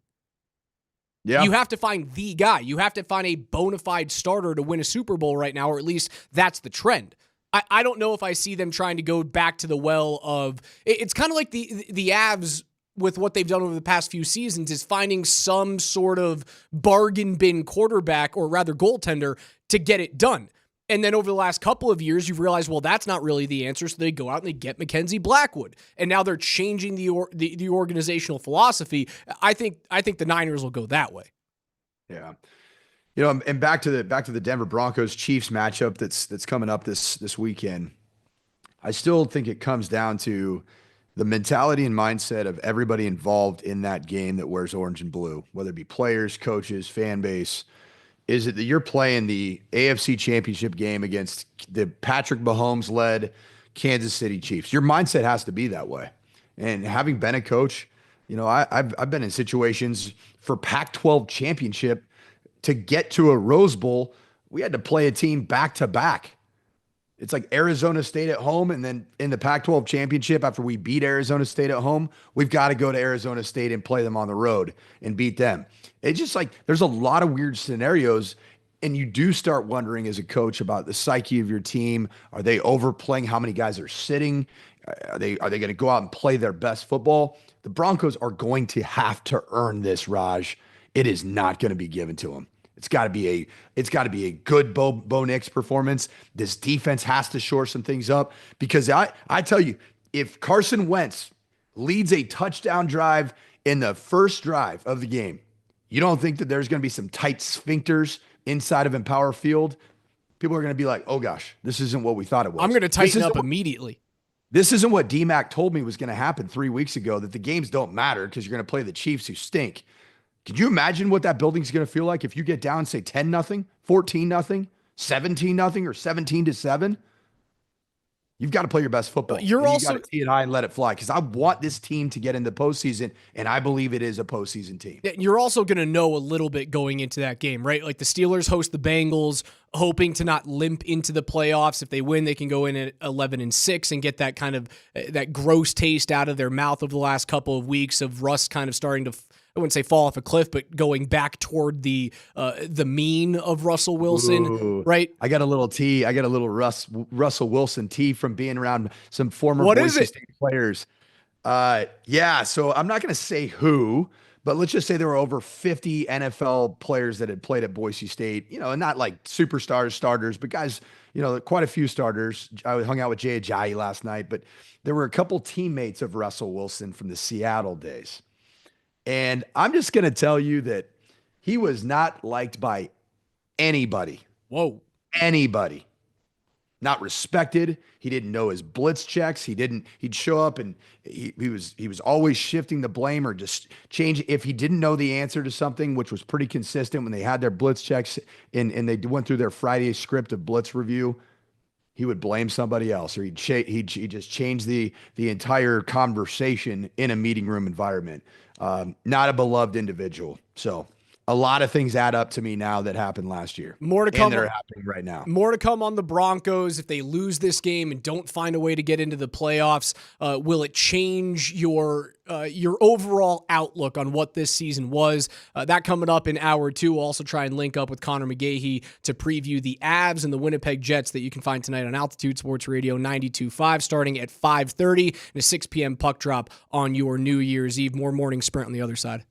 Yeah. You have to find the guy. You have to find a bona fide starter to win a Super Bowl right now, or at least that's the trend. I don't know if I see them trying to go back to the well of... It's kind of like the Avs with what they've done over the past few seasons, is finding some sort of bargain bin quarterback, or rather goaltender, to get it done. And then over the last couple of years, you've realized, well, that's not really the answer. So they go out and they get Mackenzie Blackwood. And now they're changing the organizational philosophy. I think the Niners will go that way. Yeah. And back to the Denver Broncos Chiefs matchup that's coming up this weekend. I still think it comes down to the mentality and mindset of everybody involved in that game that wears orange and blue, whether it be players, coaches, fan base. Is it that you're playing the AFC Championship game against the Patrick Mahomes-led Kansas City Chiefs? Your mindset has to be that way. And having been a coach, I've been in situations for Pac-12 championship to get to a Rose Bowl. We had to play a team back-to-back. It's like Arizona State at home, and then in the Pac-12 championship, after we beat Arizona State at home, we've got to go to Arizona State and play them on the road and beat them. It's just like there's a lot of weird scenarios, and you do start wondering as a coach about the psyche of your team. Are they overplaying how many guys are sitting? Are they going to go out and play their best football? The Broncos are going to have to earn this, Raj. It is not going to be given to them. It's got to be a good Bo Nix performance. This defense has to shore some things up because I tell you, if Carson Wentz leads a touchdown drive in the first drive of the game, you don't think that there's going to be some tight sphincters inside of Empower Field? People are going to be like, oh gosh, this isn't what we thought it was. I'm going to tighten up immediately. This isn't what D-Mac told me was going to happen 3 weeks ago, that the games don't matter because you're going to play the Chiefs who stink. Could you imagine what that building's going to feel like if you get down, say 10-0, 14-0, 17-0, or 17-7? You've got to play your best football. You got to tee it high and let it fly, because I want this team to get in the postseason, and I believe it is a postseason team. You're also going to know a little bit going into that game, right? Like the Steelers host the Bengals, hoping to not limp into the playoffs. If they win, they can go in at 11-6 and get that kind of that gross taste out of their mouth over the last couple of weeks of Russ kind of starting to, I wouldn't say fall off a cliff, but going back toward the mean of Russell Wilson. Ooh, right? I got a little tea. I got a little Russell Wilson tea from being around some former What Boise is it? State players. Yeah, so I'm not going to say who, but let's just say there were over 50 NFL players that had played at Boise State, and not like superstars, starters, but guys, quite a few starters. I hung out with Jay Ajayi last night, but there were a couple teammates of Russell Wilson from the Seattle days. And I'm just going to tell you that he was not liked by anybody. Whoa. Anybody. Not respected. He didn't know his blitz checks. He'd show up and he was always shifting the blame or just change. If he didn't know the answer to something, which was pretty consistent when they had their blitz checks and they went through their Friday script of blitz review, he would blame somebody else, or he'd just change the entire conversation in a meeting room environment. Not a beloved individual. So a lot of things add up to me now that happened last year. More to come. And that are happening right now. More to come on the Broncos. If they lose this game and don't find a way to get into the playoffs, will it change your overall outlook on what this season was? That coming up in hour 2. We'll also try and link up with Connor McGahey to preview the Avs and the Winnipeg Jets that you can find tonight on Altitude Sports Radio 92.5 starting at 5:30 and a 6 p.m. puck drop on your New Year's Eve. More Morning Sprint on the other side.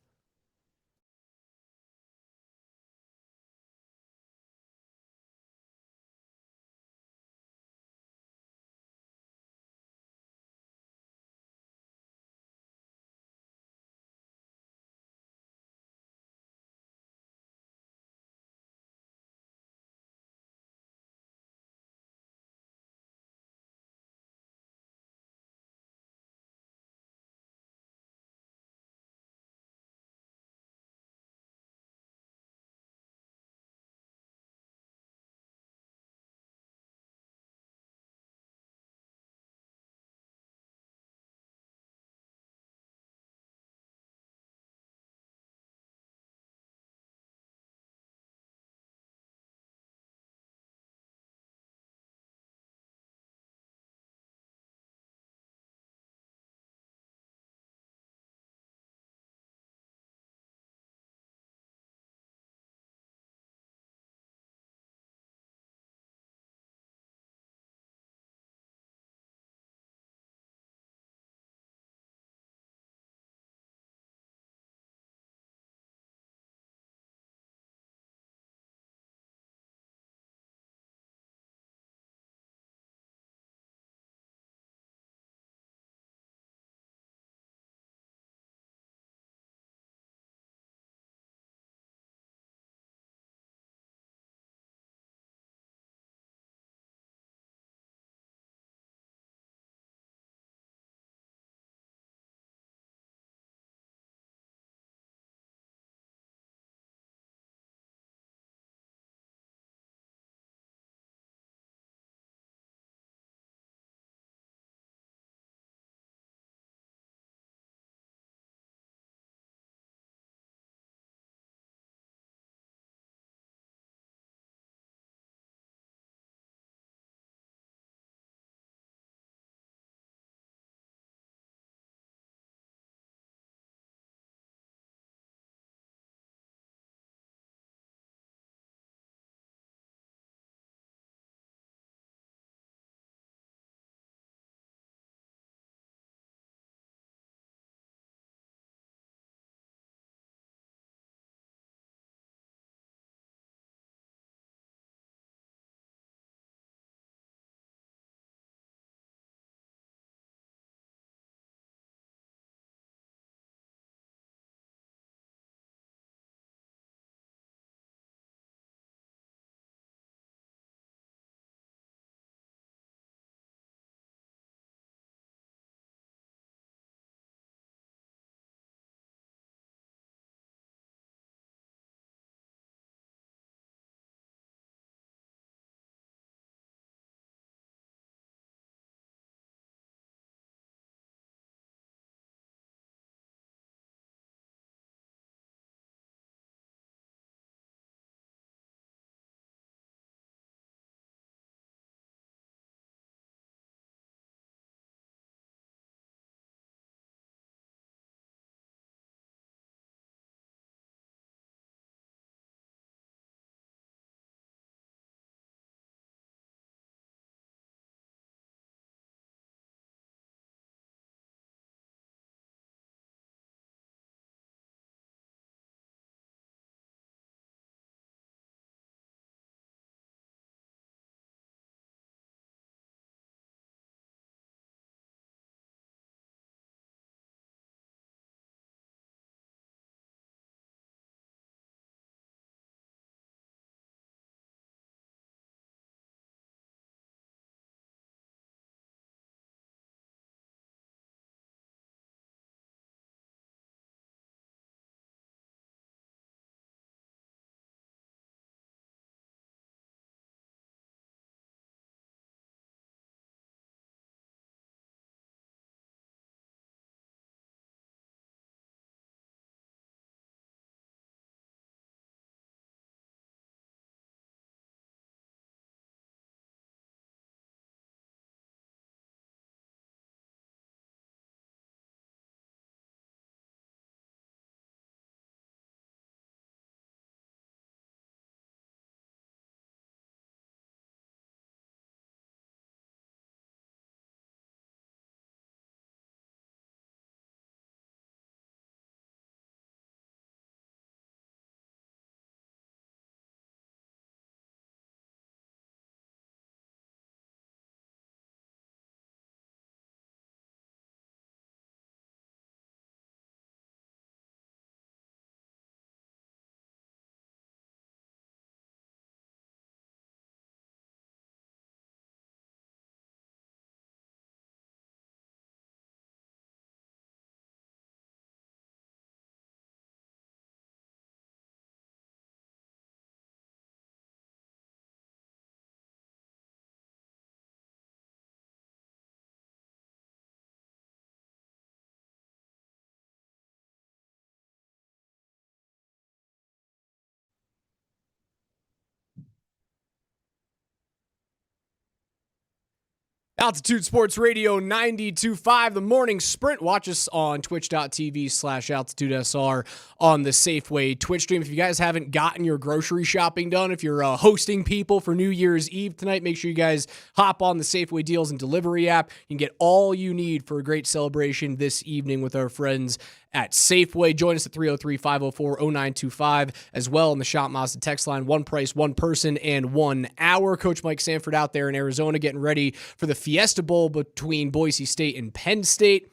Altitude Sports Radio 92.5, the morning sprint. Watch us on twitch.tv/AltitudeSR on the Safeway Twitch stream. If you guys haven't gotten your grocery shopping done, if you're hosting people for New Year's Eve tonight, make sure you guys hop on the Safeway Deals and Delivery app. You can get all you need for a great celebration this evening with our friends at Safeway. Join us at 303-504-0925 as well on the Shop Mazda text line. One price, one person, and 1 hour. Coach Mike Sanford out there in Arizona getting ready for the Fiesta Bowl between Boise State and Penn State.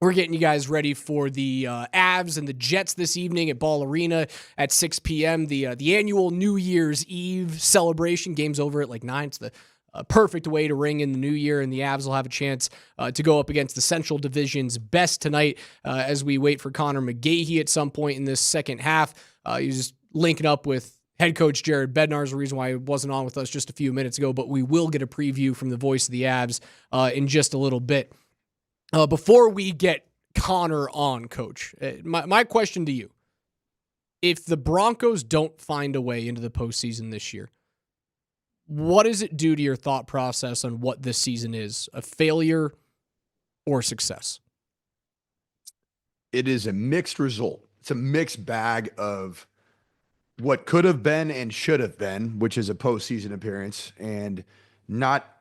We're getting you guys ready for the Avs and the Jets this evening at Ball Arena at 6 p.m. The annual New Year's Eve celebration. Game's over at like 9. It's the perfect way to ring in the new year, and the Avs will have a chance to go up against the Central Division's best tonight as we wait for Connor McGahey at some point in this second half. He's just linking up with head coach Jared Bednar is the reason why he wasn't on with us just a few minutes ago, but we will get a preview from the voice of the Avs in just a little bit. Before we get Connor on, Coach, my question to you, if the Broncos don't find a way into the postseason this year, what does it do to your thought process on what this season is, a failure or success? It is a mixed result. It's a mixed bag of what could have been and should have been, which is a postseason appearance, and not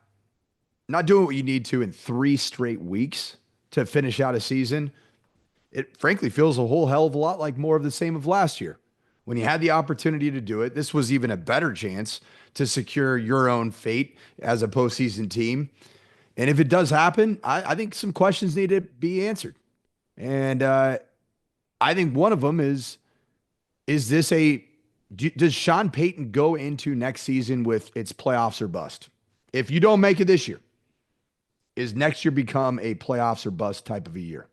doing what you need to in 3 straight weeks to finish out a season. It frankly feels a whole hell of a lot like more of the same of last year. When you had the opportunity to do it, this was even a better chance to secure your own fate as a postseason team. And if it does happen, I think some questions need to be answered. And I think one of them is does Sean Payton go into next season with its playoffs or bust? If you don't make it this year, is next year become a playoffs or bust type of a year?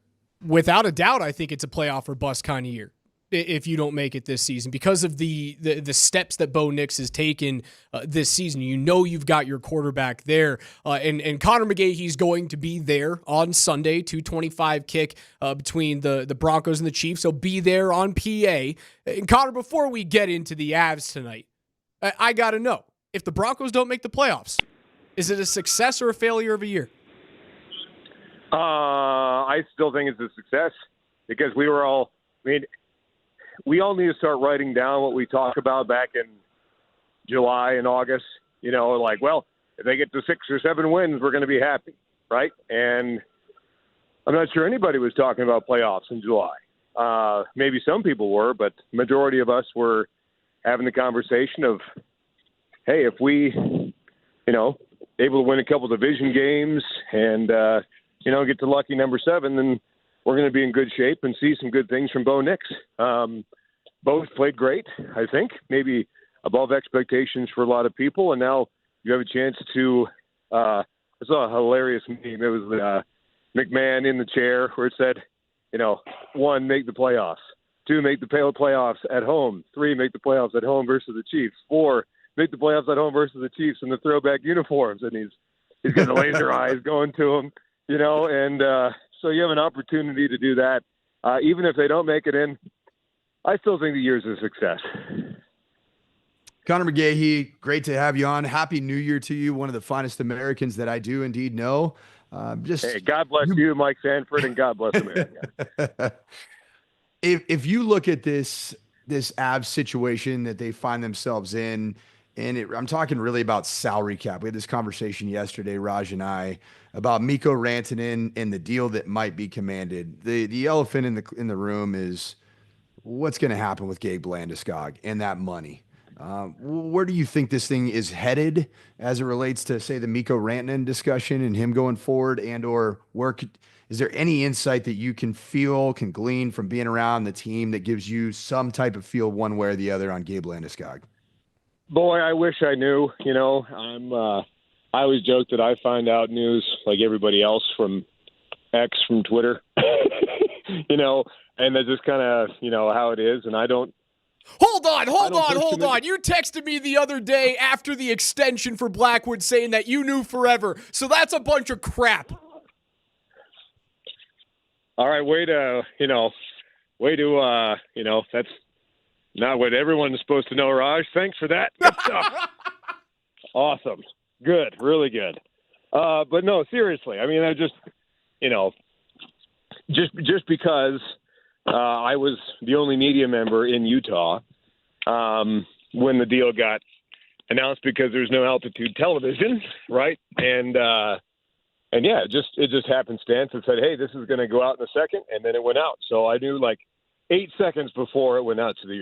Without a doubt, I think it's a playoff or bust kind of year if you don't make it this season because of the steps that Bo Nix has taken this season. You know you've got your quarterback there, and Connor McGahey's going to be there on Sunday, 2:25 kick between the Broncos and the Chiefs, so be there on PA. And Connor, before we get into the Avs tonight, I got to know, if the Broncos don't make the playoffs, is it a success or a failure of a year? I still think it's a success because we all need to start writing down what we talked about back in July and August. You know, like, well, if they get to 6 or 7 wins, we're going to be happy, right? And I'm not sure anybody was talking about playoffs in July. Maybe some people were, but majority of us were having the conversation of, hey, if we, able to win a couple division games and, get to lucky number 7, then we're going to be in good shape and see some good things from Bo Nix. Both played great, I think, maybe above expectations for a lot of people. And now you have a chance to I saw a hilarious meme. It was McMahon in the chair where it said, 1, make the playoffs. 2, make the playoffs at home. 3, make the playoffs at home versus the Chiefs. 4, make the playoffs at home versus the Chiefs in the throwback uniforms. And he's got the laser eyes going to him. So you have an opportunity to do that. Even if they don't make it in, I still think the year's a success. Connor McGahey, great to have you on. Happy New Year to you, one of the finest Americans that I do indeed know. Hey, God bless you, Mike Sanford, and God bless America. If you look at this Avs situation that they find themselves in, and I'm talking really about salary cap. We had this conversation yesterday, Raj and I, about Mikko Rantanen and the deal that might be commanded. The elephant in the room is what's going to happen with Gabe Landeskog and that money. Where do you think this thing is headed as it relates to, say, the Mikko Rantanen discussion and him going forward, and/or is there any insight that you can glean from being around the team that gives you some type of feel one way or the other on Gabe Landeskog? Boy, I wish I knew. I always joke that I find out news like everybody else from X, from Twitter, and that's just kind of, how it is. And I don't. Hold on. You texted me the other day after the extension for Blackwood saying that you knew forever. So that's a bunch of crap. All right. That's not what everyone is supposed to know, Raj. Thanks for that. Good stuff. Awesome. Good. Really good. But no, seriously. I mean, I just, just because I was the only media member in Utah when the deal got announced, because there's no altitude television, right? And yeah, it just happenstance and said, hey, this is going to go out in a second, and then it went out. So I knew like 8 seconds before it went out to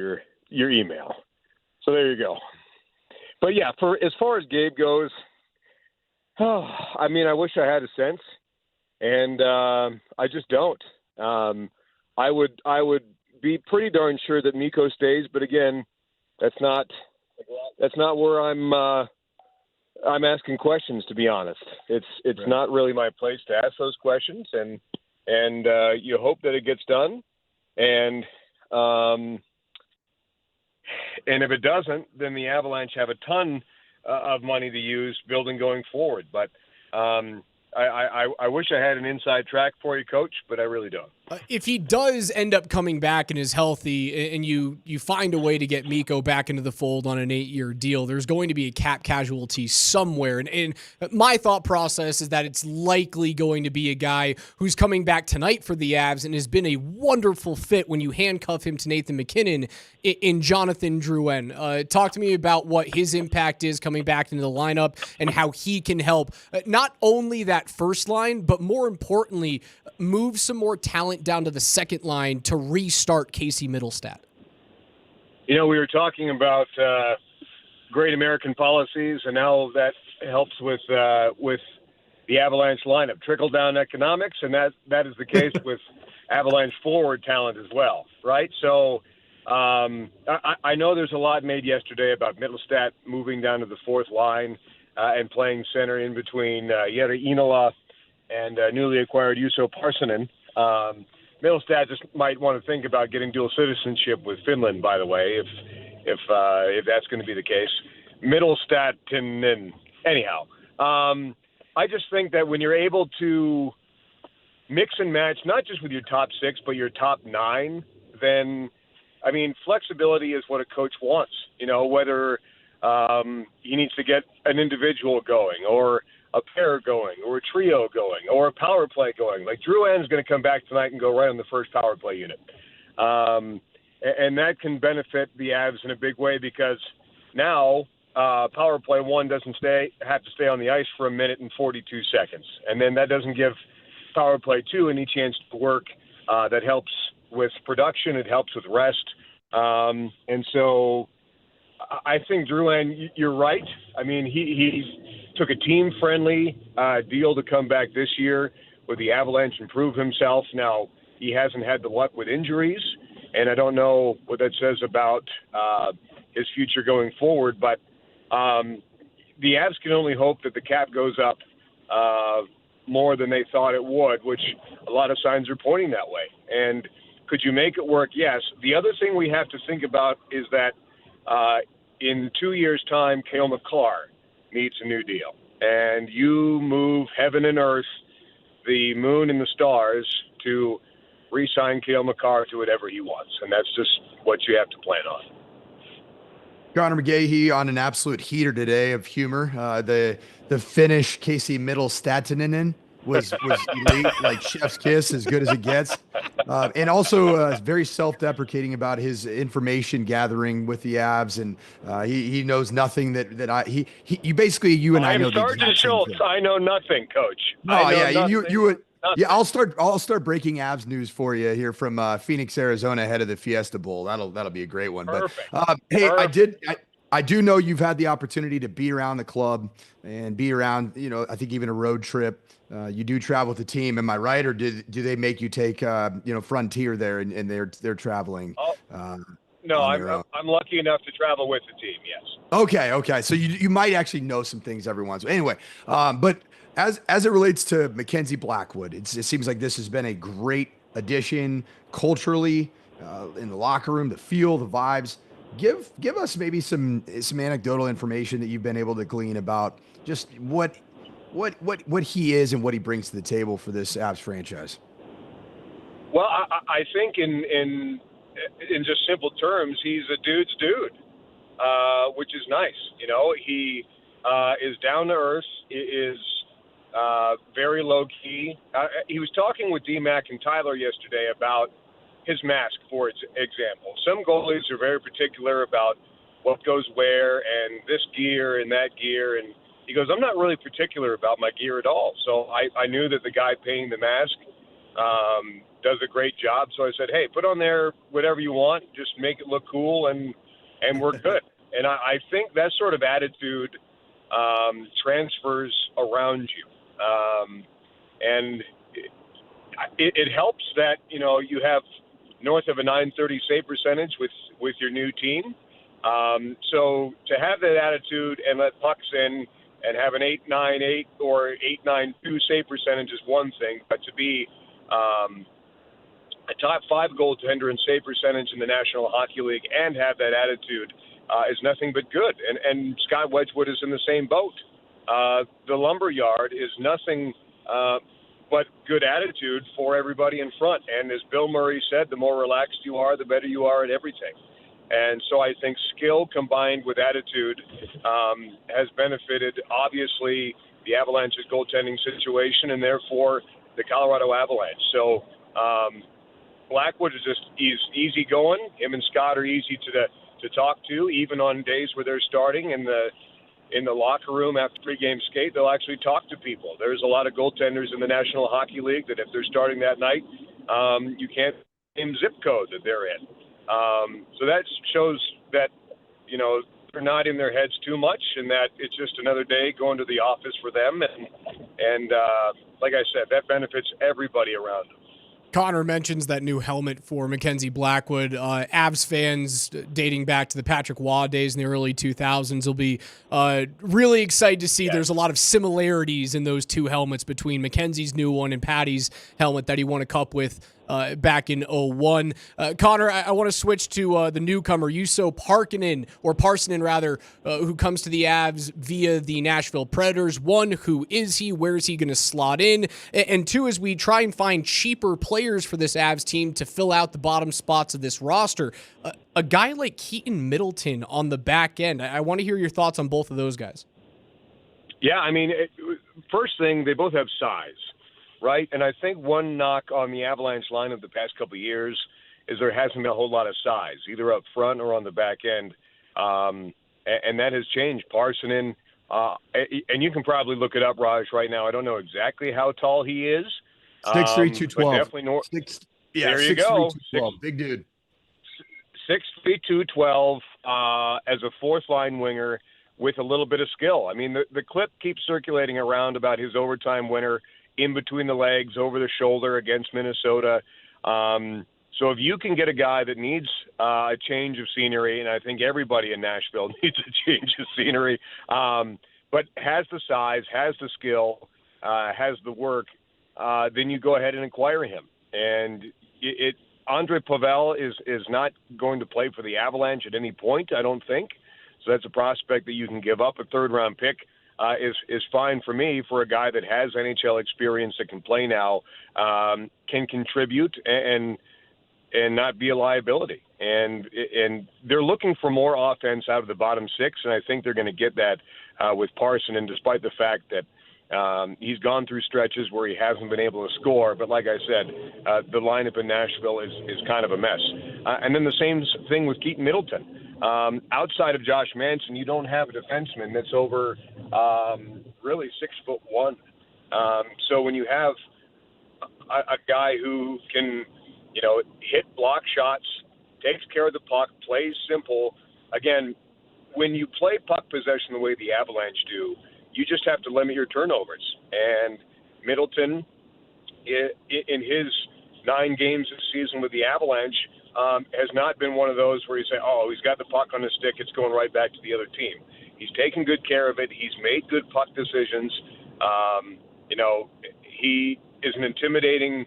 your email. So there you go. But yeah, as far as Gabe goes, I mean, I wish I had a sense, and I just don't. I would be pretty darn sure that Miko stays, but again, that's not where I'm asking questions, to be honest. It's right. Not really my place to ask those questions, and you hope that it gets done, and if it doesn't, then the Avalanche have a ton of money to use building going forward. But I wish I had an inside track for you, Coach, but I really don't. If he does end up coming back and is healthy, and you find a way to get Mikko back into the fold on an 8-year deal, there's going to be a cap casualty somewhere. And my thought process is that it's likely going to be a guy who's coming back tonight for the Avs and has been a wonderful fit when you handcuff him to Nathan MacKinnon in Jonathan Drouin. Talk to me about what his impact is coming back into the lineup and how he can help not only that first line, but more importantly, move some more talent down to the second line to restart Casey Middlestat. We were talking about great American policies, and now that helps with the Avalanche lineup. Trickle-down economics, and that is the case with Avalanche forward talent as well, right? So I know there's a lot made yesterday about Middlestat moving down to the fourth line and playing center in between Jere Inola and newly acquired Juuso Parssinen. Middlestat just might want to think about getting dual citizenship with Finland, by the way, if that's going to be the case. Middlestat, and anyhow, I just think that when you're able to mix and match, not just with your top 6, but your top 9, then, I mean, flexibility is what a coach wants, whether he needs to get an individual going or a pair going or a trio going or a power play going. Like Drouin's going to come back tonight and go right on the first power play unit. And that can benefit the Avs in a big way, because now power play 1 doesn't have to stay on the ice for 1 minute and 42 seconds. And then that doesn't give power play 2 any chance to work. That helps with production. It helps with rest. And so I think Drouin, you're right. I mean, he took a team-friendly deal to come back this year with the Avalanche and prove himself. Now, he hasn't had the luck with injuries, and I don't know what that says about his future going forward. But the Avs can only hope that the cap goes up more than they thought it would, which a lot of signs are pointing that way. And could you make it work? Yes. The other thing we have to think about is that in 2 years' time, Cale Makar needs a new deal. And you move heaven and earth, the moon and the stars, to re-sign Cale Makar to whatever he wants. And that's just what you have to plan on. Connor McGahey on an absolute heater today of humor. The Finnish Casey Middlestatinen was elite, like chef's kiss, as good as it gets. And also very self-deprecating about his information gathering with the Avs, and he knows nothing that you basically, you and I know. Sergeant Schultz. I know nothing, Coach. Oh yeah, you would. Yeah, I'll start breaking Avs news for you here from Phoenix, Arizona, ahead of the Fiesta Bowl. That'll be a great one. Perfect. But hey, I do know you've had the opportunity to be around the club and be around, I think even a road trip. You do travel with the team, am I right? Or do they make you take Frontier there and they're traveling? No, I'm lucky enough to travel with the team. Yes. Okay. So you might actually know some things every once. Anyway, but as it relates to Mackenzie Blackwood, it seems like this has been a great addition culturally, in the locker room, the feel, the vibes. Give us maybe some anecdotal information that you've been able to glean about just what he is and what he brings to the table for this Avs franchise. Well, I think in just simple terms, he's a dude's dude, which is nice. He is down to earth, is very low key. He was talking with D-Mac and Tyler yesterday about his mask, for example. Some goalies are very particular about what goes where and this gear and that gear. And he goes, I'm not really particular about my gear at all. So I knew that the guy paying the mask does a great job. So I said, hey, put on there whatever you want. Just make it look cool, and we're good. And I think that sort of attitude transfers around you. And it helps that, you have north of a .930 save percentage with your new team. So to have that attitude and let pucks in and have an .898 or .892 save percentage is one thing, but to be a top 5 goaltender in save percentage in the National Hockey League and have that attitude is nothing but good. And Scott Wedgwood is in the same boat. The lumberyard is nothing but good attitude for everybody in front. And as Bill Murray said, the more relaxed you are, the better you are at everything. And so I think skill combined with attitude has benefited, obviously, the Avalanche's goaltending situation and therefore the Colorado Avalanche. So Blackwood is he's easy going. Him and Scott are easy to talk to, even on days where they're starting in the locker room after pregame skate. They'll actually talk to people. There's a lot of goaltenders in the National Hockey League that if they're starting that night, you can't name zip code that they're in. So that shows that, they're not in their heads too much and that it's just another day going to the office for them. And like I said, that benefits everybody around them. Connor mentions that new helmet for Mackenzie Blackwood. Avs fans dating back to the Patrick Waugh days in the early 2000s will be really excited to see there's a lot of similarities in those two helmets between Mackenzie's new one and Patty's helmet that he won a cup with back in 2001. Connor, I want to switch to the newcomer, Juuso Parssinen, who comes to the Avs via the Nashville Predators. One, who is he? Where is he going to slot in? And two, as we try and find cheaper players for this Avs team to fill out the bottom spots of this roster, a guy like Keaton Middleton on the back end. I want to hear your thoughts on both of those guys. Yeah, I mean, first thing, they both have size. Right, and I think one knock on the Avalanche lineup the past couple of years is there hasn't been a whole lot of size, either up front or on the back end, and that has changed. Parssinen, and you can probably look it up, Raj, right now. I don't know exactly how tall he is. 6'3", 212. Definitely there you 6'3", go. 212. Big dude. 6'3", 212 as a fourth-line winger with a little bit of skill. I mean, the clip keeps circulating around about his overtime winner in between the legs, over the shoulder against Minnesota. So if you can get a guy that needs a change of scenery, and I think everybody in Nashville needs a change of scenery, but has the size, has the skill, has the work, then you go ahead and acquire him. And Andre Pavel is not going to play for the Avalanche at any point, I don't think. So that's a prospect that you can give up a third-round pick. Is fine for me for a guy that has NHL experience that can play now, can contribute and not be a liability. And they're looking for more offense out of the bottom six, and I think they're going to get that with Parssinen, despite the fact that he's gone through stretches where he hasn't been able to score. But like I said, the lineup in Nashville is kind of a mess. And then the same thing with Keaton Middleton. Outside of Josh Manson, you don't have a defenseman that's over really 6'1". So when you have a guy who can, hit block shots, takes care of the puck, plays simple. Again, when you play puck possession the way the Avalanche do, you just have to limit your turnovers. And Middleton, in his 9 games this season with the Avalanche, has not been one of those where you say, oh, he's got the puck on his stick, it's going right back to the other team. He's taken good care of it. He's made good puck decisions. He is an intimidating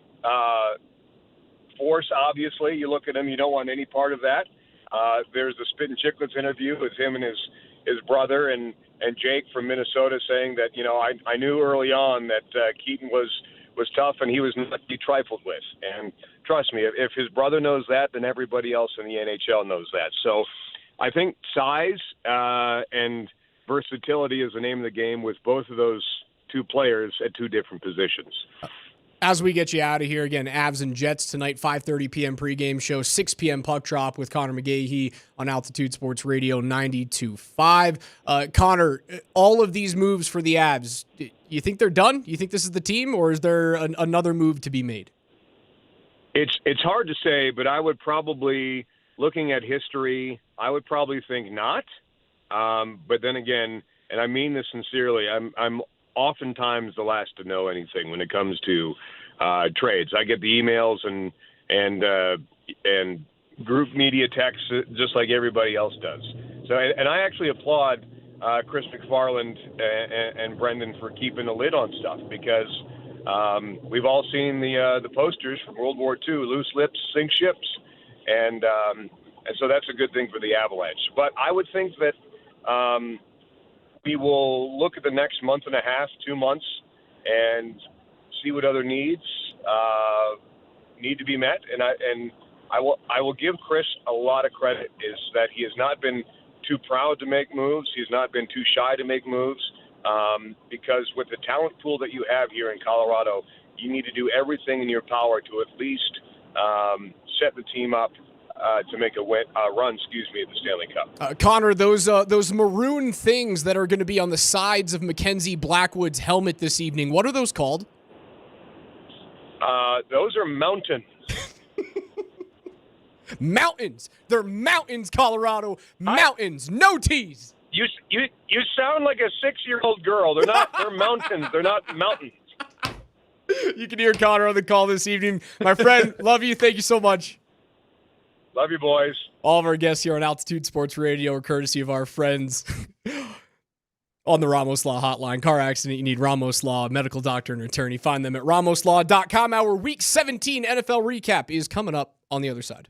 force, obviously. You look at him, you don't want any part of that. There's the Spit and Chicklets interview with him and his brother and Jake from Minnesota saying that, I knew early on that Keaton was tough and he was not to be trifled with. And trust me, if his brother knows that, then everybody else in the NHL knows that. So I think size and versatility is the name of the game with both of those two players at two different positions. As we get you out of here, again, Avs and Jets tonight, 5:30 p.m. pregame show, 6 p.m. puck drop with Connor McGahee on Altitude Sports Radio 92.5. Connor, all of these moves for the Avs, you think they're done? You think this is the team, or is there another move to be made? It's hard to say, but I would probably, looking at history, I would probably think not. But then again, and I mean this sincerely, I'm oftentimes the last to know anything when it comes to trades. I get the emails and group media texts just like everybody else does. So, and I actually applaud Chris McFarland and Brendan for keeping a lid on stuff, because we've all seen the posters from World War II: loose lips sink ships, and so that's a good thing for the Avalanche. But I would think that we will look at the next month and a half, 2 months, and see what other needs need to be met. And I will give Chris a lot of credit, is that he has not been too proud to make moves. He's not been too shy to make moves, because with the talent pool that you have here in Colorado, you need to do everything in your power to at least set the team up to make a run, at the Stanley Cup. Connor, those maroon things that are going to be on the sides of Mackenzie Blackwood's helmet this evening, what are those called? Those are mountains. Mountains. They're mountains, Colorado. Mountains. No T's. You sound like a 6-year-old girl. They're not. They're mountains. They're not mountains. You can hear Connor on the call this evening. My friend, love you. Thank you so much. Love you, boys. All of our guests here on Altitude Sports Radio are courtesy of our friends on the Ramos Law Hotline. Car accident, you need Ramos Law, medical doctor and attorney. Find them at ramoslaw.com. Our Week 17 NFL recap is coming up on the other side.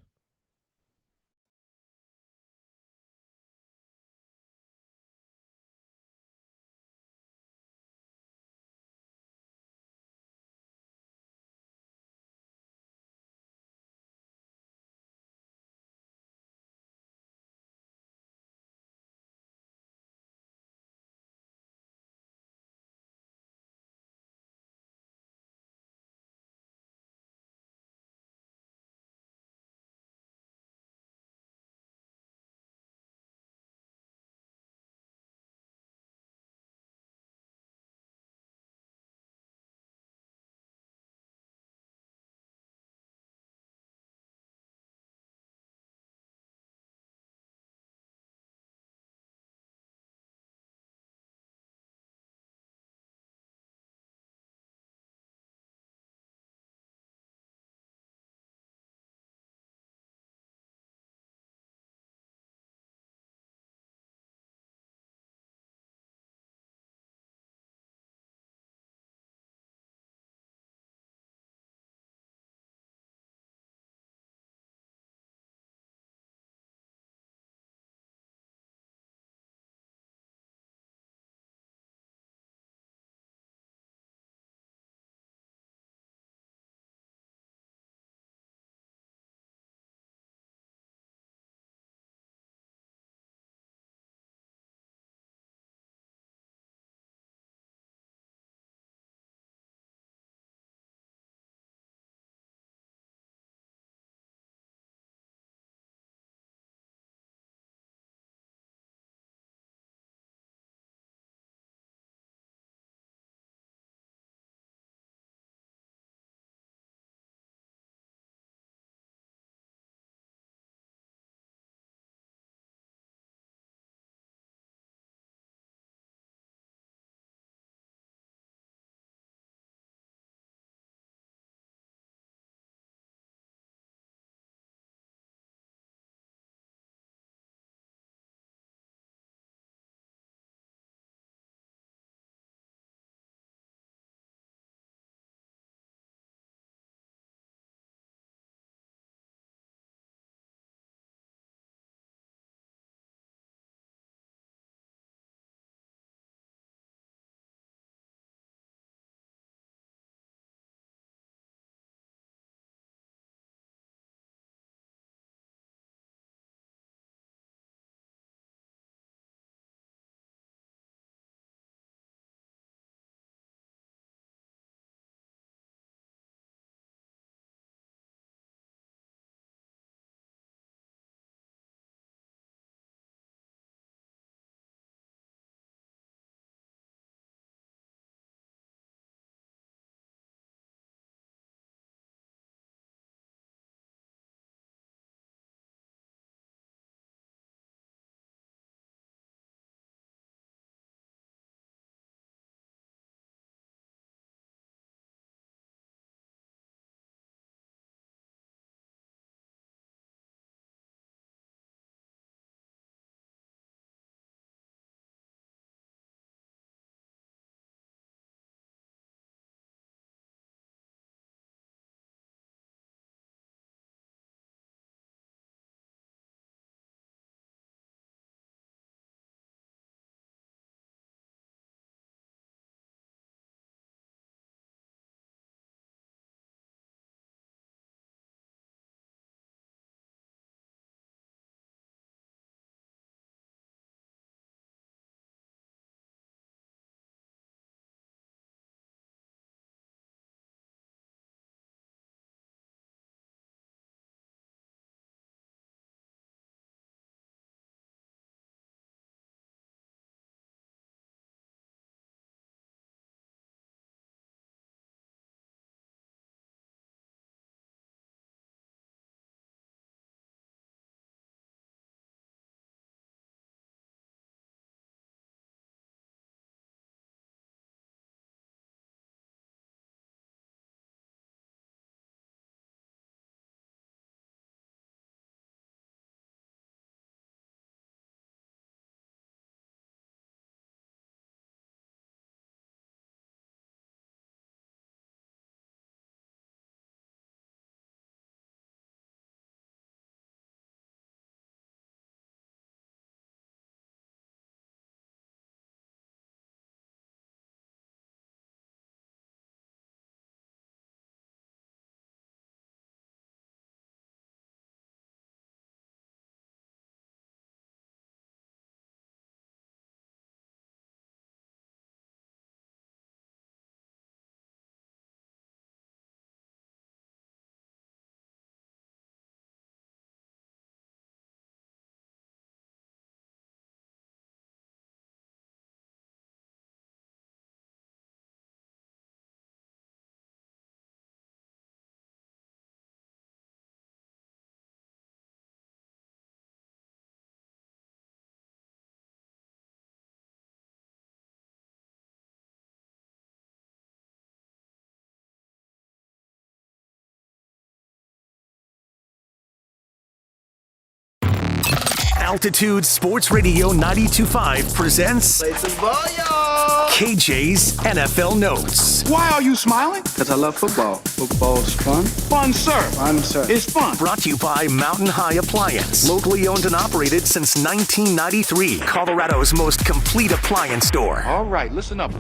Altitude Sports Radio 92.5 presents KJ's NFL Notes. Why are you smiling? Because I love football. Football's fun. Fun, sir. Fun, sir. It's fun. Brought to you by Mountain High Appliance. Locally owned and operated since 1993. Colorado's most complete appliance store. All right, listen up.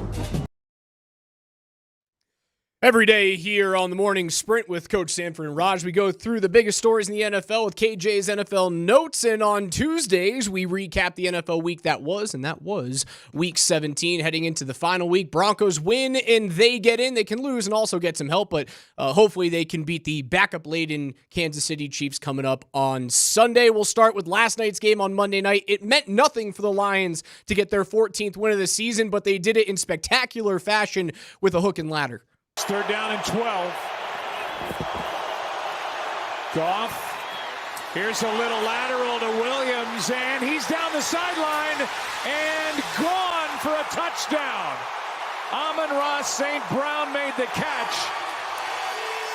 Every day here on the Morning Sprint with Coach Sanford and Raj, we go through the biggest stories in the NFL with KJ's NFL Notes. And on Tuesdays, we recap the NFL week that was, and that was Week 17. Heading into the final week, Broncos win and they get in. They can lose and also get some help, but hopefully they can beat the backup-laden Kansas City Chiefs coming up on Sunday. We'll start with last night's game on Monday night. It meant nothing for the Lions to get their 14th win of the season, but they did it in spectacular fashion with a hook and ladder. Third down and 12. Goff. Here's a little lateral to Williams, and he's down the sideline and gone for a touchdown. Amon-Ra St. Brown made the catch.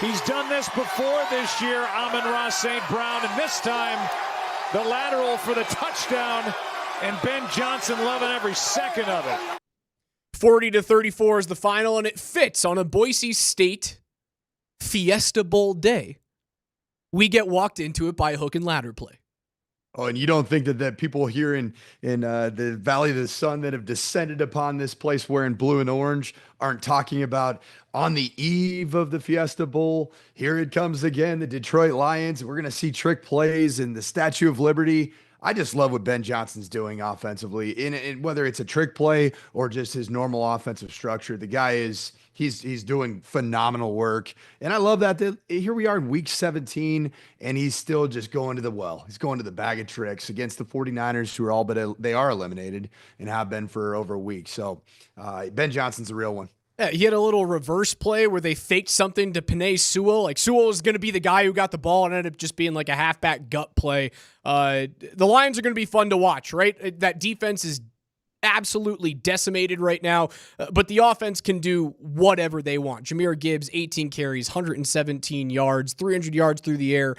He's done this before this year, Amon-Ra St. Brown, and this time the lateral for the touchdown, and Ben Johnson loving every second of it. 40-34 is the final, and it fits on a Boise State Fiesta Bowl day. We get walked into it by a hook and ladder play. Oh, and you don't think that people here in the Valley of the Sun that have descended upon this place wearing blue and orange aren't talking about on the eve of the Fiesta Bowl, here it comes again, the Detroit Lions. We're going to see trick plays and the Statue of Liberty. I just love what Ben Johnson's doing offensively, in whether it's a trick play or just his normal offensive structure. The guy he's doing phenomenal work, and I love that here we are in Week 17, and he's still just going to the well. He's going to the bag of tricks against the 49ers, who are all but they are eliminated and have been for over a week. So Ben Johnson's a real one. Yeah, he had a little reverse play where they faked something to Penei Sewell. Like, Sewell was going to be the guy who got the ball and ended up just being like a halfback gut play. The Lions are going to be fun to watch, right? That defense is absolutely decimated right now, but the offense can do whatever they want. Jahmyr Gibbs, 18 carries, 117 yards, 300 yards through the air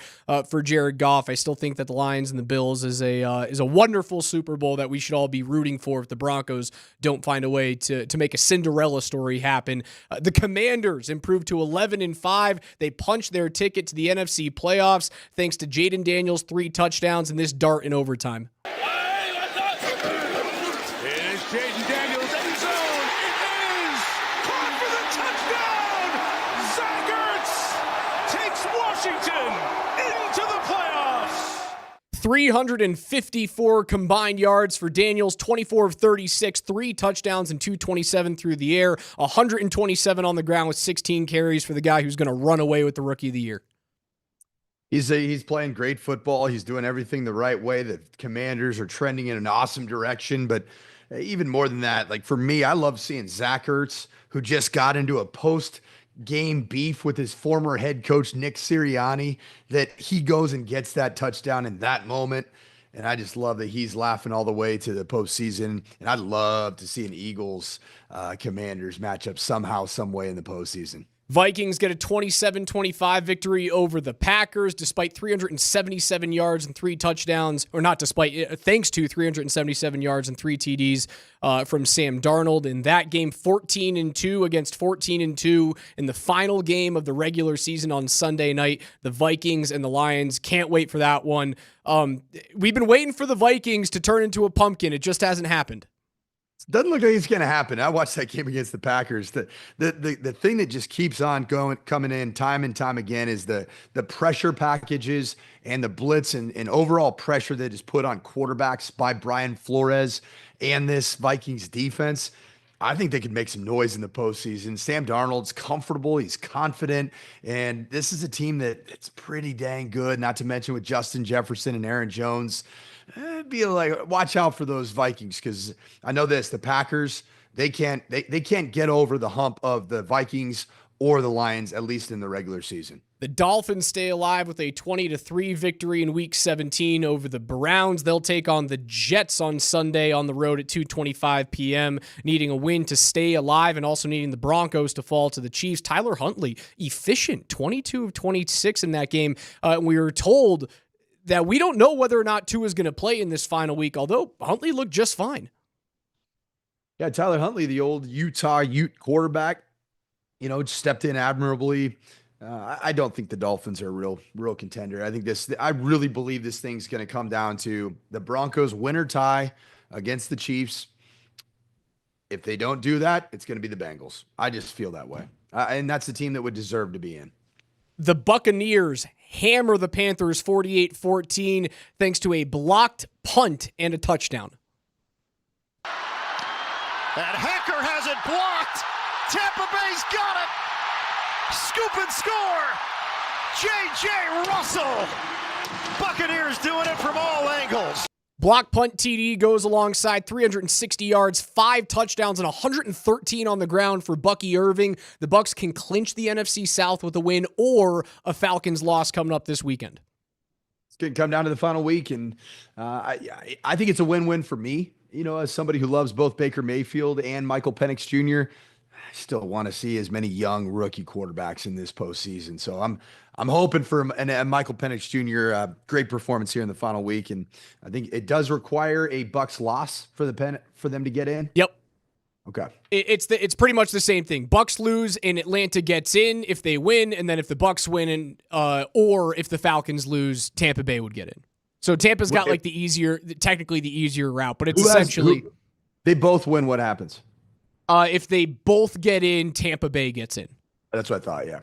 for Jared Goff. I still think that the Lions and the Bills is a wonderful Super Bowl that we should all be rooting for if the Broncos don't find a way to make a Cinderella story happen. The Commanders improved to 11-5. They punched their ticket to the NFC playoffs thanks to Jaden Daniels' 3 touchdowns and this dart in overtime. Jaden Daniels, end zone. It is caught for the touchdown. Zach Ertz takes Washington into the playoffs. 354 combined yards for Daniels, 24 of 36, 3 touchdowns and 227 through the air, 127 on the ground with 16 carries for the guy who's going to run away with the Rookie of the Year. He's playing great football. He's doing everything the right way. The Commanders are trending in an awesome direction, but even more than that, like for me, I love seeing Zach Ertz, who just got into a post-game beef with his former head coach, Nick Sirianni, that he goes and gets that touchdown in that moment. And I just love that he's laughing all the way to the postseason. And I'd love to see an Eagles Commanders matchup somehow, some way in the postseason. Vikings get a 27-25 victory over the Packers despite 377 yards and 3 touchdowns, or not despite, thanks to 377 yards and 3 TDs from Sam Darnold. In that game, 14-2 against 14-2 in the final game of the regular season on Sunday night. The Vikings and the Lions, can't wait for that one. We've been waiting for the Vikings to turn into a pumpkin. It just hasn't happened. Doesn't look like it's going to happen. I watched that game against the Packers. The thing that just keeps on coming in time and time again is the pressure packages and the blitz and overall pressure that is put on quarterbacks by Brian Flores and this Vikings defense. I think they could make some noise in the postseason. Sam Darnold's comfortable. He's confident. And this is a team that's pretty dang good, not to mention with Justin Jefferson and Aaron Jones. Be like, watch out for those Vikings, because I know this, the Packers, they can't get over the hump of the Vikings or the Lions, at least in the regular season. The Dolphins stay alive with a 20-3 victory in Week 17 over the Browns. They'll take on the Jets on Sunday on the road at 2:25 p.m., needing a win to stay alive and also needing the Broncos to fall to the Chiefs. Tyler Huntley, efficient, 22 of 26 in that game. We were told that we don't know whether or not Tua is going to play in this final week, although Huntley looked just fine. Yeah, Tyler Huntley, the old Utah Ute quarterback, stepped in admirably. I don't think the Dolphins are a real contender. I really believe this thing's going to come down to the Broncos win or tie against the Chiefs. If they don't do that, it's going to be the Bengals. I just feel that way. And that's the team that would deserve to be in. The Buccaneers hammer the Panthers 48-14 thanks to a blocked punt and a touchdown. And Hacker has it blocked. Tampa Bay's got it. Scoop and score. J.J. Russell. Buccaneers doing it from all angles. Block punt TD goes alongside 360 yards, 5 touchdowns, and 113 on the ground for Bucky Irving. The Bucs can clinch the NFC South with a win or a Falcons loss coming up this weekend. It's going to come down to the final week, and I think it's a win-win for me. As somebody who loves both Baker Mayfield and Michael Penix Jr., I still want to see as many young rookie quarterbacks in this postseason. So I'm hoping for a Michael Penix Jr. Great performance here in the final week, and I think it does require a Bucs loss for them to get in. Yep. Okay. It's pretty much the same thing. Bucs lose and Atlanta gets in if they win, and then if the Bucs win or if the Falcons lose, Tampa Bay would get in. So Tampa's got technically the easier route, but it's essentially they both win. What happens? If they both get in, Tampa Bay gets in. That's what I thought. Yeah.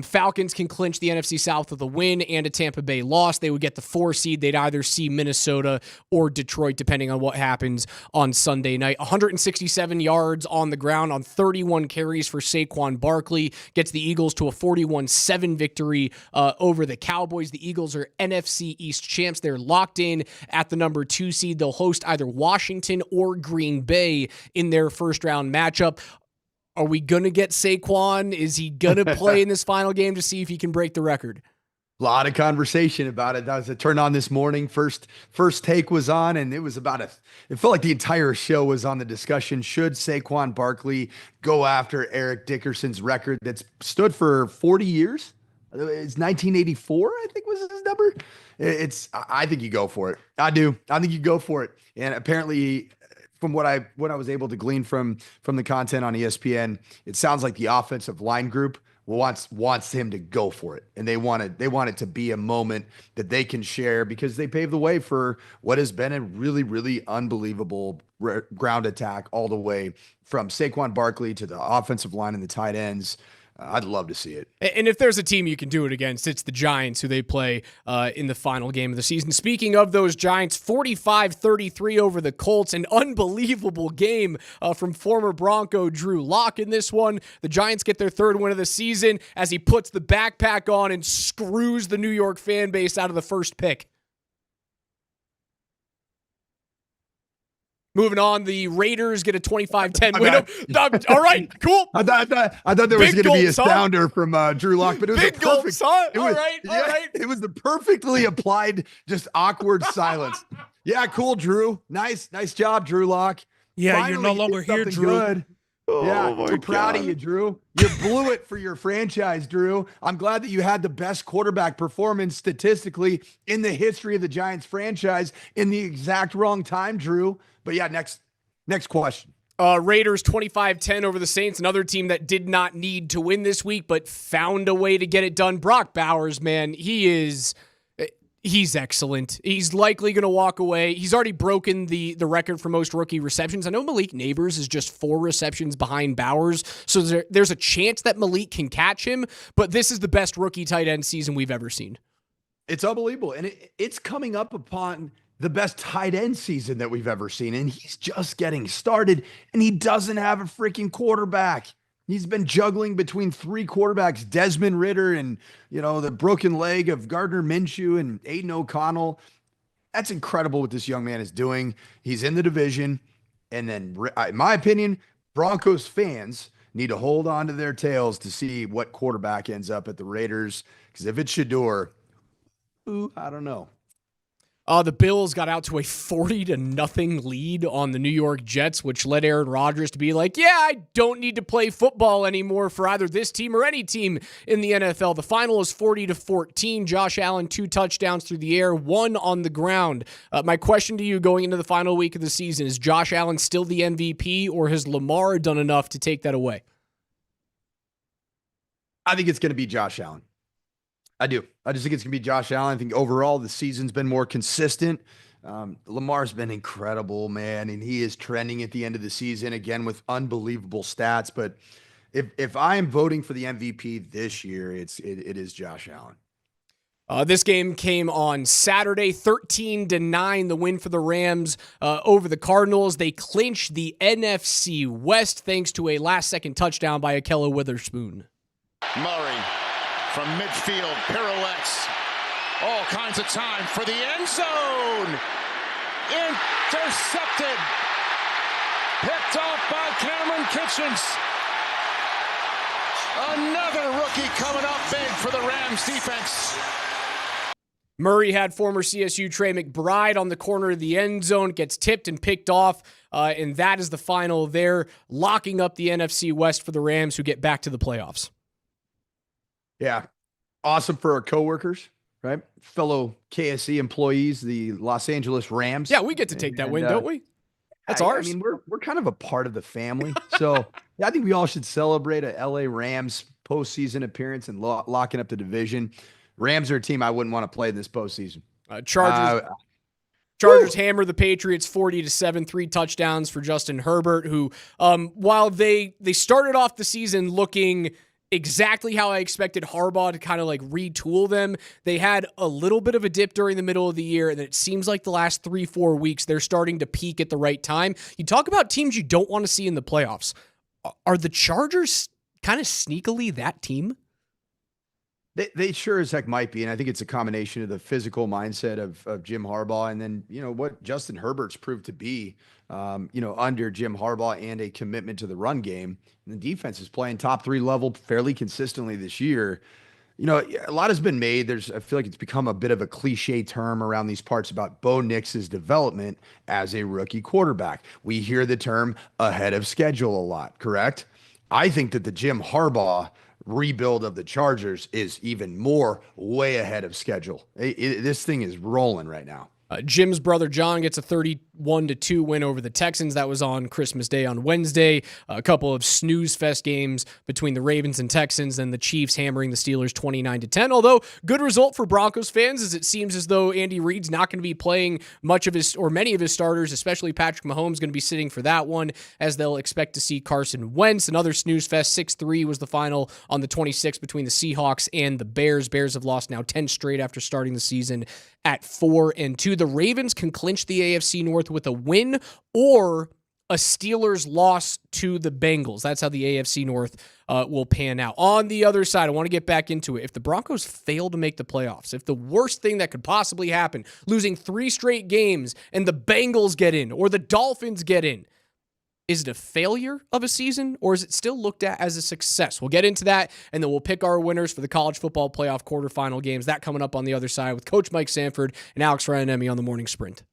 Falcons can clinch the NFC South with a win and a Tampa Bay loss. They would get the 4 seed. They'd either see Minnesota or Detroit, depending on what happens on Sunday night. 167 yards on the ground on 31 carries for Saquon Barkley. Gets the Eagles to a 41-7 victory over the Cowboys. The Eagles are NFC East champs. They're locked in at the number 2 seed. They'll host either Washington or Green Bay in their first round matchup. Are we going to get Saquon? Is he going to play in this final game to see if he can break the record? A lot of conversation about it. That was a turn on this morning. First take was on, and it was it felt like the entire show was on the discussion. Should Saquon Barkley go after Eric Dickerson's record that's stood for 40 years? It's 1984, I think was his number. I think you go for it. I do. I think you go for it. And apparently, from what I was able to glean from the content on ESPN, it sounds like the offensive line group wants him to go for it, and they want it to be a moment that they can share because they paved the way for what has been a really, really unbelievable ground attack all the way from Saquon Barkley to the offensive line and the tight ends. I'd love to see it. And if there's a team you can do it against, it's the Giants, who they play in the final game of the season. Speaking of those Giants, 45-33 over the Colts. An unbelievable game from former Bronco Drew Lock in this one. The Giants get their 3rd win of the season as he puts the backpack on and screws the New York fan base out of the first pick. Moving on, the Raiders get a 25-10 win. All right, cool. I thought there was going to be a sounder from Drew Lock, but it was big perfect. All right. It was the perfectly applied, just awkward silence. Yeah, cool, Drew. Nice job, Drew Lock. Yeah, Finally, you're no longer here, Drew. Good. Oh, we're proud of you, Drew. You blew it for your franchise, Drew. I'm glad that you had the best quarterback performance statistically in the history of the Giants franchise in the exact wrong time, Drew. But yeah, next question. Raiders 25-10 over the Saints, another team that did not need to win this week, but found a way to get it done. Brock Bowers, man, he's excellent. He's likely going to walk away. He's already broken the record for most rookie receptions. I know Malik Neighbors is just 4 receptions behind Bowers, so there's a chance that Malik can catch him, but this is the best rookie tight end season we've ever seen. It's unbelievable, and it's coming up upon the best tight end season that we've ever seen, and he's just getting started, and he doesn't have a freaking quarterback. He's been juggling between 3 quarterbacks, Desmond Ridder and, the broken leg of Gardner Minshew and Aiden O'Connell. That's incredible what this young man is doing. He's in the division. And then, in my opinion, Broncos fans need to hold on to their tails to see what quarterback ends up at the Raiders. Because if it's Shador, I don't know. The Bills got out to a 40-0 lead on the New York Jets, which led Aaron Rodgers to be like, yeah, I don't need to play football anymore for either this team or any team in the NFL. The final is 40-14. Josh Allen, 2 touchdowns through the air, 1 on the ground. My question to you going into the final week of the season, is Josh Allen still the MVP, or has Lamar done enough to take that away? I think it's going to be Josh Allen. I do. I just think it's going to be Josh Allen. I think overall the season's been more consistent. Lamar's been incredible, man, and he is trending at the end of the season again with unbelievable stats. But if I am voting for the MVP this year, it is Josh Allen. This game came on Saturday, 13-9, the win for the Rams over the Cardinals. They clinched the NFC West thanks to a last-second touchdown by Ahkello Witherspoon. Murray from midfield pirouettes. All kinds of time for the end zone. Intercepted. Picked off by Cameron Kitchens. Another rookie coming up big for the Rams defense. Murray had former CSU Trey McBride on the corner of the end zone, gets tipped and picked off, and that is the final there, locking up the NFC West for the Rams, who get back to the playoffs. Yeah. Awesome for our coworkers, right? Fellow KSE employees, the Los Angeles Rams. Yeah, we get to take that win, don't we? That's ours. I mean, we're kind of a part of the family. So yeah, I think we all should celebrate a LA Rams postseason appearance and locking up the division. Rams are a team I wouldn't want to play in this postseason. Chargers hammer the Patriots 40-7, 3 touchdowns for Justin Herbert, who, while they started off the season looking exactly how I expected Harbaugh to kind of like retool them, they had a little bit of a dip during the middle of the year, and it seems like the last 3-4 weeks they're starting to peak at the right time. You talk about teams you don't want to see in the playoffs. Are the Chargers kind of sneakily that team? They sure as heck might be, and I think it's a combination of the physical mindset of Jim Harbaugh, and then what Justin Herbert's proved to be, under Jim Harbaugh, and a commitment to the run game. And the defense is playing top 3 level fairly consistently this year. A lot has been made. I feel like it's become a bit of a cliche term around these parts about Bo Nix's development as a rookie quarterback. We hear the term ahead of schedule a lot, correct? I think that the Jim Harbaugh rebuild of the Chargers is even more way ahead of schedule. This thing is rolling right now. Jim's brother John gets a 31-2 win over the Texans. That was on Christmas Day on Wednesday. A couple of snooze fest games between the Ravens and Texans, and the Chiefs hammering the Steelers 29-10. Although, good result for Broncos fans, as it seems as though Andy Reid's not going to be playing much of his, or many of his starters, especially Patrick Mahomes, going to be sitting for that one, as they'll expect to see Carson Wentz. Another snooze fest, 6-3 was the final on the 26th between the Seahawks and the Bears. Bears have lost now 10 straight after starting the season at 4-2. The Ravens can clinch the AFC North with a win or a Steelers loss to the Bengals. That's how the AFC North will pan out. On the other side, I want to get back into it. If the Broncos fail to make the playoffs, if the worst thing that could possibly happen, losing 3 straight games, and the Bengals get in or the Dolphins get in, is it a failure of a season, or is it still looked at as a success? We'll get into that, and then we'll pick our winners for the college football playoff quarterfinal games. That coming up on the other side with Coach Mike Sanford and Alex Ryanemi on the Morning Sprint.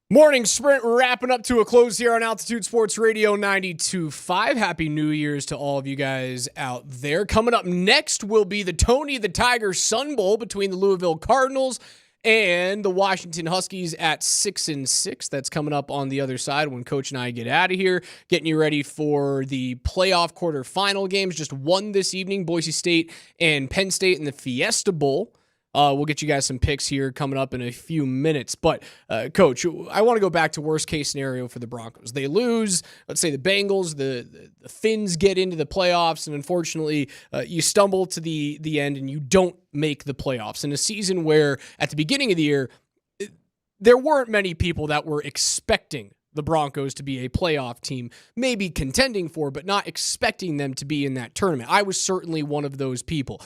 Morning sprint wrapping up to a close here on Altitude Sports Radio 92.5. Happy New Year's to all of you guys out there. Coming up next will be the Tony the Tiger Sun Bowl between the Louisville Cardinals and the Washington Huskies at 6-6. That's coming up on the other side when Coach and I get out of here, getting you ready for the playoff quarterfinal games. Just one this evening, Boise State and Penn State in the Fiesta Bowl. We'll get you guys some picks here coming up in a few minutes. But, Coach, I want to go back to worst-case scenario for the Broncos. They lose, let's say the Bengals, the Finns get into the playoffs, and unfortunately, you stumble to the end and you don't make the playoffs. In a season where, at the beginning of the year, there weren't many people that were expecting the Broncos to be a playoff team, maybe contending for, but not expecting them to be in that tournament. I was certainly one of those people.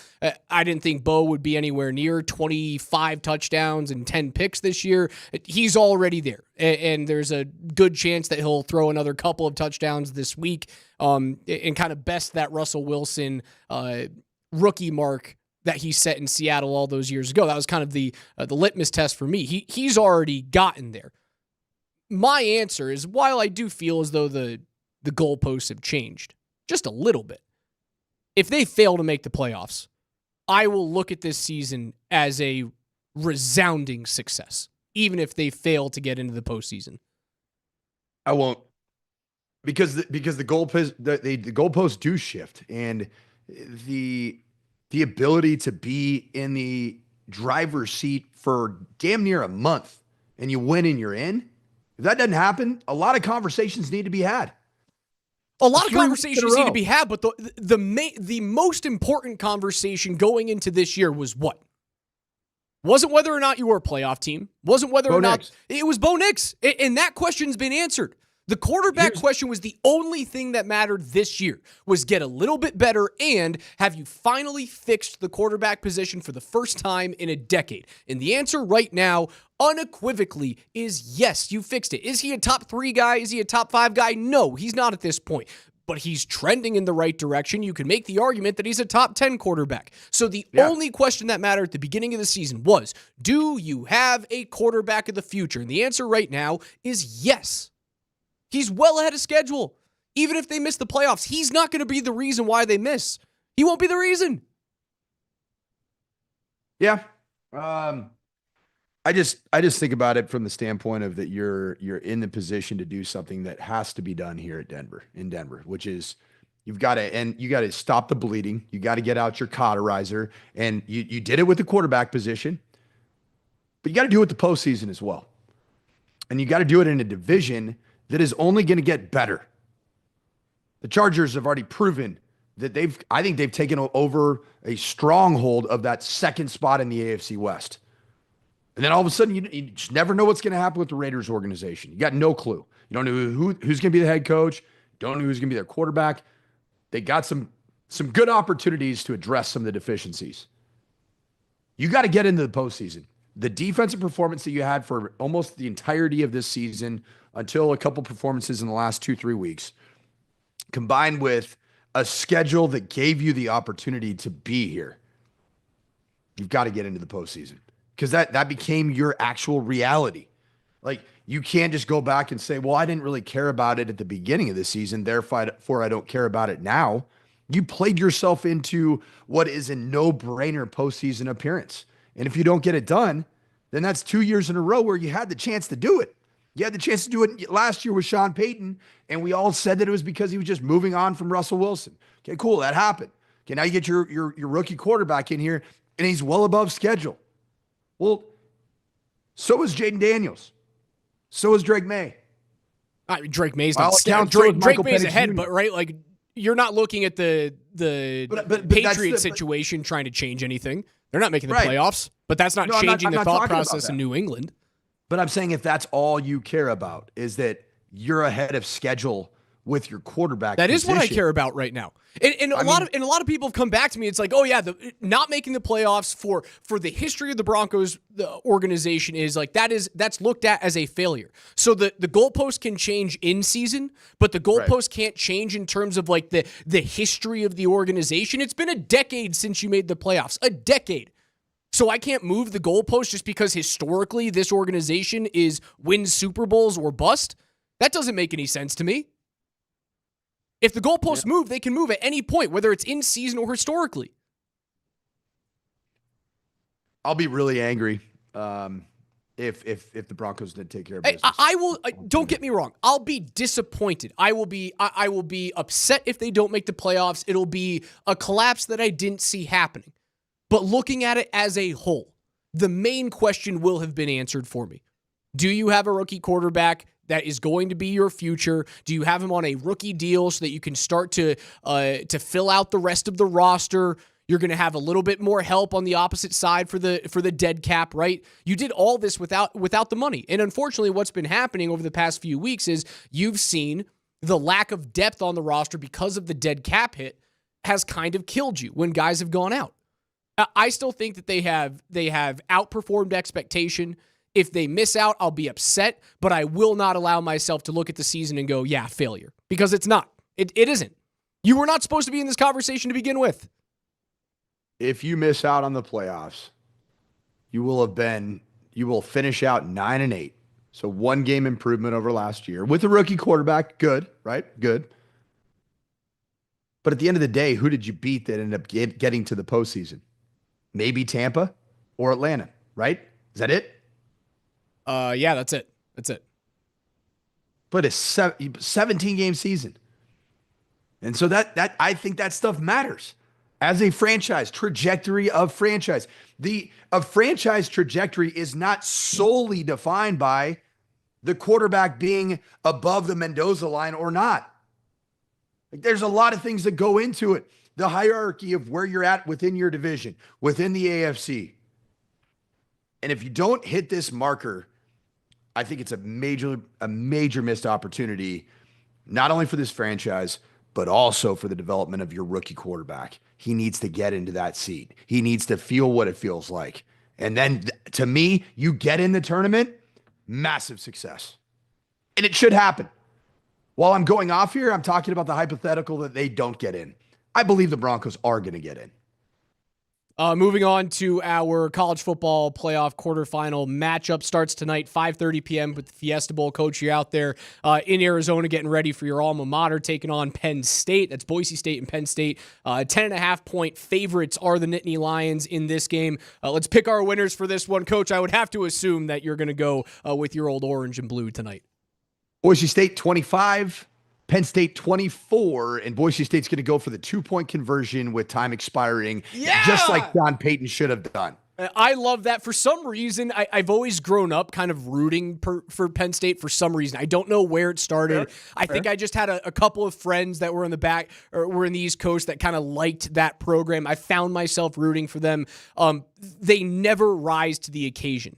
I didn't think Bo would be anywhere near 25 touchdowns and 10 picks this year. He's already there, and there's a good chance that he'll throw another couple of touchdowns this week and kind of best that Russell Wilson rookie mark that he set in Seattle all those years ago. That was kind of the litmus test for me. He's already gotten there. My answer is, while I do feel as though the goalposts have changed just a little bit, if they fail to make the playoffs, I will look at this season as a resounding success, even if they fail to get into the postseason. I won't, because the goalposts do shift, and the ability to be in the driver's seat for damn near a month and you win and you're in. If that doesn't happen, a lot of conversations need to be had. A lot of conversations need to be had, but the most important conversation going into this year was what? Wasn't whether or not you were a playoff team. Wasn't whether or not it was Bo Nix. And that question's been answered. The quarterback question was the only thing that mattered this year, was get a little bit better and have you finally fixed the quarterback position for the first time in a decade? And the answer right now, unequivocally, is yes, you fixed it. Is he a top 3 guy? Is he a top 5 guy? No, he's not at this point. But he's trending in the right direction. You can make the argument that he's a top 10 quarterback. So the only question that mattered at the beginning of the season was, do you have a quarterback of the future? And the answer right now is yes. He's well ahead of schedule. Even if they miss the playoffs, he's not going to be the reason why they miss. He won't be the reason. Yeah. I just think about it from the standpoint of that you're in the position to do something that has to be done here in Denver, which is you got to stop the bleeding. You got to get out your cauterizer, and you did it with the quarterback position, but you got to do it with the postseason as well. And you got to do it in a division that is only going to get better. The Chargers have already proven that I think they've taken over a stronghold of that second spot in the AFC West. And then all of a sudden, you just never know what's going to happen with the Raiders organization. You got no clue. You don't know who's going to be the head coach. Don't know who's going to be their quarterback. They got some good opportunities to address some of the deficiencies. You got to get into the postseason. The defensive performance that you had for almost the entirety of this season, until a couple performances in the last 2-3 weeks, combined with a schedule that gave you the opportunity to be here, you've got to get into the postseason, because that became your actual reality. Like, you can't just go back and say, well, I didn't really care about it at the beginning of the season, therefore I don't care about it now. You played yourself into what is a no-brainer postseason appearance. And if you don't get it done, then that's 2 years in a row where you had the chance to do it. You had the chance to do it last year with Sean Payton, and we all said that it was because he was just moving on from Russell Wilson. Okay, cool, that happened. Okay, now you get your rookie quarterback in here, and he's well above schedule. Well, so is Jaden Daniels. So is Drake May. Drake May's not Drake May's ahead, but right, like, you're not looking at the Patriots situation trying to change anything. They're not making the playoffs, but that's not changing the thought process in New England. But I'm saying, if that's all you care about, is that you're ahead of schedule with your quarterback That position. is what I care about right now. And a lot of people have come back to me. It's like, oh yeah, not making the playoffs for the history of the Broncos, the organization is like, that's looked at as a failure. So the goalpost can change in season, but the goalpost can't change in terms of like the history of the organization. It's been a decade since you made the playoffs. A decade. So I can't move the goalpost just because historically this organization is win Super Bowls or bust? That doesn't make any sense to me. If the goalposts move, they can move at any point, whether it's in season or historically. I'll be really angry if the Broncos did take care of business. I will. Don't get me wrong. I'll be disappointed. I will be upset if they don't make the playoffs. It'll be a collapse that I didn't see happening. But looking at it as a whole, the main question will have been answered for me. Do you have a rookie quarterback that is going to be your future? Do you have him on a rookie deal so that you can start to fill out the rest of the roster? You're going to have a little bit more help on the opposite side for the dead cap, right? You did all this without the money. And unfortunately, what's been happening over the past few weeks is you've seen the lack of depth on the roster because of the dead cap hit has kind of killed you when guys have gone out. I still think that they have outperformed expectation. If they miss out, I'll be upset, but I will not allow myself to look at the season and go, yeah, failure. Because it's not. It isn't. You were not supposed to be in this conversation to begin with. If you miss out on the playoffs, you will finish out 9-8. So 1 game improvement over last year with a rookie quarterback. Good, right? Good. But at the end of the day, who did you beat that ended up getting to the postseason? Maybe Tampa or Atlanta, right? Is that it? Yeah, that's it. That's it. But a 17-game season. And so that I think that stuff matters. As a franchise, trajectory of franchise. A franchise trajectory is not solely defined by the quarterback being above the Mendoza line or not. Like, there's a lot of things that go into it. The hierarchy of where you're at within your division, within the AFC. And if you don't hit this marker, I think it's a major missed opportunity, not only for this franchise, but also for the development of your rookie quarterback. He needs to get into that seat. He needs to feel what it feels like. And then, to me, you get in the tournament, massive success. And it should happen. While I'm going off here, I'm talking about the hypothetical that they don't get in. I believe the Broncos are going to get in. Moving on to our college football playoff quarterfinal matchup starts tonight, 5:30 p.m. with the Fiesta Bowl. Coach, you're out there in Arizona getting ready for your alma mater, taking on Penn State. That's Boise State and Penn State. 10.5-point favorites are the Nittany Lions in this game. Let's pick our winners for this one. Coach, I would have to assume that you're going to go with your old orange and blue tonight. Boise State 25. Penn State 24, and Boise State's going to go for the 2-point conversion with time expiring, just like John Payton should have done. I love that. For some reason, I've always grown up kind of rooting for Penn State for some reason. I don't know where it started. I think I just had a couple of friends that were in the back or were in the East Coast that kind of liked that program. I found myself rooting for them. They never rise to the occasion.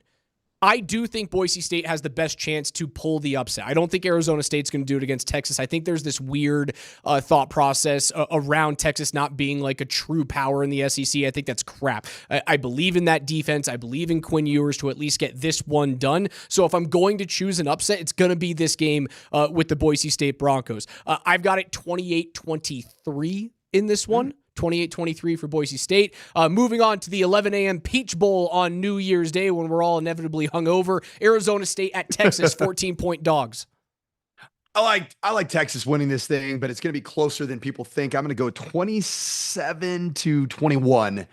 I do think Boise State has the best chance to pull the upset. I don't think Arizona State's going to do it against Texas. I think there's this weird thought process around Texas not being like a true power in the SEC. I think that's crap. I believe in that defense. I believe in Quinn Ewers to at least get this one done. So if I'm going to choose an upset, it's going to be this game with the Boise State Broncos. I've got it 28-23 in this one. 28-23 for Boise State. Moving on to the 11 a.m. Peach Bowl on New Year's Day when we're all inevitably hungover. Arizona State at Texas, 14-point dogs. I like Texas winning this thing, but it's going to be closer than people think. I'm going to go 27-21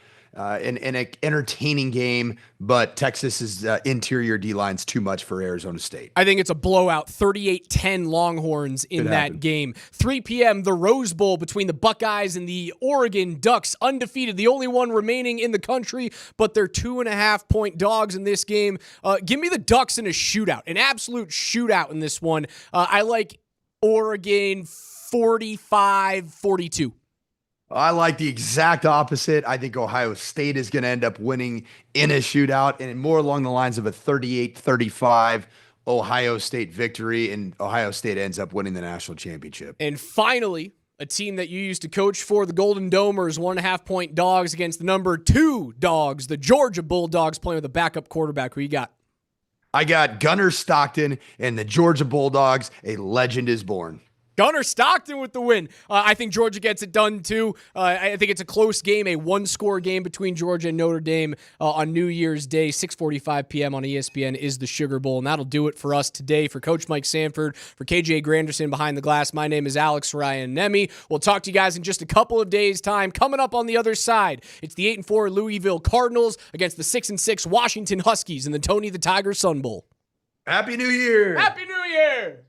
in an entertaining game, but Texas's interior D-line's too much for Arizona State. I think it's a blowout, 38-10 Longhorns in that game. 3 p.m., the Rose Bowl between the Buckeyes and the Oregon Ducks, undefeated, the only one remaining in the country, but they're 2.5-point dogs in this game. Give me the Ducks in a shootout, an absolute shootout in this one. I like Oregon 45-42. I like the exact opposite. I think Ohio State is going to end up winning in a shootout and more along the lines of a 38-35 Ohio State victory, and Ohio State ends up winning the national championship. And finally, a team that you used to coach for, the Golden Domers, 1.5-point dogs against the number 2 dogs, the Georgia Bulldogs, playing with a backup quarterback. Who you got? I got Gunnar Stockton and the Georgia Bulldogs. A legend is born. Gunnar Stockton with the win. I think Georgia gets it done too. I think it's a close game, a one-score game between Georgia and Notre Dame on New Year's Day, 6:45 p.m. on ESPN is the Sugar Bowl, and that'll do it for us today. For Coach Mike Sanford, for KJ Granderson behind the glass, my name is Alex Ryan Nemi. We'll talk to you guys in just a couple of days' time. Coming up on the other side, it's the 8-4 Louisville Cardinals against the 6-6 Washington Huskies in the Tony the Tiger Sun Bowl. Happy New Year! Happy New Year!